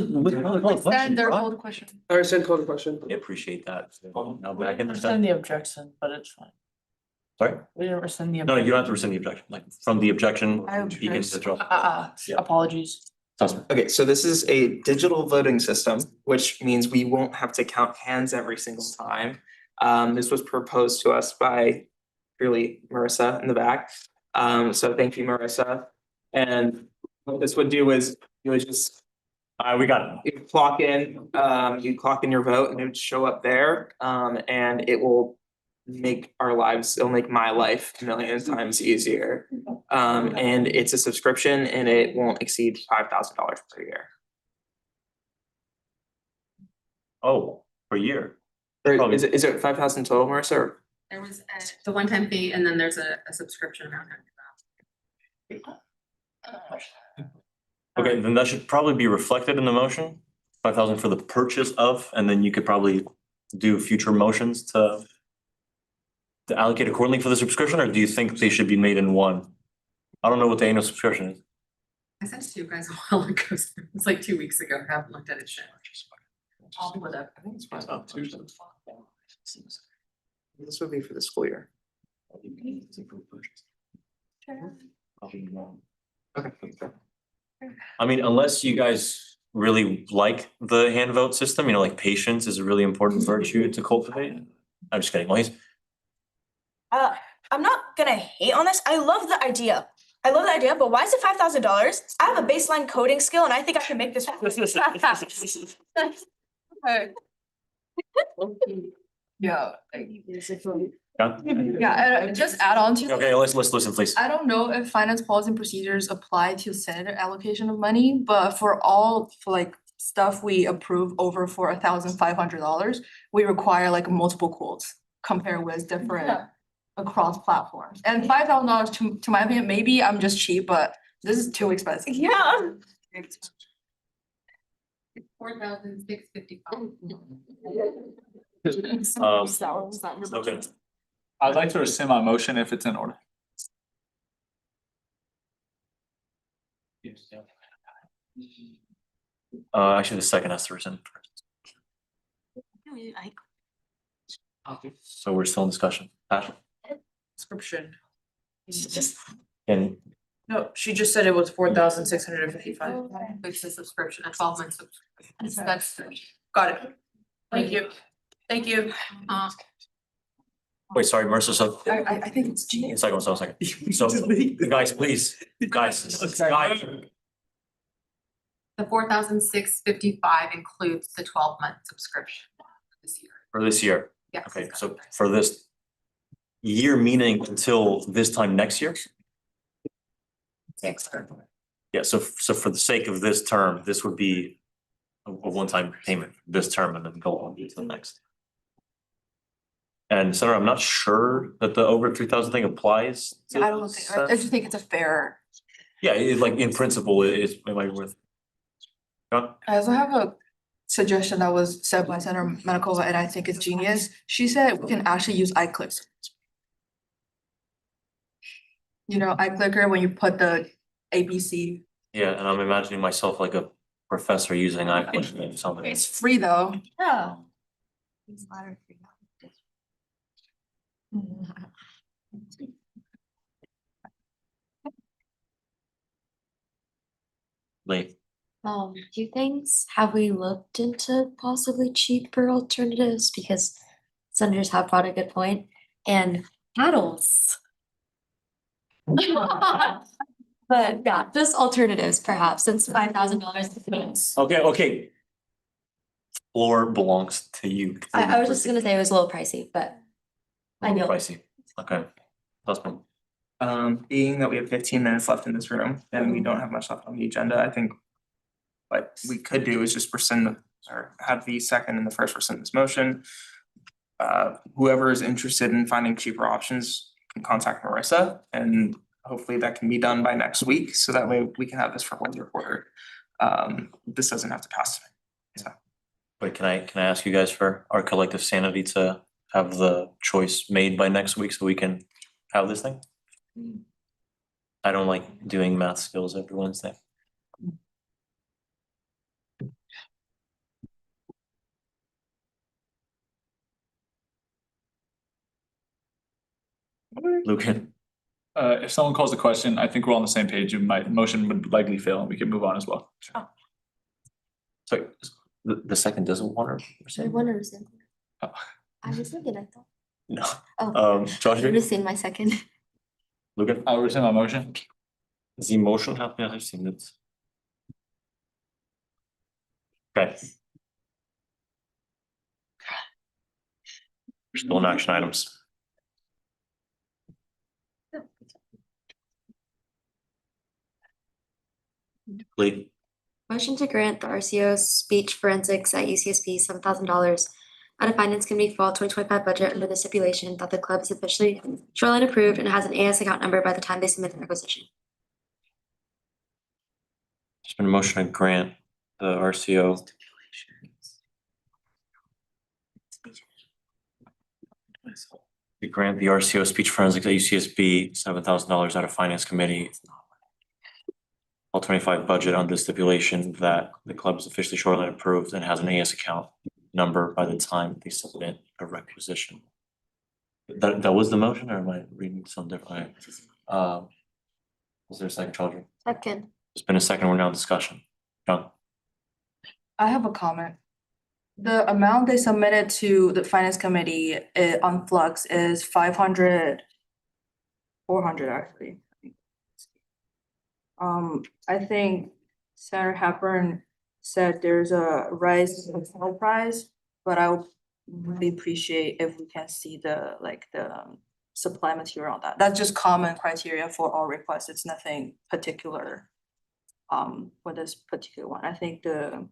Send their whole question. All right, send call the question. I appreciate that. No, but I can Send understand. the objection, but it's fine. Sorry? We didn't rescind the. No, you don't have to rescind the objection. Like from the objection, I you can withdraw. apologies. Okay, so this is a digital voting system, which means we won't have to count hands every single time. This was proposed to us by really Marissa in the back. So thank you, Marissa. And what this would do is you would just we got it. you clock in your vote and it would show up there. And it will make our lives, it'll make my life a million times easier. And it's a subscription and it won't exceed $5,000 per year. Oh, per year. Or is it 5,000 total, Marissa? Or? There was the one-time fee and then there's a subscription amount after that. Okay, then that should probably be reflected in the motion. 5,000 for the purchase of, and then you could probably do future motions to allocate accordingly for the subscription, or do you think they should be made in one? I don't know what the annual subscription is. I sent it to you guys a while ago. It's like 2 weeks ago. I haven't looked at it yet. I'll pull it up. I think it's about Tuesday. This would be for the school year. Okay. I mean, unless you guys really like the hand vote system, you know, like patience is a really important virtue to cultivate. I'm just kidding, Moise. I'm not gonna hate on this. I love the idea, but why is it $5,000? I have a baseline coding skill and I think I can make this. Yeah. John? Yeah, just add on to. Okay, let's listen, please. I don't know if finance policy and procedures apply to senator allocation of money, but for like stuff we approve over for $1,500, we require like multiple quotes compared with different across platforms. And $5,000 to my opinion, maybe I'm just cheap, but this is too expensive. Yeah. 4,655. Okay. I'd like to rescind my motion if it's in order. Actually, the second has to rescind first. So we're still in discussion. Patrick? Description. And No, she just said it was 4,655. It's a subscription, a 12-month subscription. That's, Got it. Thank you. Thank you. wait, sorry, Marissa, so I think it's G. a second. So guys, please, guys. the 4,655 includes the 12-month subscription this year. For this year. Yes. Okay, so for this year, meaning until this time next year? Yeah, so for the sake of this term, this would be a one-time payment this term and then go on to the next. And Senator, I'm not sure that the over 3,000 thing applies. I don't think, I just think it's a fair. Yeah, like in principle, it might be worth. John? I also have a suggestion that was said by Senator Menakova, and I think it's genius. She said we can actually use iClicks. You know, iClicker, when you put the ABC. Yeah, and I'm imagining myself like a professor using iClick or something. It's free though. Yeah. Lee. Few things. Have we looked into possibly cheaper alternatives? Because senators have brought a good point. And paddles. But yeah, just alternatives perhaps, since $5,000. Okay. Floor belongs to you. I was just gonna say it was a little pricey, but I know. Pricey, okay. Husband. Being that we have 15 minutes left in this room and we don't have much left on the agenda, I think what we could do is just rescind or have the second and the first rescind this motion. Whoever is interested in finding cheaper options can contact Marissa, and hopefully that can be done by next week, so that way we can have this for one year quarter. This doesn't have to pass tonight, so. But can I ask you guys for our collective sanity to have the choice made by next week so we can have this thing? I don't like doing math skills every Wednesday. Lucan. If someone calls the question, I think we're on the same page. My motion would likely fail and we can move on as well. So the second doesn't want to. I wonder if Oh. I was thinking, I thought. No. Oh, Josh. I've seen my second. Lucan. I'll rescind my motion. Is the motion happening? I've seen it. Okay. We're still in action items. Lee. Motion to grant the RCO speech forensics at UCSB $7,000 out of Finance Committee Fall 2025 budget under the stipulation that the club is officially shoreline approved and has an AS account number by the time they submit the requisition. There's been a motion to grant the RCO. To grant the RCO speech forensics at UCSB $7,000 out of Finance Committee. All 25 budget on the stipulation that the club is officially shoreline approved and has an AS account number by the time they submit a requisition. That was the motion, or am I reading something different? Was there a second, Chaudhry? Second. There's been a second, we're now in discussion. John? I have a comment. The amount they submitted to the finance committee on Flux is 500. 400 actually. I think Senator Hepburn said there's a rise in the sale price, but I would really appreciate if we can see the, like, the supply material on that. That's just common criteria for all requests. It's nothing particular for this particular one. I think the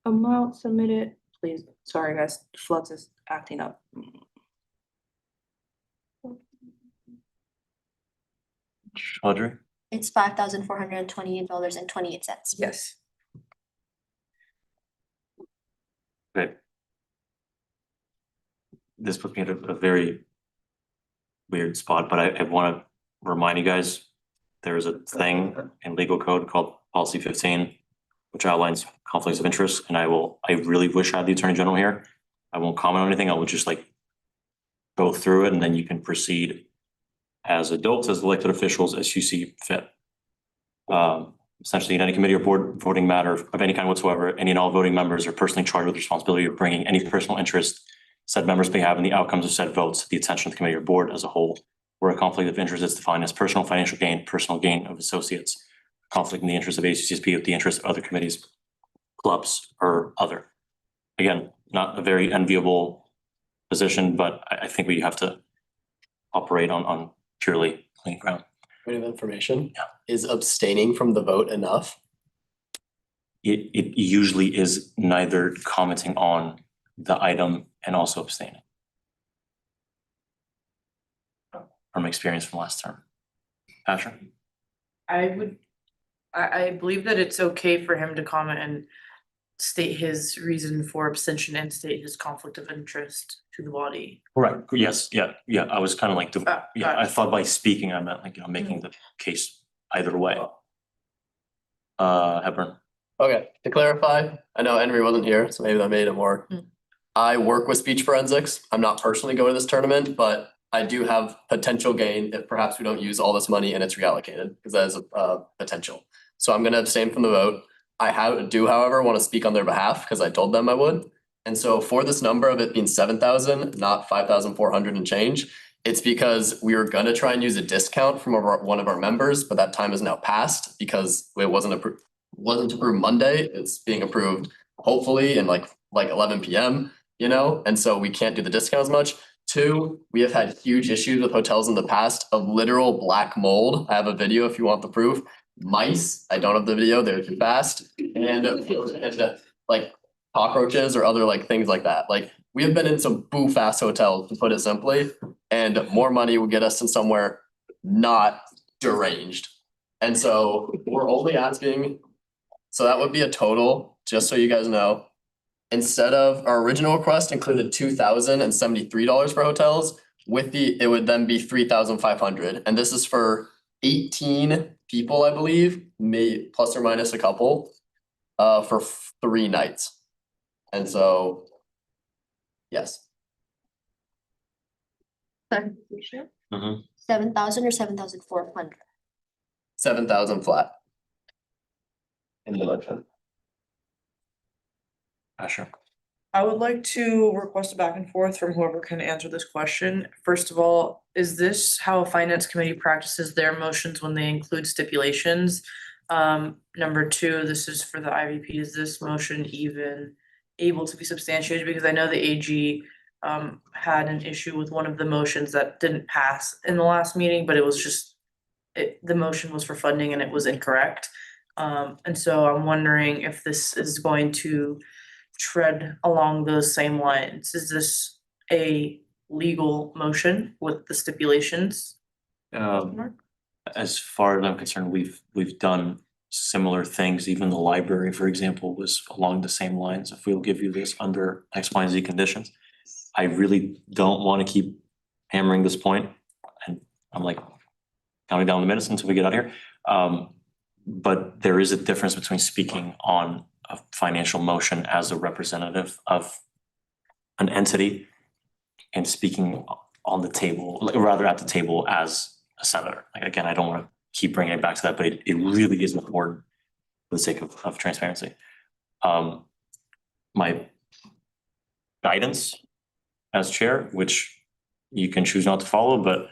amount submitted, please, sorry guys, Flux is acting up. Audrey? It's $5,428.28. Yes. Okay. This puts me at a very weird spot, but I wanna remind you guys, there's a thing in legal code called policy 15, which outlines conflicts of interest, and I really wish I had the Attorney General here. I won't comment on anything, I will just like go through it, and then you can proceed as adults, as elected officials, as you see fit. Essentially, in any committee or board voting matter of any kind whatsoever, any and all voting members are personally charged with the responsibility of bringing any personal interest said members may have in the outcomes of said votes to the attention of the committee or board as a whole, where a conflict of interest is defined as personal financial gain, personal gain of associates, conflict in the interest of ACCSB with the interest of other committees, clubs, or other. Again, not a very enviable position, but I think we have to operate on purely clean ground. Point of information. Is abstaining from the vote enough? It usually is neither commenting on the item and also abstaining. From experience from last term. Patrick? I believe that it's okay for him to comment and state his reason for abstention and state his conflict of interest to the body. Right, yes, yeah, I was kind of like, I gotcha. thought by speaking, I meant like, making the case either way. Hepburn? Okay, to clarify, I know Henry wasn't here, so maybe that made it more. I work with speech forensics. I'm not personally going to this tournament, but I do have potential gain if perhaps we don't use all this money and it's reallocated, because that is a potential. So I'm gonna abstain from the vote. I do, however, want to speak on their behalf because I told them I would. And so for this number of it being 7,000, not 5,400 and change, it's because we were gonna try and use a discount from one of our members, but that time is now passed because it wasn't approved Monday. It's being approved hopefully in like 11 PM, you know, and so we can't do the discount as much. Two, we have had huge issues with hotels in the past of literal black mold. I have a video if you want the proof. Mice, I don't have the video, they're too fast, and like cockroaches or other like things like that. Like we have been in some boof ass hotels, to put it simply, and more money would get us in somewhere not deranged. And so we're only asking, so that would be a total, just so you guys know. Instead of our original request included $2,073 for hotels, it would then be 3,500, and this is for 18 people, I believe, may plus or minus a couple, for 3 nights. And so, yes. Clarification, Mm-hmm. 7,000 or 7,400? 7,000 flat. In the budget. Sure. I would like to request a back and forth from whoever can answer this question. First of all, is this how a finance committee practices their motions when they include stipulations? Number two, this is for the IVP. Is this motion even able to be substantiated? Because I know the AG had an issue with one of the motions that didn't pass in the last meeting, but it was just the motion was for funding and it was incorrect. And so I'm wondering if this is going to tread along those same lines. Is this a legal motion with the stipulations? As far as I'm concerned, we've done similar things. Even the library, for example, was along the same lines. If we'll give you this under X, Y, and Z conditions. I really don't want to keep hammering this point, and I'm like counting down the minutes until we get out of here. But there is a difference between speaking on a financial motion as a representative of an entity and speaking on the table, rather at the table as a senator. Like, again, I don't want to keep bringing it back to that, but it really is important for the sake of transparency. My guidance as chair, which you can choose not to follow, but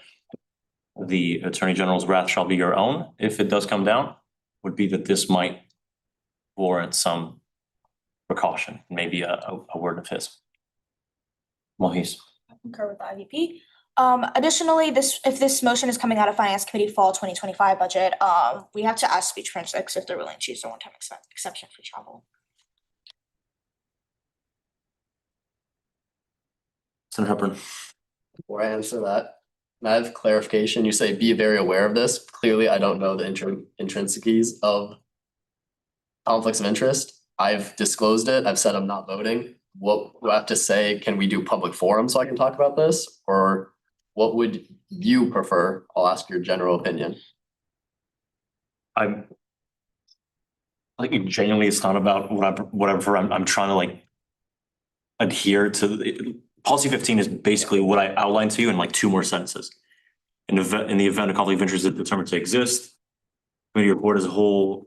the Attorney General's wrath shall be your own if it does come down, would be that this might warrant some precaution, maybe a word of his. Mohis. Concur with the IVP. Additionally, if this motion is coming out of Finance Committee Fall 2025 budget, we have to ask speech forensics if they're willing to use a one-time exception for travel. Senator Hepburn. Before I answer that, may I have clarification? You say be very aware of this. Clearly, I don't know the intrinsicies of conflicts of interest. I've disclosed it. I've said I'm not voting. What do I have to say? Can we do public forum so I can talk about this? Or what would you prefer? I'll ask your general opinion. I'm like genuinely, it's not about whatever I'm trying to like adhere to. Policy 15 is basically what I outlined to you in like 2 more sentences. In the event a conflict of interest is determined to exist, committee report as a whole,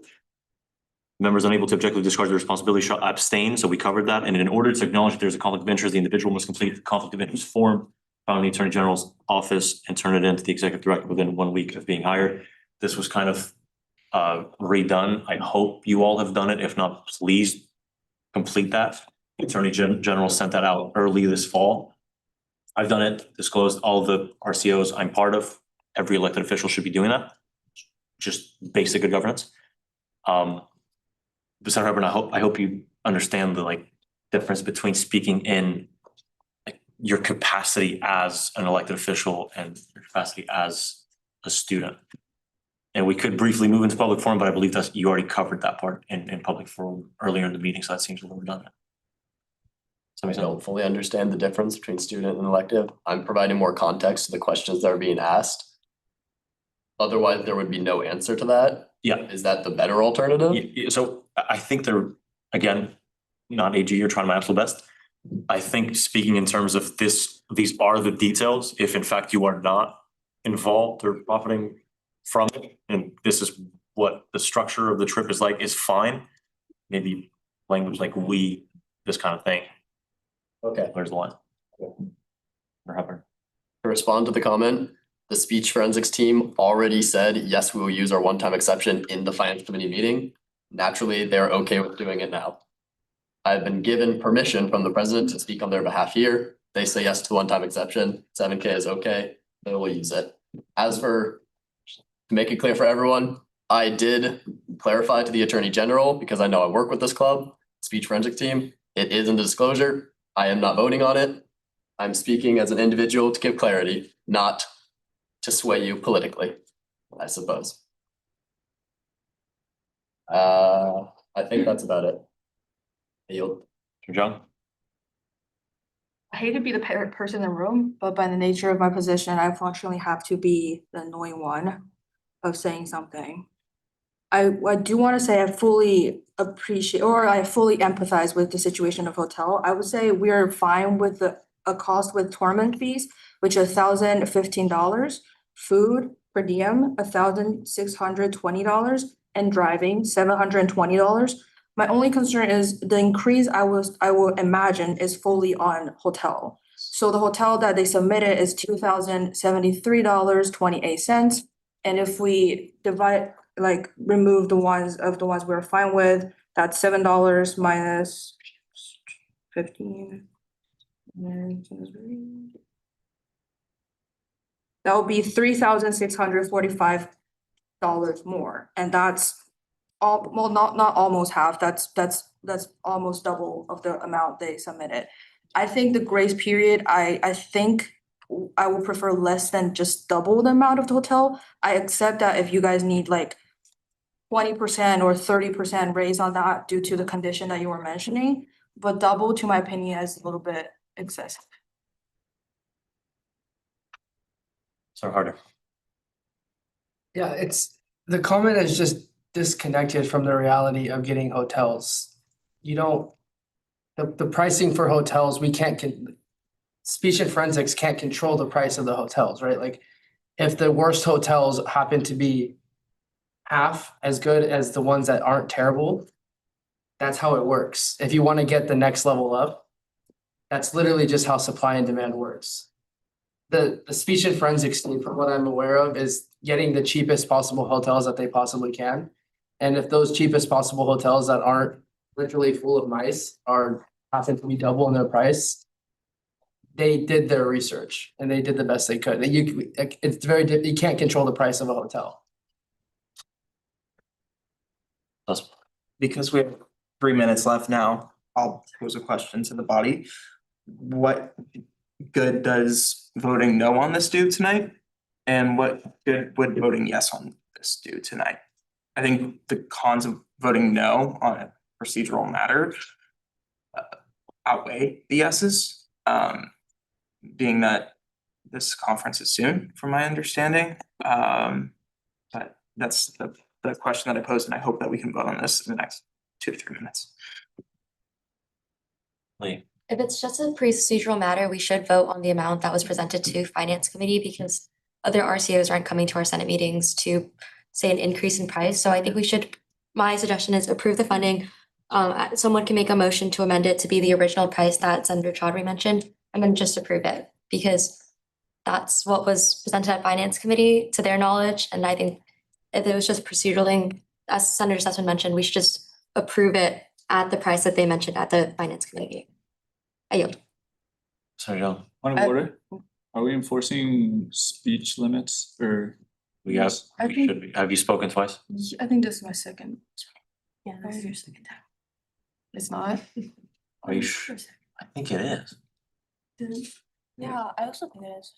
members unable to objectively discharge their responsibility shall abstain. So we covered that. And in order to acknowledge that there's a conflict of interest, the individual must complete the conflict of interest form found in the Attorney General's office and turn it into the Executive Director within 1 week of being hired. This was kind of redone. I hope you all have done it. If not, please complete that. The Attorney General sent that out early this fall. I've done it, disclosed all the RCOs I'm part of. Every elected official should be doing that. Just basic good governance. But Senator Hepburn, I hope you understand the like difference between speaking in like your capacity as an elected official and your capacity as a student. And we could briefly move into public forum, but I believe that you already covered that part in public forum earlier in the meeting, so that seems a little redundant. I don't fully understand the difference between student and elective. I'm providing more context to the questions that are being asked. Otherwise, there would be no answer to that. Yeah. Is that the better alternative? So I think they're, again, not AG, you're trying my absolute best. I think speaking in terms of these are the details, if in fact you are not involved or profiting from it, and this is what the structure of the trip is like, is fine. Maybe language like we, this kind of thing. Okay. There's the line. To respond to the comment, the speech forensics team already said, yes, we will use our one-time exception in the finance committee meeting. Naturally, they're okay with doing it now. I've been given permission from the president to speak on their behalf here. They say yes to the one-time exception. 7K is okay. They will use it. As for, to make it clear for everyone, I did clarify to the Attorney General, because I know I work with this club, speech forensics team. It is in the disclosure. I am not voting on it. I'm speaking as an individual to give clarity, not to sway you politically, I suppose. I think that's about it. I yield. John? I hate to be the person in the room, but by the nature of my position, I unfortunately have to be the annoying one of saying something. I do want to say I fully appreciate, or I fully empathize with the situation of hotel. I would say we are fine with a cost with tournament fees, which is $1,015, food per diem, $1,620, and driving, $720. My only concern is the increase I will imagine is fully on hotel. So the hotel that they submitted is $2,073.28. And if we divide, like remove the ones we're fine with, that's $7 minus 15. That would be $3,645 more, and that's all, well, not almost half, that's almost double of the amount they submitted. I think the grace period, I think I would prefer less than just double the amount of the hotel. I accept that if you guys need like 20% or 30% raise on that due to the condition that you were mentioning, but double, to my opinion, is a little bit excessive. So harder. Yeah, the comment is just disconnected from the reality of getting hotels. You don't, the pricing for hotels, we can't, speech and forensics can't control the price of the hotels, right? Like if the worst hotels happen to be half as good as the ones that aren't terrible, that's how it works. If you want to get the next level up, that's literally just how supply and demand works. The speech and forensics team, from what I'm aware of, is getting the cheapest possible hotels that they possibly can. And if those cheapest possible hotels that aren't literally full of mice happen to be double in their price, they did their research and they did the best they could. It's very, you can't control the price of a hotel. Because we have 3 minutes left now, I'll pose a question to the body. What good does voting no on this do tonight? And what good would voting yes on this do tonight? I think the cons of voting no on a procedural matter outweigh the yeses. Being that this conference is soon, from my understanding. But that's the question that I posed, and I hope that we can vote on this in the next 2 to 3 minutes. Lee. If it's just a procedural matter, we should vote on the amount that was presented to Finance Committee because other RCOs aren't coming to our Senate meetings to say an increase in price. So I think we should, my suggestion is approve the funding. Someone can make a motion to amend it to be the original price that Senator Chaudhary mentioned, and then just approve it because that's what was presented at Finance Committee to their knowledge. And I think if it was just procedural, as Senator Sussman mentioned, we should just approve it at the price that they mentioned at the Finance Committee. I yield. Senator Young. Point of order, are we enforcing speech limits or? We have, I we think- should be. Have you spoken twice? I think this is my second. Yeah, this is your second time. It's not? Are you sure? I think it is. Yeah, I also think it is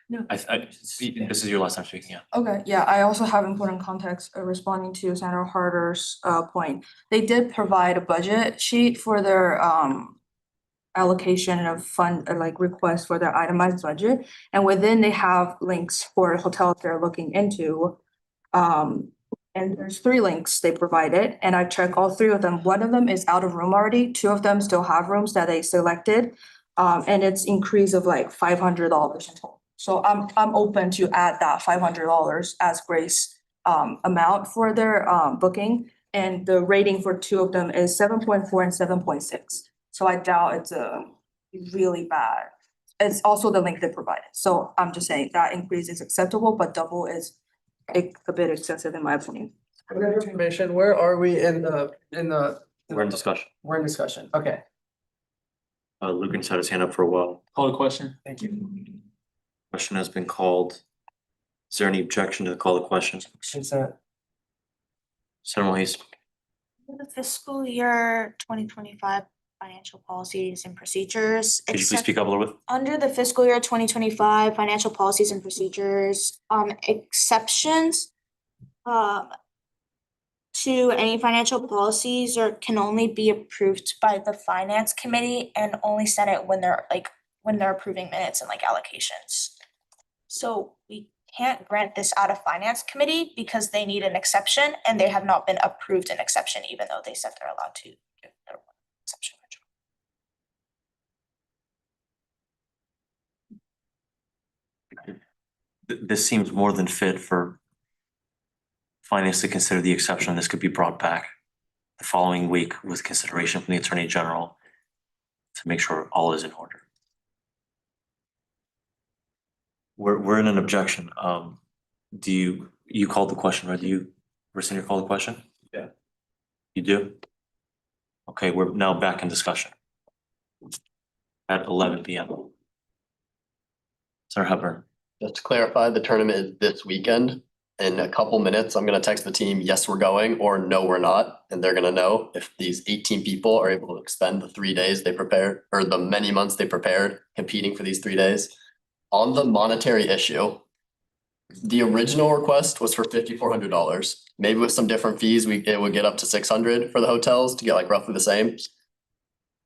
the same. This is your last time speaking, yeah. Okay, yeah, I also have important context responding to Senator Harder's point. They did provide a budget sheet for their allocation of fund or like request for their itemized budget. And within they have links for hotels they're looking into. And there's 3 links they provided and I checked all 3 of them. One of them is out of room already. 2 of them still have rooms that they selected. And it's increase of like $500 in total. So I'm open to add that $500 as grace amount for their booking. And the rating for 2 of them is 7.4 and 7.6. So I doubt it's really bad. It's also the link they provided. So I'm just saying that increase is acceptable, but double is a bit excessive in my opinion. Other information, where are we in the? We're in discussion. We're in discussion, okay, Lucan's had his hand up for a while. Call the question. thank you. Question has been called. Is there any objection to the call of question? Consent. Senator Hayes. The fiscal year 2025 financial policies and procedures. Could you please speak up a little bit? Under the fiscal year 2025 financial policies and procedures, exceptions to any financial policies can only be approved by the finance committee and only Senate when they're approving minutes and like allocations. So we can't grant this out of finance committee because they need an exception and they have not been approved an exception, even though they said they're allowed to give their exception. This seems more than fit for finance to consider the exception. This could be brought back the following week with consideration from the Attorney General to make sure all is in order. We're in an objection. Do you called the question, right? Do you rescind your call the question? Yeah. You do? Okay, we're now back in discussion. At 11 PM. Senator Hepburn. Just to clarify, the tournament is this weekend. In a couple minutes, I'm gonna text the team, yes, we're going, or no, we're not. And they're gonna know if these 18 people are able to expend the 3 days they prepared, or the many months they prepared competing for these 3 days. On the monetary issue, the original request was for $5,400. Maybe with some different fees, it would get up to 600 for the hotels to get like roughly the same.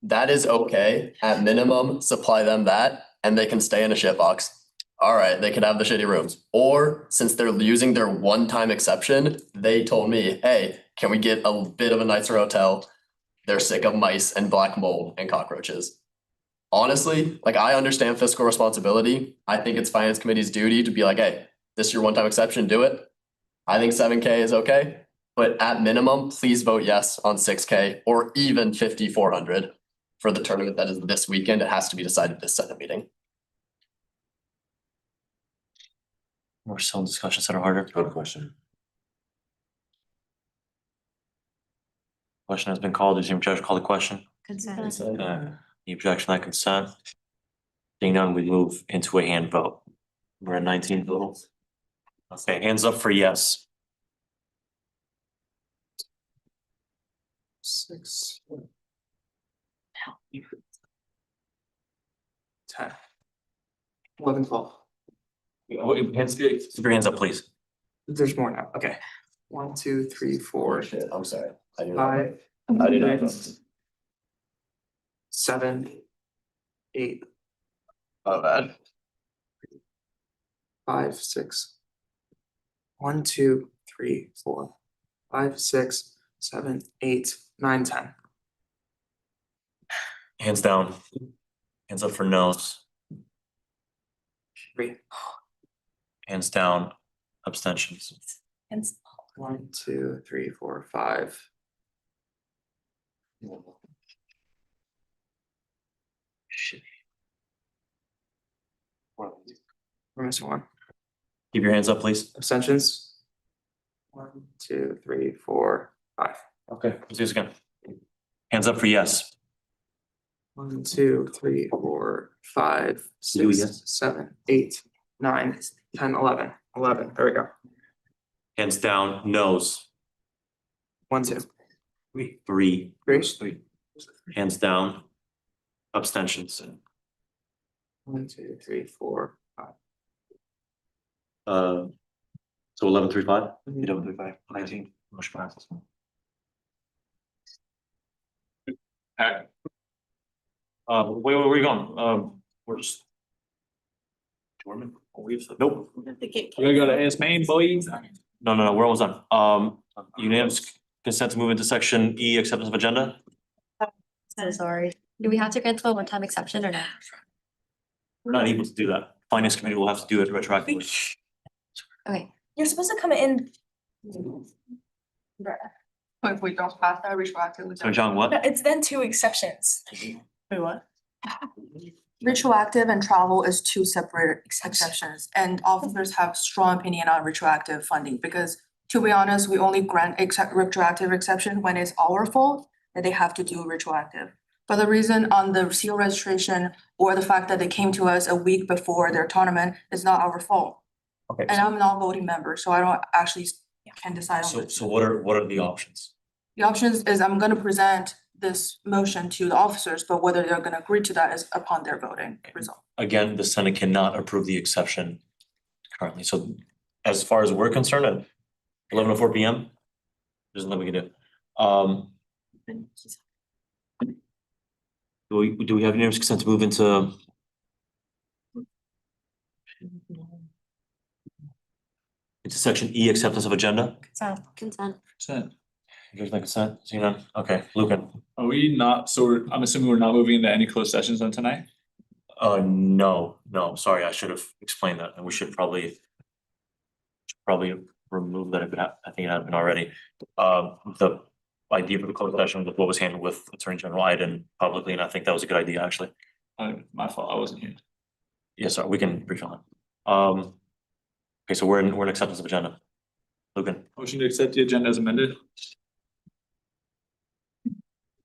That is okay. At minimum, supply them that and they can stay in a shit box. All right, they could have the shitty rooms. Or since they're using their one-time exception, they told me, hey, can we get a bit of a nicer hotel? They're sick of mice and black mold and cockroaches. Honestly, like I understand fiscal responsibility. I think it's finance committee's duty to be like, hey, this is your one-time exception, do it. I think 7K is okay, but at minimum, please vote yes on 6K or even 5,400 for the tournament that is this weekend. It has to be decided this Senate meeting. We're still in discussion, Senator Harder. Call the question. Question has been called. Is the objection call the question? Consent. The objection, that consent. Seeing none, we move into a hand vote. We're at 19 total. Okay, hands up for yes. 6. 10. 11, 12. Hands, keep your hands up, please. There's more now. Okay. 1, 2, 3, 4, I'm sorry. I do 5. I did not. 6, 7, 8. Oh, bad. 5, 6. 1, 2, 3, 4, 5, 6, 7, 8, 9, 10. Hands down. Hands up for no's. 3. Hands down. Abstentions. 1, 2, 3, 4, 5. Shit. We're missing one. Keep your hands up, please. Abstentions? 1, 2, 3, 4, 5. Okay, let's do this again. Hands up for yes. 1, 2, 3, 4, 5, You 6, yes. 7, 8, 9, 10, 11. 11. There we go. Hands down, no's. 1, 2. 3. 3. Hands down. Abstentions. 1, 2, 3, 4, 5. So 11, 3, 5? 11, 3, 5. 19. Motion passes. Alright. Where are we going? We're just. Jordan? Nope. We're gonna go to AS main, boys. No, we're almost done. Unanimous consent to move into section E, acceptance of agenda? So sorry. Do we have to grant the one-time exception or not? We're not able to do that. Finance committee will have to do it retroactively. Okay. You're supposed to come in. If we don't pass that retroactively. So John, what? It's then 2 exceptions. Wait, what? Retroactive and travel is 2 separate exceptions, and officers have strong opinion on retroactive funding, because to be honest, we only grant retroactive exception when it's our fault that they have to do retroactive. But the reason on the seal registration or the fact that they came to us a week before their tournament is not our fault. Okay. And I'm a non-voting member, so I don't actually can decide on it. So what are the options? The options is I'm gonna present this motion to the officers, but whether they're gonna agree to that is upon their voting result. Again, the Senate cannot approve the exception currently. So as far as we're concerned, at 11:04 PM, there's nothing we can do. Do we have unanimous consent to move into? Into section E, acceptance of agenda? Consent. Consent. You guys make consent? Seeing none? Okay, Lucan. Are we not, I'm assuming we're not moving into any closed sessions on tonight? No, sorry, I should have explained that, and we should probably remove that if I think it had been already. The idea for the closed session was what was handled with Attorney General Iden publicly, and I think that was a good idea, actually. My fault, I wasn't here. Yes, sir, we can brief on that. Okay, so we're in acceptance of agenda. Lucan, Motion to accept the agenda as amended.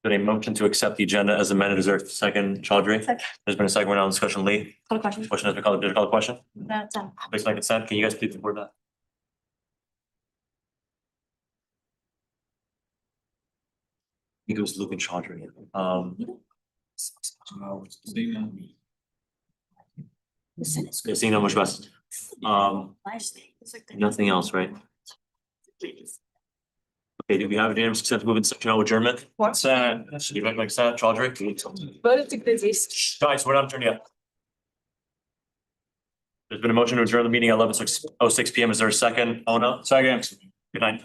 been a motion to accept the agenda as amended. Is there a second, Chaudhry? Second. There's been a second round of discussion, Lee. Call a question. Question has been called. Did you call the question? That's done. Based on consent, can you guys please report that? I think it was Lucan Chaudhry. Seeing no much best. Nothing else, right? Okay, do we have unanimous consent to move into section L adjournment? Consent, should you make like consent, Chaudhry? But it's a busy. Guys, we're not adjourned yet. There's been a motion to adjourn the meeting at 11:06 PM. Is there a second? Oh, no. Second. Good night.